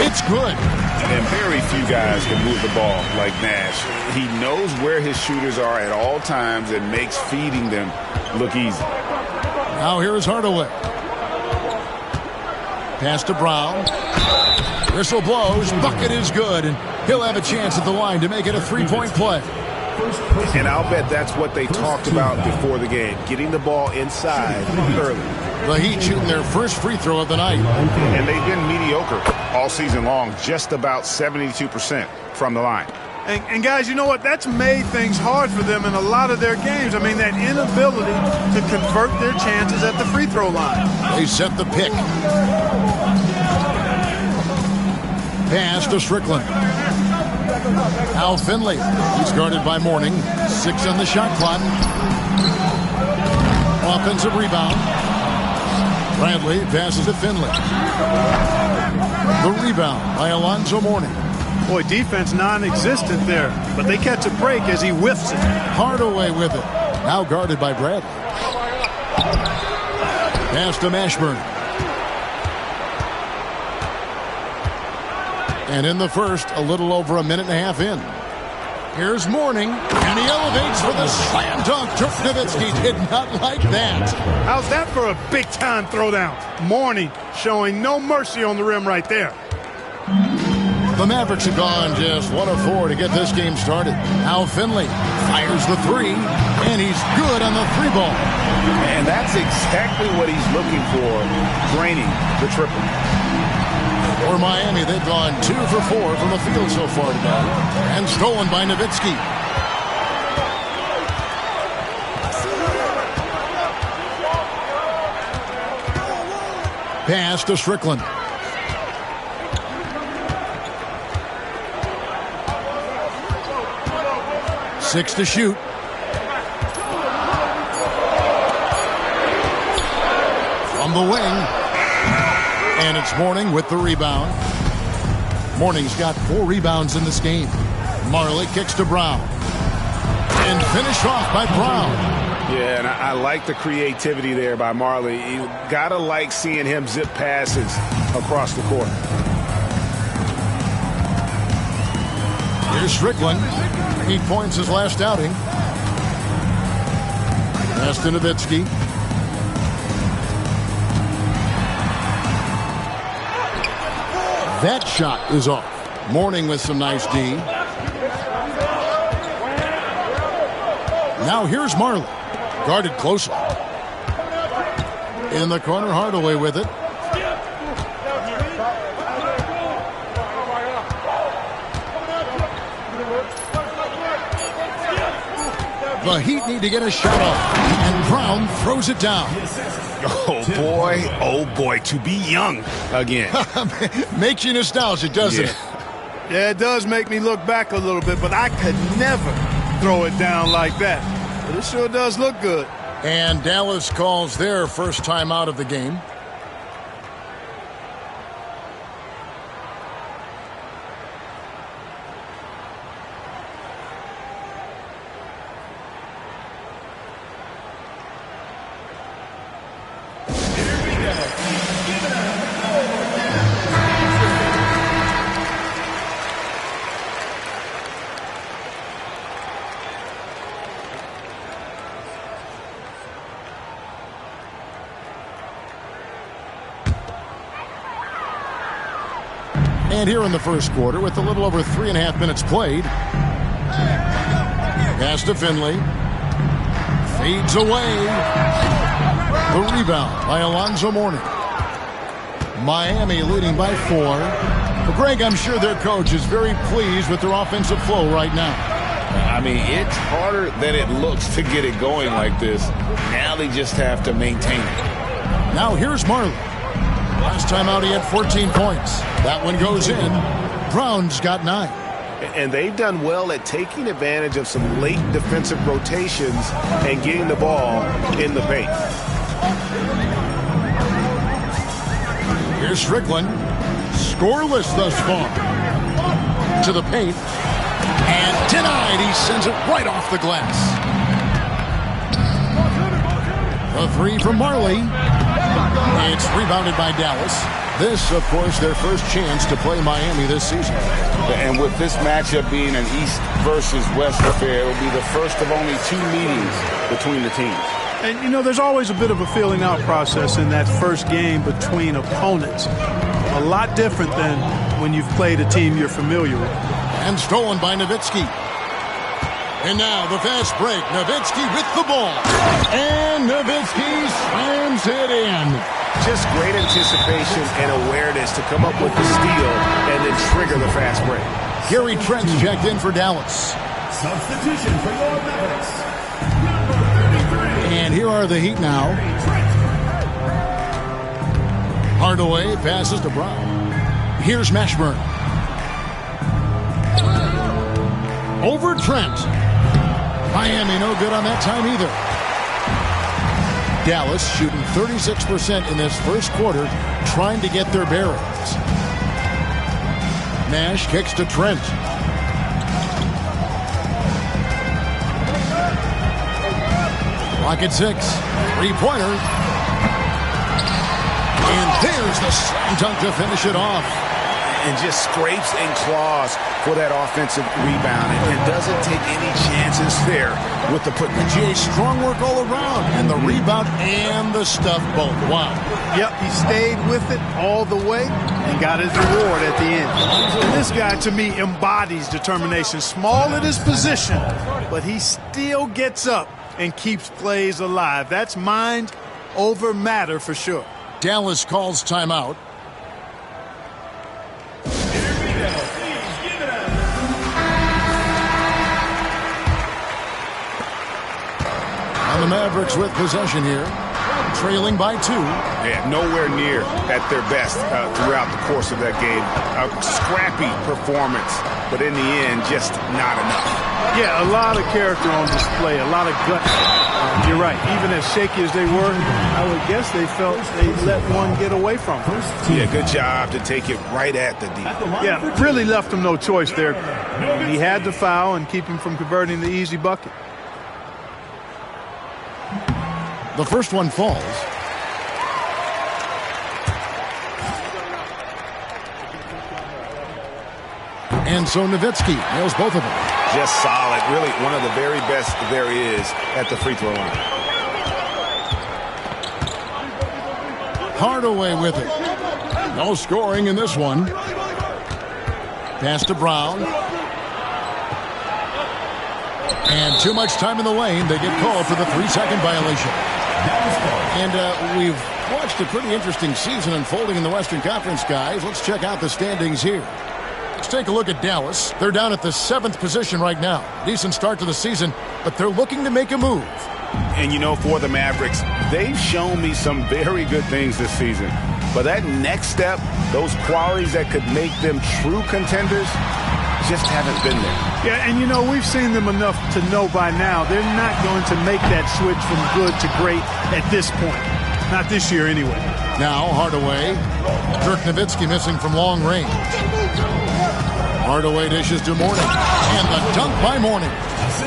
It's good. And very few guys can move the ball like Nash. He knows where his shooters are at all times and makes feeding them look easy. Now here's Hardaway. Pass to Brown. Whistle blows. Bucket is good. And he'll have a chance at the line to make it a three-point play. And I'll bet that's what they talked about before the game, getting the ball inside early. The Heat shooting their first free throw of the night. And they've been mediocre all season long, just about 72% from the line. And guys, you know what? That's made things hard for them in a lot of their games. I mean, that inability to convert their chances at the free throw line. They set the pick. Pass to Strickland. Al Finley. He's guarded by Mourning. 6 on the shot clock. Offensive rebound. Bradley passes to Finley. The rebound by Alonzo Mourning. Boy, defense non-existent there, but they catch a break as he whiffs it. Hardaway with it. Now guarded by Bradley. Pass to Mashburn. And in the first, a little over a minute and a half in. Here's Mourning, and he elevates for the slam dunk. Dirk Nowitzki did not like that. How's that for a big-time throwdown? Mourning showing no mercy on the rim right there. The Mavericks have gone just 1 of 4 to get this game started. Al Finley fires the three, and he's good on the three ball. And that's exactly what he's looking for, draining the triple. For Miami, they've gone 2 for 4 from the field so far today. And stolen by Nowitzki. Pass to Strickland. Six to shoot. From the wing. And it's Mourning with the rebound. Mourning's got 4 rebounds in this game. Marley kicks to Brown. And finished off by Brown. Yeah, and I like the creativity there by Marley. You gotta like seeing him zip passes across the court. Here's Strickland. 8 points his last outing. Pass to Nowitzki. That shot is off. Mourning with some nice D. Now here's Marley. Guarded closely. In the corner, Hardaway with it. The Heat need to get a shot off. And Brown throws it down. Oh boy, to be young again. Makes you nostalgic, doesn't it? Yeah, it does make me look back a little bit, but I could never throw it down like that. But it sure does look good. And Dallas calls their first time out of the game. And here in the first quarter, with a little over 3.5 minutes played, pass to Finley. Fades away. The rebound by Alonzo Mourning. Miami leading by 4. Well, Greg, I'm sure their coach is very pleased with their offensive flow right now. I mean, it's harder than it looks to get it going like this. Now they just have to maintain it. Now here's Marley. Last time out he had 14 points. That one goes in. Brown's got 9. And they've done well at taking advantage of some late defensive rotations and getting the ball in the paint. Here's Strickland. Scoreless thus far. To the paint. And denied. He sends it right off the glass. A 3 from Marley. It's rebounded by Dallas. This, of course, their first chance to play Miami this season. And with this matchup being an East versus West affair, it will be the first of only 2 meetings between the teams. And, you know, there's always a bit of a feeling out process in that first game between opponents. A lot different than when you've played a team you're familiar with. And stolen by Nowitzki. And now the fast break. Nowitzki with the ball. And Nowitzki slams it in. Just great anticipation and awareness to come up with the steal and then trigger the fast break. Gary Trent's checked in for Dallas. Substitution for your Mavericks. And here are the Heat now. Hardaway passes to Brown. Here's Mashburn. Over Trent. Miami no good on that time either. Dallas shooting 36% in this first quarter, trying to get their bearings. Nash kicks to Trent. Clock at 6. Three-pointer. And there's the slam dunk to finish it off. And just scrapes and claws for that offensive rebound and doesn't take any chances there with the put. Jay, strong work all around, and the rebound and the stuff both. Wow. Yep, he stayed with it all the way and got his reward at the end. And this guy, to me, embodies determination. Small at his position, but he still gets up and keeps plays alive. That's mind over matter for sure. Dallas calls timeout. And the Mavericks with possession here, trailing by 2. Yeah, nowhere near at their best throughout the course of that game. A scrappy performance, but in the end, just not enough. Yeah, a lot of character on display, a lot of guts. You're right. Even as shaky as they were, I would guess they felt they let one get away from them. Yeah, good job to take it right at the D. Yeah, really left him no choice there. He had to foul and keep him from converting the easy bucket. The first one falls. And so Nowitzki nails both of them. Just solid. Really one of the very best there is at the free throw line. Hardaway with it. No scoring in this one. Pass to Brown. And too much time in the lane. They get called for the 3-second violation. And we've watched a pretty interesting season unfolding in the Western Conference, guys. Let's check out the standings here. Let's take a look at Dallas. They're down at the 7th position right now. Decent start to the season, but they're looking to make a move. And, you know, for the Mavericks, they've shown me some very good things this season. But that next step, those qualities that could make them true contenders, just haven't been there. Yeah, and, you know, we've seen them enough to know by now they're not going to make that switch from good to great at this point. Not this year, anyway. Now, Hardaway. Dirk Nowitzki missing from long range. Hardaway dishes to Mourning. And the dunk by Mourning.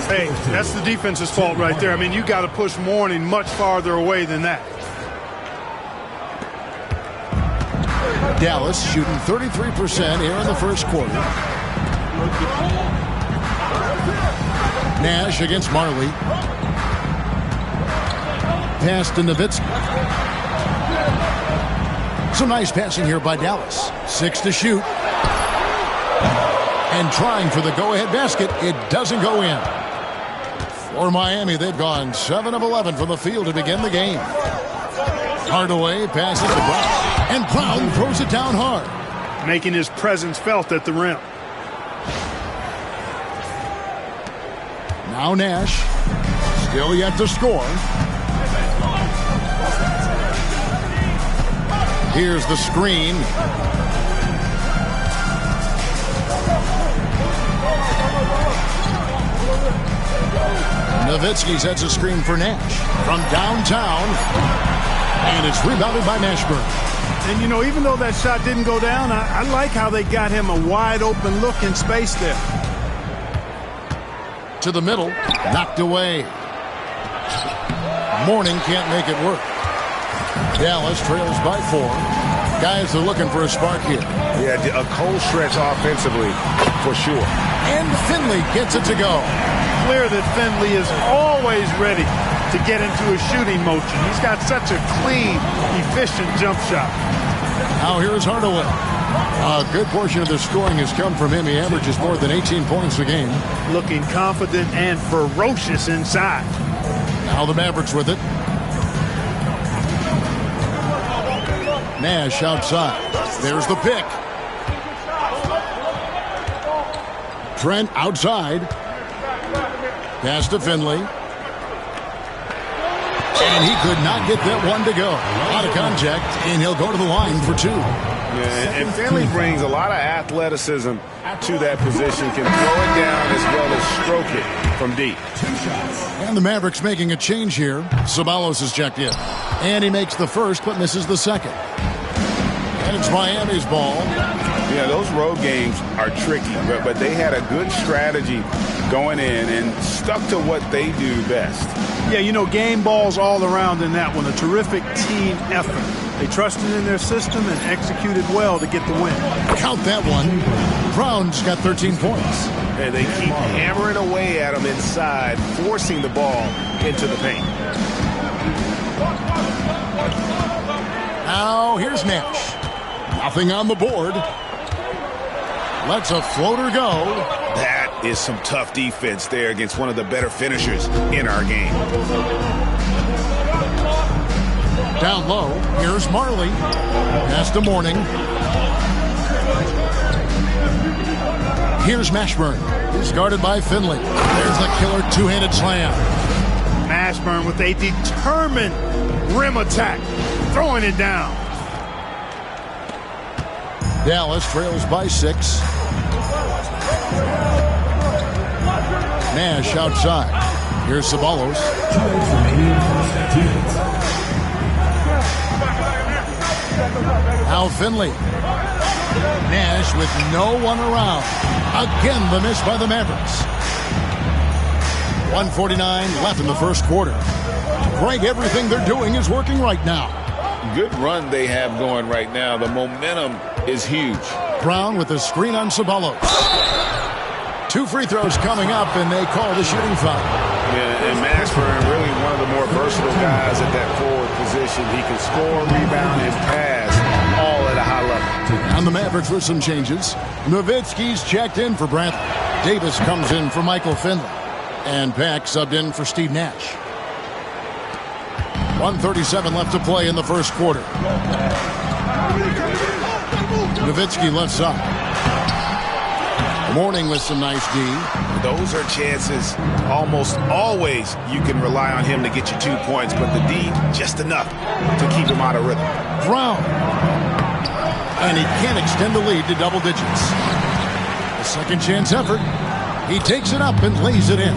Hey, that's the defense's fault right there. I mean, you got to push Mourning much farther away than that. Dallas shooting 33% here in the first quarter. Nash against Marley. Pass to Nowitzki. Some nice passing here by Dallas. 6 to shoot. And trying for the go-ahead basket, it doesn't go in. For Miami, they've gone 7 of 11 from the field to begin the game. Hardaway passes to Brown, and Brown throws it down hard, making his presence felt at the rim. Now Nash, still yet to score. Here's the screen. Nowitzki sets a screen for Nash from downtown, and it's rebounded by Mashburn. And, you know, even though that shot didn't go down, I like how they got him a wide-open look in space there. To the middle, knocked away. Mourning can't make it work. Dallas trails by 4. Guys are looking for a spark here. Yeah, a cold stretch offensively, for sure. And Finley gets it to go. Clear that Finley is always ready to get into a shooting motion. He's got such a clean, efficient jump shot. Now here's Hardaway. A good portion of the scoring has come from him. He averages more than 18 points a game. Looking confident and ferocious inside. Now the Mavericks with it. Nash outside. There's the pick. Trent outside. Pass to Finley. And he could not get that one to go. A lot of contact, and he'll go to the line for 2. Yeah, and Finley brings a lot of athleticism to that position. Can throw it down as well as stroke it from deep. And the Mavericks making a change here. Ceballos is checked in. And he makes the first, but misses the second. And it's Miami's ball. Yeah, those road games are tricky, but they had a good strategy going in and stuck to what they do best. Yeah, you know, game balls all around in that one. A terrific team effort. They trusted in their system and executed well to get the win. Count that one. Brown's got 13 points. And they keep hammering away at him inside, forcing the ball into the paint. Now here's Nash. Nothing on the board. Lets a floater go. That is some tough defense there against one of the better finishers in our game. Down low, here's Marley. Pass to Mourning. Here's Mashburn. He's guarded by Finley. There's the killer two-handed slam. Mashburn with a determined rim attack. Throwing it down. Dallas trails by 6. Nash outside. Here's Ceballos. 2 minutes remaining. 2 minutes. Now Finley. Nash with no one around. Again, the miss by the Mavericks. 1:49 left in the first quarter. Greg, everything they're doing is working right now. Good run they have going right now. The momentum is huge. Brown with the screen on Ceballos. 2 free throws coming up, and they call the shooting foul. Yeah, and Mashburn really one of the more versatile guys at that forward position. He can score, rebound, and pass all at a high level. On the Mavericks with some changes. Nowitzki's checked in for Brantley. Davis comes in for Michael Finley. And Pack subbed in for Steve Nash. 1:37 left to play in the first quarter. Nowitzki left side. Mourning with some nice D. Those are chances almost always you can rely on him to get you 2 points, but the D, just enough to keep him out of rhythm. Brown. And he can't extend the lead to double digits. A second chance effort. He takes it up and lays it in.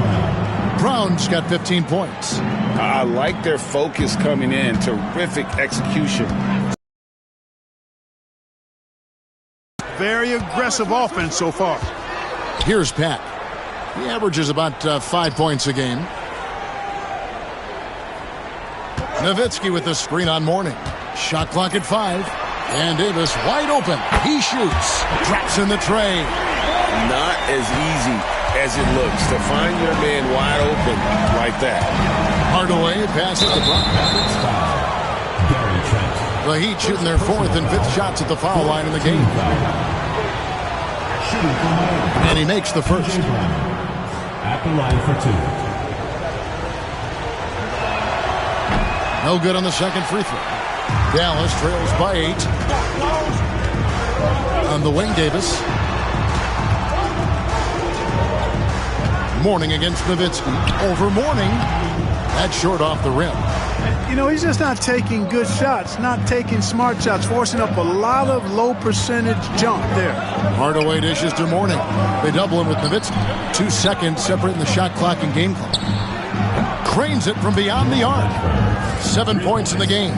Brown's got 15 points. I like their focus coming in. Terrific execution. Very aggressive offense so far. Here's Pat. He averages about 5 points a game. Nowitzki with the screen on Mourning. Shot clock at 5. And Davis wide open. He shoots. Drops in the tray. Not as easy as it looks to find your man wide open like that. Hardaway passes to Brown. The Heat shooting their 4th and 5th shots at the foul line in the game. Shooting for Miami. And he makes the first. At the line for 2. No good on the second free throw. Dallas trails by 8. On the wing, Davis. Mourning against Nowitzki. Over Mourning. That's short off the rim. You know, he's just not taking good shots, not taking smart shots, forcing up a lot of low percentage jump there. Hardaway dishes to Mourning. They double him with Nowitzki. 2 seconds separating the shot clock and game clock. Cranes it from beyond the arc. 7 points in the game.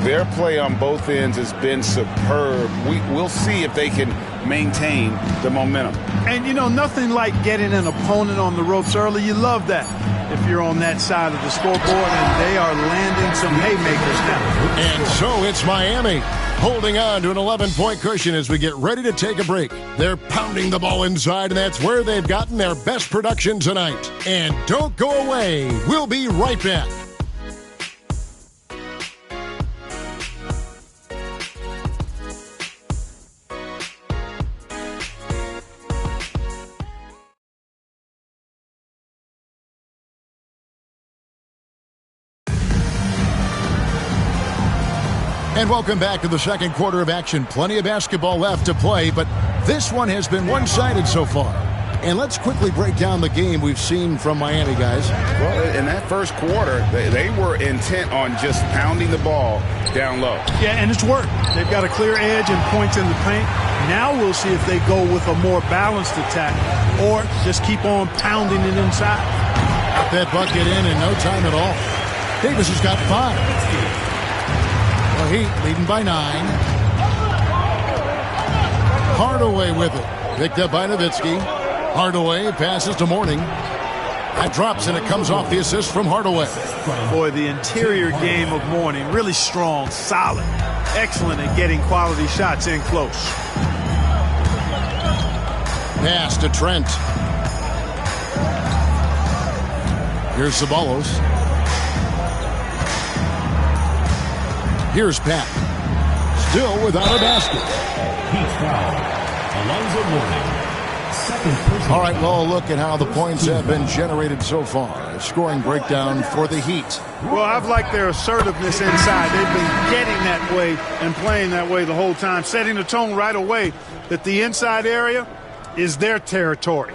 Their play on both ends has been superb. We'll see if they can maintain the momentum. And, you know, nothing like getting an opponent on the ropes early. You love that if you're on that side of the scoreboard, and they are landing some haymakers now. And so it's Miami holding on to an 11-point cushion as we get ready to take a break. They're pounding the ball inside, and that's where they've gotten their best production tonight. And don't go away. We'll be right back. And welcome back to the second quarter of action. Plenty of basketball left to play, but this one has been one-sided so far. And let's quickly break down the game we've seen from Miami, guys. Well, in that first quarter, they were intent on just pounding the ball down low. Yeah, and it's worked. They've got a clear edge and points in the paint. Now we'll see if they go with a more balanced attack or just keep on pounding it inside. Got that bucket in no time at all. Davis has got 5. Heat leading by 9. Hardaway with it. Picked up by Nowitzki. Hardaway passes to Mourning. That drops, and it comes off the assist from Hardaway. Boy, the interior game of Mourning, really strong, solid, excellent at getting quality shots in close. Pass to Trent. Here's Ceballos. Here's Pat. Still without a basket. Heat foul. Alonzo Mourning. Second person. All right, well, look at how the points have been generated so far. A scoring breakdown for the Heat. Well, I've liked their assertiveness inside. They've been getting that way and playing that way the whole time, setting the tone right away that the inside area is their territory.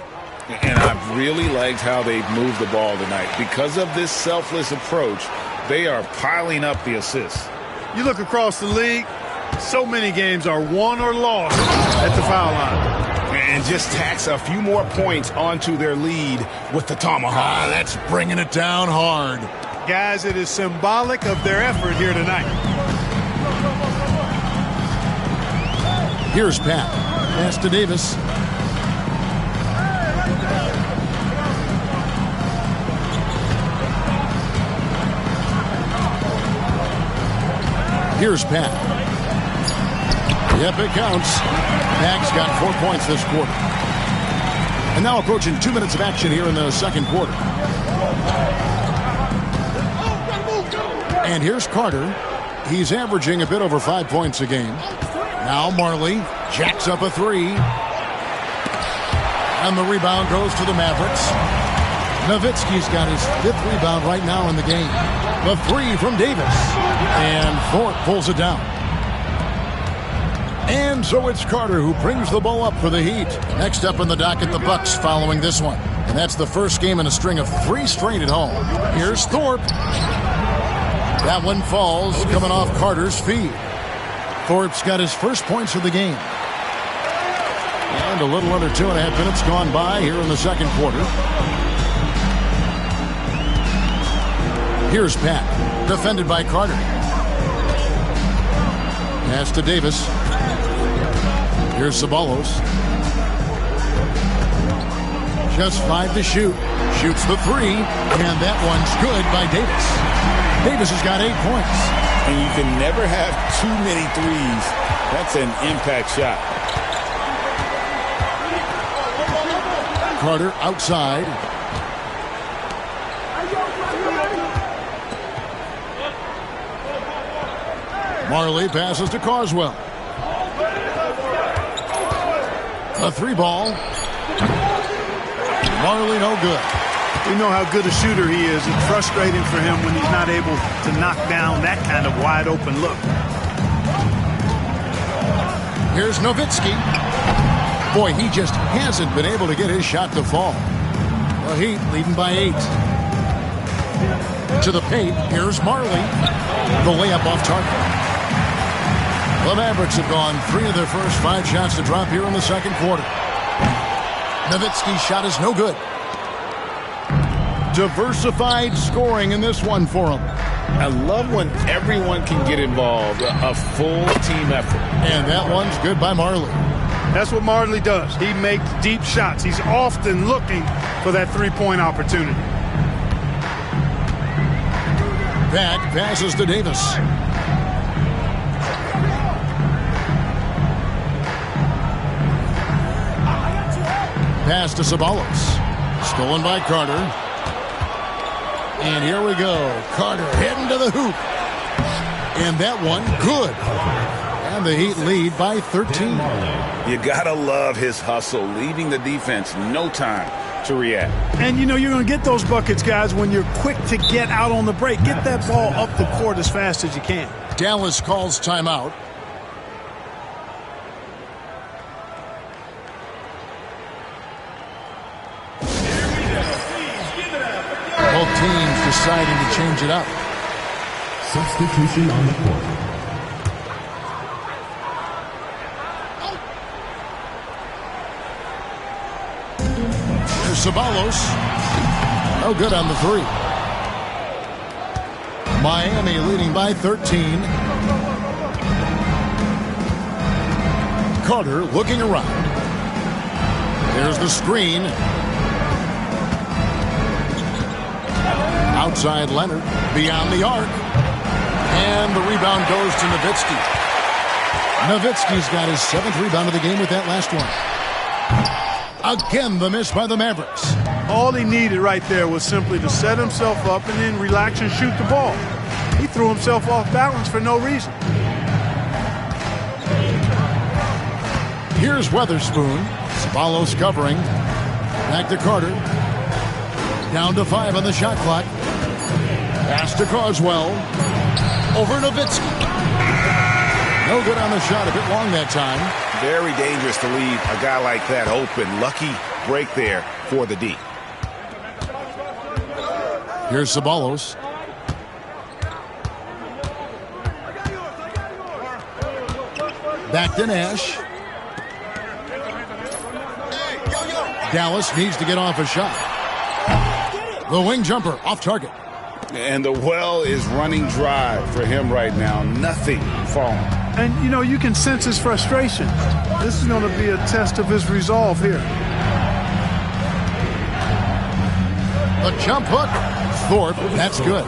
And I've really liked how they've moved the ball tonight. Because of this selfless approach, they are piling up the assists. You look across the league, so many games are won or lost at the foul line. And just tacks a few more points onto their lead with the tomahawk. That's bringing it down hard. Guys, it is symbolic of their effort here tonight. Here's Pat. Pass to Davis. Here's Pat. Yep, it counts. Pat's got 4 points this quarter. And now approaching 2 minutes of action here in the second quarter. And here's Carter. He's averaging a bit over 5 points a game. Now Marley jacks up a 3. And the rebound goes to the Mavericks. Nowitzki's got his 5th rebound right now in the game. The 3 from Davis. And Thorpe pulls it down. And so it's Carter who brings the ball up for the Heat. Next up in the docket, the Bucks following this one. And that's the first game in a string of 3 straight at home. Here's Thorpe. That one falls, coming off Carter's feed. Thorpe's got his first points of the game. And a little under 2.5 minutes gone by here in the second quarter. Here's Pat, defended by Carter. Pass to Davis. Here's Ceballos. Just 5 to shoot. Shoots the 3, and that one's good by Davis. Davis has got 8 points. And you can never have too many threes. That's an impact shot. Carter outside. Marley passes to Carswell. A 3-ball. Marley no good. We know how good a shooter he is. It's frustrating for him when he's not able to knock down that kind of wide open look. Here's Nowitzki. Boy, he just hasn't been able to get his shot to fall. The Heat leading by 8. To the paint, here's Marley. The layup off target. The Mavericks have gone 3 of their first 5 shots to drop here in the second quarter. Nowitzki's shot is no good. Diversified scoring in this one for him. I love when everyone can get involved, a full team effort. And that one's good by Marley. That's what Marley does. He makes deep shots. He's often looking for that three-point opportunity. Back passes to Davis. Pass to Ceballos. Stolen by Carter. And here we go. Carter heading to the hoop. And that one, good. And the Heat lead by 13. You gotta love his hustle, leaving the defense no time to react. And you know you're going to get those buckets, guys, when you're quick to get out on the break. Get that ball up the court as fast as you can. Dallas calls timeout. Both teams deciding to change it up. Substitution on the court. There's Ceballos. No good on the 3. Miami leading by 13. Carter looking around. There's the screen. Outside Leonard, beyond the arc. And the rebound goes to Nowitzki. Nowitzki's got his 7th rebound of the game with that last one. Again, the miss by the Mavericks. All he needed right there was simply to set himself up and then relax and shoot the ball. He threw himself off balance for no reason. Here's Weatherspoon. Ceballos covering. Back to Carter. Down to 5 on the shot clock. Pass to Carswell. Over Nowitzki. No good on the shot. A bit long that time. Very dangerous to leave a guy like that open. Lucky break there for the D. Here's Ceballos. Back to Nash. Dallas needs to get off a shot. The wing jumper off target. And the well is running dry for him right now. Nothing falling. And, you know, you can sense his frustration. This is going to be a test of his resolve here. The jump hook. Thorpe, that's good.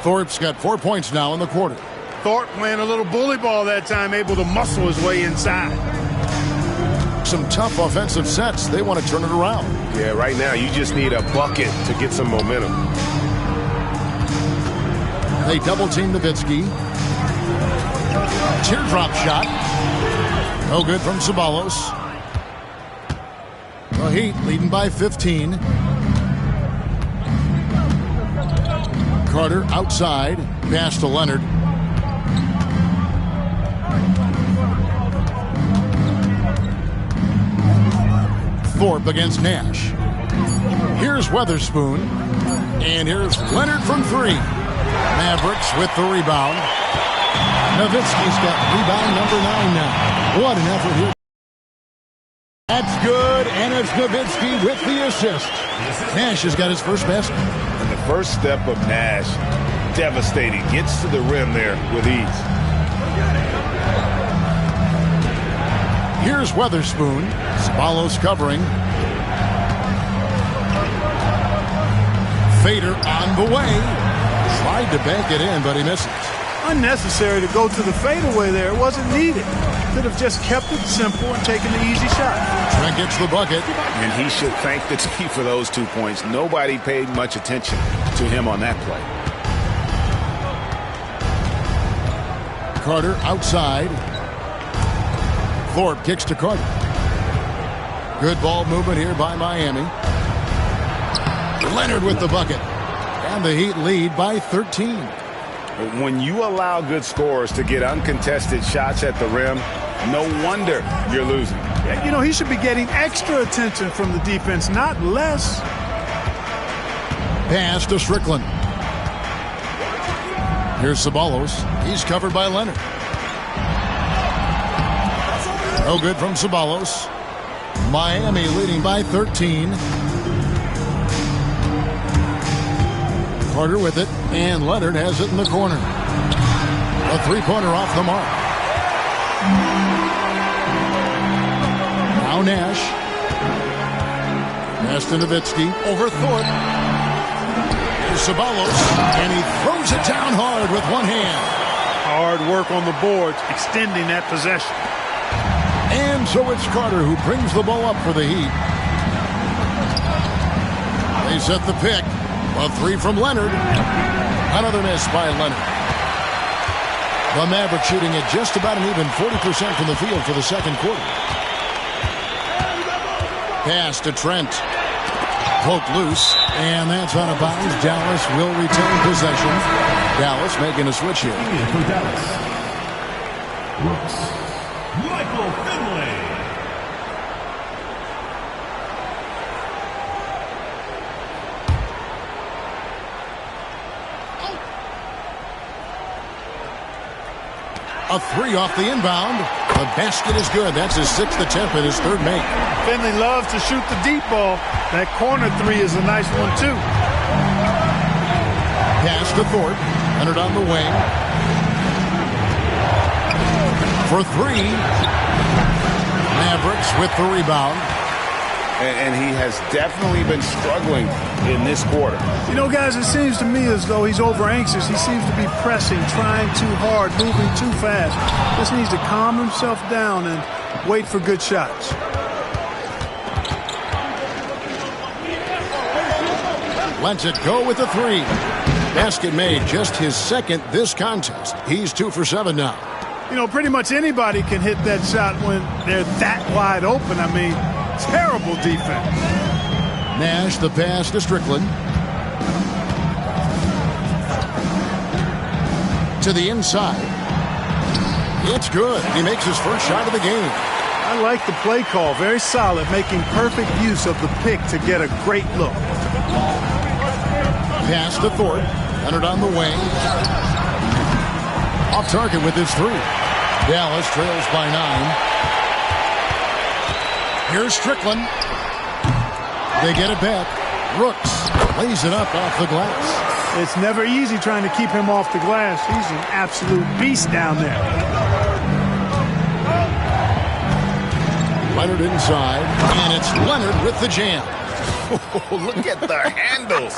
Thorpe's got 4 points now in the quarter. Thorpe playing a little bully ball that time, able to muscle his way inside. Some tough offensive sets. They want to turn it around. Yeah, right now you just need a bucket to get some momentum. They double-team Nowitzki. Teardrop shot. No good from Ceballos. The Heat leading by 15. Carter outside. Pass to Leonard. Thorpe against Nash. Here's Weatherspoon. And here's Leonard from 3. Mavericks with the rebound. Nowitzki's got rebound number 9 now. What an effort here. That's good, and it's Nowitzki with the assist. Nash has got his first basket. And the first step of Nash, devastating. Gets to the rim there with ease. Here's Weatherspoon. Ceballos covering. Fader on the way. Tried to bank it in, but he misses. Unnecessary to go to the fadeaway there. It wasn't needed. Could have just kept it simple and taken the easy shot. Trent gets the bucket. And he should thank the team for those 2 points. Nobody paid much attention to him on that play. Carter outside. Thorpe kicks to Carter. Good ball movement here by Miami. Leonard with the bucket. And the Heat lead by 13. When you allow good scorers to get uncontested shots at the rim, no wonder you're losing. You know, he should be getting extra attention from the defense, not less. Pass to Strickland. Here's Ceballos. He's covered by Leonard. No good from Ceballos. Miami leading by 13. Carter with it, and Leonard has it in the corner. A three-pointer off the mark. Now Nash. Pass to Nowitzki over Thorpe. Here's Ceballos, and he throws it down hard with one hand. Hard work on the boards, extending that possession. And so it's Carter who brings the ball up for the Heat. They set the pick. A three from Leonard. Another miss by Leonard. The Mavericks shooting at just about an even 40% from the field for the second quarter. Pass to Trent. Poked loose, and that's out of bounds. Dallas will retain possession. Dallas making a switch here. For Dallas, Brooks, Michael Finley. A three off the inbound. The basket is good. That's his sixth attempt and his third make. Finley loves to shoot the deep ball. That corner three is a nice one, too. Pass to Thorpe. Leonard on the wing. For three. Mavericks with the rebound. And he has definitely been struggling in this quarter. You know, guys, it seems to me as though he's over-anxious. He seems to be pressing, trying too hard, moving too fast. Just needs to calm himself down and wait for good shots. Lets it go with the three. Basket made, just his second this contest. He's 2 for 7 now. You know, pretty much anybody can hit that shot when they're that wide open. I mean, terrible defense. Nash, the pass to Strickland. To the inside. It's good. He makes his first shot of the game. I like the play call. Very solid, making perfect use of the pick to get a great look. Pass to Thorpe. Leonard on the wing. Off target with his three. Dallas trails by 9. Here's Strickland. They get it back. Brooks lays it up off the glass. It's never easy trying to keep him off the glass. He's an absolute beast down there. Leonard inside, and it's Leonard with the jam. Look at the handles.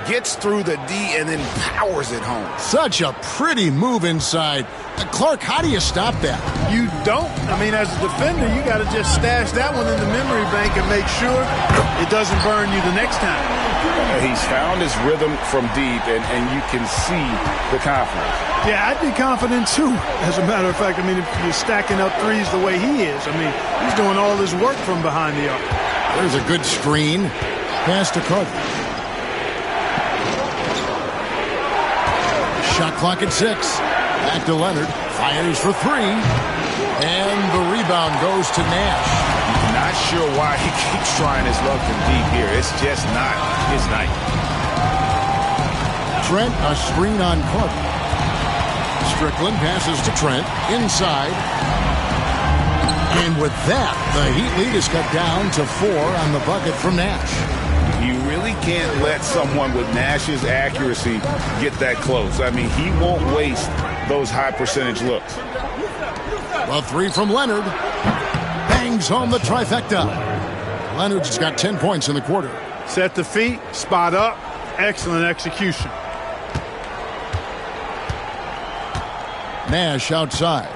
Gets through the D and then powers it home. Such a pretty move inside. Clark, how do you stop that? You don't. I mean, as a defender, you got to just stash that one in the memory bank and make sure it doesn't burn you the next time. He's found his rhythm from deep, and you can see the confidence. Yeah, I'd be confident, too, as a matter of fact. I mean, if you're stacking up threes the way he is, I mean, he's doing all this work from behind the arc. There's a good screen. Pass to Carter. Shot clock at 6. Back to Leonard. Fires for 3. And the rebound goes to Nash. Not sure why he keeps trying his luck from deep here. It's just not his night. Trent, a screen on Carter. Strickland passes to Trent. Inside. And with that, the Heat lead is cut down to 4 on the bucket from Nash. You really can't let someone with Nash's accuracy get that close. I mean, he won't waste those high percentage looks. A 3 from Leonard. Bangs home the trifecta. Leonard's got 10 points in the quarter. Set the feet, spot up, excellent execution. Nash outside.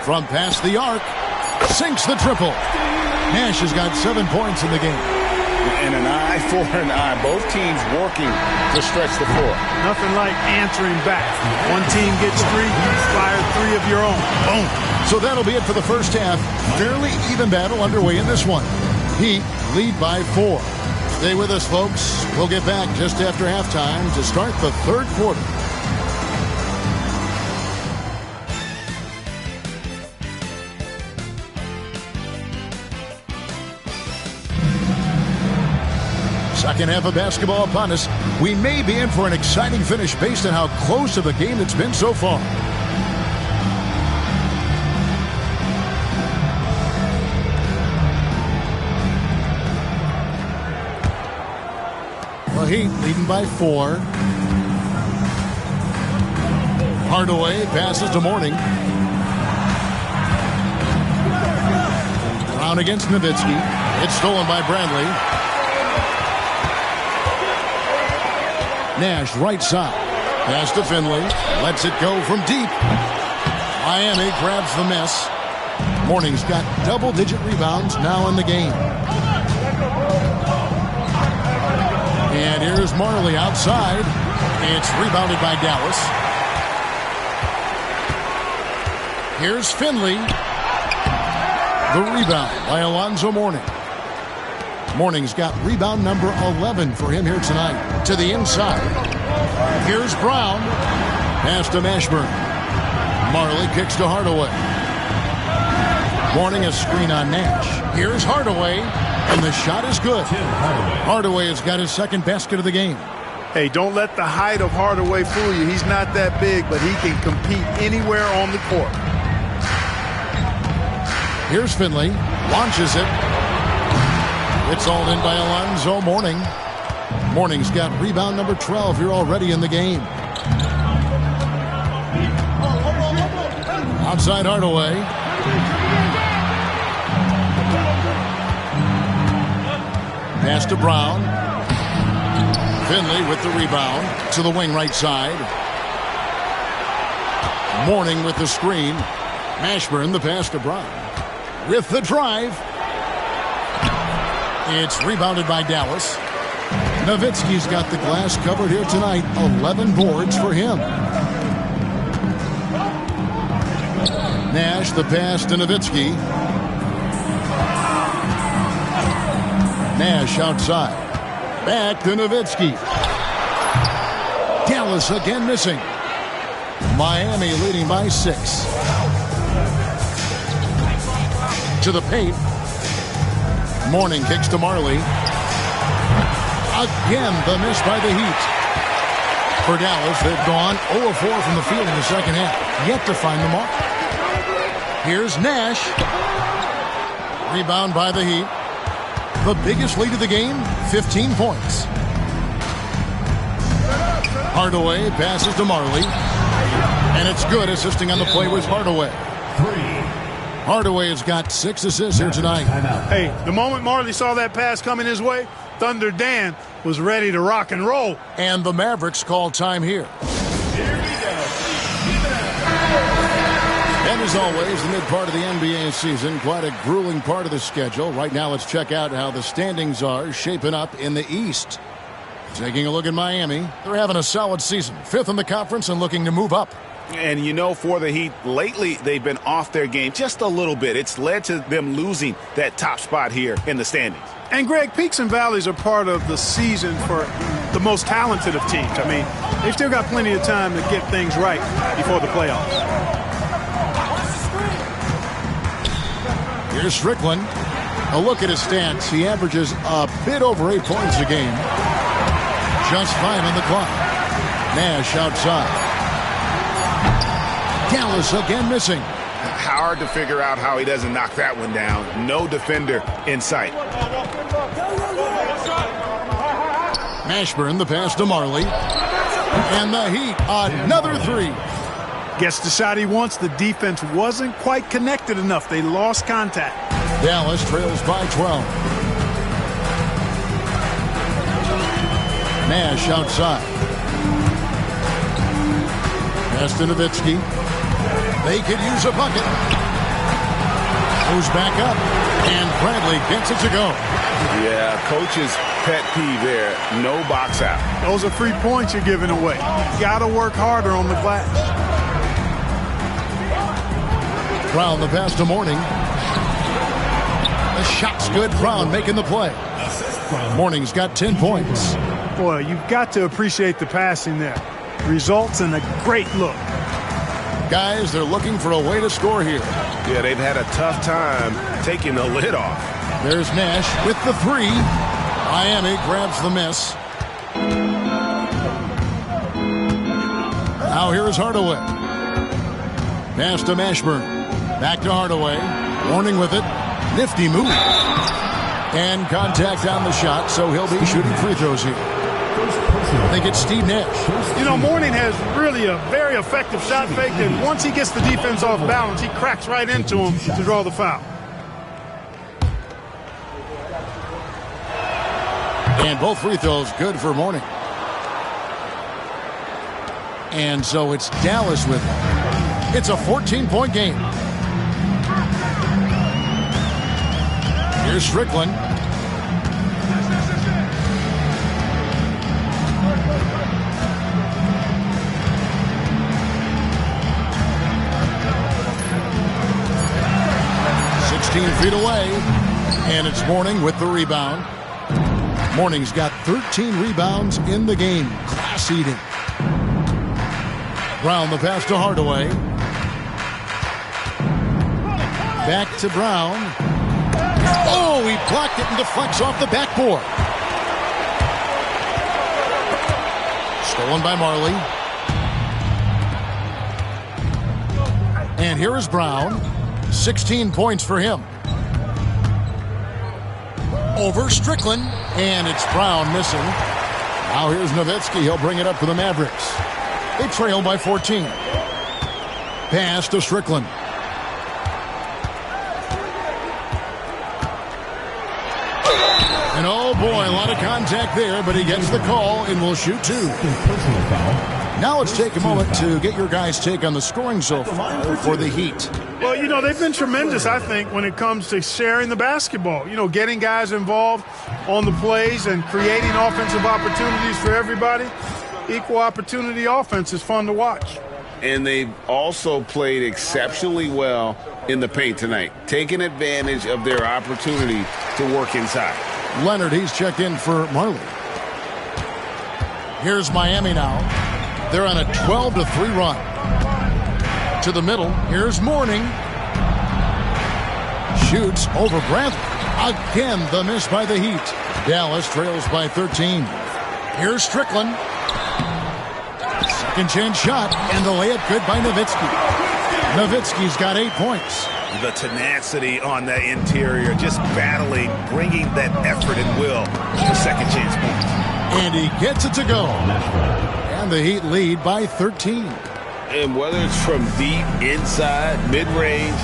From past the arc, sinks the triple. Nash has got 7 points in the game. And an eye 4 and 9. Both teams working to stretch the floor. Nothing like answering back. One team gets 3, you fire 3 of your own. Boom. So that'll be it for the first half. Fairly even battle underway in this one. Heat lead by 4. Stay with us, folks. We'll get back just after halftime to start the third quarter. Second half of basketball upon us. We may be in for an exciting finish based on how close of a game it's been so far. The Heat leading by 4. Hardaway passes to Mourning. Brown against Nowitzki. It's stolen by Bradley. Nash right side. Pass to Finley. Lets it go from deep. Miami grabs the miss. Mourning's got double-digit rebounds now in the game. And here's Marley outside. It's rebounded by Dallas. Here's Finley. The rebound by Alonzo Mourning. Mourning's got rebound number 11 for him here tonight. To the inside. Here's Brown. Pass to Mashburn. Marley kicks to Hardaway. Mourning a screen on Nash. Here's Hardaway. And the shot is good. Hardaway has got his second basket of the game. Hey, don't let the height of Hardaway fool you. He's not that big, but he can compete anywhere on the court. Here's Finley. Launches it. It's all in by Alonzo Mourning. Mourning's got rebound number 12 here already in the game. Outside Hardaway. Pass to Brown. Finley with the rebound to the wing right side. Mourning with the screen. Mashburn the pass to Brown. With the drive. It's rebounded by Dallas. Nowitzki's got the glass covered here tonight. 11 boards for him. Nash the pass to Nowitzki. Nash outside. Back to Nowitzki. Dallas again missing. Miami leading by 6. To the paint. Mourning kicks to Marley. Again, the miss by the Heat. For Dallas, they've gone 0-4 from the field in the second half. Yet to find the mark. Here's Nash. Rebound by the Heat. The biggest lead of the game, 15 points. Hardaway passes to Marley. And it's good. Assisting on the play was Hardaway. Hardaway has got 6 assists here tonight. Hey, the moment Marley saw that pass coming his way, Thunder Dan was ready to rock and roll. And the Mavericks call time here. And as always, the mid part of the NBA season, quite a grueling part of the schedule. Right now, let's check out how the standings are shaping up in the East. Taking a look at Miami, they're having a solid season. 5th in the conference and looking to move up. And, you know, for the Heat, lately they've been off their game just a little bit. It's led to them losing that top spot here in the standings. And, Greg, peaks and valleys are part of the season for the most talented of teams. I mean, they've still got plenty of time to get things right before the playoffs. Here's Strickland. A look at his stats. He averages a bit over 8 points a game. Just 5 on the clock. Nash outside. Dallas again missing. Hard to figure out how he doesn't knock that one down. No defender in sight. Mashburn the pass to Marley. And the Heat, another 3. Gets the shot he wants. The defense wasn't quite connected enough. They lost contact. Dallas trails by 12. Nash outside. Pass to Nowitzki. They could use a bucket. Goes back up. And Bradley gets it to go. Yeah, coaches pet peeve there. No box out. Those are free points you're giving away. You got to work harder on the glass. Brown the pass to Mourning. The shot's good. Brown making the play. Mourning's got 10 points. Boy, you've got to appreciate the passing there. Results in a great look. Guys, they're looking for a way to score here. Yeah, they've had a tough time taking the lid off. There's Nash with the three. Miami grabs the miss. Now here's Hardaway. Pass to Mashburn. Back to Hardaway. Mourning with it. Nifty move. And contact on the shot, so he'll be shooting free throws here. I think it's Steve Nash. You know, Mourning has really a very effective shot fake, and once he gets the defense off balance, he cracks right into him to draw the foul. And both free throws good for Mourning. And so it's Dallas with it. It's a 14-point game. Here's Strickland. Feet away, and it's Mourning with the rebound. Mourning's got 13 rebounds in the game. Class eating. Brown the pass to Hardaway. Back to Brown. Oh, he blocked it and deflects off the backboard. Stolen by Marley. And here is Brown. 16 points for him. Over Strickland, and it's Brown missing. Now here's Nowitzki. He'll bring it up for the Mavericks. They trail by 14. Pass to Strickland. And oh boy, a lot of contact there, but he gets the call and will shoot two. Now let's take a moment to get your guys' take on the scoring so far for the Heat. Well, you know, they've been tremendous, I think, when it comes to sharing the basketball. You know, getting guys involved on the plays and creating offensive opportunities for everybody. Equal opportunity offense is fun to watch. And they've also played exceptionally well in the paint tonight, taking advantage of their opportunity to work inside. Leonard, he's checked in for Marley. Here's Miami now. They're on a 12-3 run. To the middle. Here's Mourning. Shoots over Bradley. Again, the miss by the Heat. Dallas trails by 13. Here's Strickland. Second chance shot, and the layup good by Nowitzki. Nowitzki's got 8 points. The tenacity on the interior, just battling, bringing that effort and will to second chance points. And he gets it to go. And the Heat lead by 13. And whether it's from deep, inside, mid-range,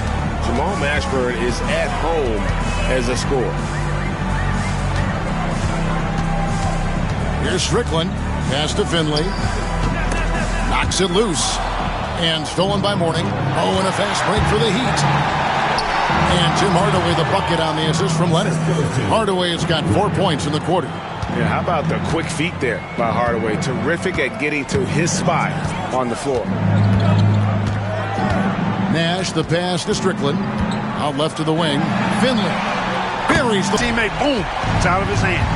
Jamal Mashburn is at home as a scorer. Here's Strickland. Pass to Finley. Knocks it loose. And stolen by Mourning. Oh, and a fast break for the Heat. And Tim Hardaway the bucket on the assist from Leonard. Hardaway has got 4 points in the quarter. Yeah, how about the quick feet there by Hardaway? Terrific at getting to his spot on the floor. Nash, the pass to Strickland. Out left to the wing. Finley buries the teammate. Boom. It's out of his hand.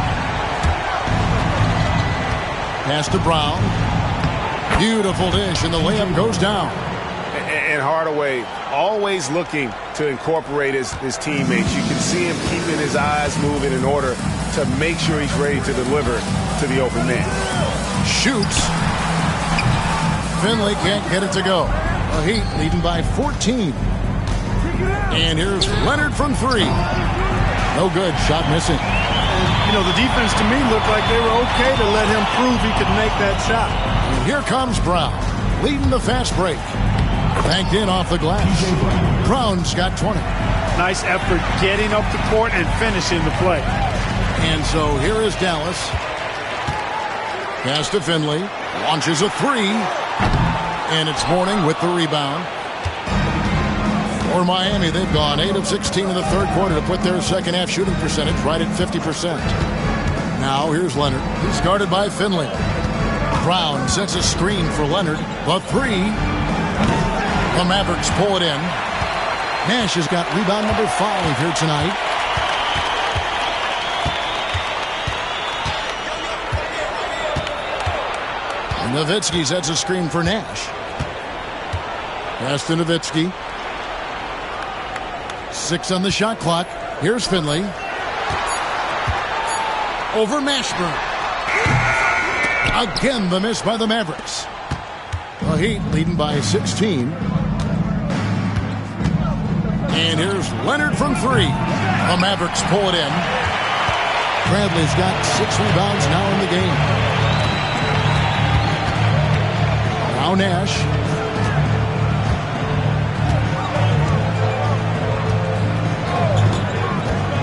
Pass to Brown. Beautiful dish, and the layup goes down. And Hardaway always looking to incorporate his teammates. You can see him keeping his eyes moving in order to make sure he's ready to deliver to the open man. Shoots. Finley can't get it to go. The Heat leading by 14. And here's Leonard from three. No good. Shot missing. And, you know, the defense to me looked like they were okay to let him prove he could make that shot. And here comes Brown, leading the fast break. Banked in off the glass. Brown's got 20. Nice effort getting up the court and finishing the play. And so here is Dallas. Pass to Finley. Launches a three. And it's Mourning with the rebound. For Miami, they've gone 8 of 16 in the third quarter to put their second half shooting percentage right at 50%. Now here's Leonard. He's guarded by Finley. Brown sets a screen for Leonard. The three. The Mavericks pull it in. Nash has got rebound number 5 here tonight. Nowitzki sets a screen for Nash. Pass to Nowitzki. 6 on the shot clock. Here's Finley. Over Mashburn. Again, the miss by the Mavericks. The Heat leading by 16. And here's Leonard from 3. The Mavericks pull it in. Bradley's got 6 rebounds now in the game. Now Nash.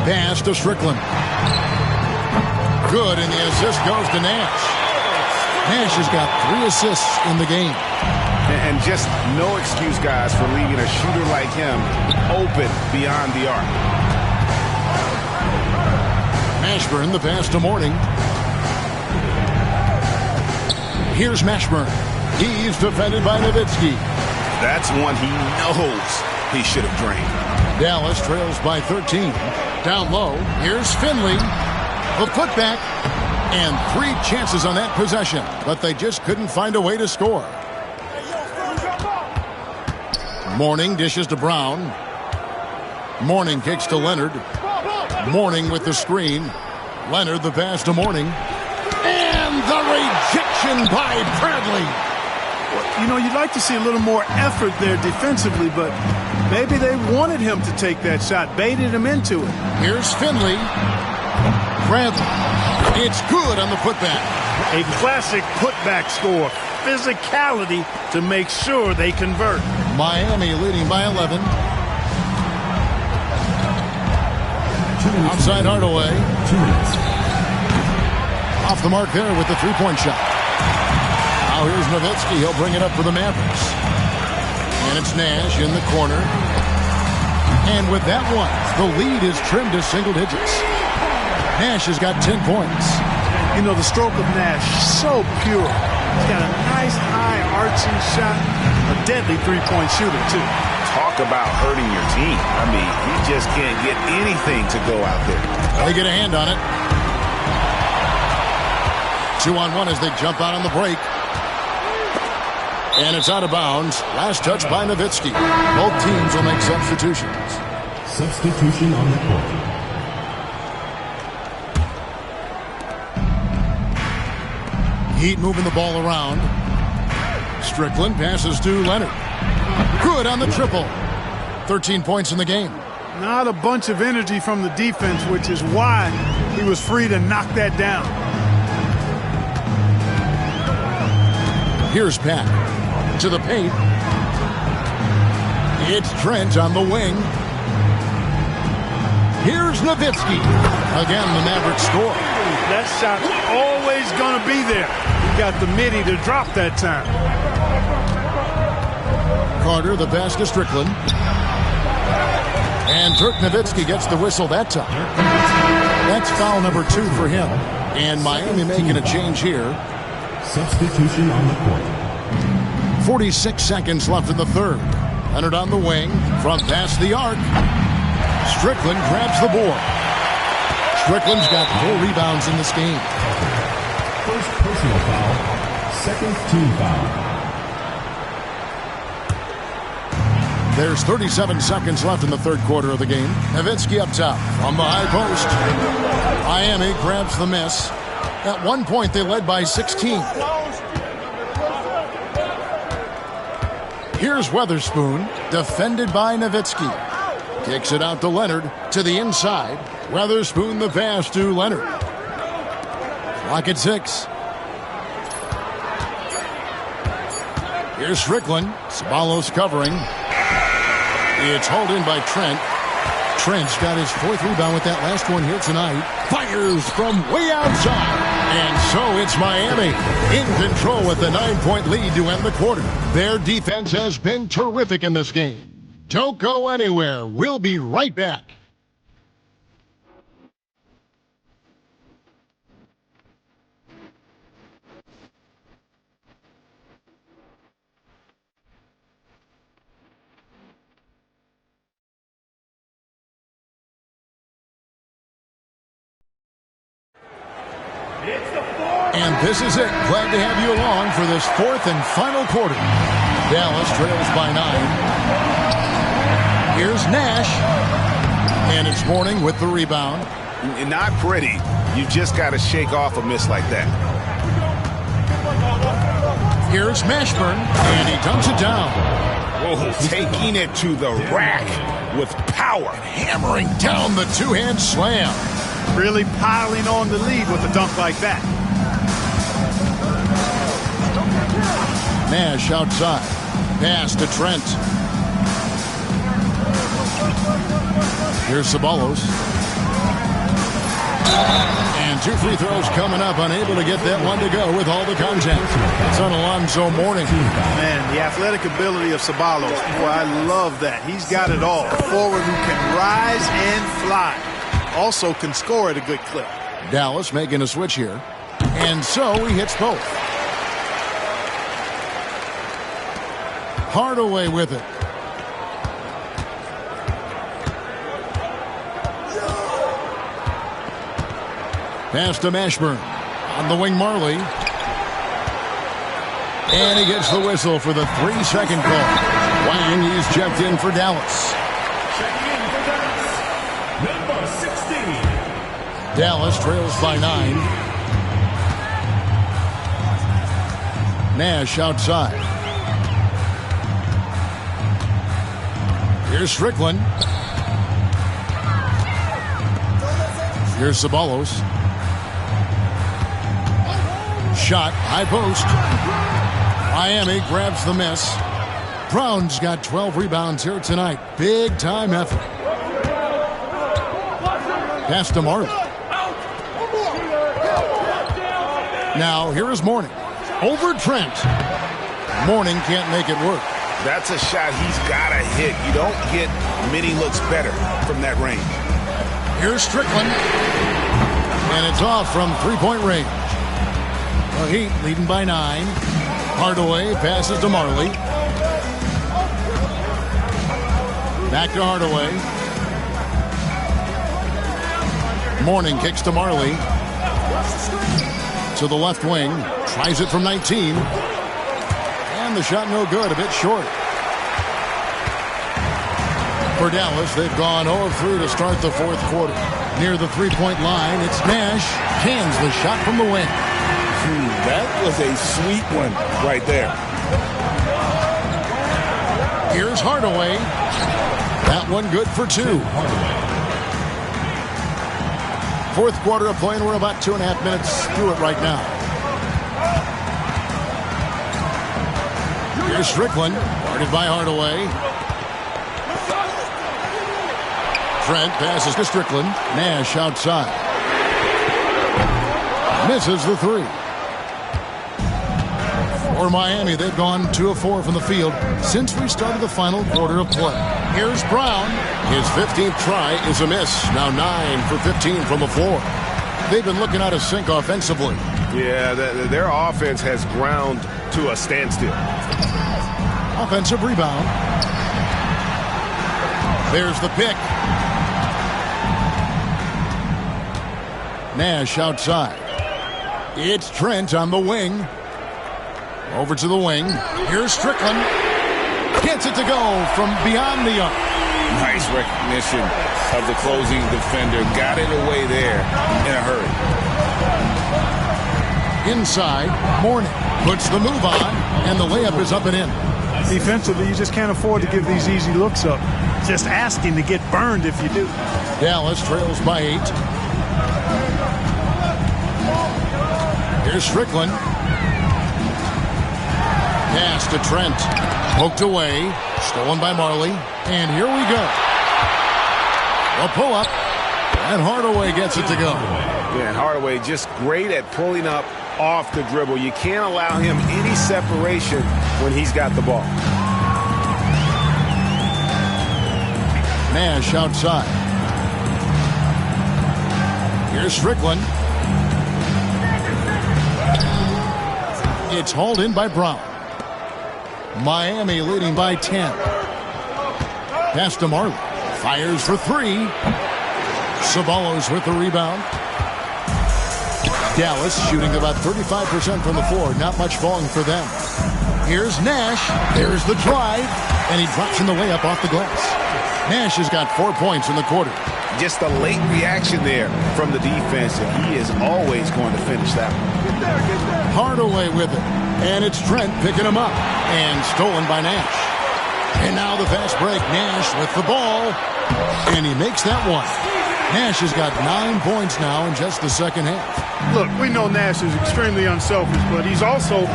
Pass to Strickland. Good, and the assist goes to Nash. Nash has got 3 assists in the game. And just no excuse, guys, for leaving a shooter like him open beyond the arc. Mashburn, the pass to Mourning. Here's Mashburn. He's defended by Nowitzki. That's one he knows he should have drained. Dallas trails by 13. Down low, here's Finley. A putback. And 3 chances on that possession, but they just couldn't find a way to score. Mourning dishes to Brown. Mourning kicks to Leonard. Mourning with the screen. Leonard the pass to Mourning. And the rejection by Bradley. You know, you'd like to see a little more effort there defensively, but maybe they wanted him to take that shot, baited him into it. Here's Finley. Bradley. It's good on the putback. A classic putback score. Physicality to make sure they convert. Miami leading by 11. Outside Hardaway. 2 minutes. Off the mark there with the three-point shot. Now here's Nowitzki. He'll bring it up for the Mavericks. And it's Nash in the corner. And with that one, the lead is trimmed to single digits. Nash has got 10 points. You know, the stroke of Nash, so pure. He's got a nice high arching shot. A deadly three-point shooter, too. Talk about hurting your team. I mean, you just can't get anything to go out there. They get a hand on it. 2-on-1 as they jump out on the break. And it's out of bounds. Last touch by Nowitzki. Both teams will make substitutions. Substitution on the court. Heat moving the ball around. Strickland passes to Leonard. Good on the triple. 13 points in the game. Not a bunch of energy from the defense, which is why he was free to knock that down. Here's Pat to the paint. It's Trent on the wing. Here's Nowitzki. Again, the Mavericks score. That shot's always going to be there. He got the midi to drop that time. Carter, the pass to Strickland. And Dirk Nowitzki gets the whistle that time. That's foul number 2 for him. And Miami making a change here. Substitution on the court. 46 seconds left in the third. Leonard on the wing. From past the arc. Strickland grabs the board. Strickland's got 4 rebounds in this game. First personal foul. Second team foul. There's 37 seconds left in the third quarter of the game. Nowitzki up top from the high post. Miami grabs the miss. At one point, they led by 16. Here's Weatherspoon, defended by Nowitzki. Kicks it out to Leonard, to the inside. Weatherspoon the pass to Leonard. Clock at 6. Here's Strickland. Ceballos covering. It's hauled in by Trent. Trent's got his 4th rebound with that last one here tonight. Fires from way outside. And so it's Miami in control with the 9-point lead to end the quarter. Their defense has been terrific in this game. Don't go anywhere. We'll be right back. And this is it. Glad to have you along for this fourth and final quarter. Dallas trails by 9. Here's Nash. And it's Mourning with the rebound. Not pretty. You just got to shake off a miss like that. Here's Mashburn, and he dumps it down. Whoa, taking it to the rack with power. Hammering down the two-hand slam. Really piling on the lead with a dunk like that. Nash outside. Pass to Trent. Here's Ceballos. And 2 free throws coming up. Unable to get that one to go with all the contact. It's on Alonzo Mourning. Man, the athletic ability of Ceballos. Boy, I love that. He's got it all. A forward who can rise and fly. Also can score at a good clip. Dallas making a switch here. And so he hits both. Hardaway with it. Pass to Mashburn. On the wing, Marley. And he gets the whistle for the 3-second call. Wang, he's checked in for Dallas. Number 16. Dallas trails by 9. Nash outside. Here's Strickland. Here's Ceballos. Shot, high post. Miami grabs the miss. Brown's got 12 rebounds here tonight. Big time effort. Pass to Marley. Now here is Mourning. Over Trent. Mourning can't make it work. That's a shot he's got to hit. You don't get many looks better from that range. Here's Strickland. And it's off from three-point range. The Heat leading by 9. Hardaway passes to Marley. Back to Hardaway. Mourning kicks to Marley. To the left wing. Tries it from 19. And the shot no good. A bit short. For Dallas, they've gone 0 of 3 to start the fourth quarter. Near the three-point line, it's Nash. Cans the shot from the wing. That was a sweet one right there. Here's Hardaway. That one good for 2. Fourth quarter of play, and we're about 2.5 minutes through it right now. Here's Strickland, guarded by Hardaway. Trent passes to Strickland. Nash outside. Misses the 3. For Miami, they've gone 2 of 4 from the field since we started the final quarter of play. Here's Brown. His 15th try is a miss. Now 9 for 15 from the floor. They've been looking out of sync offensively. Yeah, their offense has ground to a standstill. Offensive rebound. There's the pick. Nash outside. It's Trent on the wing. Over to the wing. Here's Strickland. Gets it to go from beyond the arc. Nice recognition of the closing defender. Got it away there in a hurry. Inside, Mourning puts the move on, and the layup is up and in. Defensively, you just can't afford to give these easy looks up. Just asking to get burned if you do. Dallas trails by 8. Here's Strickland. Pass to Trent. Poked away. Stolen by Marley. And here we go. A pull-up. And Hardaway gets it to go. Yeah, and Hardaway just great at pulling up off the dribble. You can't allow him any separation when he's got the ball. Nash outside. Here's Strickland. It's hauled in by Brown. Miami leading by 10. Pass to Marley. Fires for 3. Ceballos with the rebound. Dallas shooting about 35% from the floor. Not much falling for them. Here's Nash. There's the drive. And he drops in the layup off the glass. Nash has got 4 points in the quarter. Just a late reaction there from the defense, and he is always going to finish that one. Hardaway with it. And it's Trent picking him up. And stolen by Nash. And now the fast break. Nash with the ball. And he makes that one. Nash has got 9 points now in just the second half. Look, we know Nash is extremely unselfish, but he's also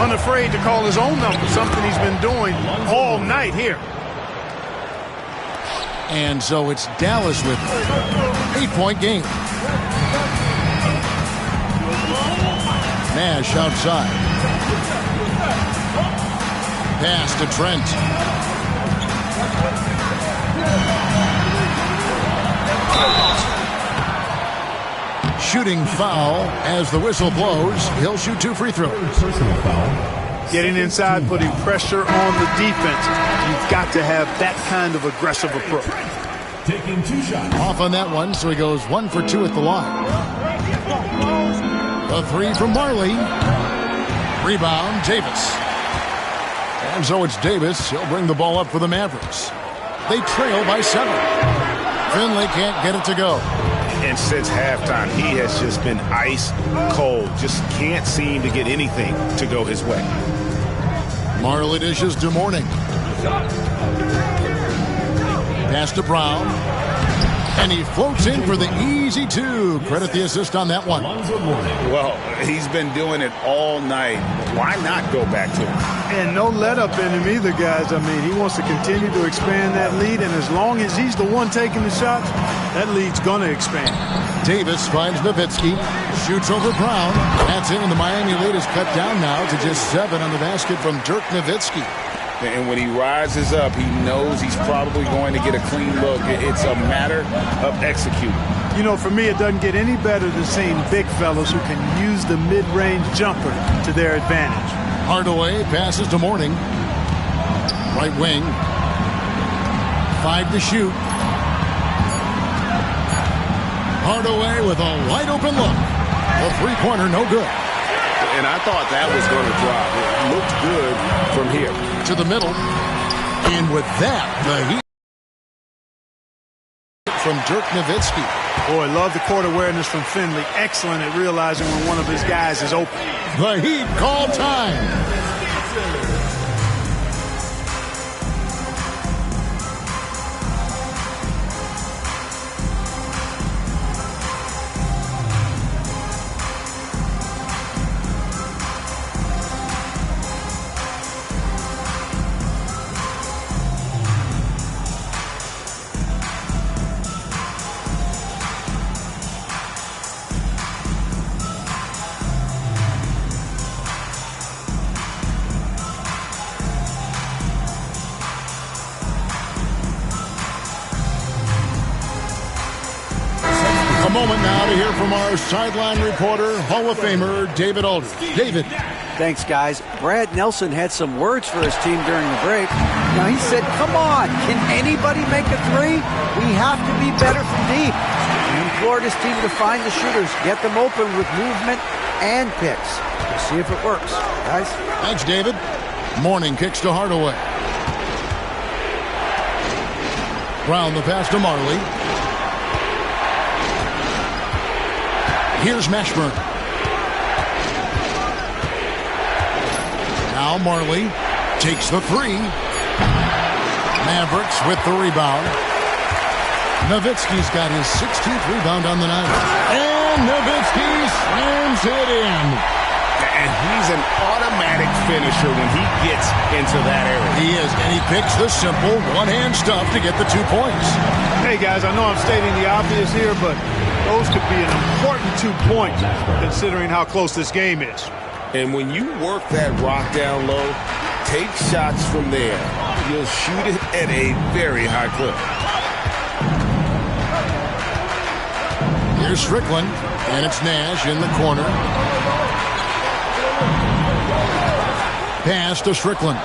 unafraid to call his own number, something he's been doing all night here. And so it's Dallas with it. 8-point game. Nash outside. Pass to Trent. Shooting foul as the whistle blows. He'll shoot 2 free throws. Personal foul. Getting inside, putting pressure on the defense. You've got to have that kind of aggressive approach. Taking 2 shots. Off on that one, so he goes 1 for 2 at the line. A 3 from Marley. Rebound, Davis. And so it's Davis. He'll bring the ball up for the Mavericks. They trail by 7. Finley can't get it to go. And since halftime, he has just been ice cold. Just can't seem to get anything to go his way. Marley dishes to Mourning. Pass to Brown. And he floats in for the easy 2. Credit the assist on that one. Well, he's been doing it all night. Why not go back to him? And no let up in him either, guys. I mean, he wants to continue to expand that lead, and as long as he's the one taking the shots, that lead's going to expand. Davis finds Nowitzki. Shoots over Brown. That's in, and the Miami lead is cut down now to just 7 on the basket from Dirk Nowitzki. And when he rises up, he knows he's probably going to get a clean look. It's a matter of executing. You know, for me, it doesn't get any better than seeing big fellas who can use the mid-range jumper to their advantage. Hardaway passes to Mourning. Right wing. 5 to shoot. Hardaway with a wide open look. A 3-pointer, no good. And I thought that was going to drop. It looked good from here. To the middle. And with that, the Heat from Dirk Nowitzki. Boy, love the court awareness from Finley. Excellent at realizing when one of his guys is open. The Heat call time. Moment now to hear from our sideline reporter, Hall of Famer David Aldridge. David. Thanks, guys. Brad Nelson had some words for his team during the break. Now, he said, come on, can anybody make a 3? We have to be better from deep. He implored his team to find the shooters, get them open with movement and picks. We'll see if it works, guys. Thanks, David. Mourning kicks to Hardaway. Brown the pass to Marley. Here's Mashburn. Now Marley takes the 3. Mavericks with the rebound. Nowitzki's got his 16th rebound on the night. And Nowitzki slams it in. And he's an automatic finisher when he gets into that area. He is, and he picks the simple one-hand stuff to get the 2 points. Hey, guys, I know I'm stating the obvious here, but those could be an important 2 points considering how close this game is. And when you work that rock down low, take shots from there. You'll shoot it at a very high clip. Here's Strickland, and it's Nash in the corner. Pass to Strickland.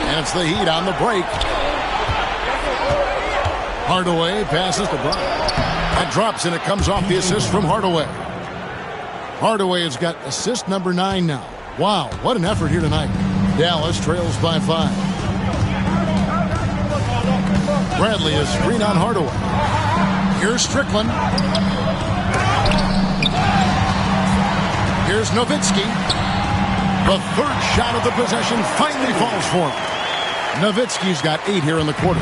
And it's the Heat on the break. Hardaway passes to Brown. That drops, and it comes off the assist from Hardaway. Hardaway has got assist number 9 now. Wow, what an effort here tonight. Dallas trails by 5. Bradley is screen on Hardaway. Here's Strickland. Here's Nowitzki. The third shot of the possession finally falls for him. Nowitzki's got 8 here in the quarter.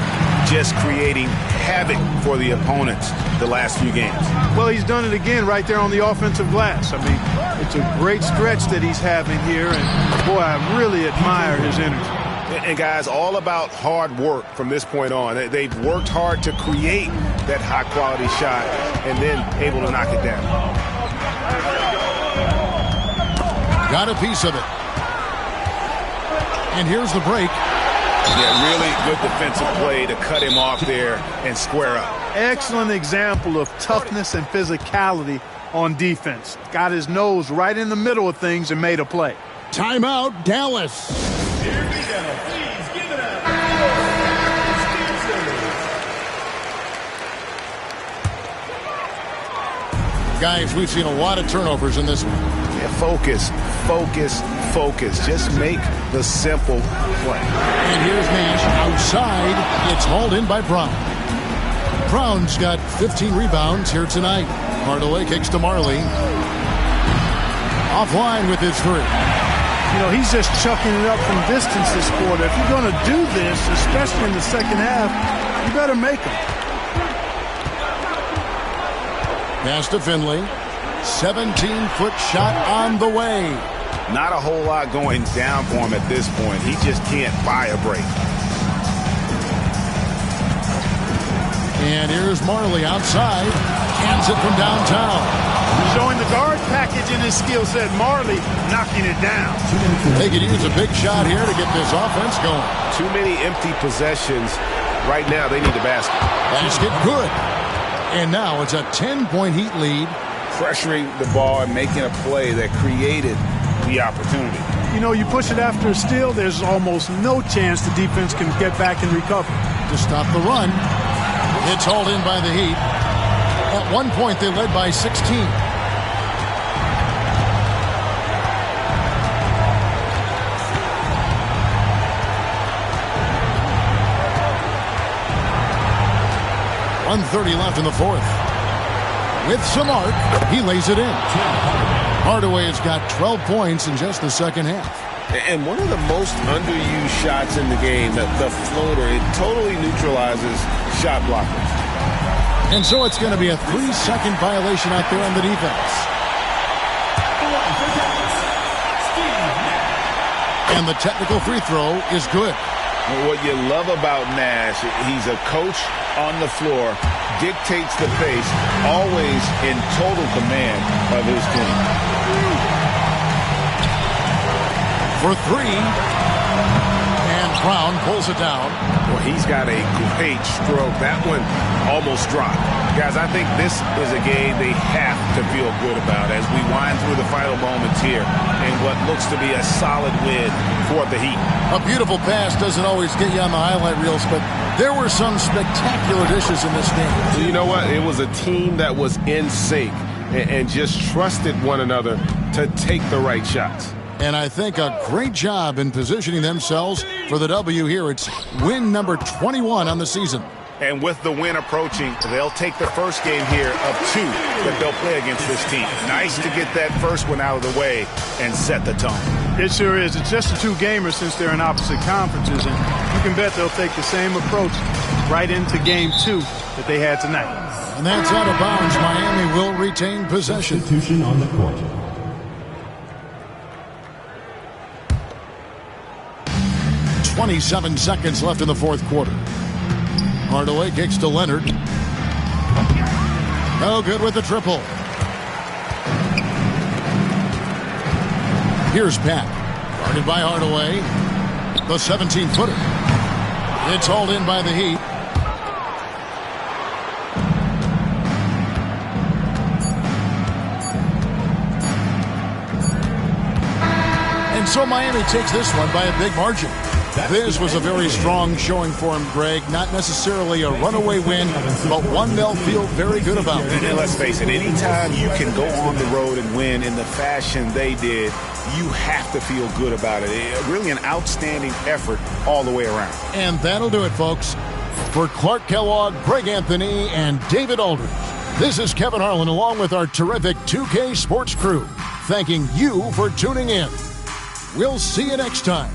Just creating havoc for the opponents the last few games. Well, he's done it again right there on the offensive glass. I mean, it's a great stretch that he's having here, and boy, I really admire his energy. And guys, all about hard work from this point on. They've worked hard to create that high-quality shot and then able to knock it down. Got a piece of it. And here's the break. Yeah, really good defensive play to cut him off there and square up. Excellent example of toughness and physicality on defense. Got his nose right in the middle of things and made a play. Timeout, Dallas. Here we go. Please give it up. Guys, we've seen a lot of turnovers in this one. Yeah, focus. Just make the simple play. And here's Nash outside. It's hauled in by Brown. Brown's got 15 rebounds here tonight. Hardaway kicks to Marley. Offline with his 3. You know, he's just chucking it up from distance this quarter. If you're going to do this, especially in the second half, you better make them. Pass to Finley. 17-foot shot on the way. Not a whole lot going down for him at this point. He just can't buy a break. And here's Marley outside. Hands it from downtown. Showing the guard package in his skill set. Marley knocking it down. They could use a big shot here to get this offense going. Too many empty possessions. Right now, they need the basket. Basket good. And now it's a 10-point Heat lead. Pressuring the ball and making a play that created the opportunity. You know, you push it after a steal, there's almost no chance the defense can get back and recover. To stop the run. It's hauled in by the Heat. At one point, they led by 16. .130 left in the fourth. With some arc, he lays it in. Hardaway has got 12 points in just the second half. And one of the most underused shots in the game, the floater, it totally neutralizes shot blockers. And so it's going to be a 3-second violation out there on the defense. And the technical free throw is good. What you love about Nash, he's a coach on the floor, dictates the pace, always in total command of his team. For 3. And Brown pulls it down. Well, he's got a great stroke. That one almost dropped. Guys, I think this is a game they have to feel good about as we wind through the final moments here in what looks to be a solid win for the Heat. A beautiful pass doesn't always get you on the highlight reels, but there were some spectacular dishes in this game. You know what? It was a team that was in sync and just trusted one another to take the right shots. And I think a great job in positioning themselves for the W here. It's win number 21 on the season. And with the win approaching, they'll take the first game here of 2 that they'll play against this team. Nice to get that first one out of the way and set the tone. It sure is. It's just a 2-gamer since they're in opposite conferences, and you can bet they'll take the same approach right into game 2 that they had tonight. And that's out of bounds. Miami will retain possession. Substitution on the court. 27 seconds left in the fourth quarter. Hardaway kicks to Leonard. No good with the triple. Here's Pat. Guarded by Hardaway. The 17-footer. It's hauled in by the Heat. And so Miami takes this one by a big margin. This was a very strong showing for him, Greg. Not necessarily a runaway win, but one they'll feel very good about. And let's face it, anytime you can go on the road and win in the fashion they did, you have to feel good about it. Really an outstanding effort all the way around. And that'll do it, folks. For Clark Kellogg, Greg Anthony, and David Aldridge, this is Kevin Harlan along with our terrific 2K Sports crew, thanking you for tuning in. We'll see you next time.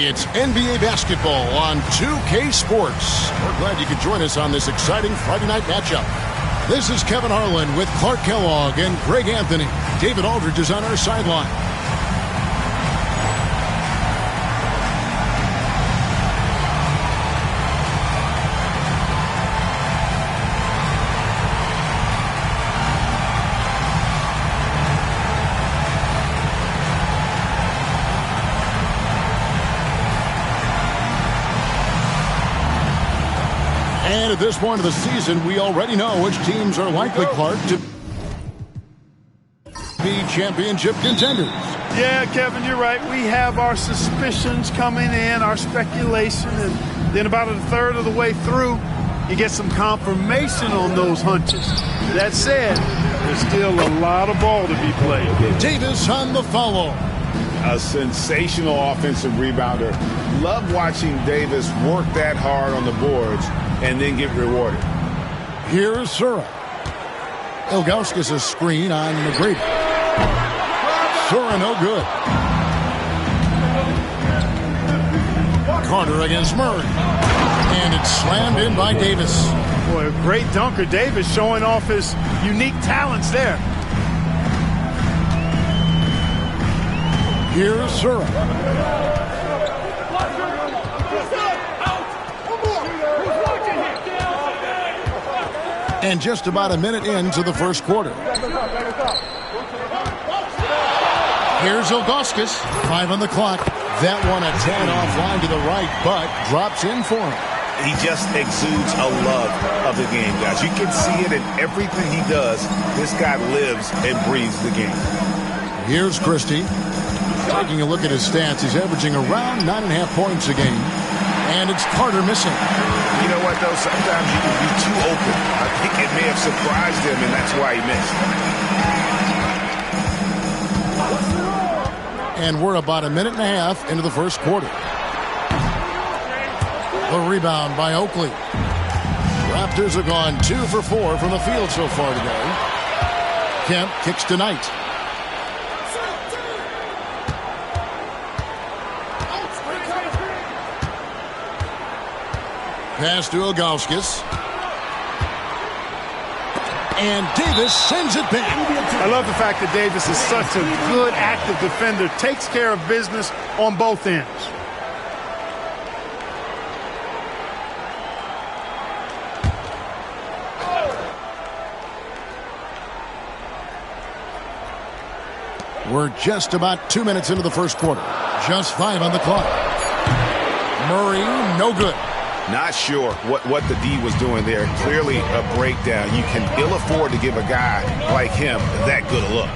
It's NBA basketball on 2K Sports. We're glad you could join us on this exciting Friday night matchup. This is Kevin Harlan with Clark Kellogg and Greg Anthony. David Aldridge is on our sideline. And at this point of the season, we already know which teams are likely, Clark, to be championship contenders. Yeah, Kevin, you're right. We have our suspicions coming in, our speculation, and then about a third of the way through, you get some confirmation on those hunches. That said, there's still a lot of ball to be played. Davis on the follow. A sensational offensive rebounder. Love watching Davis work that hard on the boards and then get rewarded. Here's Sura. Ilgauskas' screen on McGrady. Sura no good. Carter against Murray. And it's slammed in by Davis. Boy, a great dunker. Davis showing off his unique talents there. Here's Sura. And just about a minute into the first quarter. Here's Ilgauskas. 5 on the clock. That one a 10 offline to the right, but drops in for him. He just exudes a love of the game, guys. You can see it in everything he does. This guy lives and breathes the game. Here's Christie. Taking a look at his stats, he's averaging around 9.5 points a game. And it's Carter missing. You know what, though? Sometimes you can be too open. I think it may have surprised him, and that's why he missed. And we're about a minute and a half into the first quarter. The rebound by Oakley. Raptors have gone 2 for 4 from the field so far today. Kemp kicks to Knight. Pass to Ilgauskas. And Davis sends it back. I love the fact that Davis is such a good, active defender. Takes care of business on both ends. We're just about 2 minutes into the first quarter. Just 5 on the clock. Murray, no good. Not sure what the D was doing there. Clearly a breakdown. You can ill afford to give a guy like him that good a look.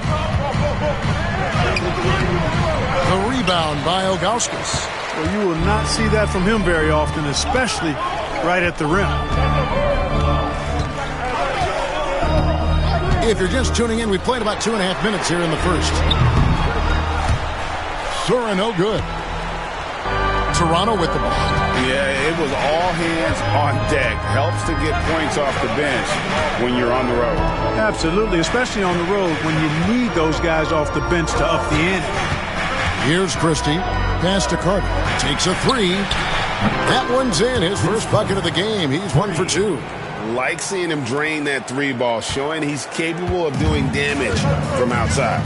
The rebound by Ilgauskas. Well, you will not see that from him very often, especially right at the rim. If you're just tuning in, we've played about 2.5 minutes here in the first. Sura, no good. Toronto with the ball. Yeah, it was all hands on deck. Helps to get points off the bench when you're on the road. Absolutely, especially on the road when you need those guys off the bench to up the ante. Here's Christie. Pass to Carter. Takes a three. That one's in. His first bucket of the game. He's 1 for 2. Like seeing him drain that three ball, showing he's capable of doing damage from outside.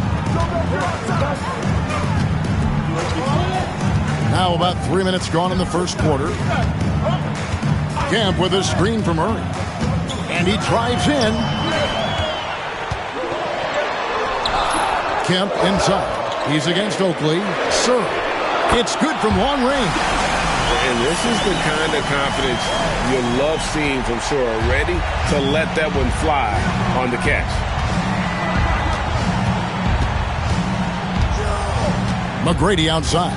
Now about 3 minutes gone in the first quarter. Kemp with a screen from Murray. And he drives in. Kemp inside. He's against Oakley. Sir. It's good from long range. And this is the kind of confidence you love seeing from Sura. Ready to let that one fly on the catch. McGrady outside.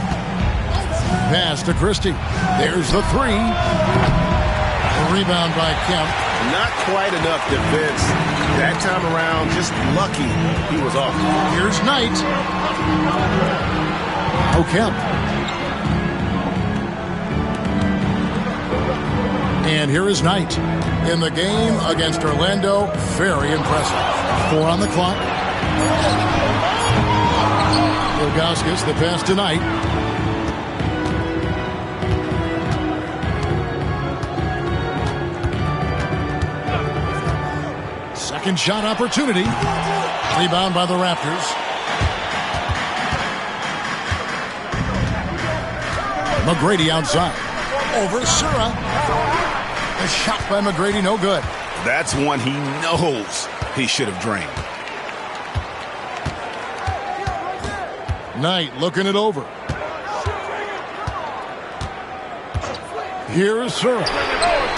Pass to Christie. There's the three. The rebound by Kemp. Not quite enough defense that time around. Just lucky he was off. Here's Knight. Oh, Kemp. And here is Knight. In the game against Orlando, very impressive. 4 on the clock. Ilgauskas, the pass to Knight. Second shot opportunity. Rebound by the Raptors. McGrady outside. Over Sura. A shot by McGrady, no good. That's one he knows he should have drained. Knight looking it over. Here's Sura.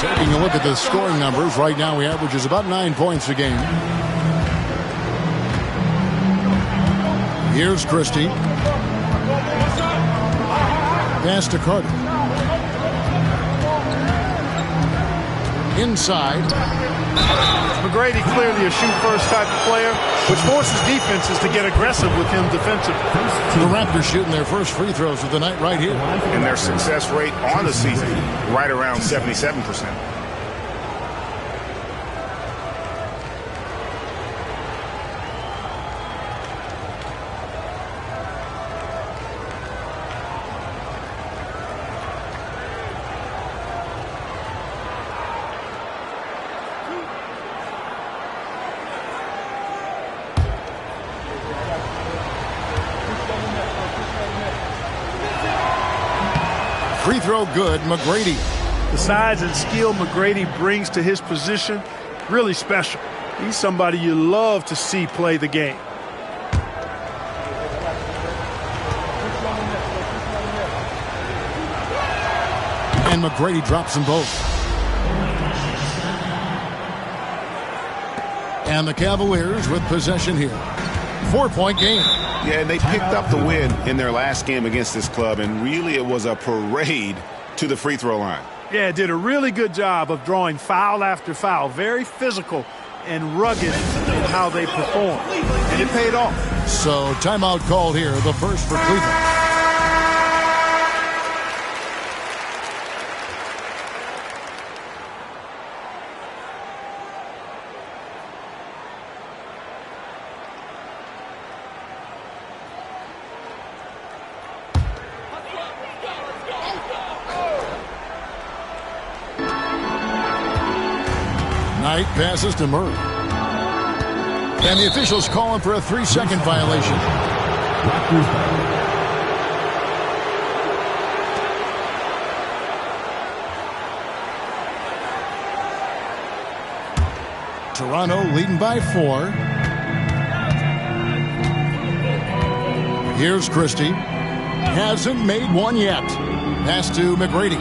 Taking a look at the scoring numbers. Right now he averages about 9 points a game. Here's Christie. Pass to Carter. Inside. McGrady clearly a shoot-first type of player, which forces defenses to get aggressive with him defensively. The Raptors shooting their first free throws of the night right here. And their success rate on the season, right around 77%. Free throw good, McGrady. The size and skill McGrady brings to his position, really special. He's somebody you love to see play the game. And McGrady drops them both. And the Cavaliers with possession here. 4-point game. Yeah, and they picked up the win in their last game against this club, and really it was a parade to the free throw line. Yeah, did a really good job of drawing foul after foul. Very physical and rugged in how they perform. And it paid off. So timeout called here, the first for Cleveland. Knight passes to Murray. And the officials calling for a 3-second violation. Toronto leading by 4. Here's Christie. Hasn't made one yet. Pass to McGrady.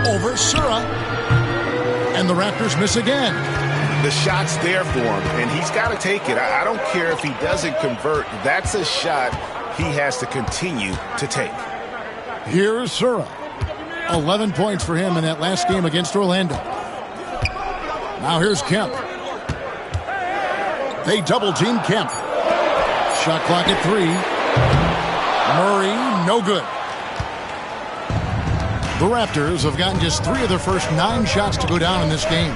Over Sura. And the Raptors miss again. The shot's there for him, and he's got to take it. I don't care if he doesn't convert. That's a shot he has to continue to take. Here's Sura. 11 points for him in that last game against Orlando. Now here's Kemp. They double-team Kemp. Shot clock at 3. Murray, no good. The Raptors have gotten just 3 of their first 9 shots to go down in this game.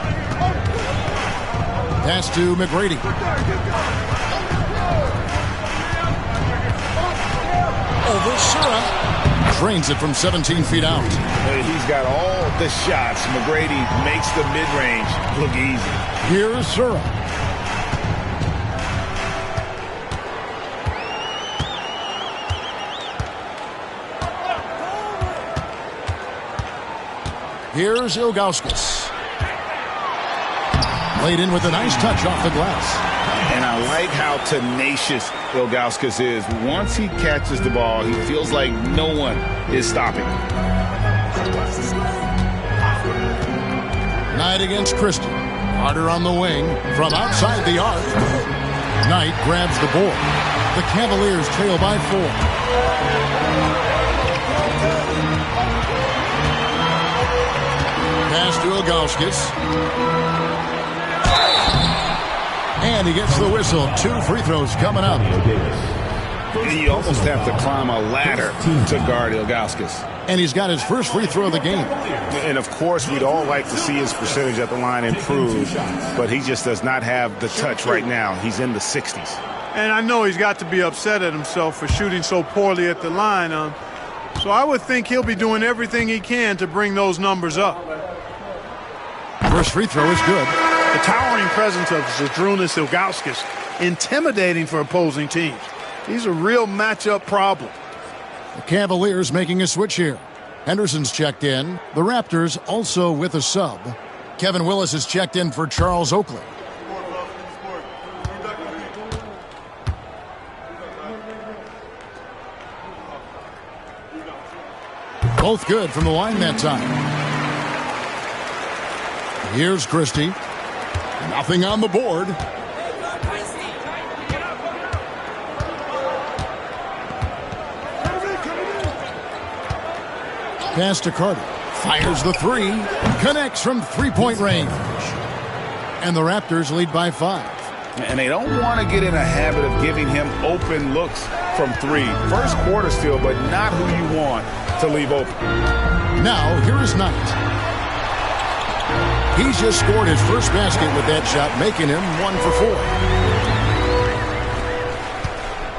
Pass to McGrady. Over Sura. Drains it from 17 feet out. He's got all the shots. McGrady makes the mid-range look easy. Here's Sura. Here's Ilgauskas. Laid in with a nice touch off the glass. And I like how tenacious Ilgauskas is. Once he catches the ball, he feels like no one is stopping him. Knight against Christie. Carter on the wing from outside the arc. Knight grabs the board. The Cavaliers trail by 4. Pass to Ilgauskas. And he gets the whistle. 2 free throws coming up. You almost have to climb a ladder to guard Ilgauskas. And he's got his first free throw of the game. And, of course, we'd all like to see his percentage at the line improve, but he just does not have the touch right now. He's in the 60s. And I know he's got to be upset at himself for shooting so poorly at the line. So I would think he'll be doing everything he can to bring those numbers up. First free throw is good. The towering presence of Zydrunas Ilgauskas, intimidating for opposing teams. He's a real matchup problem. The Cavaliers making a switch here. Henderson's checked in. The Raptors also with a sub. Kevin Willis is checked in for Charles Oakley. Both good from the line that time. Here's Christie. Nothing on the board. Pass to Carter. Fires the 3. Connects from three-point range. And the Raptors lead by 5. And they don't want to get in a habit of giving him open looks from 3. First quarter still, but not who you want to leave open. Now, here is Knight. He's just scored his first basket with that shot, making him 1 for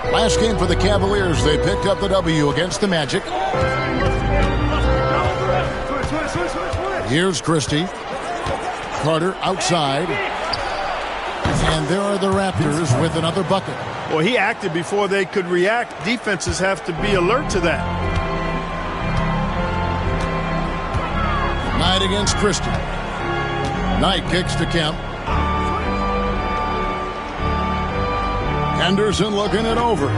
4. Last game for the Cavaliers, they picked up the W against the Magic. Here's Christie. Carter outside. And there are the Raptors with another bucket. Well, he acted before they could react. Defenses have to be alert to that. Knight against Christie. Knight kicks to Kemp. Henderson looking it over.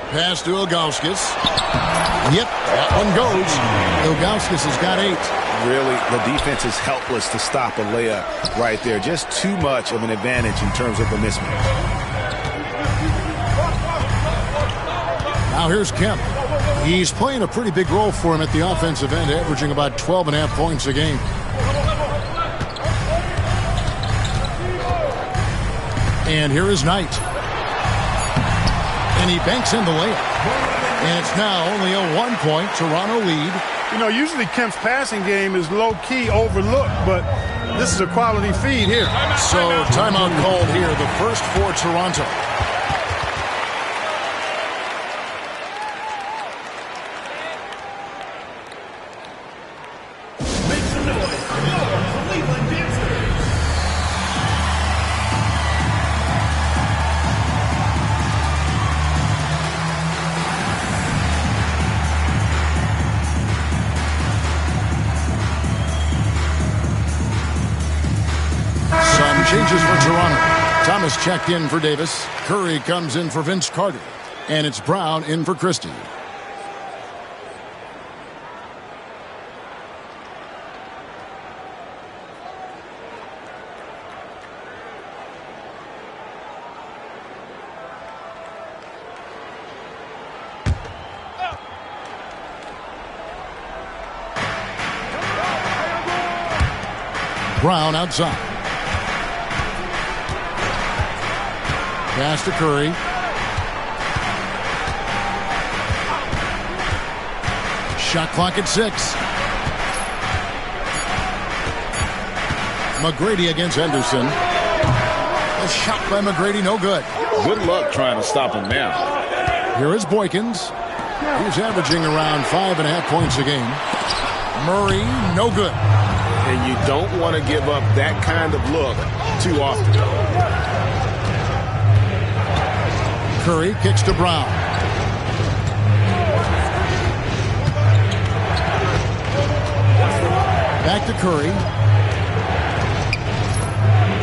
Pass to Ilgauskas. Yep, that one goes. Ilgauskas has got 8. Really, the defense is helpless to stop a layup right there. Just too much of an advantage in terms of the mismatch. Now here's Kemp. He's playing a pretty big role for him at the offensive end, averaging about 12.5 points a game. And here is Knight. And he banks in the layup. And it's now only a 1-point Toronto lead. You know, usually Kemp's passing game is low-key overlooked, but this is a quality feed here. So timeout called here, the first for Toronto. Thomas checked in for Davis. Curry comes in for Vince Carter. And it's Brown in for Christie. Brown outside. Pass to Curry. Shot clock at 6. McGrady against Henderson. A shot by McGrady, no good. Good luck trying to stop him now. Here is Boykins. He's averaging around 5.5 points a game. Murray, no good. And you don't want to give up that kind of look too often. Curry kicks to Brown. Back to Curry.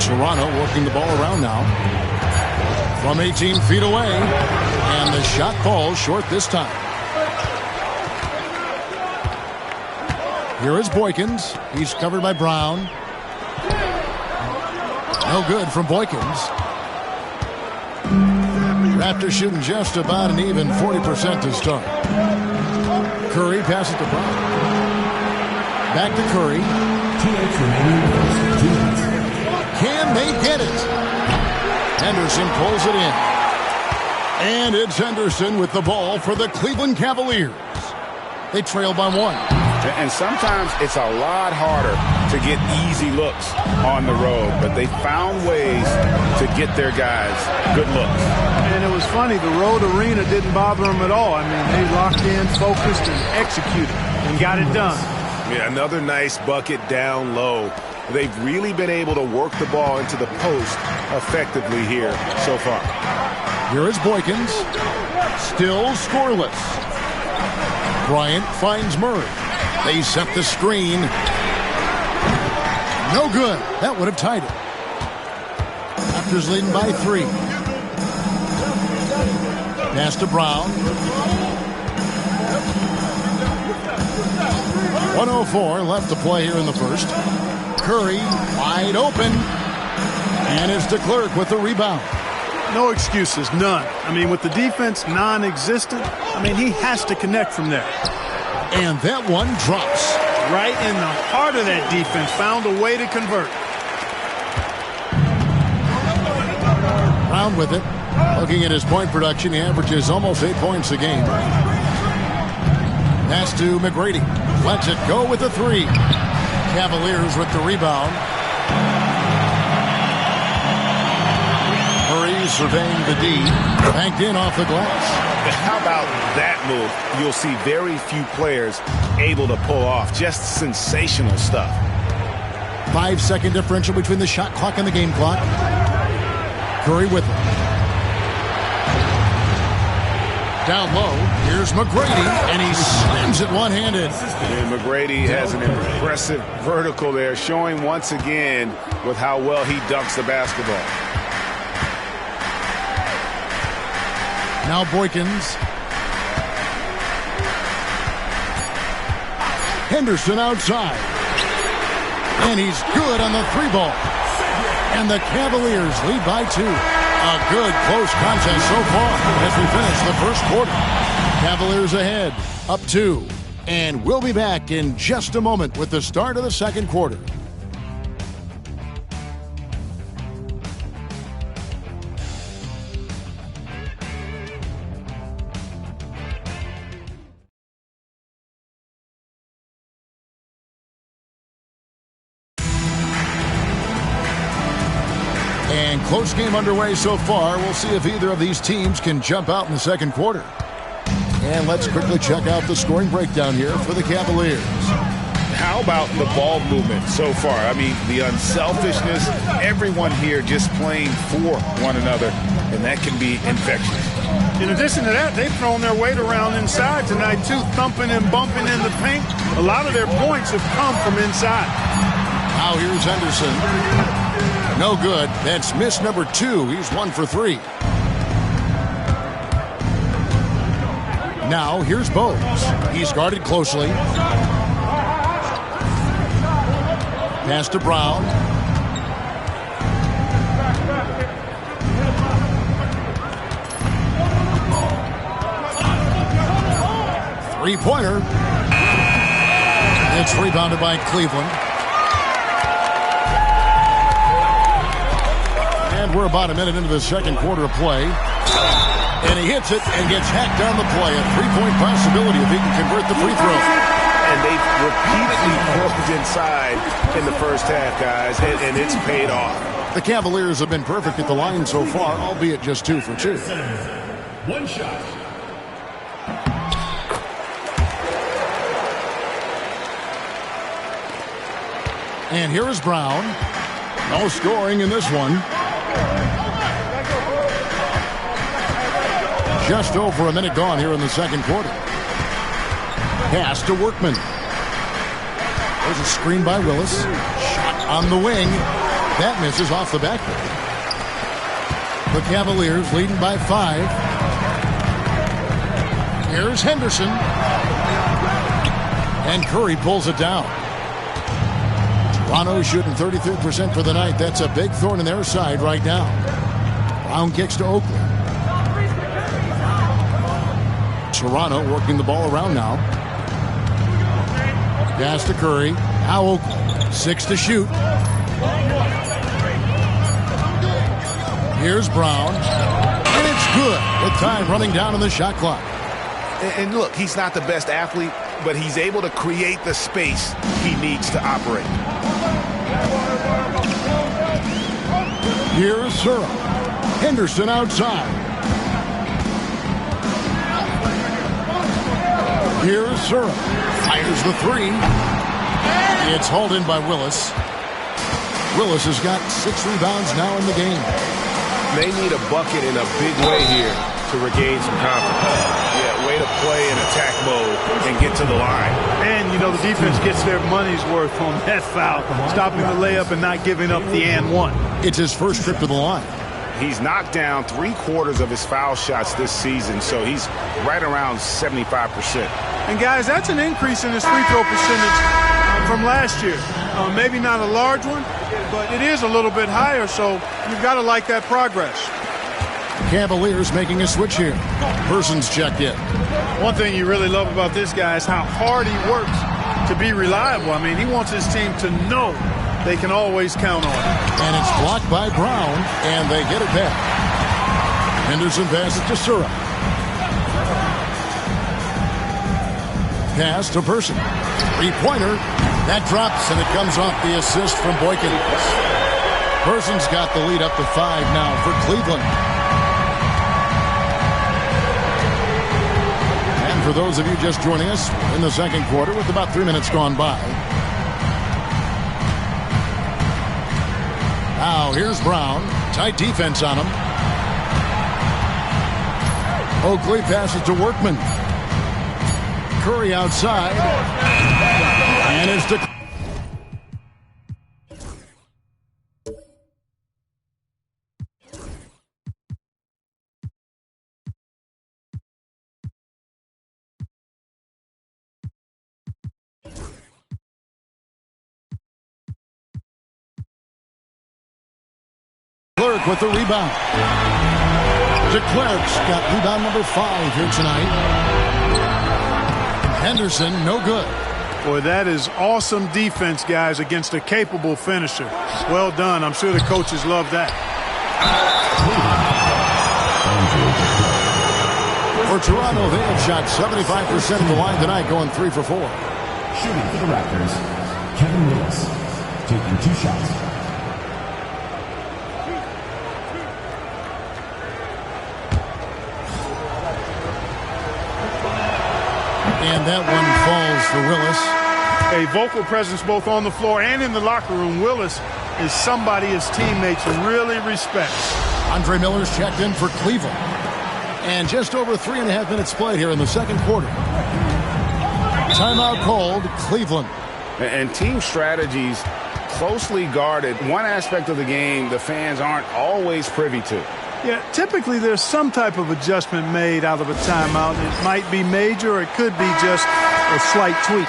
Toronto working the ball around now. From 18 feet away. And the shot falls short this time. Here is Boykins. He's covered by Brown. No good from Boykins. Raptors shooting just about an even 40% to start. Curry passes to Brown. Back to Curry. Can they get it? Henderson pulls it in. And it's Henderson with the ball for the Cleveland Cavaliers. They trail by 1. And sometimes it's a lot harder to get easy looks on the road, but they found ways to get their guys good looks. And it was funny, the road arena didn't bother them at all. I mean, they locked in, focused, and executed, and got it done. Yeah, another nice bucket down low. They've really been able to work the ball into the post effectively here so far. Here is Boykins. Still scoreless. Bryant finds Murray. They set the screen. No good. That would have tied it. Raptors leading by 3. Pass to Brown. 1:04 left to play here in the first. Curry wide open. And it's DeClercq with the rebound. No excuses, none. I mean, with the defense non-existent, I mean, he has to connect from there. And that one drops. Right in the heart of that defense. Found a way to convert. Brown with it. Looking at his point production, he averages almost 8 points a game. Pass to McGrady. Lets it go with the 3. Cavaliers with the rebound. Murray surveying the D. Banked in off the glass. How about that move? You'll see very few players able to pull off. Just sensational stuff. 5-second differential between the shot clock and the game clock. Curry with it. Down low, here's McGrady, and he slams it one-handed. And McGrady has an impressive vertical there, showing once again with how well he dunks the basketball. Now Boykins. Henderson outside. And he's good on the 3-ball. And the Cavaliers lead by 2. A good close contest so far as we finish the first quarter. Cavaliers ahead, up 2. And we'll be back in just a moment with the start of the second quarter. And close game underway so far. We'll see if either of these teams can jump out in the second quarter. And let's quickly check out the scoring breakdown here for the Cavaliers. How about the ball movement so far? I mean, the unselfishness, everyone here just playing for one another, and that can be infectious. In addition to that, they've thrown their weight around inside tonight, too, thumping and bumping in the paint. A lot of their points have come from inside. Now here's Henderson. No good. That's miss number 2. He's 1 for 3. Now here's Bowes. He's guarded closely. Pass to Brown. Three-pointer. It's rebounded by Cleveland. And we're about a minute into the second quarter of play. And he hits it and gets hacked down the play. A three-point possibility if he can convert the free throw. And they've repeatedly closed inside in the first half, guys, and it's paid off. The Cavaliers have been perfect at the line so far, albeit just 2 for 2. One shot. And here is Brown. No scoring in this one. Just over a minute gone here in the second quarter. Pass to Workman. There's a screen by Willis. Shot on the wing. That misses off the backboard. The Cavaliers leading by 5. Here's Henderson. And Curry pulls it down. Toronto shooting 33% for the night. That's a big thorn in their side right now. Brown kicks to Oakley. Toronto working the ball around now. Pass to Curry. Now Oakley. 6 to shoot. Here's Brown. And it's good. With time running down on the shot clock. And look, he's not the best athlete, but he's able to create the space he needs to operate. Here's Surra. Henderson outside. Here's Surra. Fires the 3. It's hauled in by Willis. Willis has got 6 rebounds now in the game. They need a bucket in a big way here to regain some confidence. Yeah, way to play in attack mode and get to the line. And, you know, the defense gets their money's worth on that foul, stopping the layup and not giving up the and one. It's his first trip to the line. He's knocked down 3/4 of his foul shots this season, so he's right around 75%. And, guys, that's an increase in his free throw percentage from last year. Maybe not a large one, but it is a little bit higher, so you've got to like that progress. Cavaliers making a switch here. Persons checked in. One thing you really love about this guy is how hard he works to be reliable. I mean, he wants his team to know they can always count on him. And it's blocked by Brown, and they get it back. Henderson passes to Surra. Pass to Person. Three-pointer. That drops, and it comes off the assist from Boykins. Person's got the lead up to 5 now for Cleveland. And for those of you just joining us, in the second quarter with about 3 minutes gone by. Now here's Brown. Tight defense on him. Oakley passes to Workman. Curry outside. And it's to... Clerk with the rebound. DeClerc's got rebound number 5 here tonight. Henderson, no good. Boy, that is awesome defense, guys, against a capable finisher. Well done. I'm sure the coaches love that. For Toronto, they have shot 75% of the line tonight, going 3 for 4. Shooting for the Raptors, Kevin Willis, taking 2 shots. And that one falls for Willis. A vocal presence both on the floor and in the locker room. Willis is somebody his teammates really respect. Andre Miller's checked in for Cleveland. And just over 3.5 minutes played here in the second quarter. Timeout called, Cleveland. And team strategies closely guarded. One aspect of the game the fans aren't always privy to. Yeah, typically there's some type of adjustment made out of a timeout. It might be major or it could be just a slight tweak.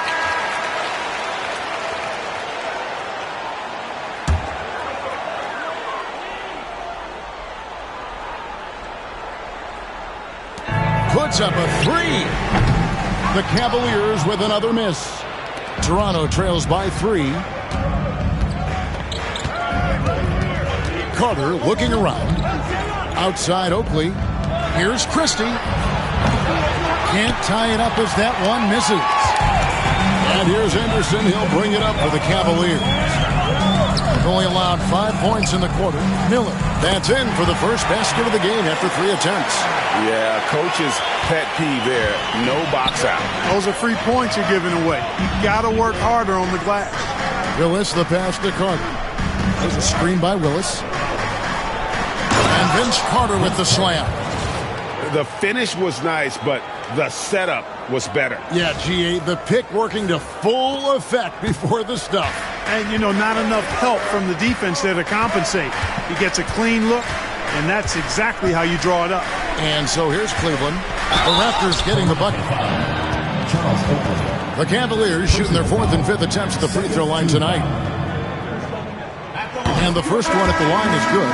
Puts up a three. The Cavaliers with another miss. Toronto trails by 3. Carter looking around. Outside Oakley. Here's Christie. Can't tie it up as that one misses. And here's Anderson. He'll bring it up for the Cavaliers. They've only allowed 5 points in the quarter. Miller, that's in for the first basket of the game after 3 attempts. Yeah, coach's pet peeve there. No box out. Those are free points you're giving away. You got to work harder on the glass. Willis, the pass to Carter. There's a screen by Willis. And Vince Carter with the slam. The finish was nice, but the setup was better. Yeah, G.A., the pick working to full effect before the stuff. And, you know, not enough help from the defense there to compensate. He gets a clean look, and that's exactly how you draw it up. And so here's Cleveland. The Raptors getting the bucket. The Cavaliers shooting their 4th and 5th attempts at the free throw line tonight. And the first one at the line is good.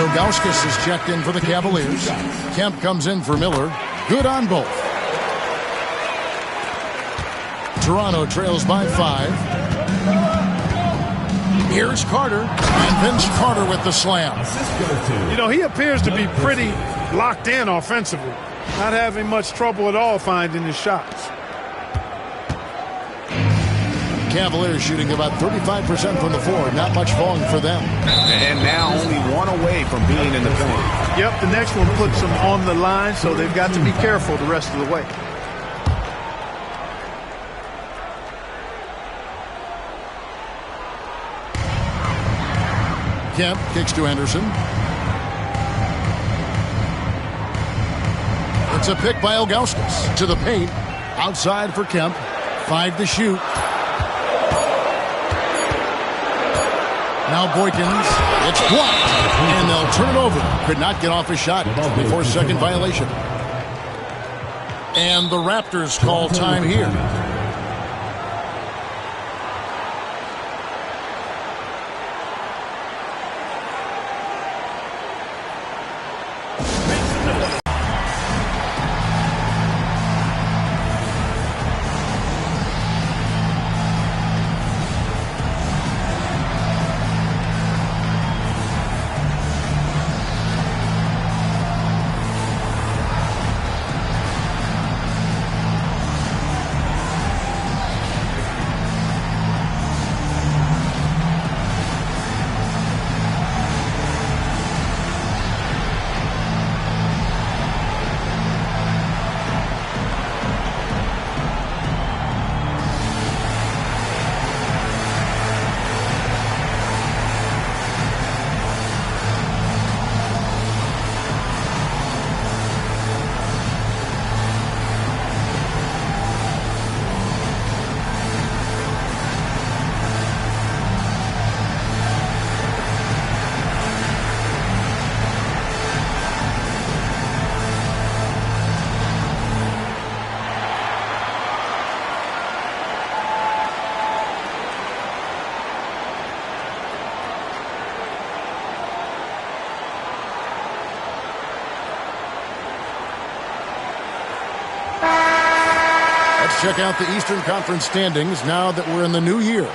Ilgauskas is checked in for the Cavaliers. Kemp comes in for Miller. Good on both. Toronto trails by 5. Here's Carter. And Vince Carter with the slam. You know, he appears to be pretty locked in offensively. Not having much trouble at all finding his shots. Cavaliers shooting about 35% from the floor. Not much falling for them. And now only one away from being in the paint. Yep, the next one puts them on the line, so they've got to be careful the rest of the way. Kemp kicks to Anderson. It's a pick by Ilgauskas. To the paint. Outside for Kemp. 5 to shoot. Now Boykins. It's blocked. And they'll turn it over. Could not get off a shot before second violation. And the Raptors call time here. Check out the Eastern Conference standings now that we're in the new year.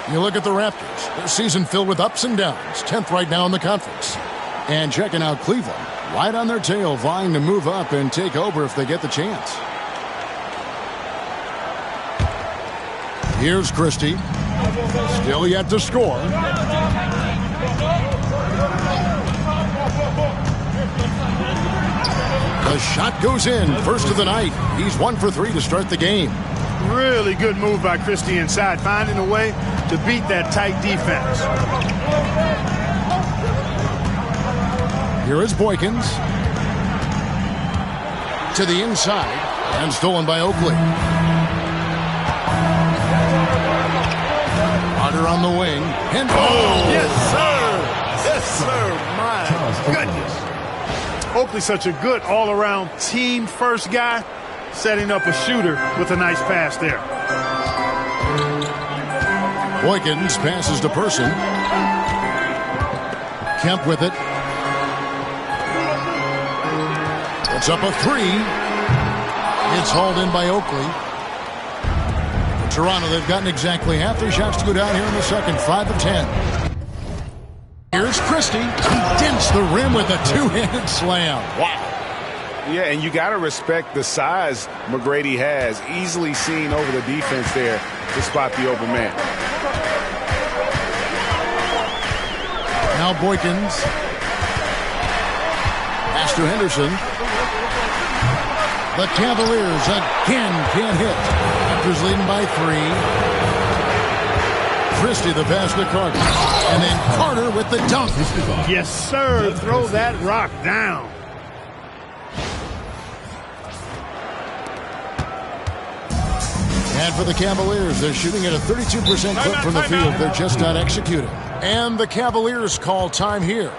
You look at the Raptors. Their season filled with ups and downs. 10th right now in the conference. And checking out Cleveland. Right on their tail, vying to move up and take over if they get the chance. Here's Christie. Still yet to score. The shot goes in. First of the night. He's 1 for 3 to start the game. Really good move by Christie inside, finding a way to beat that tight defense. Here is Boykins. To the inside. And stolen by Oakley. Carter Carter on the wing. And yes, sir. Yes, sir. My goodness. Oakley's such a good all-around team-first guy, setting up a shooter with a nice pass there. Boykins passes to Person. Kemp with it. It's up a three. It's hauled in by Oakley. For Toronto, they've gotten exactly half their shots to go down here in the second, 5 of 10. Here's Christie. He dents the rim with a two-handed slam. Wow. Yeah, and you got to respect the size McGrady has. Easily seen over the defense there to spot the open man. Now Boykins. Pass to Henderson. The Cavaliers again can't hit. Raptors leading by 3. Christie the pass to Carter. And then Carter with the dunk. Yes, sir. Throw that rock down. And for the Cavaliers, they're shooting at a 32% clip from the field. They're just not executing. And the Cavaliers call time here.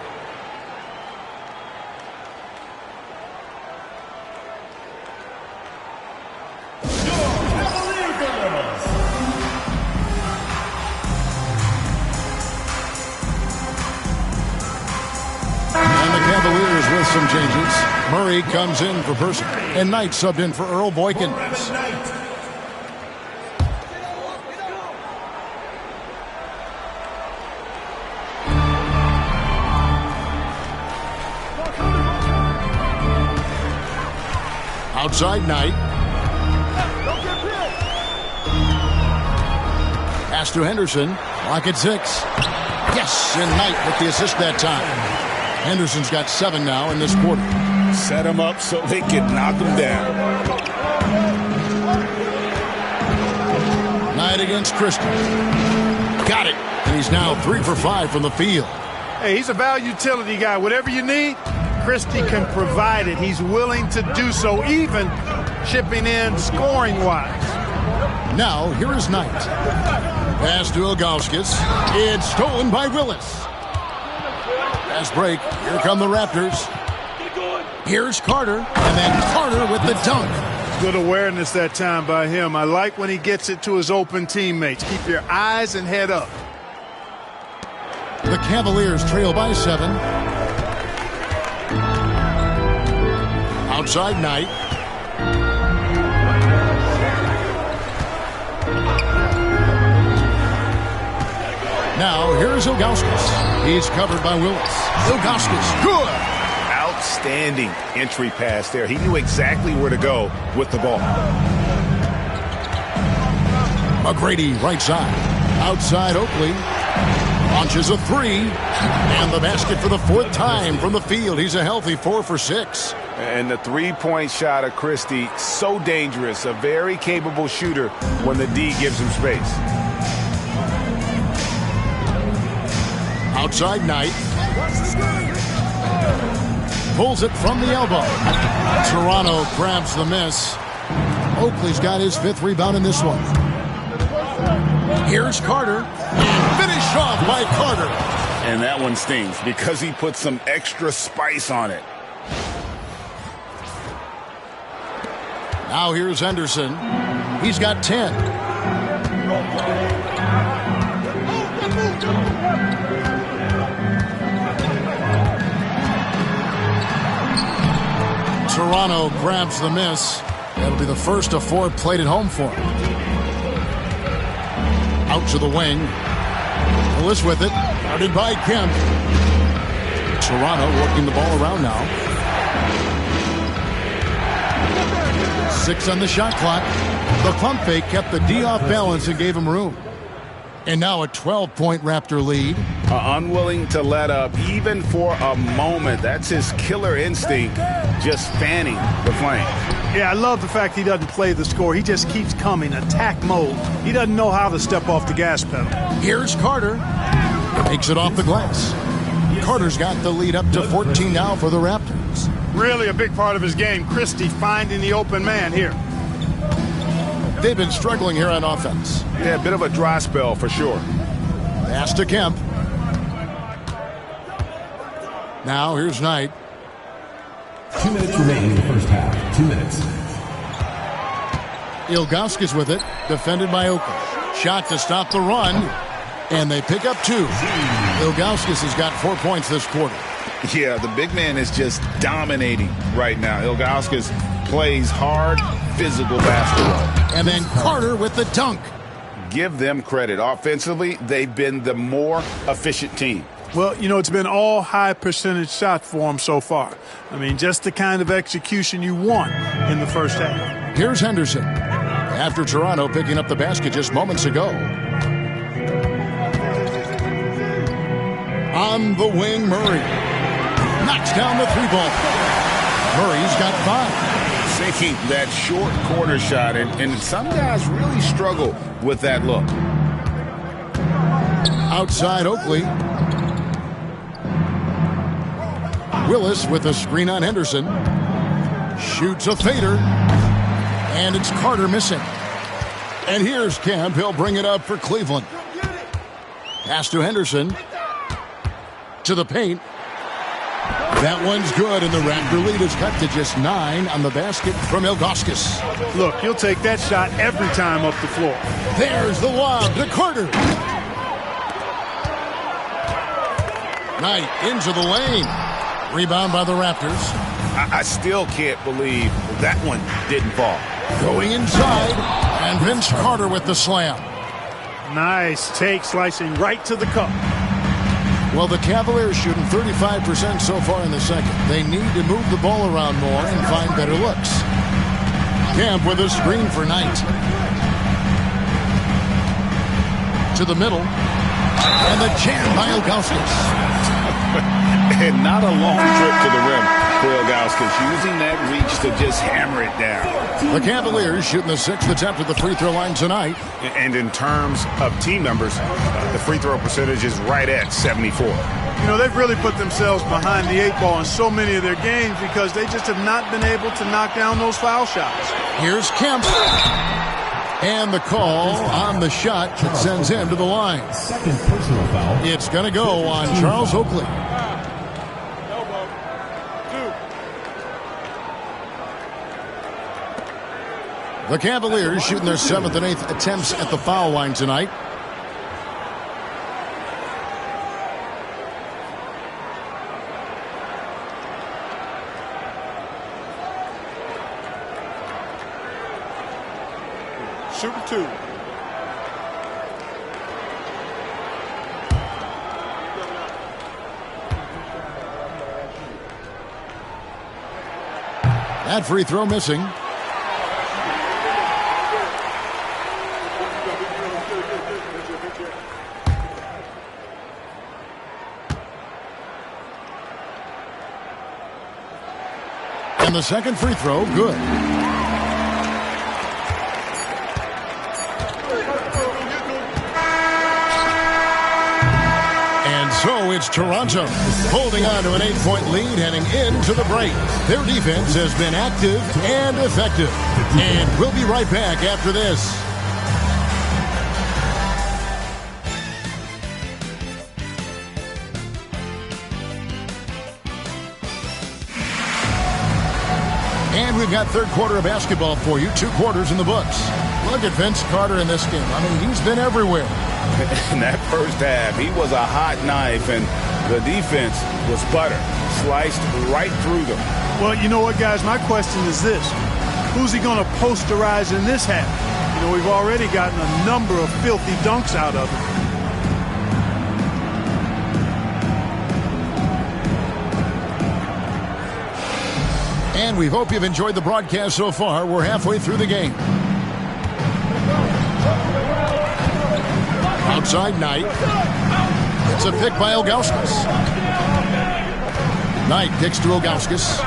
Some changes. Murray comes in for Person, and Knight subbed in for Earl Boykins. Outside Knight. Pass to Henderson. Lock at 6. Yes, and Knight with the assist that time. Henderson's got 7 now in this quarter. Set him up so they can knock him down. Knight against Christie. Got it. And he's now 3 for 5 from the field. Hey, he's a value utility guy. Whatever you need, Christie can provide it. He's willing to do so, even chipping in scoring-wise. Now, here is Knight. Pass to Ilgauskas. It's stolen by Willis. Fast break. Here come the Raptors. Here's Carter. And then Carter with the dunk. Good awareness that time by him. I like when he gets it to his open teammates. Keep your eyes and head up. The Cavaliers trail by 7. Outside Knight. Now, here's Ilgauskas. He's covered by Willis. Ilgauskas, good. Outstanding entry pass there. He knew exactly where to go with the ball. McGrady, right side. Outside Oakley. Launches a 3. And the basket for the 4th time from the field. He's a healthy 4 for 6. And the three-point shot of Christie, so dangerous. A very capable shooter when the D gives him space. Outside Knight. Pulls it from the elbow. Toronto grabs the miss. Oakley's got his 5th rebound in this one. Here's Carter. And finished off by Carter. And that one stings because he put some extra spice on it. Now here's Henderson. He's got 10. Toronto grabs the miss. That'll be the first of 4 played at home for him. Out to the wing. Willis with it. Guarded by Kemp. Toronto working the ball around now. 6 on the shot clock. The pump fake kept the D off balance and gave him room. And now a 12-point Raptor lead. Unwilling to let up even for a moment. That's his killer instinct, just fanning the flames. Yeah, I love the fact he doesn't play the score. He just keeps coming, attack mode. He doesn't know how to step off the gas pedal. Here's Carter. Takes it off the glass. Carter's got the lead up to 14 now for the Raptors. Really a big part of his game. Christie finding the open man here. They've been struggling here on offense. Yeah, a bit of a dry spell for sure. Pass to Kemp. Now here's Knight. 2 minutes remaining in the first half. 2 minutes. Ilgauskas with it, defended by Oakley. Shot to stop the run, and they pick up 2. Ilgauskas has got 4 points this quarter. Yeah, the big man is just dominating right now. Ilgauskas plays hard, physical basketball. And then Carter with the dunk. Give them credit. Offensively, they've been the more efficient team. Well, you know, it's been all high percentage shots for them so far. I mean, just the kind of execution you want in the first half. Here's Henderson. After Toronto picking up the basket just moments ago. On the wing, Murray. Knocks down the 3-ball. Murray's got 5. Sinking that short corner shot, and some guys really struggle with that look. Outside Oakley. Willis with a screen on Henderson. Shoots a fader. And it's Carter missing. And here's Kemp. He'll bring it up for Cleveland. Pass to Henderson. To the paint. That one's good, and the Raptor lead is cut to just 9 on the basket from Ilgauskas. Look, he'll take that shot every time up the floor. There's the lob to Carter. Knight into the lane. Rebound by the Raptors. I still can't believe that one didn't fall. Going inside, and Vince Carter with the slam. Nice take, slicing right to the cup. Well, the Cavaliers shooting 35% so far in the second. They need to move the ball around more and find better looks. Kemp with a screen for Knight. To the middle. And the jam by Ilgauskas. And not a long trip to the rim for Ilgauskas, using that reach to just hammer it down. The Cavaliers shooting the 6th attempt at the free throw line tonight. And in terms of team numbers, the free throw percentage is right at 74. You know, they've really put themselves behind the 8 ball in so many of their games because they just have not been able to knock down those foul shots. Here's Kemp. And the call on the shot that sends him to the line. Second personal foul. It's going to go on Charles Oakley. The Cavaliers shooting their 7th and 8th attempts at the foul line tonight. Shooting 2. That free throw missing. And the second free throw, good. And so it's Toronto holding on to an 8-point lead heading into the break. Their defense has been active and effective. And we'll be right back after this. And we've got third quarter of basketball for you. 2 quarters in the books. Look at Vince Carter in this game. I mean, he's been everywhere. In that first half, he was a hot knife, and the defense was butter. Sliced right through them. Well, you know what, guys? My question is this. Who's he going to posterize in this half? You know, we've already gotten a number of filthy dunks out of him. And we hope you've enjoyed the broadcast so far. We're halfway through the game. Outside Knight. It's a pick by Ilgauskas. Knight kicks to Ilgauskas.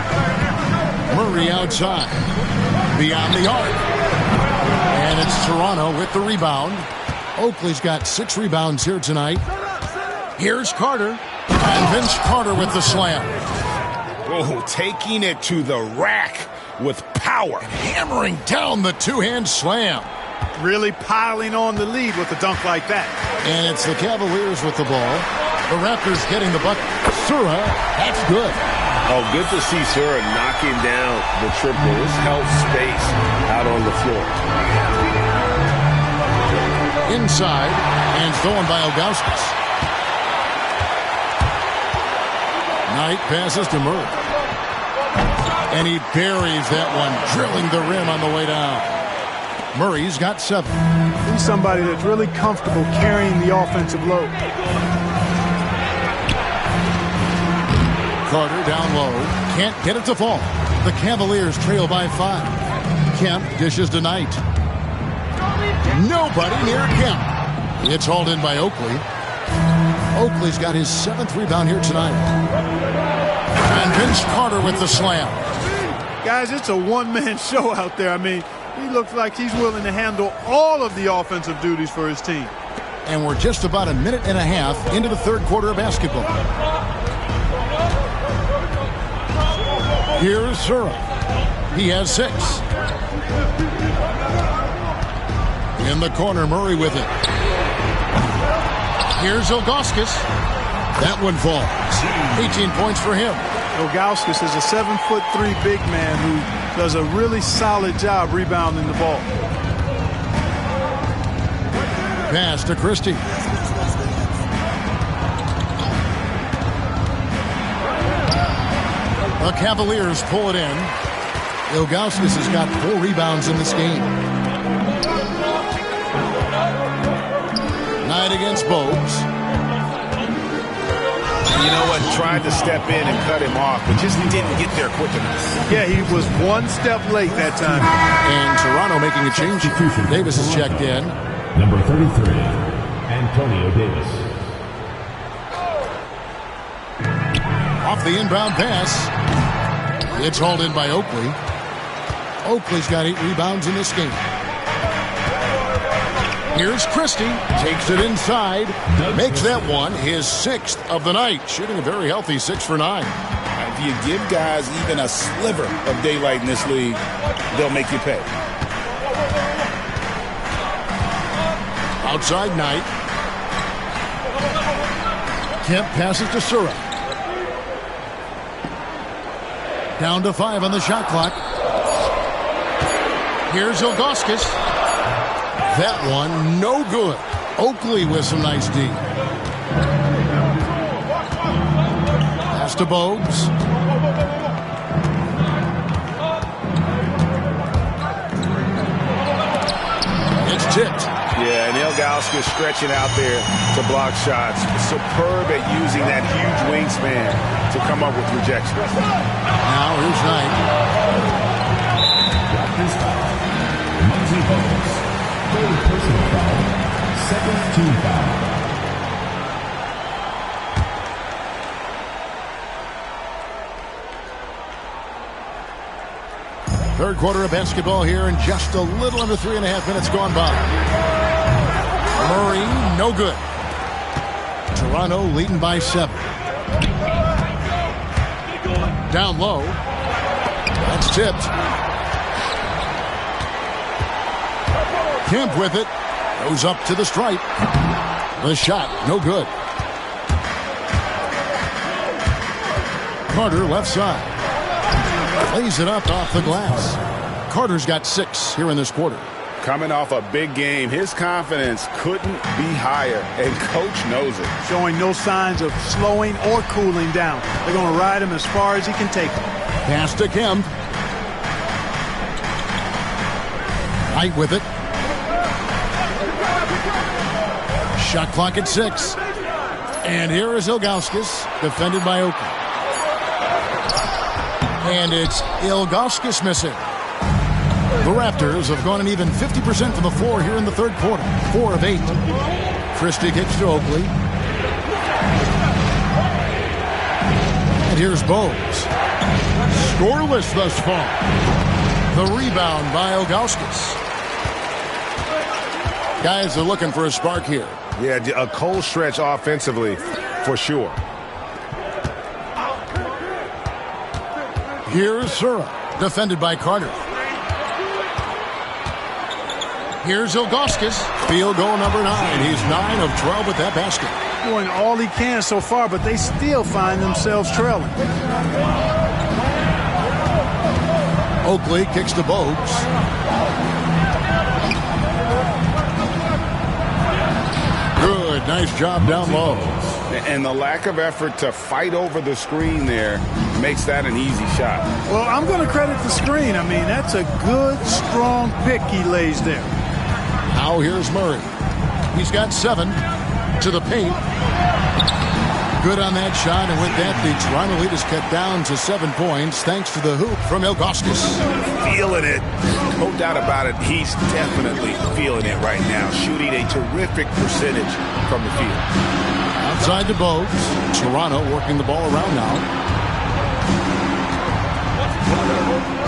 Murray outside. Beyond the arc. And it's Toronto with the rebound. Oakley's got 6 rebounds here tonight. Here's Carter. And Vince Carter with the slam. Oh, taking it to the rack with power. Hammering down the 2-hand slam. Really piling on the lead with a dunk like that. And it's the Cavaliers with the ball. The Raptors getting the bucket. Sura, that's good. Oh, good to see Sura knocking down the triple. This helps space out on the floor. Inside, and stolen by Ilgauskas. Knight passes to Murray. And he buries that one, drilling the rim on the way down. Murray's got 7. He's somebody that's really comfortable carrying the offensive load. Carter down low. Can't get it to fall. The Cavaliers trail by 5. Kemp dishes to Knight. Nobody near Kemp. It's hauled in by Oakley. Oakley's got his 7th rebound here tonight. And Vince Carter with the slam. Guys, it's a one-man show out there. I mean, he looks like he's willing to handle all of the offensive duties for his team. And we're just about a minute and a half into the third quarter of basketball. Here's Sura. He has 6. In the corner, Murray with it. Here's Ilgauskas. That one falls. 18 points for him. Ilgauskas is a 7'3" big man who does a really solid job rebounding the ball. Pass to Christie. The Cavaliers pull it in. Ilgauskas has got 4 rebounds in this game. Knight against Bogues. You know what? Tried to step in and cut him off, but just didn't get there quick enough. Yeah, he was one step late that time. And Toronto making a change. Davis is checked in. Number 33, Antonio Davis. Off the inbound pass. It's hauled in by Oakley. Oakley's got 8 rebounds in this game. Here's Christie. Takes it inside. Makes that one his 6th of the night. Shooting a very healthy 6 for 9. If you give guys even a sliver of daylight in this league, they'll make you pay. Outside Knight. Kemp passes to Sura. Down to 5 on the shot clock. Here's Ilgauskas. That one, no good. Oakley with some nice D. Pass to Bogues. It's tipped. Yeah, and Ilgauskas stretching out there to block shots. Superb at using that huge wingspan to come up with rejections. Now here's Knight. Muggsy Bogues. Third personal foul. Second team foul. Third quarter of basketball here, and just a little under 3.5 minutes gone by. Murray, no good. Toronto leading by 7. Down low. That's tipped. Kemp with it. Goes up to the stripe. The shot, no good. Carter left side. Lays it up off the glass. Carter's got 6 here in this quarter. Coming off a big game, his confidence couldn't be higher, and coach knows it. Showing no signs of slowing or cooling down. They're going to ride him as far as he can take him. Pass to Kemp. Knight with it. Shot clock at 6. And here is Ilgauskas, defended by Oakley. And it's Ilgauskas missing. The Raptors have gone an even 50% from the floor here in the third quarter. 4 of 8. Christie kicks to Oakley. And here's Bogues. Scoreless thus far. The rebound by Ilgauskas. Guys are looking for a spark here. Yeah, a cold stretch offensively for sure. Here's Sura, defended by Carter. Here's Ilgauskas. Field goal number 9. He's 9 of 12 with that basket. Doing all he can so far, but they still find themselves trailing. Oakley kicks to Bogues. Good. Nice job down low. And the lack of effort to fight over the screen there makes that an easy shot. Well, I'm going to credit the screen. I mean, that's a good, strong pick he lays there. Now here's Murray. He's got 7 to the paint. Good on that shot, and with that, the Toronto lead is cut down to 7 points thanks to the hoop from Ilgauskas. Feeling it. No doubt about it. He's definitely feeling it right now. Shooting a terrific percentage from the field. Outside to Bogues. Toronto working the ball around now.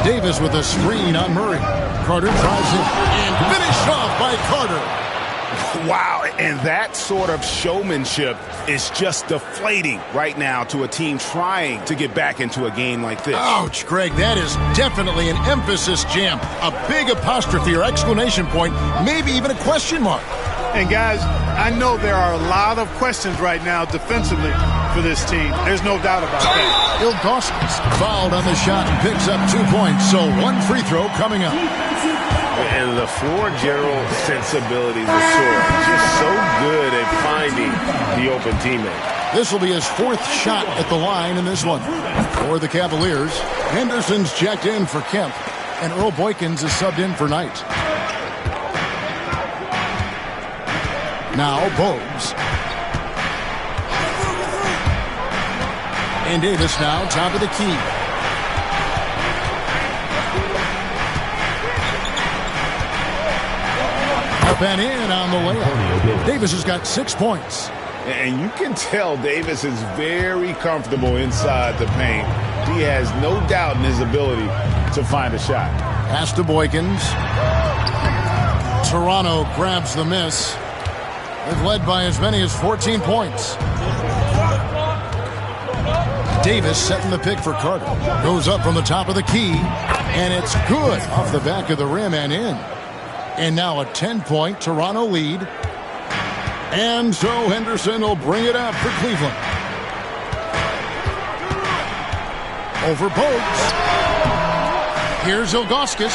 Davis with a screen on Murray. Carter tries it and finished off by Carter. Wow, and that sort of showmanship is just deflating right now to a team trying to get back into a game like this. Ouch, Greg, that is definitely an emphasis jam. A big apostrophe or exclamation point, maybe even a question mark. And guys, I know there are a lot of questions right now defensively for this team. There's no doubt about that. Ilgauskas fouled on the shot and picks up 2 points, so 1 free throw coming up. And the floor general sensibilities of Sora, just so good at finding the open teammate. This will be his 4th shot at the line in this one. For the Cavaliers, Henderson's checked in for Kemp, and Earl Boykins is subbed in for Knight. Now Bogues. And Davis now top of the key. Up and in on the layup. Davis has got 6 points. And you can tell Davis is very comfortable inside the paint. He has no doubt in his ability to find a shot. Pass to Boykins. Toronto grabs the miss. They've led by as many as 14 points. Davis setting the pick for Carter. Goes up from the top of the key. And it's good off the back of the rim and in. And now a 10-point Toronto lead. And so Henderson will bring it up for Cleveland. Over Bogues. Here's Ilgauskas.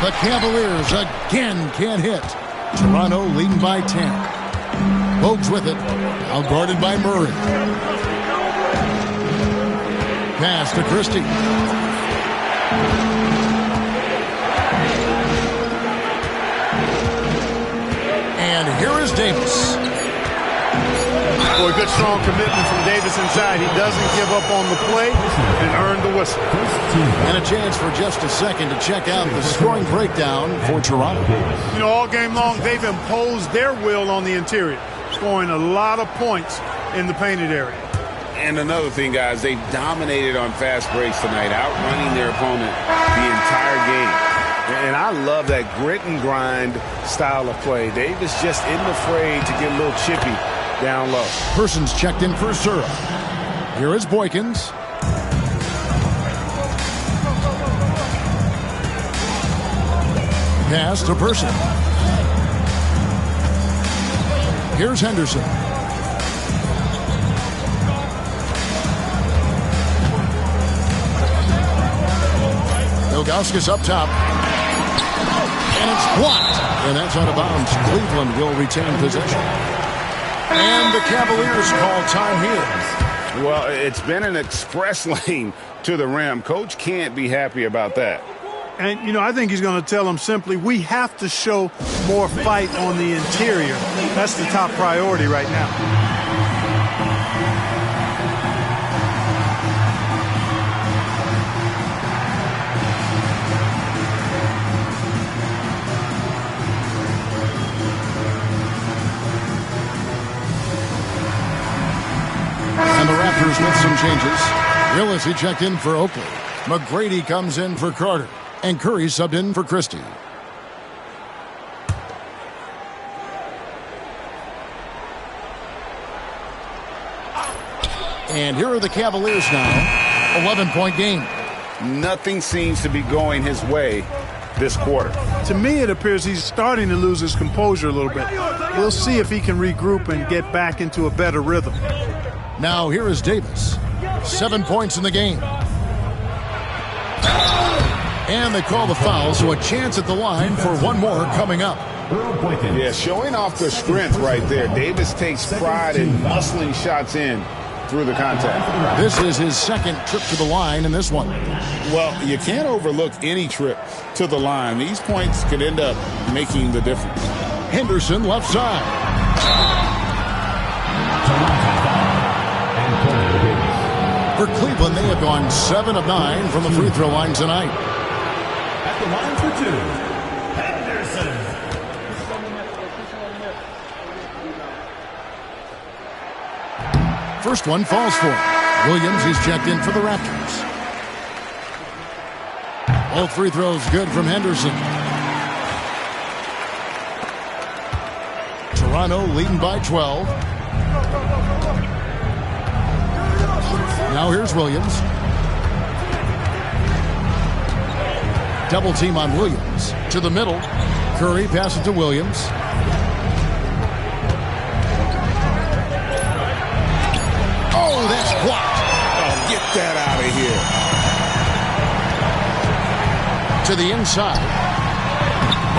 The Cavaliers again can't hit. Toronto leading by 10. Bogues with it. Now guarded by Murray. Pass to Christie. And here is Davis. Boy, good strong commitment from Davis inside. He doesn't give up on the play and earn the whistle. And a chance for just a second to check out the scoring breakdown for Toronto. You know, all game long, they've imposed their will on the interior, scoring a lot of points in the painted area. And another thing, guys, they've dominated on fast breaks tonight, outrunning their opponent the entire game. And I love that grit and grind style of play. Davis just isn't afraid to get a little chippy down low. Persons checked in for Sura. Here is Boykins. Pass to Person. Here's Henderson. Ilgauskas up top. And it's blocked. And that's out of bounds. Cleveland will retain possession. And the Cavaliers call time here. Well, it's been an express lane to the rim. Coach can't be happy about that. And, you know, I think he's going to tell them simply, we have to show more fight on the interior. That's the top priority right now. And the Raptors with some changes. Willis checked in for Oakley. McGrady comes in for Carter. And Curry subbed in for Christie. And here are the Cavaliers now. 11-point game. Nothing seems to be going his way this quarter. To me, it appears he's starting to lose his composure a little bit. We'll see if he can regroup and get back into a better rhythm. Now here is Davis. 7 points in the game. And they call the foul, so a chance at the line for one more coming up. Yeah, showing off their strength right there. Davis takes pride in muscling shots in through the contact. This is his second trip to the line in this one. Well, you can't overlook any trip to the line. These points could end up making the difference. Henderson left side. For Cleveland, they have gone 7 of 9 from the free throw line tonight. At the line for 2, Henderson. First one falls for him. Williams, he's checked in for the Raptors. Both free throws good from Henderson. Toronto leading by 12. Now here's Williams. Double team on Williams. To the middle. Curry passes to Williams. Oh, that's blocked. Oh, get that out of here. To the inside.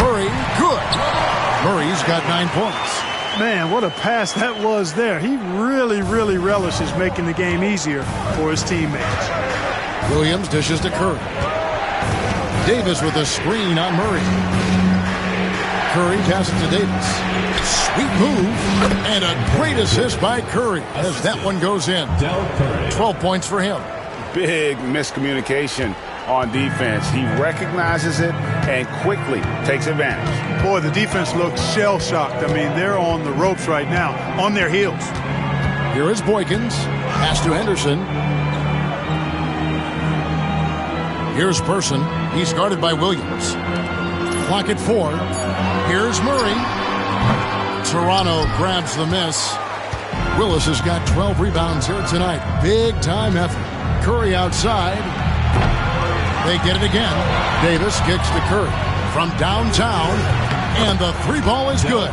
Murray, good. Murray's got 9 points. Man, what a pass that was there. He really, really relishes making the game easier for his teammates. Williams dishes to Curry. Davis with a screen on Murray. Curry passes to Davis. Sweet move and a great assist by Curry as that one goes in. 12 points for him. Big miscommunication on defense. He recognizes it and quickly takes advantage. Boy, the defense looks shell-shocked. I mean, they're on the ropes right now, on their heels. Here is Boykins. Pass to Henderson. Here's Person. He's guarded by Williams. Clock at 4. Here's Murray. Toronto grabs the miss. Willis has got 12 rebounds here tonight. Big time effort. Curry outside. They get it again. Davis kicks to Curry from downtown, and the 3-ball is good.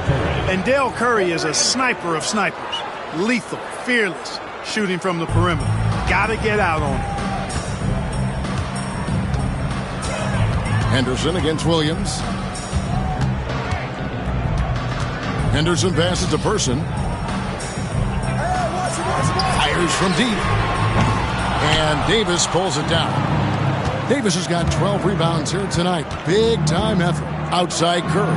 And Dale Curry is a sniper of snipers. Lethal, fearless, shooting from the perimeter. Got to get out on it. Henderson against Williams. Henderson passes to Person. Fires from deep. And Davis pulls it down. Davis has got 12 rebounds here tonight. Big time effort. Outside Curry.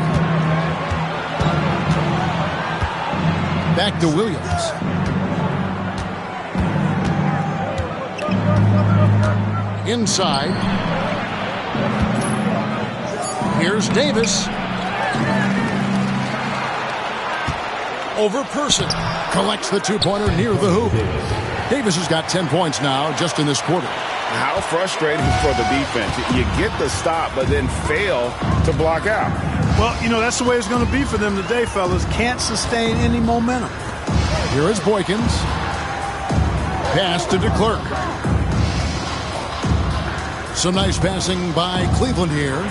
Back to Williams. Inside. Here's Davis. Over Person. Collects the 2-pointer near the hoop. Davis has got 10 points now just in this quarter. How frustrating for the defense. You get the stop, but then fail to block out. Well, you know, that's the way it's going to be for them today, fellas. Can't sustain any momentum. Here is Boykins. Pass to DeClerc. Some nice passing by Cleveland here.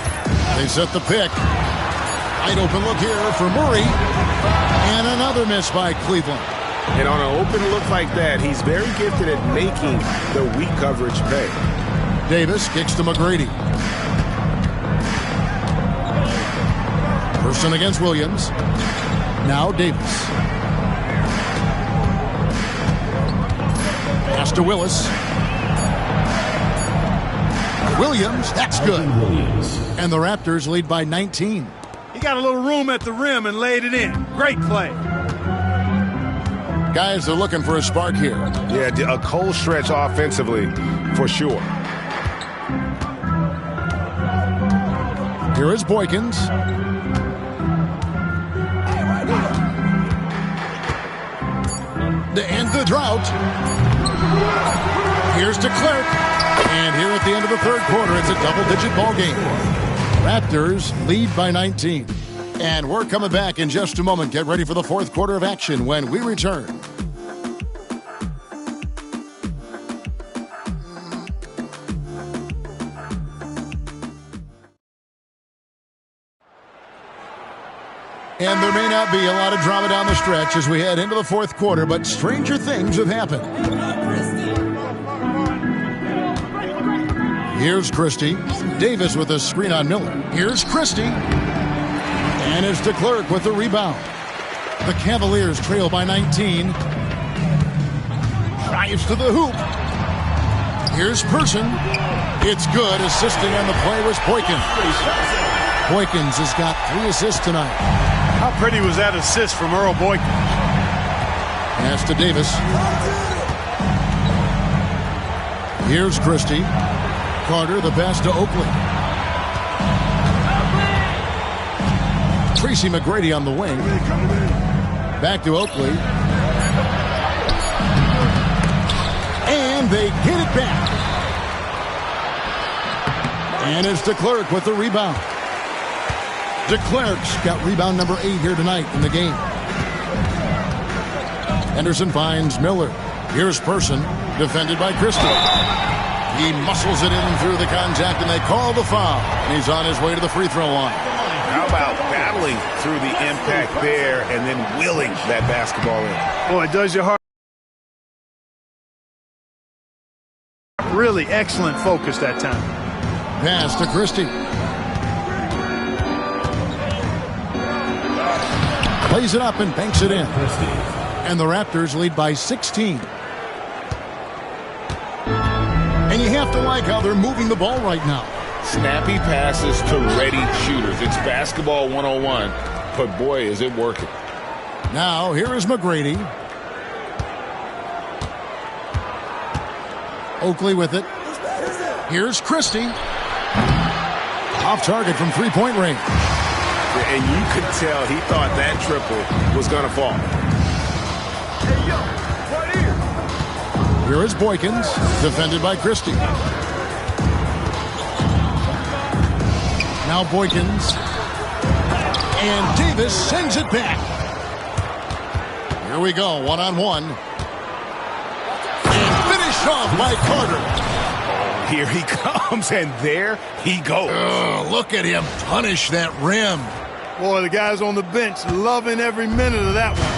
They set the pick. Wide open look here for Murray. And another miss by Cleveland. And on an open look like that, he's very gifted at making the weak coverage pay. Davis kicks to McGrady. Person against Williams. Now Davis. Pass to Willis. Williams, that's good. And the Raptors lead by 19. He got a little room at the rim and laid it in. Great play. Guys, they're looking for a spark here. Yeah, a cold stretch offensively for sure. Here is Boykins. To end the drought. Here's DeClerc. And here at the end of the third quarter, it's a double-digit ball game. Raptors lead by 19. And we're coming back in just a moment. Get ready for the fourth quarter of action when we return. And there may not be a lot of drama down the stretch as we head into the fourth quarter, but stranger things have happened. Here's Christie. Davis with a screen on Miller. Here's Christie. And it's DeClercq with the rebound. The Cavaliers trail by 19. Drives to the hoop. Here's Person. It's good. Assisting on the play was Boykins. Boykins has got 3 assists tonight. How pretty was that assist from Earl Boykins? Pass to Davis. Here's Christie. Carter, the pass to Oakley. Tracy McGrady on the wing. Back to Oakley. And they get it back. And it's DeClercq with the rebound. DeClercq's got rebound number 8 here tonight in the game. Henderson finds Miller. Here's Person, defended by Christie. He muscles it in through the contact, and they call the foul. And he's on his way to the free throw line. How about battling through the impact there and then willing that basketball in? Boy, it does your heart. Really excellent focus that time. Pass to Christie. Plays it up and banks it in. And the Raptors lead by 16. And you have to like how they're moving the ball right now. Snappy passes to ready shooters. It's basketball 101, but boy, is it working. Now, here is McGrady. Oakley with it. Here's Christie. Off target from three-point range. And you could tell he thought that triple was going to fall. Here is Boykins, defended by Christie. Now Boykins. And Davis sends it back. Here we go, one-on-one. And finished off by Carter. Here he comes, and there he goes. Look at him punish that rim. Boy, the guys on the bench loving every minute of that one.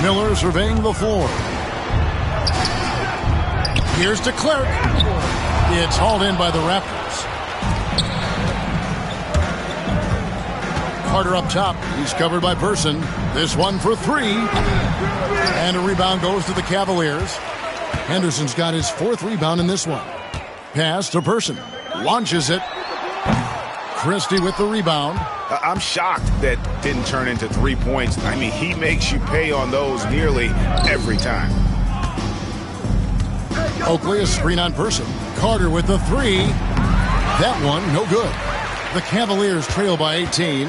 Miller surveying the floor. Here's DeClercq. It's hauled in by the Raptors. Carter up top. He's covered by Person. This one for 3. And a rebound goes to the Cavaliers. Henderson's got his 4th rebound in this one. Pass to Person. Launches it. Christie with the rebound. I'm shocked that didn't turn into 3 points. I mean, he makes you pay on those nearly every time. Oakley, a screen on Person. Carter with the 3. That one, no good. The Cavaliers trail by 18.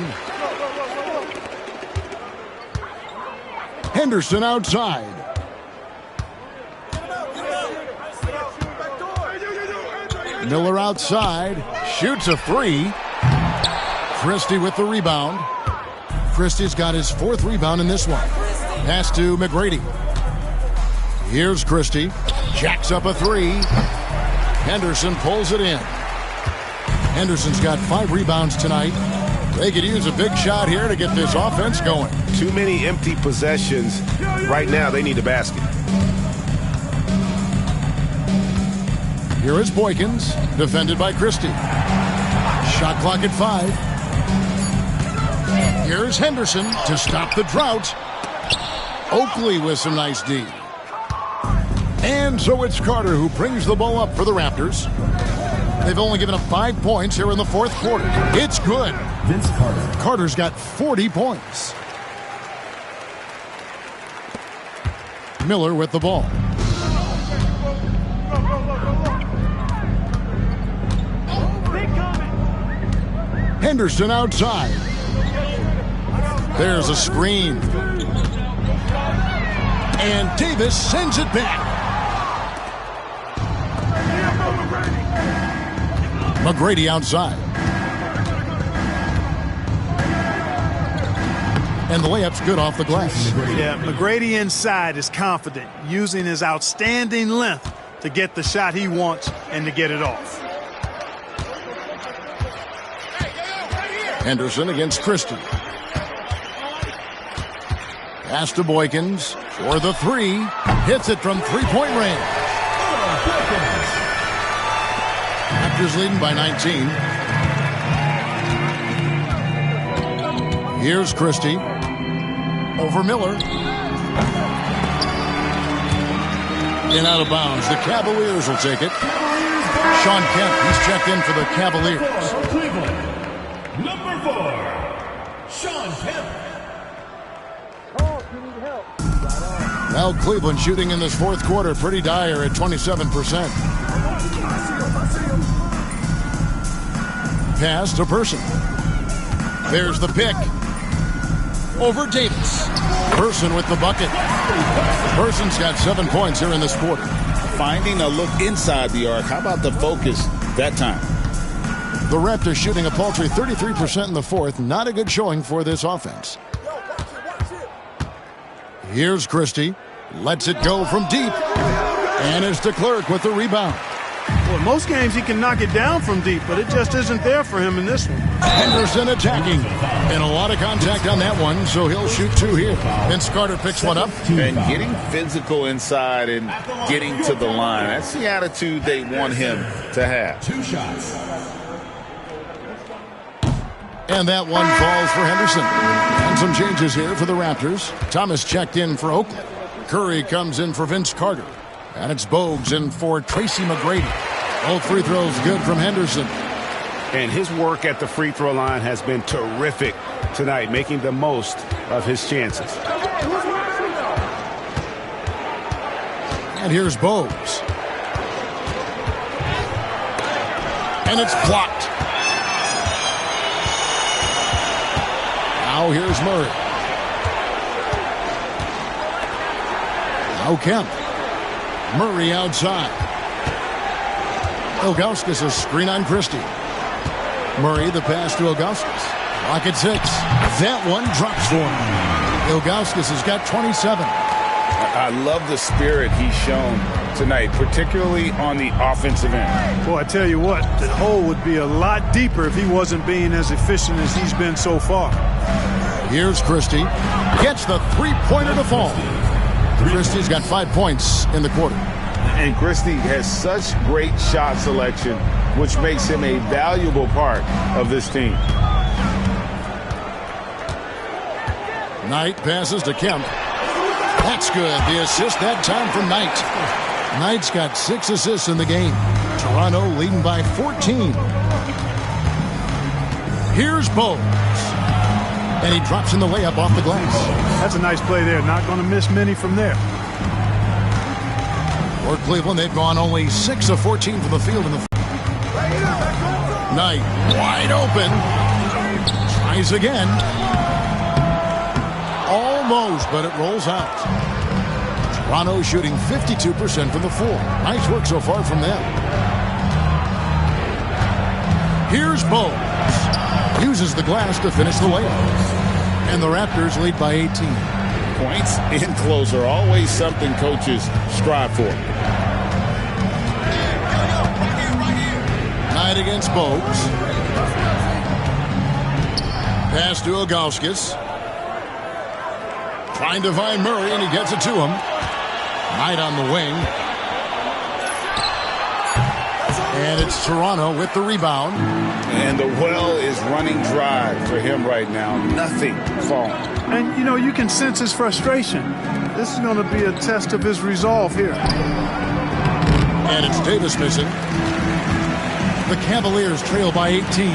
Henderson outside. Miller outside. Shoots a 3. Christie with the rebound. Christie's got his 4th rebound in this one. Pass to McGrady. Here's Christie. Jacks up a 3. Henderson pulls it in. Henderson's got 5 rebounds tonight. They could use a big shot here to get this offense going. Too many empty possessions. Right now, they need a basket. Here is Boykins, defended by Christie. Shot clock at 5. Here's Henderson to stop the drought. Oakley with some nice D. And so it's Carter who brings the ball up for the Raptors. They've only given up 5 points here in the 4th quarter. It's good. Vince Carter. Carter's got 40 points. Miller with the ball. Henderson outside. There's a screen. And Davis sends it back. McGrady outside. And the layup's good off the glass. Yeah, McGrady inside is confident, using his outstanding length to get the shot he wants and to get it off. Henderson against Christie. Pass to Boykins for the three. Hits it from three-point range. Raptors leading by 19. Here's Christie. Over Miller. In out of bounds. The Cavaliers will take it. Shawn Kemp, he's checked in for the Cavaliers. Cleveland, number 4, Shawn Kemp. Now Cleveland shooting in this fourth quarter pretty dire at 27%. Pass to Person. There's the pick. Over Davis. Person with the bucket. Person's got 7 points here in this quarter. Finding a look inside the arc. How about the focus that time? The Raptors shooting a paltry 33% in the fourth. Not a good showing for this offense. Here's Christie. Lets it go from deep. And it's DeClercq with the rebound. Well, most games he can knock it down from deep, but it just isn't there for him in this one. Henderson attacking. And a lot of contact on that one, so he'll shoot 2 here. Vince Carter picks one up. And getting physical inside and getting to the line. That's the attitude they want him to have. 2 shots. And that one falls for Henderson. And some changes here for the Raptors. Thomas checked in for Oakland. Curry comes in for Vince Carter. And it's Bogues in for Tracy McGrady. Both free throws good from Henderson. And his work at the free throw line has been terrific tonight, making the most of his chances. And here's Bogues. And it's blocked. Now here's Murray. Now Kemp. Murray outside. Ilgauskas a screen on Christie. Murray the pass to Ilgauskas. Clock at 6. That one drops for him. Ilgauskas has got 27. I love the spirit he's shown tonight, particularly on the offensive end. Boy, I tell you what, the hole would be a lot deeper if he wasn't being as efficient as he's been so far. Here's Christie. Gets the three-pointer to fall. Christie's got 5 points in the quarter. And Christie has such great shot selection, which makes him a valuable part of this team. Knight passes to Kemp. That's good. The assist that time from Knight. Knight's got 6 assists in the game. Toronto leading by 14. Here's Bogues. And he drops in the layup off the glass. That's a nice play there. Not going to miss many from there. For Cleveland, they've gone only 6 of 14 from the field in the Knight wide open. Tries again. Almost, but it rolls out. Toronto shooting 52% from the floor. Nice work so far from them. Here's Bogues. Uses the glass to finish the layup. And the Raptors lead by 18. Points in close are always something coaches strive for. Knight against Bogues. Pass to Ilgauskas. Trying to find Murray, and he gets it to him. Knight on the wing. And it's Toronto with the rebound. And the well is running dry for him right now. Nothing falling. And, you know, you can sense his frustration. This is going to be a test of his resolve here. And it's Davis missing. The Cavaliers trail by 18.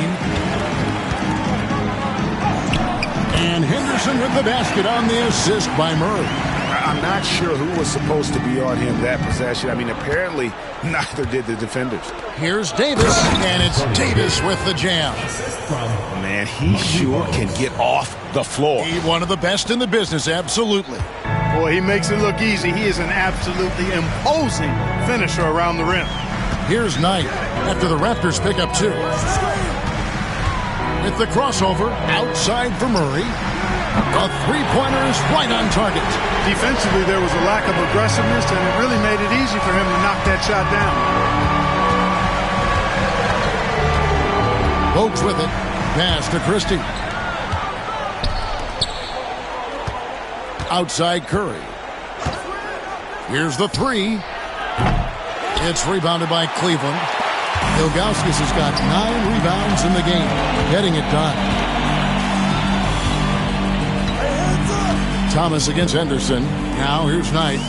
And Henderson with the basket on the assist by Murray. I'm not sure who was supposed to be on him that possession. I mean, apparently neither did the defenders. Here's Davis, and it's Davis with the jam. Man, he sure can get off the floor. He's one of the best in the business, absolutely. Boy, he makes it look easy. He is an absolutely imposing finisher around the rim. Here's Knight after the Raptors pick up 2. With the crossover outside for Murray. A three-pointer is right on target. Defensively, there was a lack of aggressiveness, and it really made it easy for him to knock that shot down. Bogues with it. Pass to Christie. Outside Curry. Here's the three. It's rebounded by Cleveland. Ilgauskas has got 9 rebounds in the game, getting it done. Thomas against Henderson. Now here's Knight.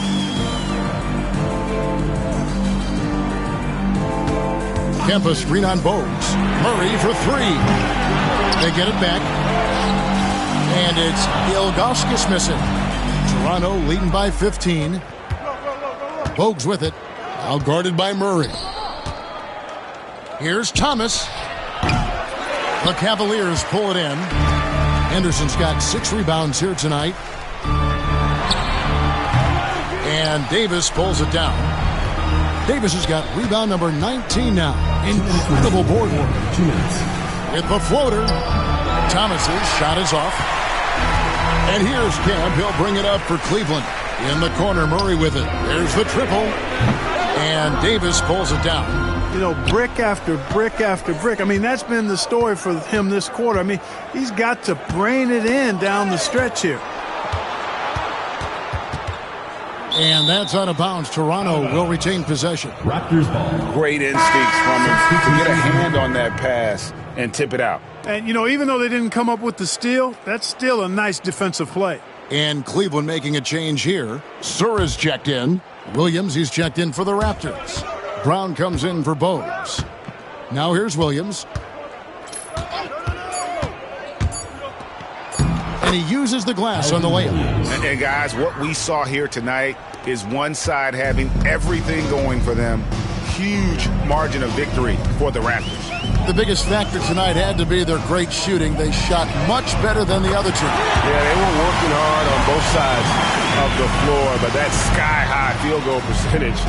Kempa screen on Bogues. Murray for 3. They get it back. And it's Ilgauskas missing. Toronto leading by 15. Bogues with it. Out guarded by Murray. Here's Thomas. The Cavaliers pull it in. Henderson's got 6 rebounds here tonight. And Davis pulls it down. Davis has got rebound number 19 now. Incredible board work. 2 minutes. With the floater. Thomas's shot is off. And here's Kemp. He'll bring it up for Cleveland. In the corner, Murray with it. There's the triple. And Davis pulls it down. You know, brick after brick after brick. I mean, that's been the story for him this quarter. I mean, he's got to brain it in down the stretch here. And that's out of bounds. Toronto will retain possession. Raptors ball. Great instincts from him to get a hand on that pass and tip it out. And, you know, even though they didn't come up with the steal, that's still a nice defensive play. And Cleveland making a change here. Sura's checked in. Williams, he's checked in for the Raptors. Brown comes in for Bogues. Now here's Williams. And he uses the glass on the layup. And guys, what we saw here tonight is one side having everything going for them. Huge margin of victory for the Raptors. The biggest factor tonight had to be their great shooting. They shot much better than the other two. Yeah, they were working hard on both sides of the floor, but that sky-high field goal percentage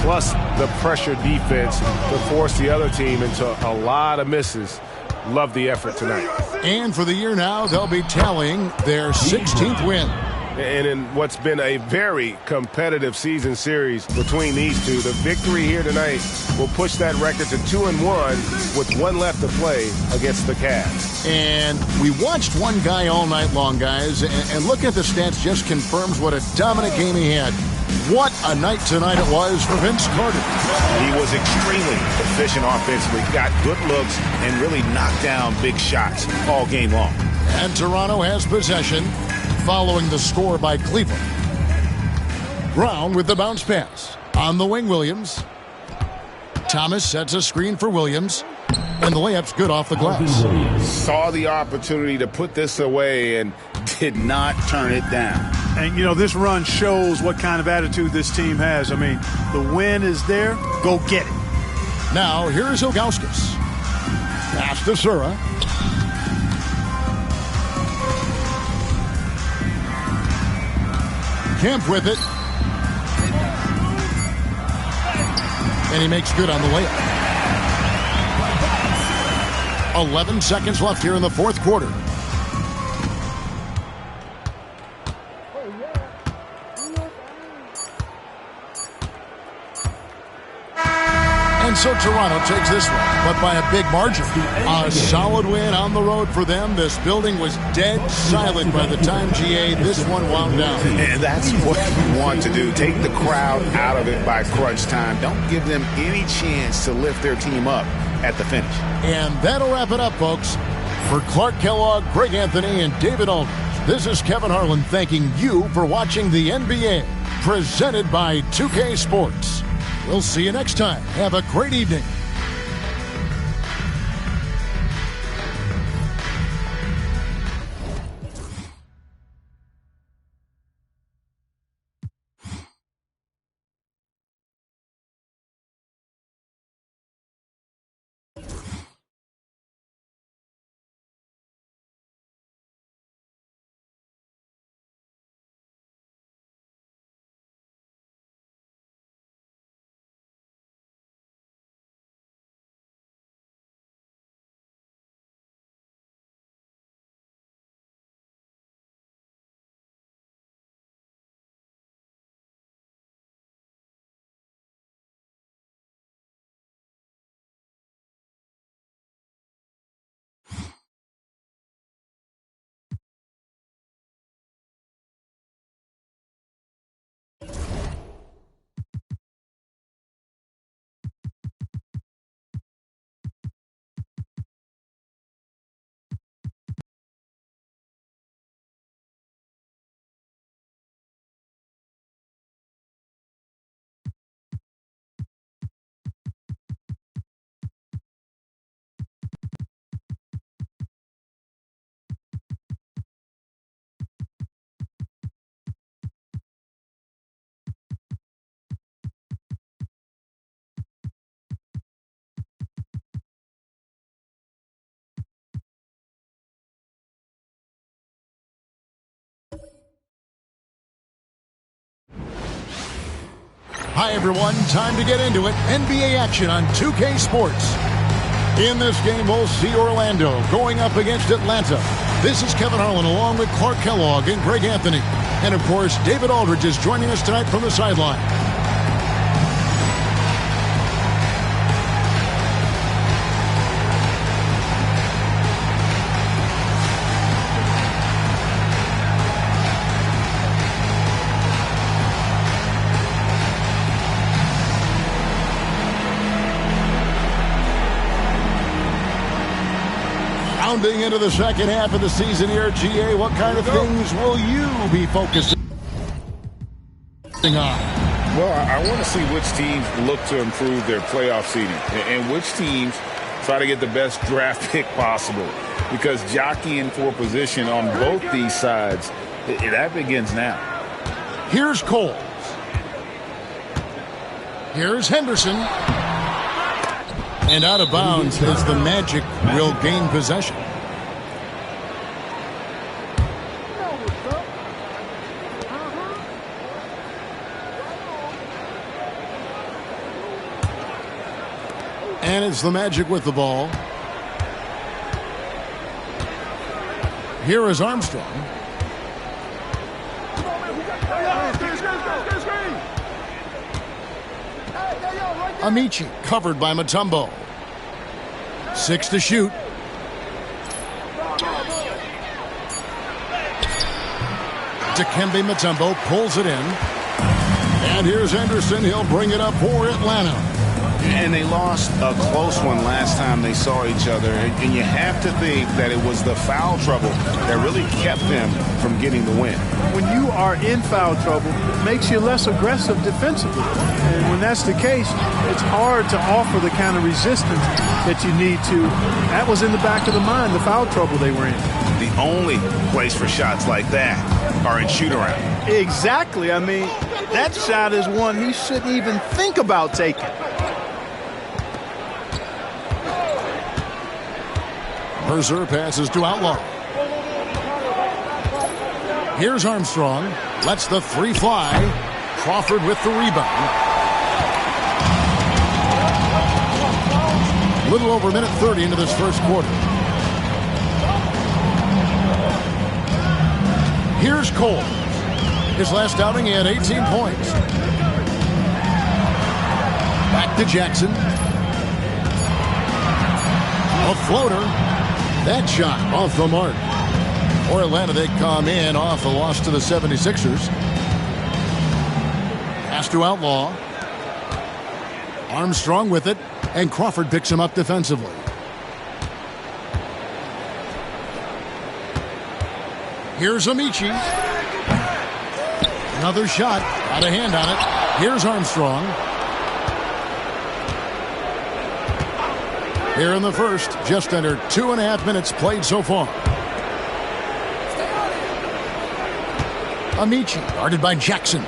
plus the pressure defense to force the other team into a lot of misses. Love the effort tonight. And for the year now, they'll be tallying their 16th win. And in what's been a very competitive season series between these two, the victory here tonight will push that record to 2-1 with 1 left to play against the Cavs. And we watched one guy all night long, guys, and look at the stats, just confirms what a dominant game he had. What a night tonight it was for Vince Carter. He was extremely efficient offensively, got good looks, and really knocked down big shots all game long. And Toronto has possession following the score by Cleveland. Brown with the bounce pass. On the wing, Williams. Thomas sets a screen for Williams. And the layup's good off the glass. Saw the opportunity to put this away and did not turn it down. And, you know, this run shows what kind of attitude this team has. I mean, the win is there. Go get it. Now, here's Ilgauskas. Pass to Sura. Kemp with it. And he makes good on the layup. 11 seconds left here in the fourth quarter. And so Toronto takes this one, but by a big margin. A solid win on the road for them. This building was dead silent by the time, GA, this one wound down. And that's what you want to do. Take the crowd out of it by crunch time. Don't give them any chance to lift their team up at the finish. And that'll wrap it up, folks. For Clark Kellogg, Greg Anthony, and David Aldridge, this is Kevin Harlan thanking you for watching the NBA, presented by 2K Sports. We'll see you next time. Have a great evening. Hi, everyone. Time to get into it. NBA action on 2K Sports. In this game, we'll see Orlando going up against Atlanta. This is Kevin Harlan along with Clark Kellogg and Greg Anthony. And, of course, David Aldridge is joining us tonight from the sideline. Rounding into the second half of the season here, GA, what kind of things will you be focusing on? Well, I want to see which teams look to improve their playoff seeding and which teams try to get the best draft pick possible, because jockeying for position on both these sides, that begins now. Here's Cole. Here's Henderson. And out of bounds as the Magic will gain possession. And it's the Magic with the ball. Here is Armstrong. Amici covered by Mutombo. 6 to shoot. Dikembe Mutombo pulls it in. And here's Henderson. He'll bring it up for Atlanta. And they lost a close one last time they saw each other. And you have to think that it was the foul trouble that really kept them from getting the win. When you are in foul trouble, it makes you less aggressive defensively. And when that's the case, it's hard to offer the kind of resistance that you need to. That was in the back of the mind, the foul trouble they were in. The only place for shots like that are in shoot-around. Exactly. I mean, that shot is one he shouldn't even think about taking. Mercer passes to Outlaw. Here's Armstrong. Lets the three fly. Crawford with the rebound. A little over a minute 30 into this first quarter. Here's Cole. His last outing, he had 18 points. Back to Jackson. A floater. That shot off the mark. For Atlanta, they come in off a loss to the 76ers. Pass to Outlaw. Armstrong with it, and Crawford picks him up defensively. Here's Amici. Another shot. Got a hand on it. Here's Armstrong. Here in the first, just under 2.5 minutes played so far. Amici, guarded by Jackson.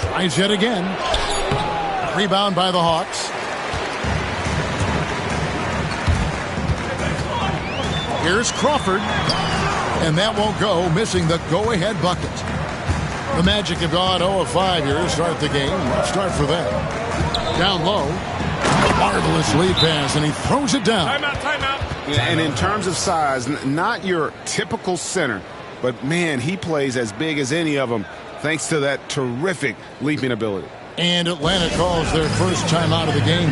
Tries yet again. Rebound by the Hawks. Here's Crawford. And that won't go, missing the go-ahead bucket. The Magic have gone 0 of 5 here to start the game. Rough start for them. Down low. Marvelous lead pass, and he throws it down. Timeout. And in terms of size, not your typical center, but, man, he plays as big as any of them thanks to that terrific leaping ability. And Atlanta calls their first time out of the game.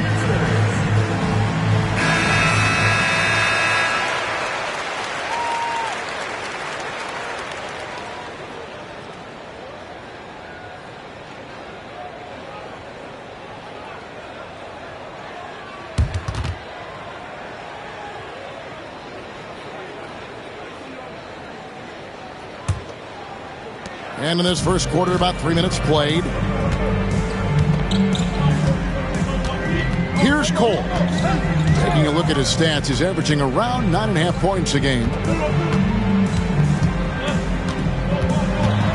And in this first quarter, about 3 minutes played. Here's Cole. Taking a look at his stats, he's averaging around 9.5 points a game.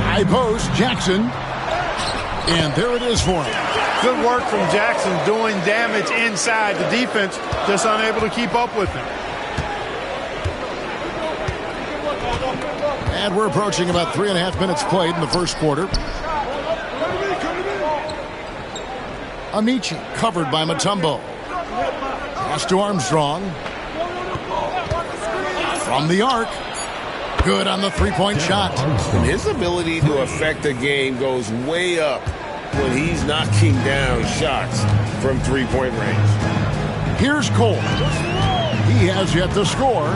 High post, Jackson. And there it is for him. Good work from Jackson doing damage inside. The defense just unable to keep up with him. And we're approaching about 3.5 minutes played in the first quarter. Amici covered by Mutombo. Pass to Armstrong. From the arc. Good on the three-point shot. And his ability to affect the game goes way up when he's knocking down shots from three-point range. Here's Cole. He has yet to score.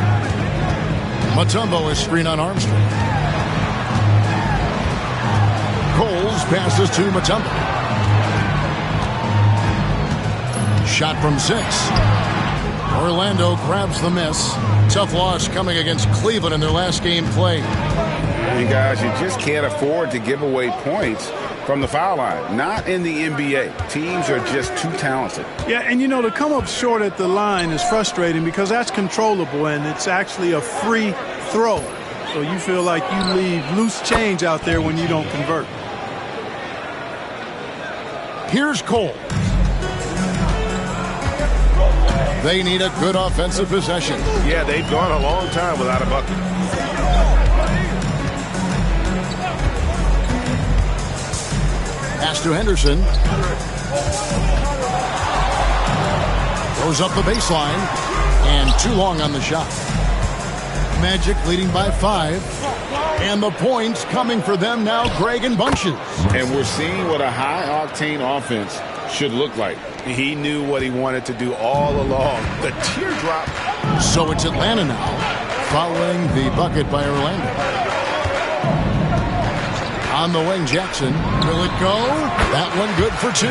Mutombo is screen on Armstrong. Coles passes to Mutombo. Shot from 6. Orlando grabs the miss. Tough loss coming against Cleveland in their last game played. You guys, you just can't afford to give away points from the foul line. Not in the NBA. Teams are just too talented. Yeah, and to come up short at the line is frustrating because that's controllable and it's actually a free throw. So you feel like you leave loose change out there when you don't convert. Here's Cole. They need a good offensive possession. Yeah, they've gone a long time without a bucket. Pass to Henderson. Goes up the baseline. And too long on the shot. Magic leading by 5. And the points coming for them now, Greg and Bunches. And we're seeing what a high-octane offense should look like. He knew what he wanted to do all along. The teardrop. So it's Atlanta now, following the bucket by Orlando. On the wing, Jackson. Will it go? That one good for 2.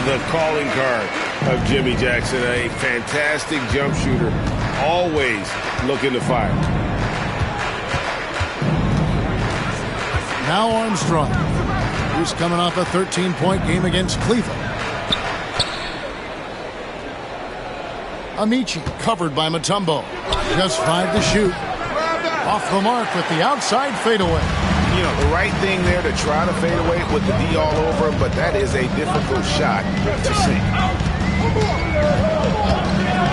The calling card of Jimmy Jackson, a fantastic jump shooter, always looking to fire. Now Armstrong, who's coming off a 13-point game against Cleveland. Amici covered by Mutombo. Just 5 to shoot. Off the mark with the outside fadeaway. The right thing there to try to fade away with the D all over him, but that is a difficult shot to sink.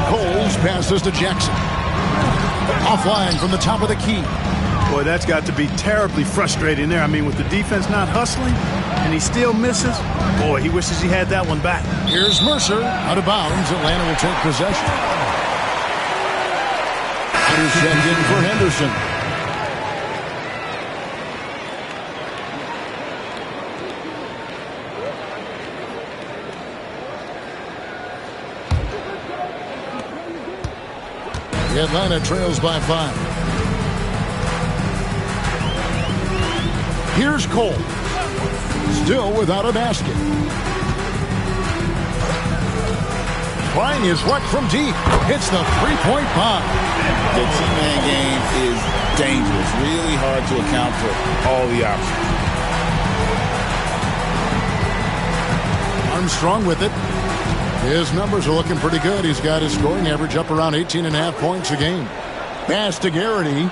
Coles passes to Jackson. Offline from the top of the key. Boy, that's got to be terribly frustrating there. I mean, with the defense not hustling and he still misses, boy, he wishes he had that one back. Here's Mercer. Out of bounds. Atlanta will take possession. Here's checked in for Henderson. Atlanta trails by 5. Here's Cole. Still without a basket. Trying his luck from deep. Hits the three-point bomb. The two-man game is dangerous. Really hard to account for all the options. Armstrong with it. His numbers are looking pretty good. He's got his scoring average up around 18.5 points a game. Pass to Garrity.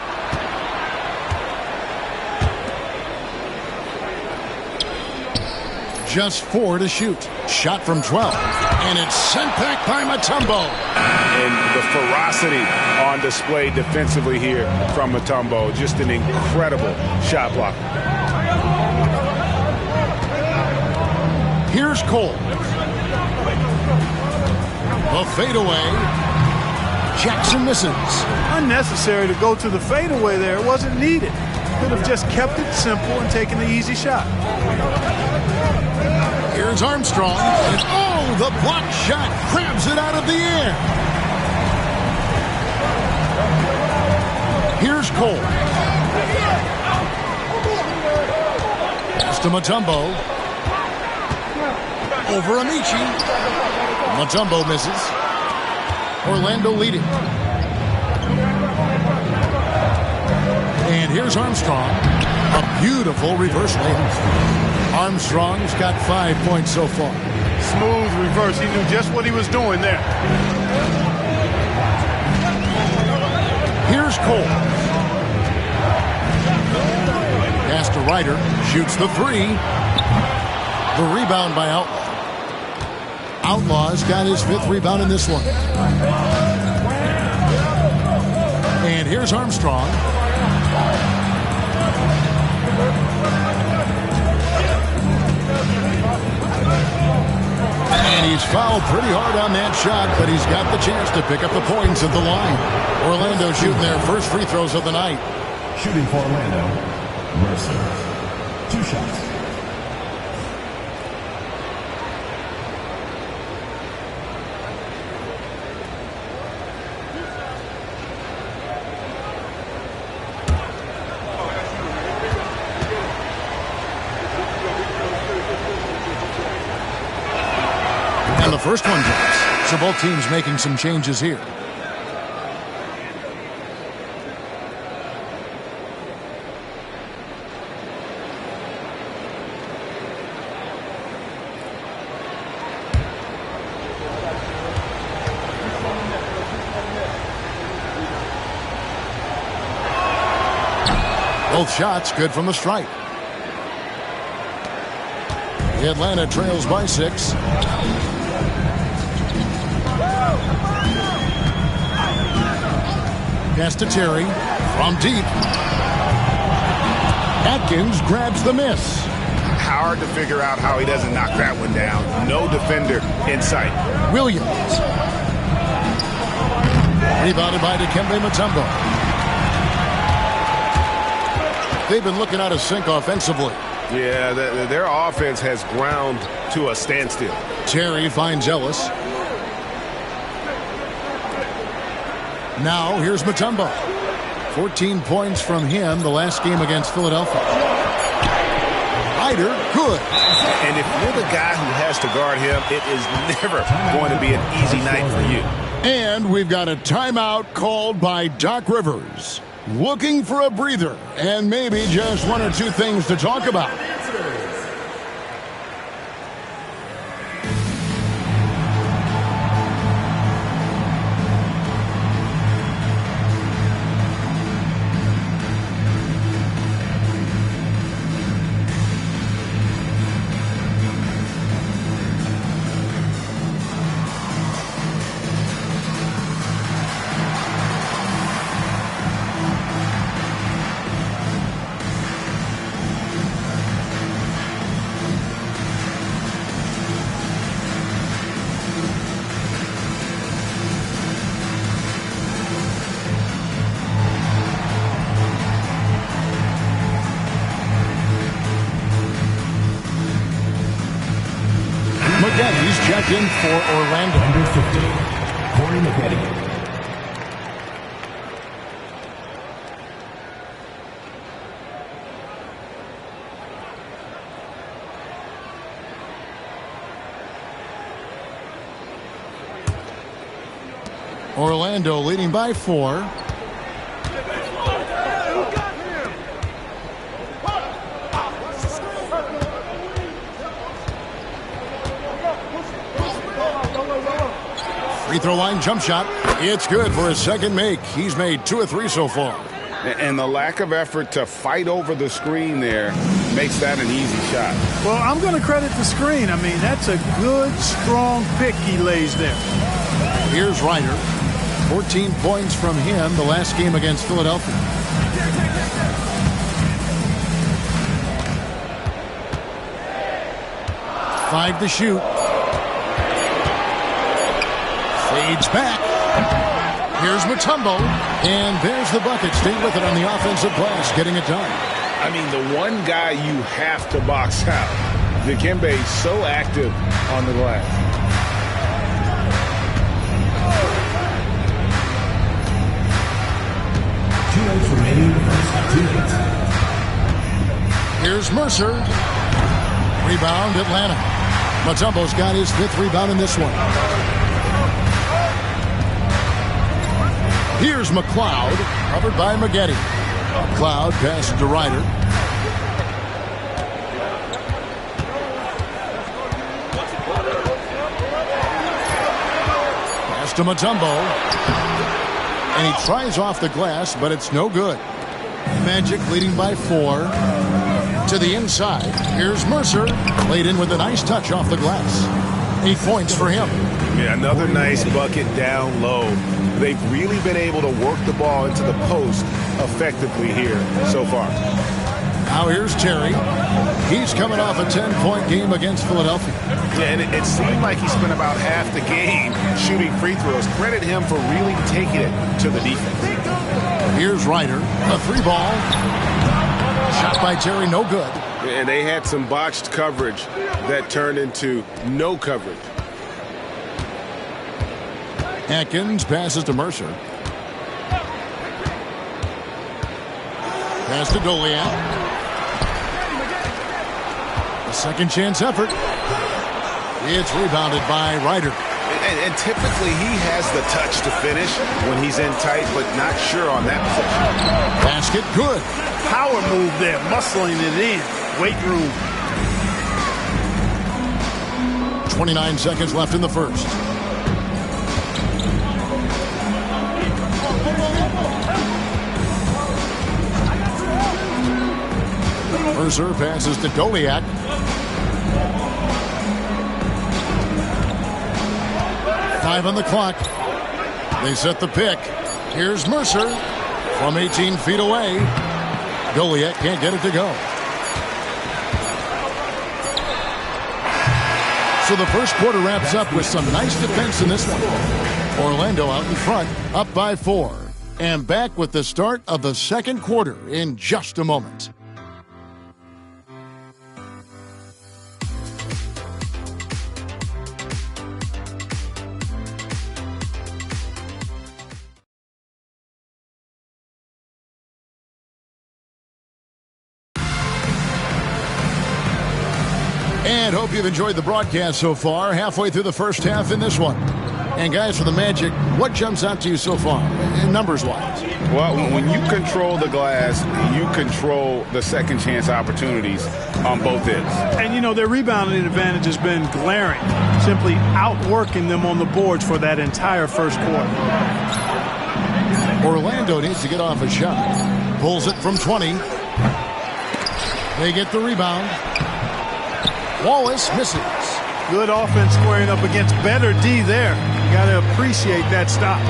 Just 4 to shoot. Shot from 12. And it's sent back by Mutombo. And the ferocity on display defensively here from Mutombo. Just an incredible shot blocker. Here's Cole. The fadeaway. Jackson misses. Unnecessary to go to the fadeaway there. It wasn't needed. Could have just kept it simple and taken the easy shot. Here's Armstrong. And oh, the block shot grabs it out of the air. Here's Cole. Pass to Mutombo. Over Amici. Mutombo misses. Orlando leading. And here's Armstrong. A beautiful reverse layup. Armstrong's got 5 points so far. Smooth reverse. He knew just what he was doing there. Here's Cole. Pass to Ryder. Shoots the 3. The rebound by Outlaw. Outlaw's got his 5th rebound in this one. And here's Armstrong. was fouled pretty hard on that shot, but he's got the chance to pick up the points at the line. Orlando shooting their first free throws of the night. Shooting for Orlando, Mercer. 2 shots. And the first one drops. So both teams making some changes here. Both shots good from the stripe. Atlanta trails by 6. Pass to Terry from deep. Atkins grabs the miss. Hard to figure out how he doesn't knock that one down. No defender in sight. Williams. Rebounded by Dikembe Mutombo. They've been looking out of sync offensively. Yeah, their offense has ground to a standstill. Terry finds Ellis. Now here's Mutombo. 14 points from him the last game against Philadelphia. Ryder, good. And if you're the guy who has to guard him, it is never going to be an easy night for you. And we've got a timeout called by Doc Rivers. Looking for a breather and maybe just 1 or 2 things to talk about. Maggetti's checked in for Orlando. Number 50, Corey Maggetti. Orlando leading by 4. Free throw line jump shot. It's good for his second make. He's made 2 or 3 so far. And the lack of effort to fight over the screen there makes that an easy shot. Well, I'm going to credit the screen. I mean, that's a good, strong pick he lays there. Here's Ryder. 14 points from him the last game against Philadelphia. Five to shoot. Fades back. Here's Mutombo. And there's the bucket. Stay with it on the offensive glass, getting it done. I mean, the one guy you have to box out. Dikembe is so active on the glass. 2 minutes remaining in the first 2 minutes. Here's Mercer. Rebound, Atlanta. Mutombo's got his 5th rebound in this one. Here's McLeod, covered by Maggetti. McLeod passes to Ryder. Pass to Mutombo. And he tries off the glass, but it's no good. Magic leading by 4. To the inside. Here's Mercer. Laid in with a nice touch off the glass. 8 points for him. Yeah, another nice bucket down low. They've really been able to work the ball into the post effectively here so far. Now here's Terry. He's coming off a 10-point game against Philadelphia. Yeah, and it seemed like he spent about half the game shooting free throws. Credit him for really taking it to the defense. Here's Ryder. A 3-ball. Shot by Terry, no good. And they had some botched coverage that turned into no coverage. Atkins passes to Mercer. Pass to Goliath. A second chance effort. It's rebounded by Ryder. And typically he has the touch to finish when he's in tight, but not sure on that possession. Basket good. Power move there, muscling it in. Weight room. 29 seconds left in the first. Mercer passes to Goliath. Five on the clock. They set the pick. Here's Mercer from 18 feet away. Goliath can't get it to go. So the first quarter wraps up with some nice defense in this one. Orlando out in front, up by 4. And back with the start of the second quarter in just a moment. And hope you've enjoyed the broadcast so far. Halfway through the first half in this one. And guys, for the Magic, what jumps out to you so far, numbers-wise? Well, when you control the glass, you control the second chance opportunities on both ends. And, you know, their rebounding advantage has been glaring, simply outworking them on the boards for that entire first quarter. Orlando needs to get off a shot. Pulls it from 20. They get the rebound. Wallace misses. Good offense squaring up against better D there. Got to appreciate that stop.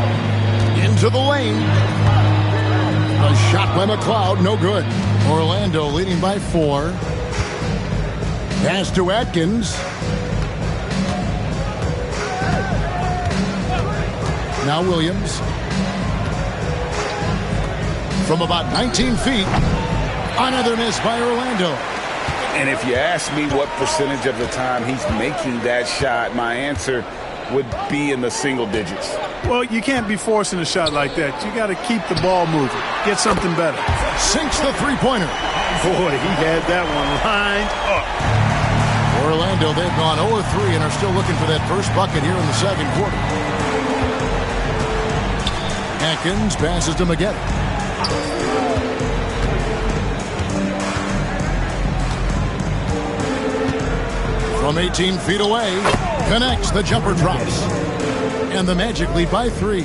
Into the lane. A shot by McLeod, no good. Orlando leading by 4. Pass to Atkins. Now Williams. From about 19 feet. Another miss by Orlando. And if you ask me what percentage of the time he's making that shot, my answer would be in the single digits. Well, you can't be forcing a shot like that. You got to keep the ball moving. Get something better. Sinks the three-pointer. Boy, he had that one lined up. Orlando, they've gone 0-3 and are still looking for that first bucket here in the second quarter. Atkins passes to Maggette. From 18 feet away, connects, the jumper drops. And the Magic lead by 3.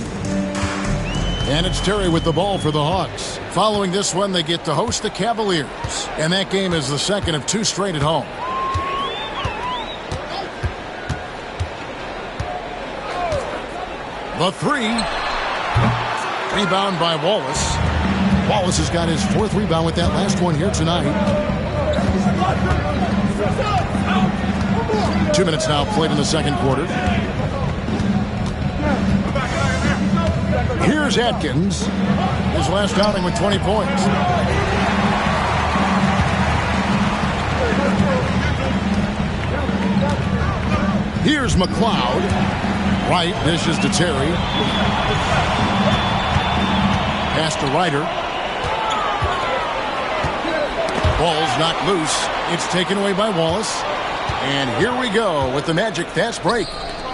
And it's Terry with the ball for the Hawks. Following this one, they get to host the Cavaliers. And that game is the second of 2 straight at home. The 3. Rebound by Wallace. Wallace has got his 4th rebound with that last one here tonight. 2 minutes now played in the second quarter. Here's Atkins. His last outing with 20 points. Here's McLeod. Wright dishes to Terry. Pass to Ryder. Ball's knocked loose. It's taken away by Wallace. And here we go with the Magic fast break.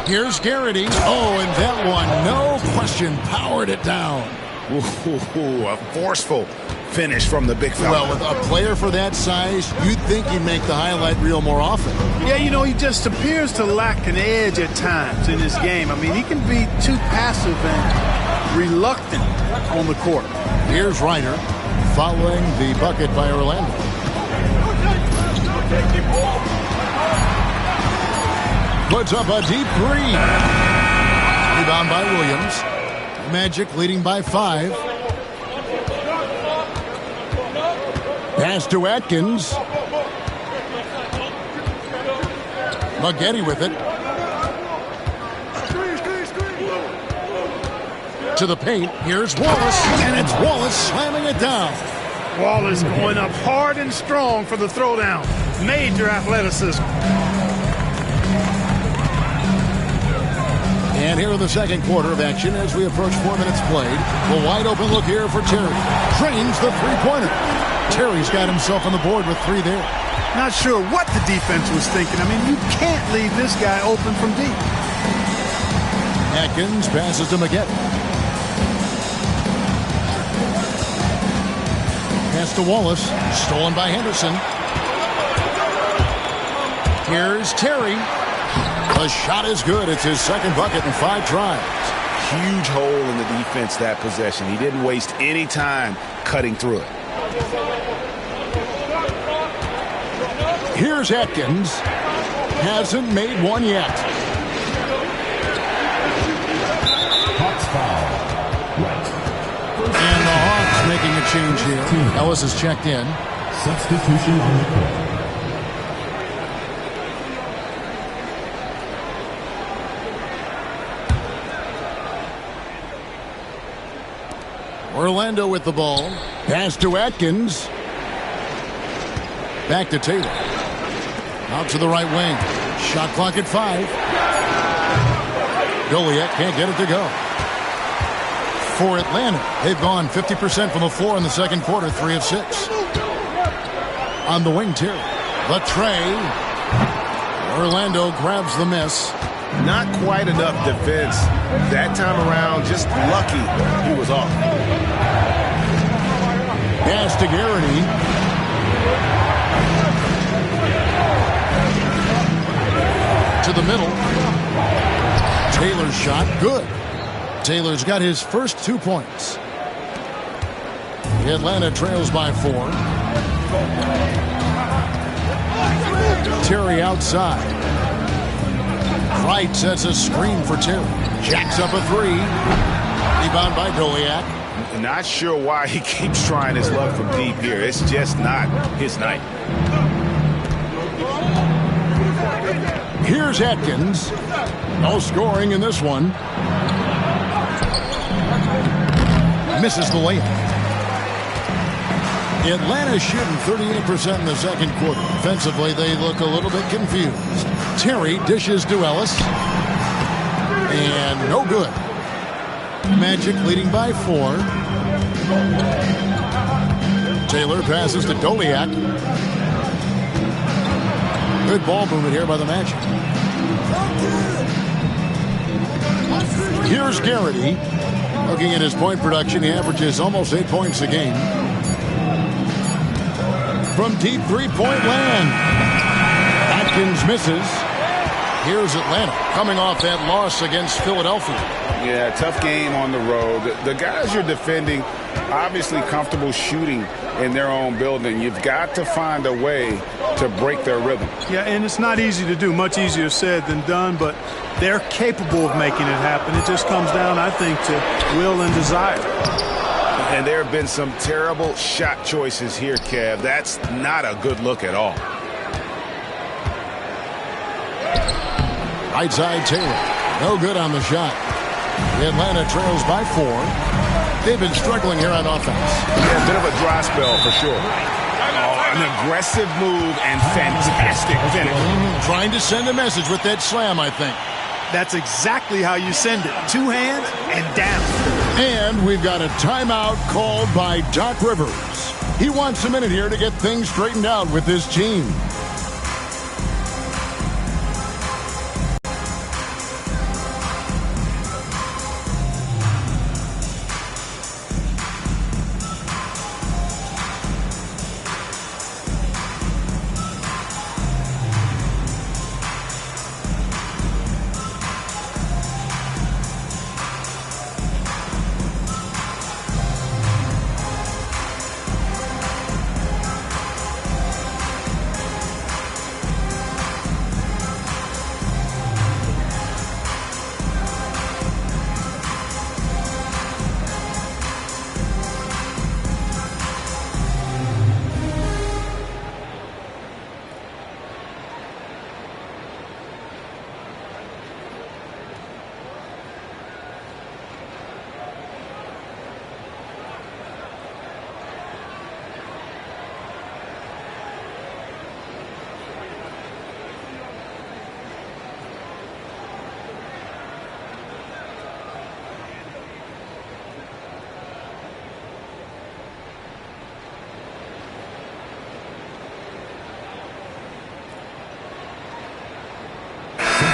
Here's Garrity. Oh, and that one, no question, powered it down. Ooh, a forceful finish from the big fella. Well, with a player for that size, you'd think he'd make the highlight reel more often. Yeah, you know, he just appears to lack an edge at times in his game. I mean, he can be too passive and reluctant on the court. Here's Ryder following the bucket by Orlando. Puts up a deep 3. Rebound by Williams. Magic leading by 5. Pass to Atkins. Maggette with it. To the paint. Here's Wallace. And it's Wallace slamming it down. Wallace going up hard and strong for the throwdown. Major athleticism. And here in the second quarter of action as we approach 4 minutes played. The wide open look here for Terry. Drains the three-pointer. Terry's got himself on the board with 3 there. Not sure what the defense was thinking. I mean, you can't leave this guy open from deep. Atkins passes to Maggette. Pass to Wallace. Stolen by Henderson. Here's Terry. The shot is good. It's his second bucket in 5 tries. Huge hole in the defense that possession. He didn't waste any time cutting through it. Here's Atkins. Hasn't made one yet. Hawks foul. Right. And the Hawks making a change here. Ellis has checked in. Substitution on the court. Orlando with the ball. Pass to Atkins. Back to Taylor. Out to the right wing. Shot clock at 5. Goliath can't get it to go. For Atlanta, they've gone 50% from the floor in the second quarter, 3 of 6. On the wing, Terry. The tray. Orlando grabs the miss. Not quite enough defense. That time around, just lucky he was off. Pass to Garrity. To the middle. Taylor's shot, good. Taylor's got his first 2 points. Atlanta trails by 4. Terry outside. Wright sets a screen for Terry. Jacks up a 3. Rebound by Goliath. Not sure why he keeps trying his luck from deep here. It's just not his night. Here's Atkins. No scoring in this one. Misses the layup. Atlanta shooting 38% in the second quarter. Offensively, they look a little bit confused. Terry dishes to Ellis. And no good. Magic leading by 4. Taylor passes to Goliath. Good ball movement here by the Magic. Here's Garrity. Looking at his point production, he averages almost 8 points a game. From deep three-point land. Atkins misses. Here's Atlanta coming off that loss against Philadelphia. Yeah, tough game on the road. The guys you're defending, obviously comfortable shooting in their own building. You've got to find a way to break their rhythm. Yeah, and it's not easy to do. Much easier said than done, but they're capable of making it happen. It just comes down, I think, to will and desire. And there have been some terrible shot choices here, Kev. That's not a good look at all. Right side Taylor. No good on the shot. Atlanta trails by 4. They've been struggling here on offense. Yeah, a bit of a dry spell for sure. Oh, an aggressive move and fantastic finish. Trying to send a message with that slam, I think. That's exactly how you send it. 2 hands and down. And we've got a timeout called by Doc Rivers. He wants a minute here to get things straightened out with his team.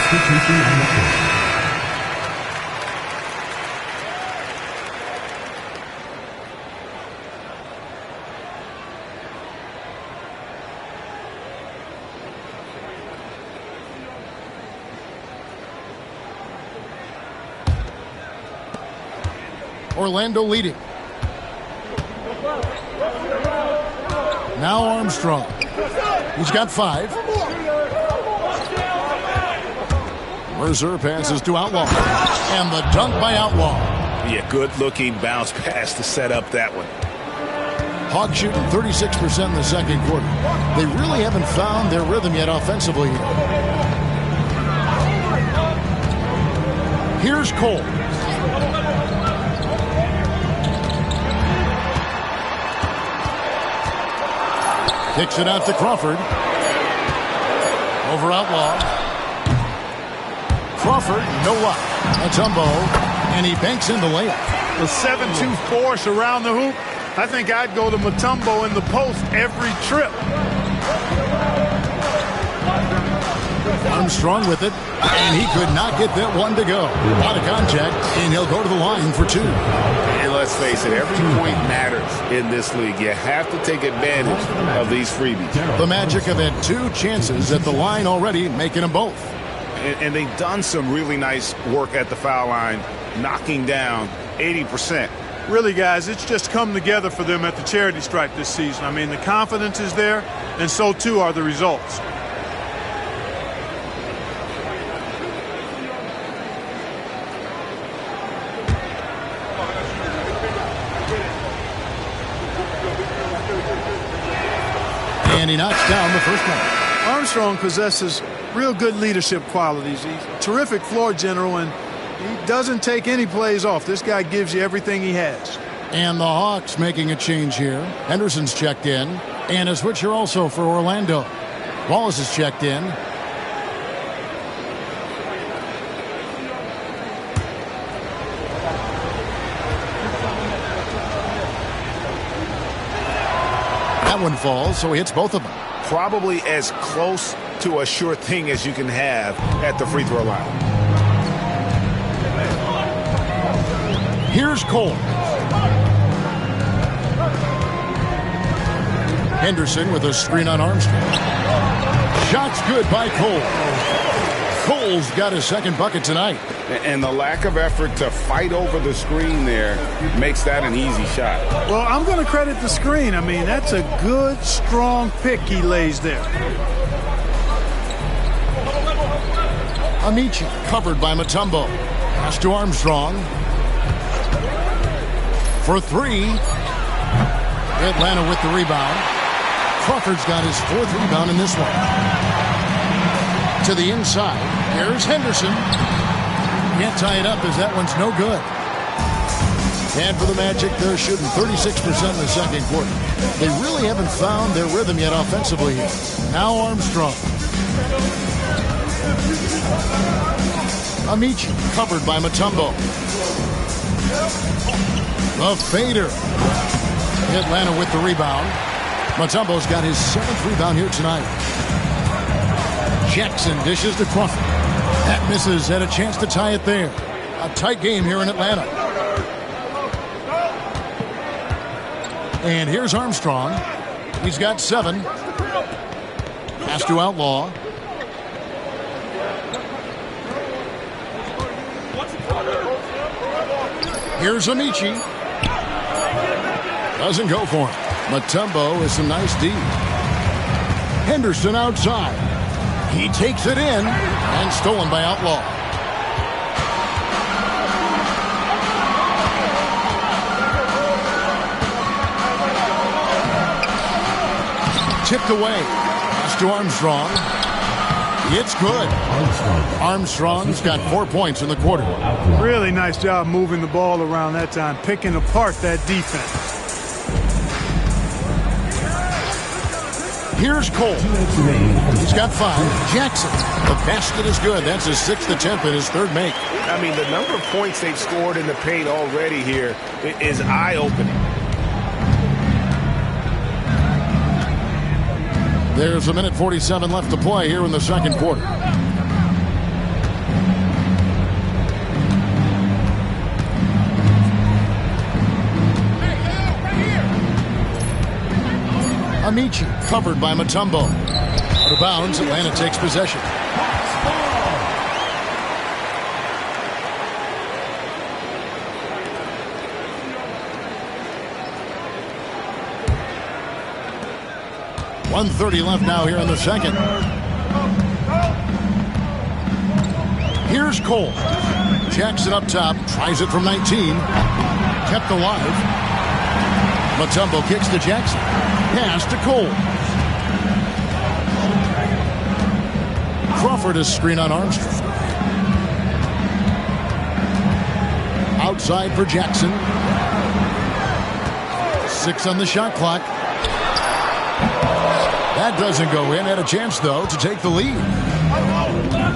Substitution on the field. Orlando leading. Now Armstrong. He's got 5. Mercer passes to Outlaw. And the dunk by Outlaw. Yeah, good-looking bounce pass to set up that one. Hawks shooting 36% in the second quarter. They really haven't found their rhythm yet offensively here. Here's Cole. Kicks it out to Crawford. Over Outlaw. Crawford, no luck. Mutombo, and he banks in the layup. The 7-2 force around the hoop. I think I'd go to Mutombo in the post every trip. Armstrong with it, and he could not get that one to go. A lot of contact, and he'll go to the line for 2. And let's face it, every point matters in this league. You have to take advantage of these freebies. The Magic have had 2 chances at the line already, making them both. And they've done some really nice work at the foul line, knocking down 80%. Really, guys, it's just come together for them at the charity stripe this season. I mean, the confidence is there, and so too are the results. And he knocks down the first one. Armstrong possesses real good leadership qualities. He's a terrific floor general, and he doesn't take any plays off. This guy gives you everything he has. And the Hawks making a change here. Henderson's checked in. And a switcher also for Orlando. Wallace is checked in. That one falls, so he hits both of them. Probably as close to a sure thing as you can have at the free throw line. Here's Cole. Henderson with a screen on Armstrong. Shot's good by Cole. Cole's got his second bucket tonight. And the lack of effort to fight over the screen there makes that an easy shot. Well, I'm going to credit the screen. I mean, that's a good, strong pick he lays there. Amici covered by Mutombo. Pass to Armstrong. For 3. Atlanta with the rebound. Crawford's got his 4th rebound in this one. To the inside. Here's Henderson. Can't tie it up as that one's no good. And for the Magic, they're shooting 36% in the second quarter. They really haven't found their rhythm yet offensively here. Now Armstrong. Amici covered by Mutombo. The fader. Atlanta with the rebound. Mutombo's got his 7th rebound here tonight. Jackson dishes to Crawford. That misses. Had a chance to tie it there. A tight game here in Atlanta. And here's Armstrong. He's got 7. Pass to Outlaw. Here's Amici. Doesn't go for him. Mutombo with some nice D. Henderson outside. He takes it in and stolen by Outlaw. Tipped away. Pass to Armstrong. It's good. Armstrong's got 4 points in the quarter. Really nice job moving the ball around that time, picking apart that defense. Here's Cole. He's got 5. Jackson. The basket is good. That's his 6th attempt and his 3rd make. I mean, the number of points they've scored in the paint already here is eye-opening. There's a minute 47 left to play here in the second quarter. Amici covered by Mutombo. Out of bounds, Atlanta takes possession. .130 left now here in the second. Here's Cole. Jackson up top, tries it from 19. Kept alive. Mutombo kicks to Jackson. Pass to Cole. Crawford is screen on Armstrong. Outside for Jackson. 6 on the shot clock. That doesn't go in. Had a chance, though, to take the lead.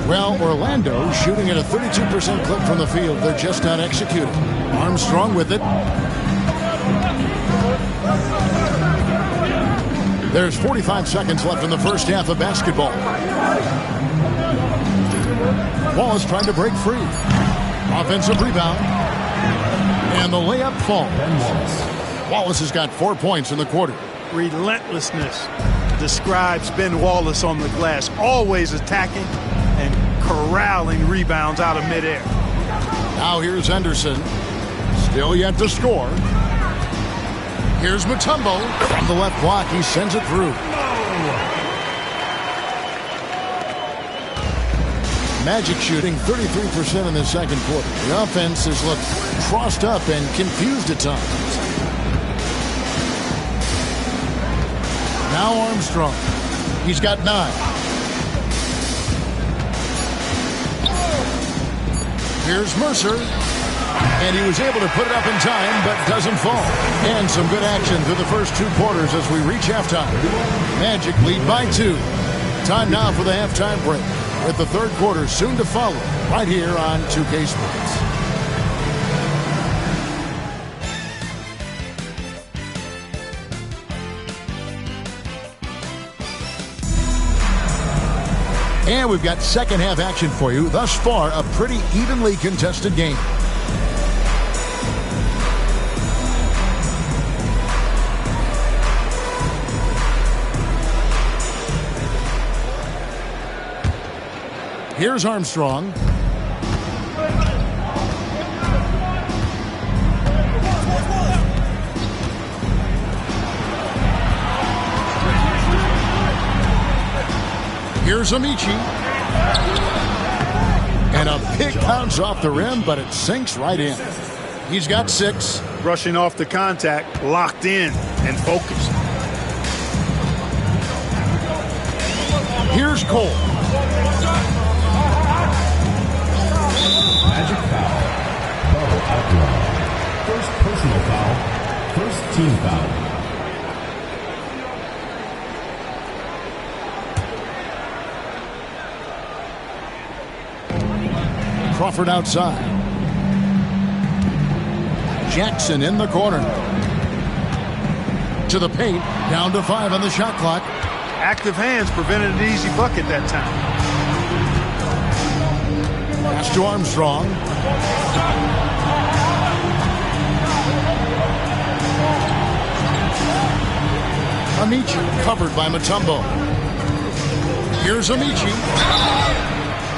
Well, Orlando shooting at a 32% clip from the field. They're just not executing. Armstrong with it. There's 45 seconds left in the first half of basketball. Wallace trying to break free. Offensive rebound. And the layup falls. Wallace has got 4 points in the quarter. Relentlessness describes Ben Wallace on the glass. Always attacking and corralling rebounds out of midair. Now here's Henderson. Still yet to score. Here's Mutombo. From the left block, he sends it through. Magic shooting 33% in the second quarter. The offense has looked crossed up and confused at times. Now Armstrong. He's got 9. Here's Mercer. And he was able to put it up in time, but doesn't fall. And some good action through the first 2 quarters as we reach halftime. Magic lead by 2. Time now for the halftime break, with the third quarter soon to follow, right here on 2K Sports. And we've got second half action for you. Thus far, a pretty evenly contested game. Here's Armstrong. Here's Amici. And a pick bounce off the rim, but it sinks right in. He's got 6. Rushing off the contact, locked in and focused. Here's Cole. Magic foul. Double outlaw. First personal foul. First team foul. Crawford outside. Jackson in the corner. To the paint. Down to 5 on the shot clock. Active hands prevented an easy bucket that time. Pass to Armstrong. Amici covered by Mutombo. Here's Amici.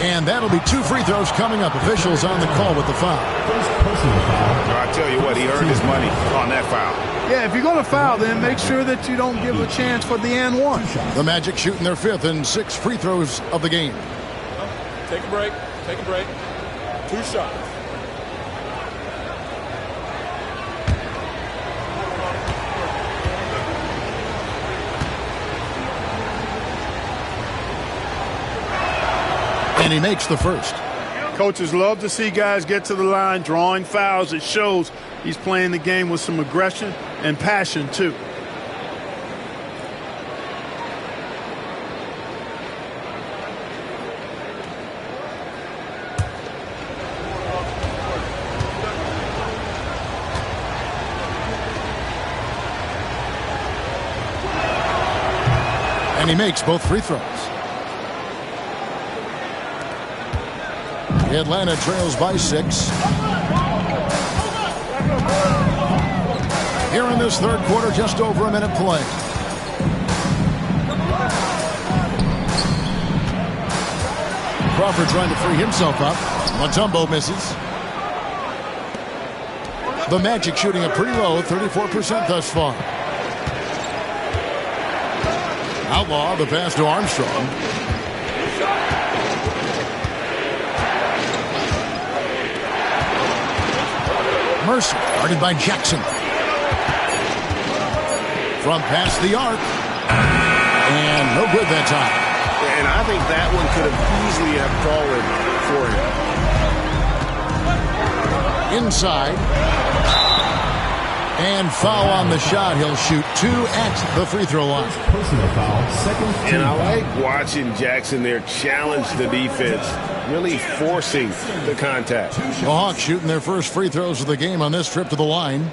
And that'll be 2 free throws coming up. Officials on the call with the foul. First personal foul. I tell you what, he earned his money on that foul. Yeah, if you're going to foul, then make sure that you don't give a chance for the and one. The Magic shooting their 5th and 6 free throws of the game. Take a break. Take a break. 2 shots. And he makes the first. Coaches love to see guys get to the line, drawing fouls. It shows he's playing the game with some aggression and passion, too. And he makes both free throws. Atlanta trails by 6. Here in this third quarter, just over a minute play. Crawford trying to free himself up. Mutombo misses. The Magic shooting a pretty low, 34% thus far. Outlaw, the pass to Armstrong. Mercer, guarded by Jackson. From past the arc. And no good that time. And I think that one could have easily have fallen for him. Inside. And foul on the shot. He'll shoot 2 at the free throw line. Personal foul, second team And I foul. like watching Jackson there challenge the defense, really forcing the contact. The Hawks shooting their first free throws of the game on this trip to the line.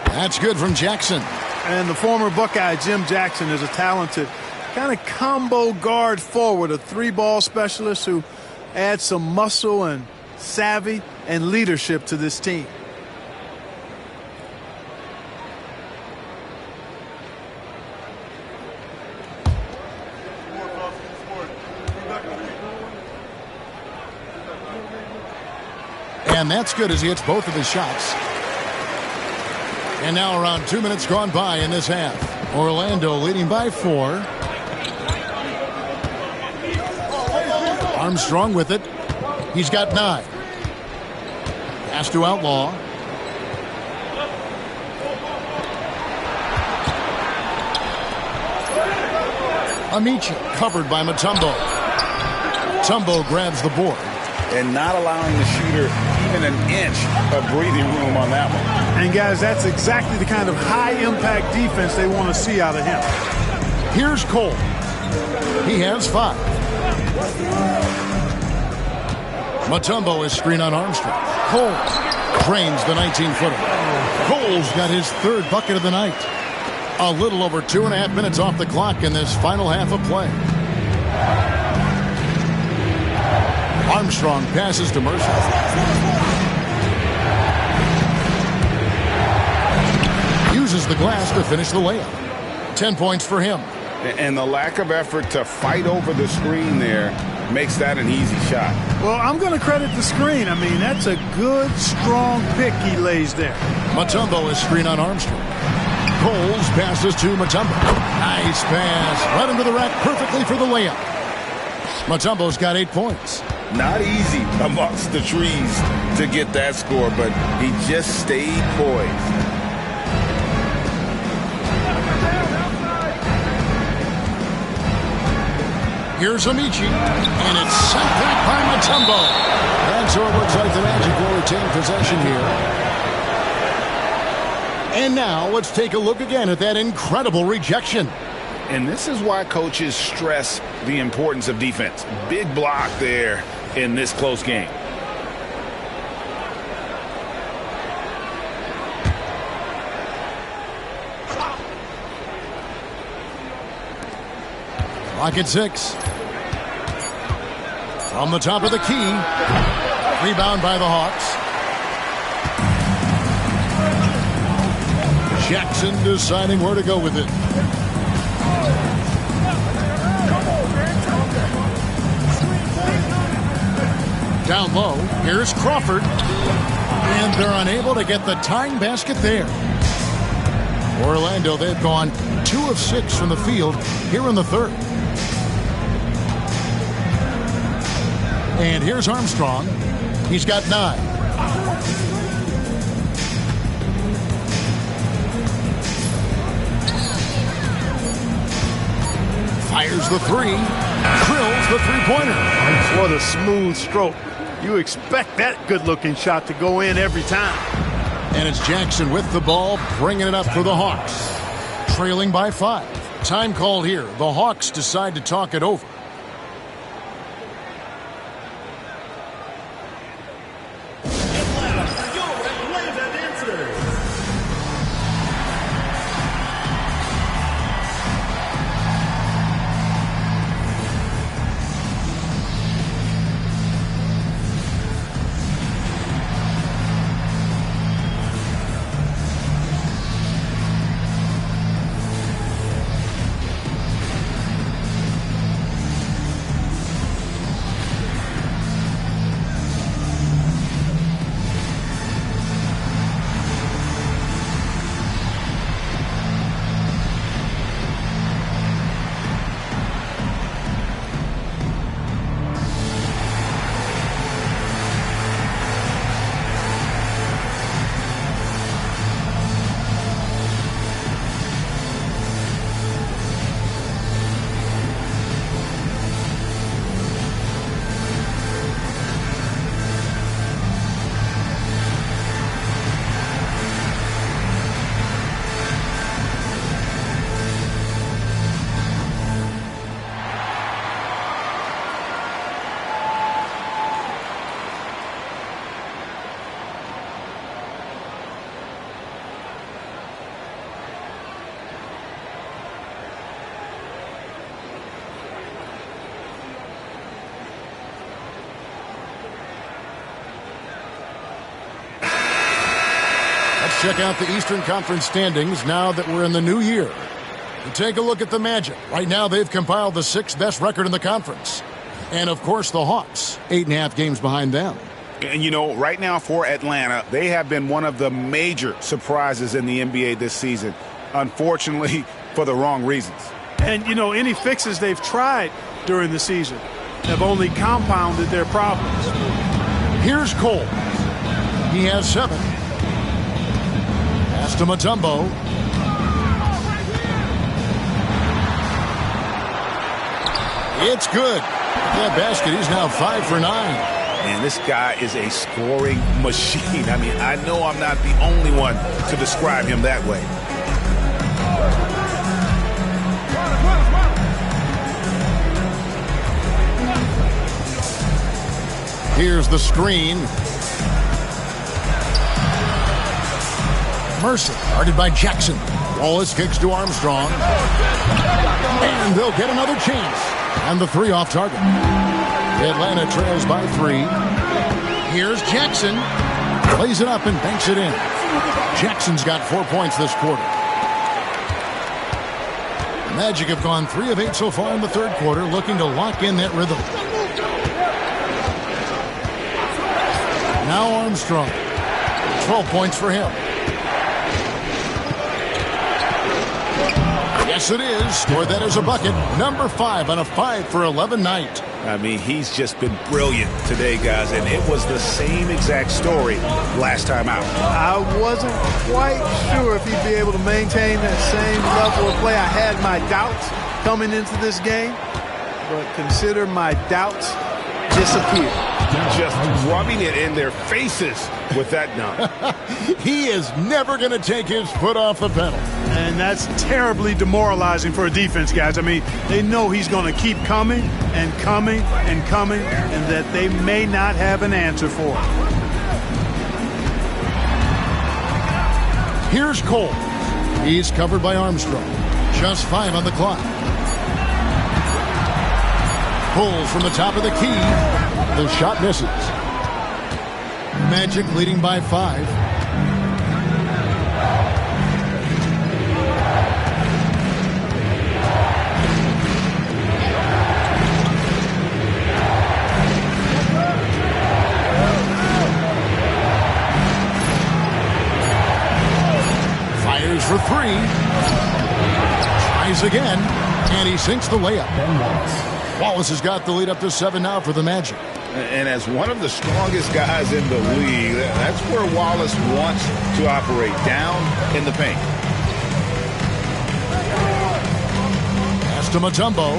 That's good from Jackson. And the former Buckeye, Jim Jackson, is a talented kind of combo guard forward, a 3-ball specialist who adds some muscle and savvy and leadership to this team. And that's good as he hits both of his shots. And now around 2 minutes gone by in this half. Orlando leading by 4. Armstrong with it. He's got 9. Pass to Outlaw. Amici covered by Mutombo. Mutombo grabs the board. And not allowing the shooter even an inch of breathing room on that one. And guys, that's exactly the kind of high-impact defense they want to see out of him. Here's Cole. He has 5. Mutombo is screen on Armstrong. Cole cranes the 19-footer. Cole's got his 3rd bucket of the night. A little over 2.5 minutes off the clock in this final half of play. Armstrong passes to Mercer. Uses the glass to finish the layup. 10 points for him. And the lack of effort to fight over the screen there makes that an easy shot. Well, I'm going to credit the screen. I mean, that's a good, strong pick he lays there. Mutombo is screen on Armstrong. Coles passes to Mutombo. Nice pass. Right into the rack perfectly for the layup. Mutombo's got 8 points. Not easy amongst the trees to get that score, but he just stayed poised. Here's Amici, and it's centered by Mutombo. And so it looks like the Magic will retain possession here. And now let's take a look again at that incredible rejection. And this is why coaches stress the importance of defense. Big block there in this close game. Clock at 6. From the top of the key. Rebound by the Hawks. Jackson deciding where to go with it. Down low, here's Crawford. And they're unable to get the tying basket there. Orlando, they've gone 2 of 6 from the field here in the 3rd. And here's Armstrong. He's got 9. Fires the 3. Drills the 3-pointer. What a smooth stroke. You expect that good-looking shot to go in every time. And it's Jackson with the ball, bringing it up for the Hawks. Trailing by 5. Time called here. The Hawks decide to talk it over. check out the Eastern Conference standings now that we're in the new year. You take a look at the Magic. Right now, they've compiled the 6th best record in the conference. And, of course, the Hawks, 8.5 games behind them. And, you know, right now for Atlanta, they have been one of the major surprises in the NBA this season. Unfortunately, for the wrong reasons. And, you know, any fixes they've tried during the season have only compounded their problems. Here's Cole. He has 7. Pass to Mutombo. It's good. That basket, he's now 5 for 9. Man, this guy is a scoring machine. I mean, I know I'm not the only one to describe him that way. Here's the screen. Mercer, guarded by Jackson. Wallace kicks to Armstrong. And they'll get another chance. And the 3 off target. Atlanta trails by 3. Here's Jackson. Plays it up and banks it in. Jackson's got 4 points this quarter. The Magic have gone 3 of 8 so far in the third quarter, looking to lock in that rhythm. Now Armstrong. 12 points for him. Yes, it is. Scored that as a bucket. Number 5 on a 5 for 11 night. I mean, he's just been brilliant today, guys, and it was the same exact story last time out. I wasn't quite sure if he'd be able to maintain that same level of play. I had my doubts coming into this game, but consider my doubts disappear. Just rubbing it in their faces with that dunk. He is never going to take his foot off the pedal. And that's terribly demoralizing for a defense, guys. I mean, they know he's going to keep coming and coming and coming, and that they may not have an answer for it. Here's Cole. He's covered by Armstrong. Just 5 on the clock. Pulls from the top of the key. The shot misses. Magic leading by 5. Fires for 3. Tries again, and he sinks the layup. Wallace has got the lead up to 7 now for the Magic. And as one of the strongest guys in the league, that's where Wallace wants to operate, down in the paint. Pass to Mutombo.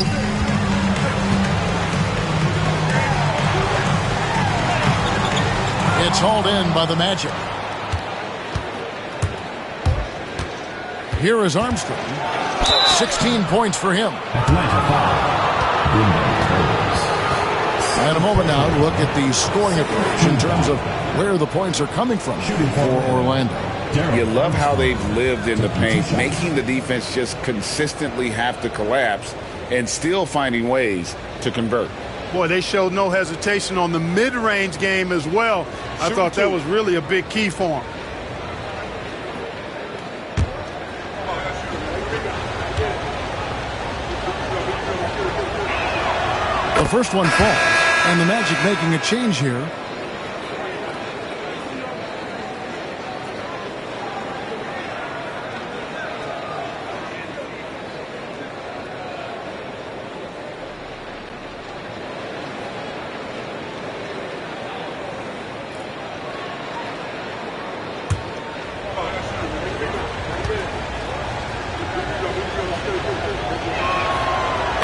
It's hauled in by the Magic. Here is Armstrong. 16 points for him. And a moment now to look at the scoring approach in terms of where the points are coming from for Orlando. You love how they've lived in the paint, making the defense just consistently have to collapse and still finding ways to convert. Boy, they showed no hesitation on the mid-range game as well. I thought that was really a big key for them. The first one falls, and the Magic making a change here.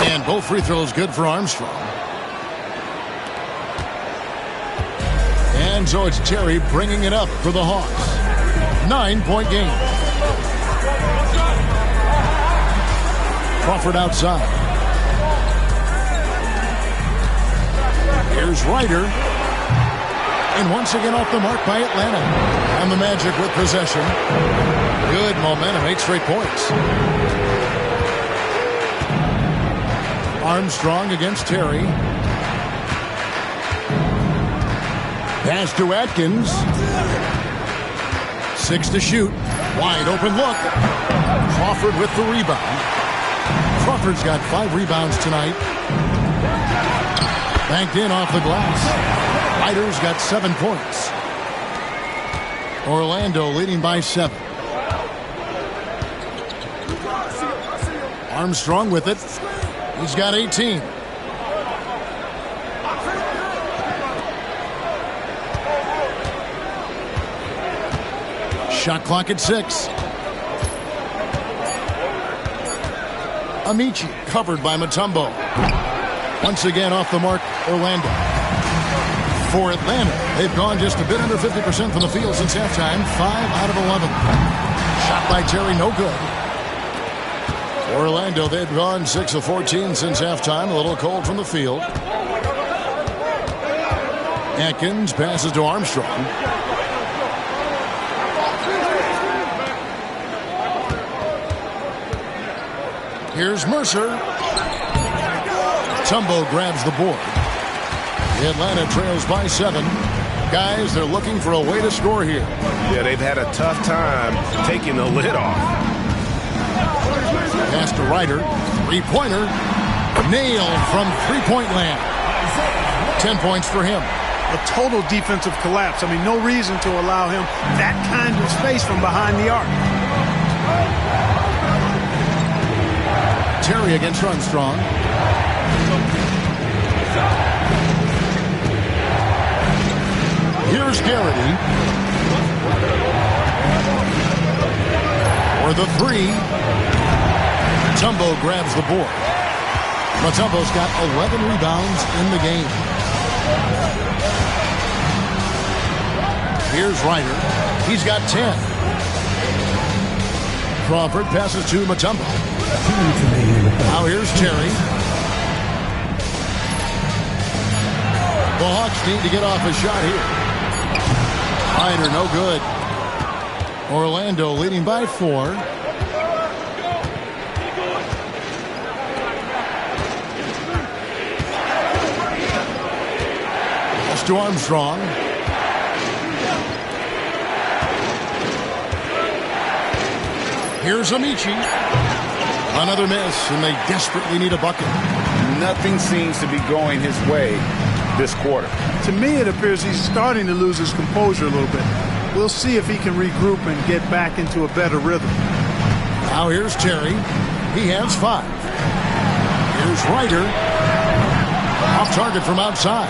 And both free throws good for Armstrong. And so it's Terry bringing it up for the Hawks. 9-point game. Crawford outside. Here's Ryder. And once again off the mark by Atlanta. And the Magic with possession. Good momentum, 8 straight points. Armstrong against Terry. Pass to Atkins. 6 to shoot. Wide open look. Crawford with the rebound. Crawford's got 5 rebounds tonight. Banked in off the glass. Ryder's got 7 points. Orlando leading by 7. Armstrong with it. He's got 18. Shot clock at 6. Amici covered by Mutombo. Once again off the mark, Orlando. For Atlanta, they've gone just a bit under 50% from the field since halftime. 5 out of 11. Shot by Terry, no good. Orlando, they've gone 6 of 14 since halftime. A little cold from the field. Atkins passes to Armstrong. Here's Mercer. Mutombo grabs the board. Atlanta trails by 7. Guys, they're looking for a way to score here. Yeah, they've had a tough time taking the lid off. Pass to Ryder. Three-pointer. Nailed from three-point land. 10 points for him. A total defensive collapse. I mean, no reason to allow him that kind of space from behind the arc. Terry against Armstrong. Here's Garrity. For the 3. Mutombo grabs the board. Mutombo's got 11 rebounds in the game. Here's Ryder. He's got 10. Crawford passes to Mutombo. Now here's Terry. The Hawks need to get off a shot here. Ryder, no good. Orlando leading by 4. Pass to Armstrong. Here's Amici. Another miss, and they desperately need a bucket. Nothing seems to be going his way this quarter. To me, it appears he's starting to lose his composure a little bit. We'll see if he can regroup and get back into a better rhythm. Now here's Terry. He has 5. Here's Ryder. Off target from outside.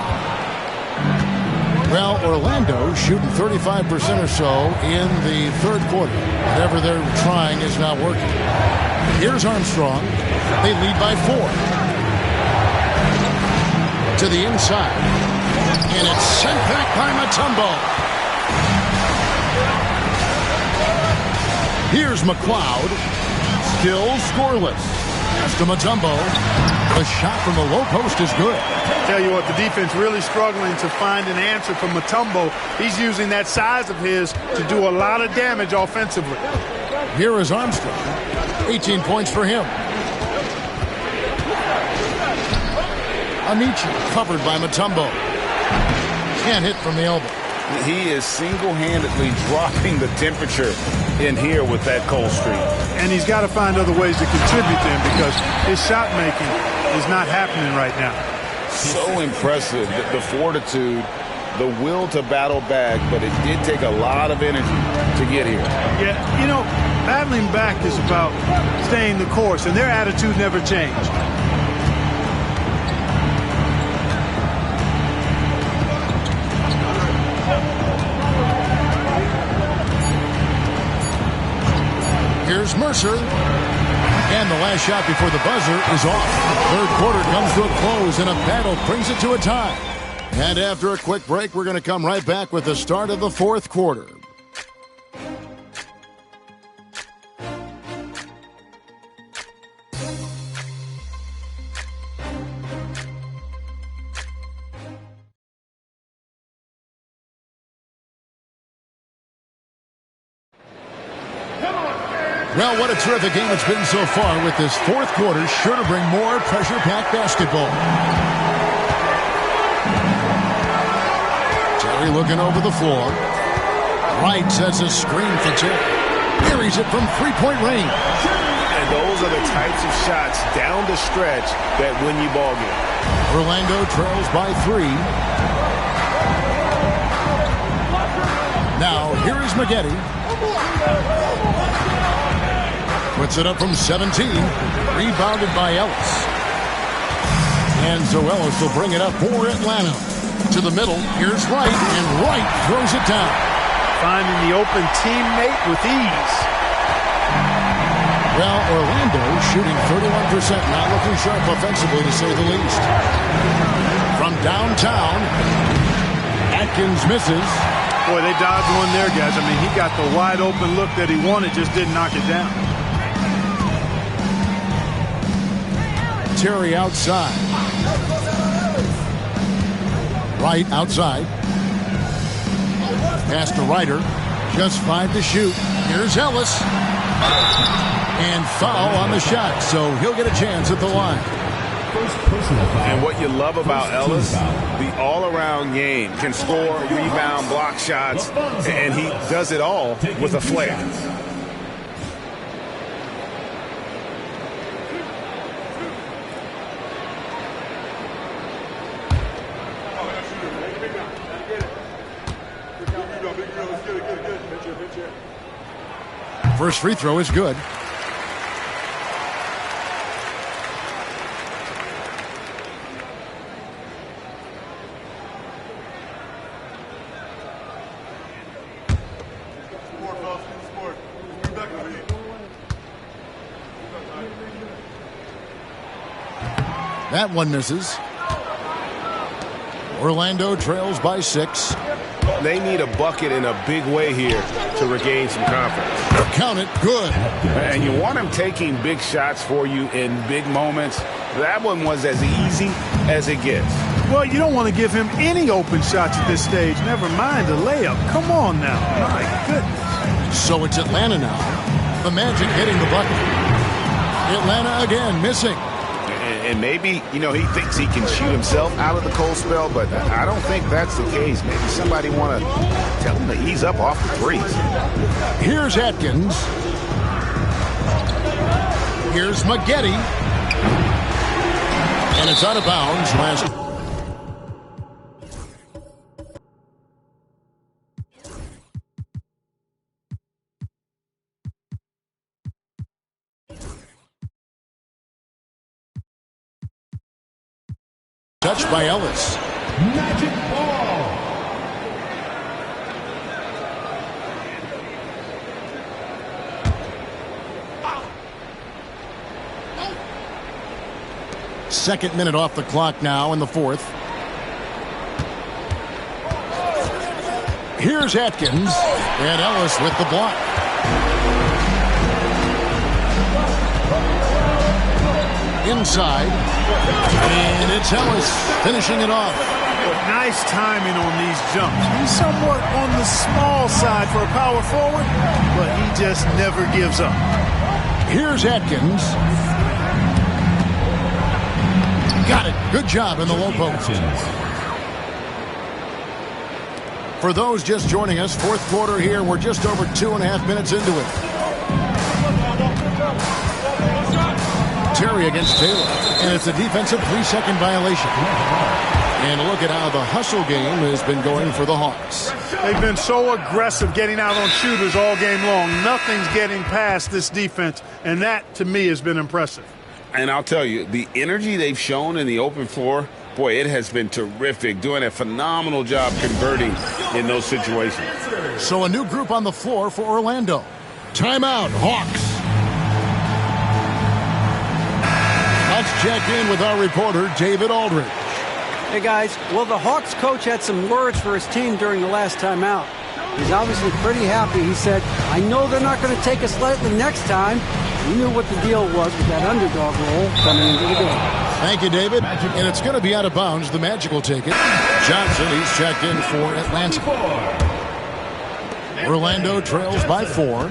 Well, Orlando shooting 35% or so in the third quarter. Whatever they're trying is not working. Here's Armstrong. They lead by 4. To the inside. And it's sent back by Mutombo. Here's McLeod. Still scoreless. As to Mutombo. The shot from the low post is good. Tell you what, the defense really struggling to find an answer from Mutombo. He's using that size of his to do a lot of damage offensively. Here is Armstrong. 18 points for him. Amici covered by Mutombo. Can't hit from the elbow. He is single-handedly dropping the temperature in here with that cold streak. And he's got to find other ways to contribute to him because his shot making is not happening right now. So impressive, the fortitude, the will to battle back, but it did take a lot of energy to get here. Yeah, you know, battling back is about staying the course, and their attitude never changed. Here's Mercer. And the last shot before the buzzer is off. Third quarter comes to a close, and a battle brings it to a tie. And after a quick break, we're going to come right back with the start of the fourth quarter. Well, what a terrific game it's been so far, with this fourth quarter sure to bring more pressure-packed basketball. Terry looking over the floor. Wright sets a screen for Terry. Carries it from three-point range. And those are the types of shots down the stretch that win you ball game. Orlando trails by 3. Now, here is Maggette. Puts it up from 17. Rebounded by Ellis. And so Ellis will bring it up for Atlanta. To the middle, here's Wright, and Wright throws it down. Finding the open teammate with ease. Well, Orlando shooting 31%, not looking sharp offensively, to say the least. From downtown, Atkins misses. Boy, they dodged one there, guys. I mean, he got the wide open look that he wanted, just didn't knock it down. Terry outside. Wright outside. Pass to Ryder. Just 5 to shoot. Here's Ellis. And foul on the shot, so he'll get a chance at the line. And what you love about Ellis, the all-around game, can score, rebound, block shots, and he does it all with a flair. First free throw is good. That one misses. Orlando trails by 6. They need a bucket in a big way here to regain some confidence. Count it, good. And you want him taking big shots for you in big moments. That one was as easy as it gets. Well, you don't want to give him any open shots at this stage. Never mind a layup. Come on now. My goodness. So it's Atlanta now. The Magic getting the bucket. Atlanta again missing. And maybe, you know, he thinks he can shoot himself out of the cold spell, but I don't think that's the case. Maybe somebody want to tell him to ease up off the threes. Here's Atkins. Here's Maggette. And it's out of bounds. Touched by Ellis. Magic ball. Second minute off the clock now in the fourth. Here's Atkins. And Ellis with the block. Inside. And it's Ellis finishing it off. Nice timing on these jumps. He's somewhat on the small side for a power forward, but he just never gives up. Here's Atkins. Got it. Good job in the low post. For those just joining us, fourth quarter here. We're just over 2.5 minutes into it. Terry against Taylor, and it's a defensive 3-second violation. And look at how the hustle game has been going for the Hawks. They've been so aggressive getting out on shooters all game long. Nothing's getting past this defense, and that, to me, has been impressive. And I'll tell you, the energy they've shown in the open floor, boy, it has been terrific, doing a phenomenal job converting in those situations. So a new group on the floor for Orlando. Timeout, Hawks. Let's check in with our reporter, David Aldridge. Hey, guys. Well, the Hawks coach had some words for his team during the last timeout. He's obviously pretty happy. He said, I know they're not going to take us lightly next time. He knew what the deal was with that underdog role coming into the game. Thank you, David. And it's going to be out of bounds. The Magic will take it. Johnson, he's checked in for Atlanta. Orlando trails by 4.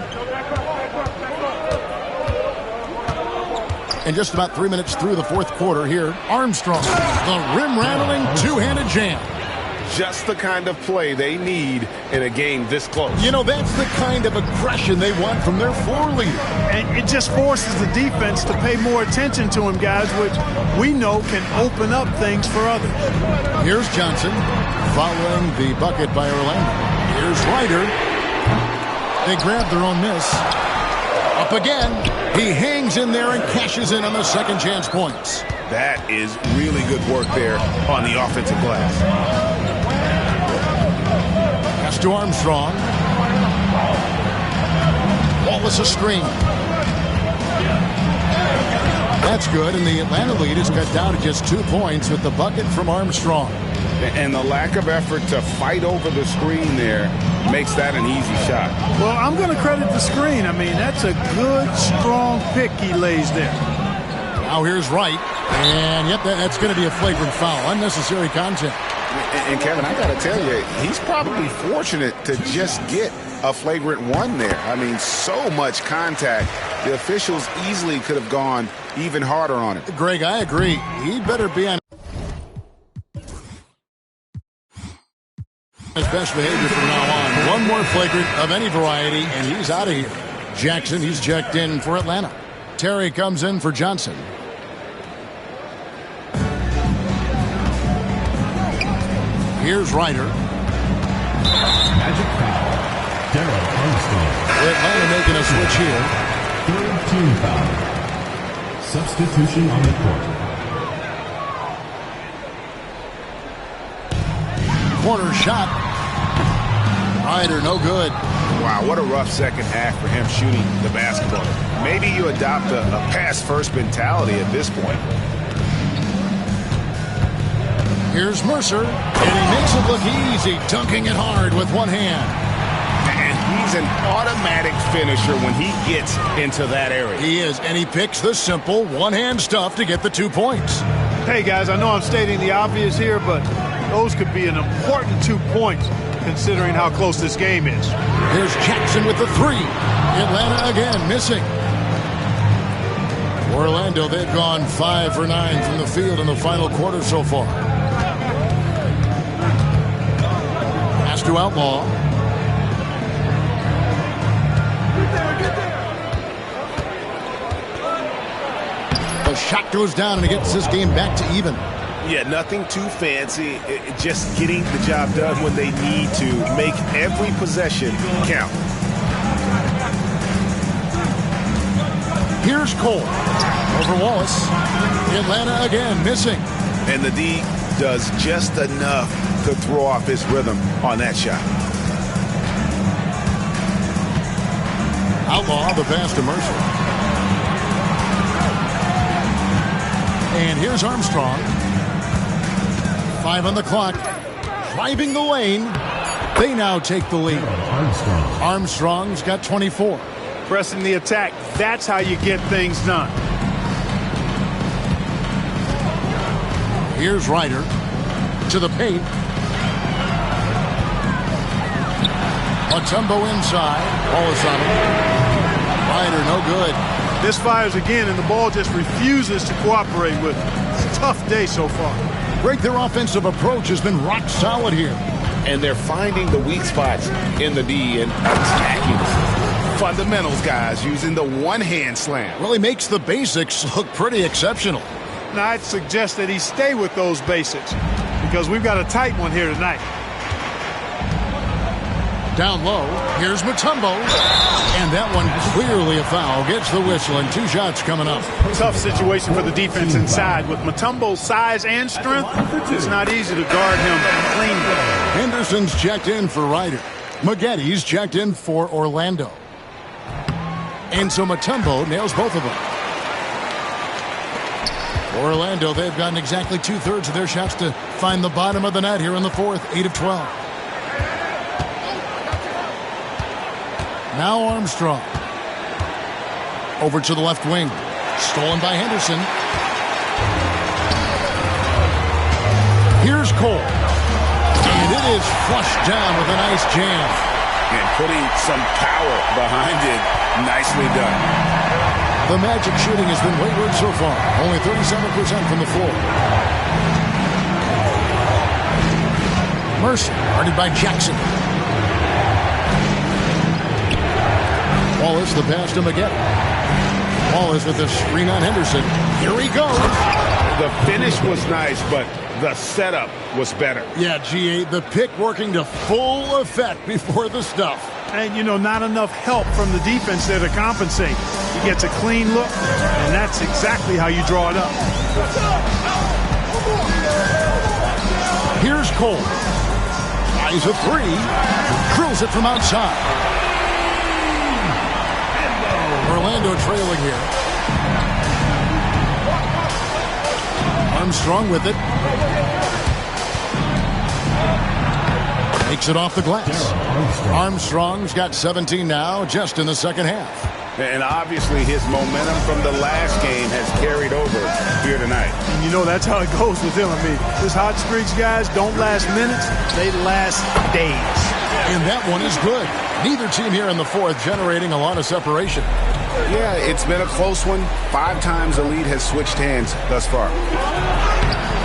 And just about 3 minutes through the fourth quarter here, Armstrong, the rim-rattling two-handed jam. just the kind of play they need in a game this close. You know, that's the kind of aggression they want from their floor leader. And it just forces the defense to pay more attention to him, guys, which we know can open up things for others. Here's Johnson following the bucket by Orlando. Here's Ryder. They grab their own miss. Up again. He hangs in there and cashes in on the second chance points. That is really good work there on the offensive glass. Pass to Armstrong. Wallace a screen. That's good, and the Atlanta lead is cut down to just 2 points with the bucket from Armstrong. And the lack of effort to fight over the screen there makes that an easy shot. Well, I'm going to credit the screen. I mean, that's a good, strong pick he lays there. Now here's Wright. And, yep, that's going to be a flagrant foul. Unnecessary contact. And Kevin, I got to tell you, he's probably fortunate to just get a flagrant one there. I mean, so much contact. The officials easily could have gone even harder on it. Greg, I agree. He better be on his best behavior from now on. One more flagrant of any variety, and he's out of here. Jackson, he's checked in for Atlanta. Terry comes in for Johnson. Here's Ryder. Magic foul. Darren Armstrong. Atlanta making a switch here. Third team foul. Substitution on the court. Corner shot. Ryder, no good. Wow, what a rough second half for him shooting the basketball. Maybe you adopt a pass-first mentality at this point. Here's Mercer, and he makes it look easy, dunking it hard with one hand. And he's an automatic finisher when he gets into that area. He is, and he picks the simple one-hand stuff to get the 2 points. Hey, guys, I know I'm stating the obvious here, but those could be an important 2 points considering how close this game is. Here's Jackson with the three. Atlanta again missing. Orlando, they've gone 5 for 9 from the field in the final quarter so far. Pass to Outlaw. The shot goes down and it gets this game back to even. Yeah, nothing too fancy. Just getting the job done when they need to. Make every possession count. Here's Cole over Wallace. Atlanta again missing. And the D does just enough to throw off his rhythm on that shot. Outlaw, the pass to Mercer. And here's Armstrong. 5 on the clock. Driving the lane. They now take the lead. Armstrong's got 24. Pressing the attack. That's how you get things done. Here's Ryder to the paint. Mutombo inside. Wallace on him. Ryder, no good. This fires again, and the ball just refuses to cooperate with it. It's a tough day so far. Greg, their offensive approach has been rock solid here. And they're finding the weak spots in the D and attacking fundamentals, guys, using the one-hand slam. Really makes the basics look pretty exceptional. Now, I'd suggest that he stay with those basics because we've got a tight one here tonight. Down low, here's Mutombo. And that one clearly a foul. Gets the whistle, and 2 shots coming up. Tough situation for the defense inside. With Mutombo's size and strength, it's not easy to guard him cleanly. Henderson's checked in for Ryder. Maggetti's checked in for Orlando. And so Mutombo nails both of them. Orlando, they've gotten exactly 2/3 of their shots to find the bottom of the net here in the fourth. 8 of 12. Now Armstrong. Over to the left wing. Stolen by Henderson. Here's Cole. And it is flushed down with a nice jam. And putting some power behind it. Nicely done. The Magic shooting has been wayward so far. Only 37% from the floor. Mercer, guarded by Jackson. Wallace, the pass to McGee. Wallace with the screen on Henderson. Here he goes. The finish was nice, but the setup was better. Yeah, G.A., the pick working to full effect before the stuff. And, you know, not enough help from the defense there to compensate. He gets a clean look, and that's exactly how you draw it up. Here's Cole. Eyes a three. Drills it from outside. Orlando trailing here. Armstrong with it. Takes it off the glass. Armstrong's got 17 now, just in the second half. And obviously his momentum from the last game has carried over here tonight. And you know that's how it goes with him. I mean, his hot streaks, guys, don't last minutes. They last days. And that one is good. Neither team here in the fourth generating a lot of separation. Yeah, it's been a close one. 5 times the lead has switched hands thus far.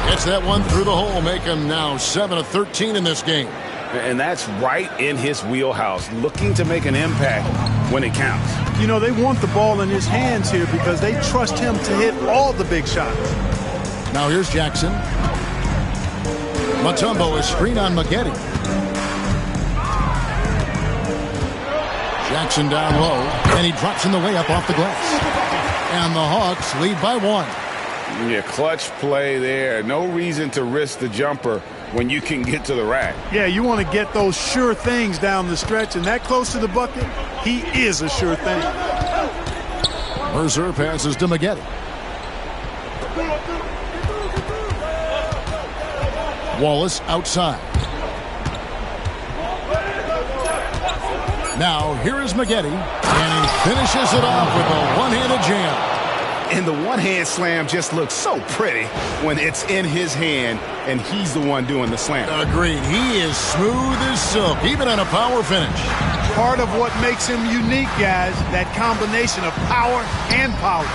Gets that one through the hole, make him now 7 of 13 in this game. And that's right in his wheelhouse, looking to make an impact when it counts. You know, they want the ball in his hands here because they trust him to hit all the big shots. Now here's Jackson. Mutombo is screen on McGee. Jackson down low, and he drops in the layup off the glass. And the Hawks lead by 1. Yeah, clutch play there. No reason to risk the jumper when you can get to the rack. Yeah, you want to get those sure things down the stretch, and that close to the bucket, he is a sure thing. Mercer passes to McGee. Wallace outside. Now, here is McGee, and he finishes it off with a one-handed jam. And the one-hand slam just looks so pretty when it's in his hand and he's the one doing the slam. Agreed. He is smooth as silk, even on a power finish. Part of what makes him unique, guys, that combination of power and polish.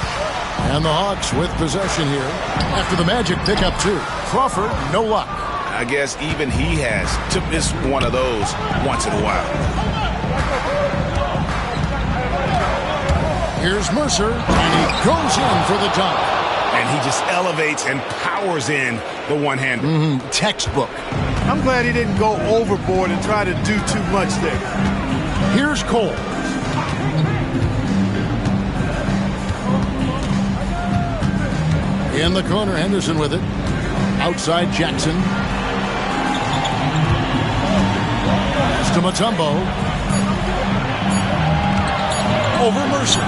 And the Hawks with possession here after the Magic pick up 2. Crawford, no luck. I guess even he has to miss one of those once in a while. Here's Mercer, and he goes in for the dunk. And he just elevates and powers in the one-hander. Textbook. I'm glad he didn't go overboard and try to do too much there. Here's Cole. In the corner, Henderson with it. Outside, Jackson. Pass to Mutombo. Over Mercer.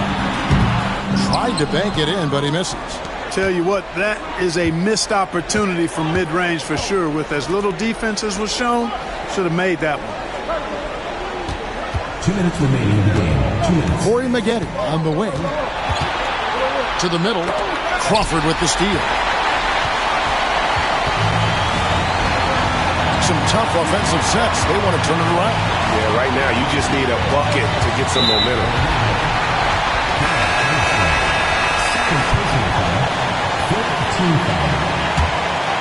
Tried to bank it in, but he misses. Tell you what, that is a missed opportunity from mid-range for sure. With as little defense as was shown, should have made that one. 2 minutes remaining in the game. 2 minutes. Corey McGee on the wing. To the middle. Crawford with the steal. Some tough offensive sets. They want to turn it around. Yeah, right now you just need a bucket to get some momentum.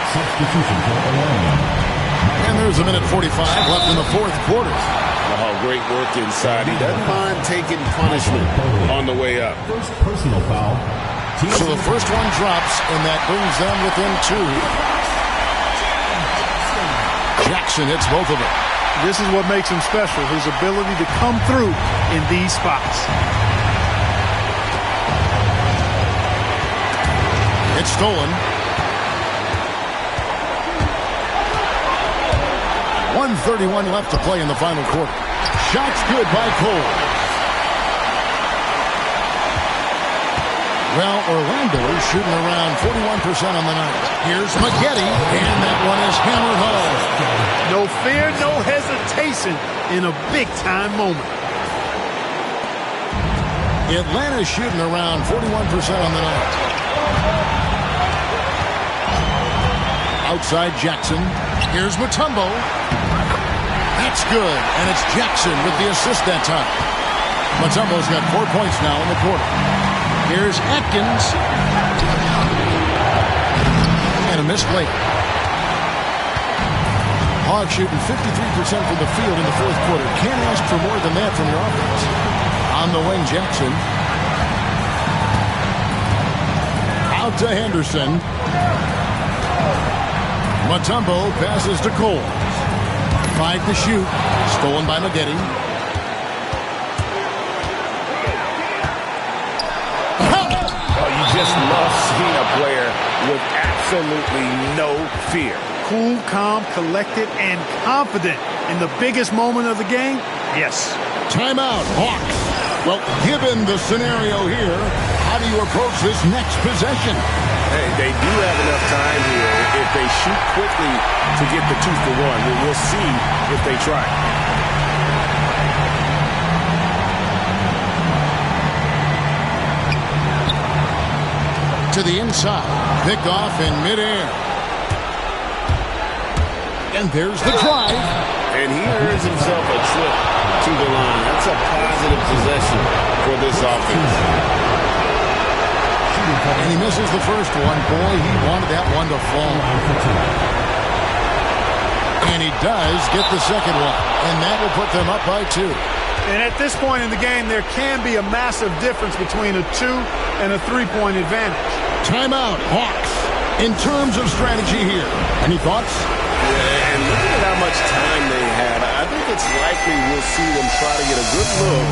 Substitution for Orlando. And there's a minute 45 left in the fourth quarter. Oh, great work inside. He doesn't mind taking punishment on the way up. First personal foul. So the first one drops, and that brings them within 2. Jackson hits both of them. This is what makes him special, his ability to come through in these spots. It's stolen. 1:31 left to play in the final quarter. Shots good by Cole. Well, Orlando is shooting around 41% on the night. Here's McGee, and that one is hammered home. No fear, no hesitation in a big-time moment. Atlanta's shooting around 41% on the night. Outside Jackson. Here's Mutombo. That's good, and it's Jackson with the assist that time. Mutombo's got 4 points now in the quarter. Here's Atkins. And a missed late. Hawks shooting 53% from the field in the fourth quarter. Can't ask for more than that from your offense. On the wing, Jackson. Out to Henderson. Mutombo passes to Cole. 5 to shoot. Stolen by Maggette. You just love seeing a player with absolutely no fear. Cool, calm, collected, and confident in the biggest moment of the game? Yes. Timeout, Hawks. Well, given the scenario here, how do you approach this next possession? Hey, they do have enough time here. If they shoot quickly to get the 2 for 1, we'll see if they try. To the inside. Picked off in midair. And there's the drive. And he earns himself a trip to the line. That's a positive possession for this offense. And he misses the first one. Boy, he wanted that one to fall. And he does get the second one. And that will put them up by 2. And at this point in the game, there can be a massive difference between a 2 and a 3-point advantage. Timeout, Hawks. In terms of strategy here, any thoughts? Yeah, and looking at how much time they had, I think it's likely we'll see them try to get a good look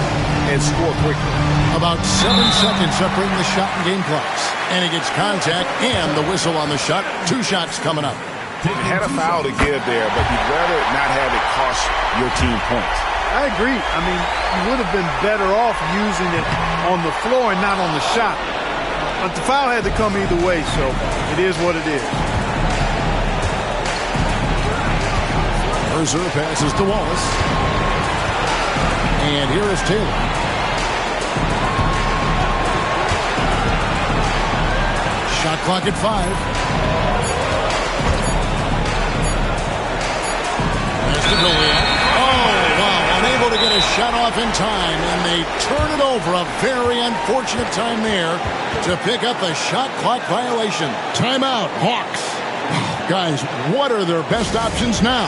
and score quickly. About 7 seconds separating the shot and game clocks. And he gets contact and the whistle on the shot. 2 shots coming up. Had a foul to give there, but you'd rather not have it cost your team points. I agree. I mean, you would have been better off using it on the floor and not on the shot. But the foul had to come either way, so it is what it is. Mercer passes to Wallace. And here is Taylor. Shot clock at 5. There's the Goliath. Oh, wow. Unable to get a shot off in time, and they turn it over. A very unfortunate time there to pick up the shot clock violation. Timeout, Hawks. Guys, what are their best options now?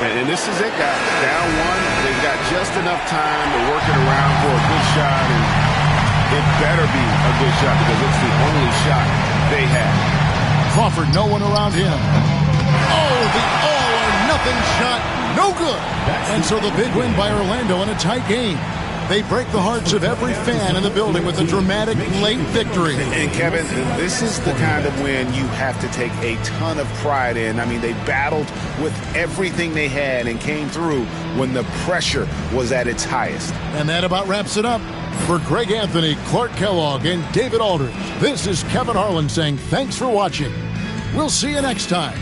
And this is it, guys. Down 1. They've got just enough time to work it around for a good shot, and it better be a good shot because it's the only shot they have. Crawford, no one around him. Oh, the all-or-nothing shot, no good. And so the big win by Orlando in a tight game. They break the hearts of every fan in the building with a dramatic late victory. And Kevin, this is the kind of win you have to take a ton of pride in. I mean, they battled with everything they had and came through when the pressure was at its highest. And that about wraps it up. For Greg Anthony, Clark Kellogg, and David Aldridge, this is Kevin Harlan saying thanks for watching. We'll see you next time.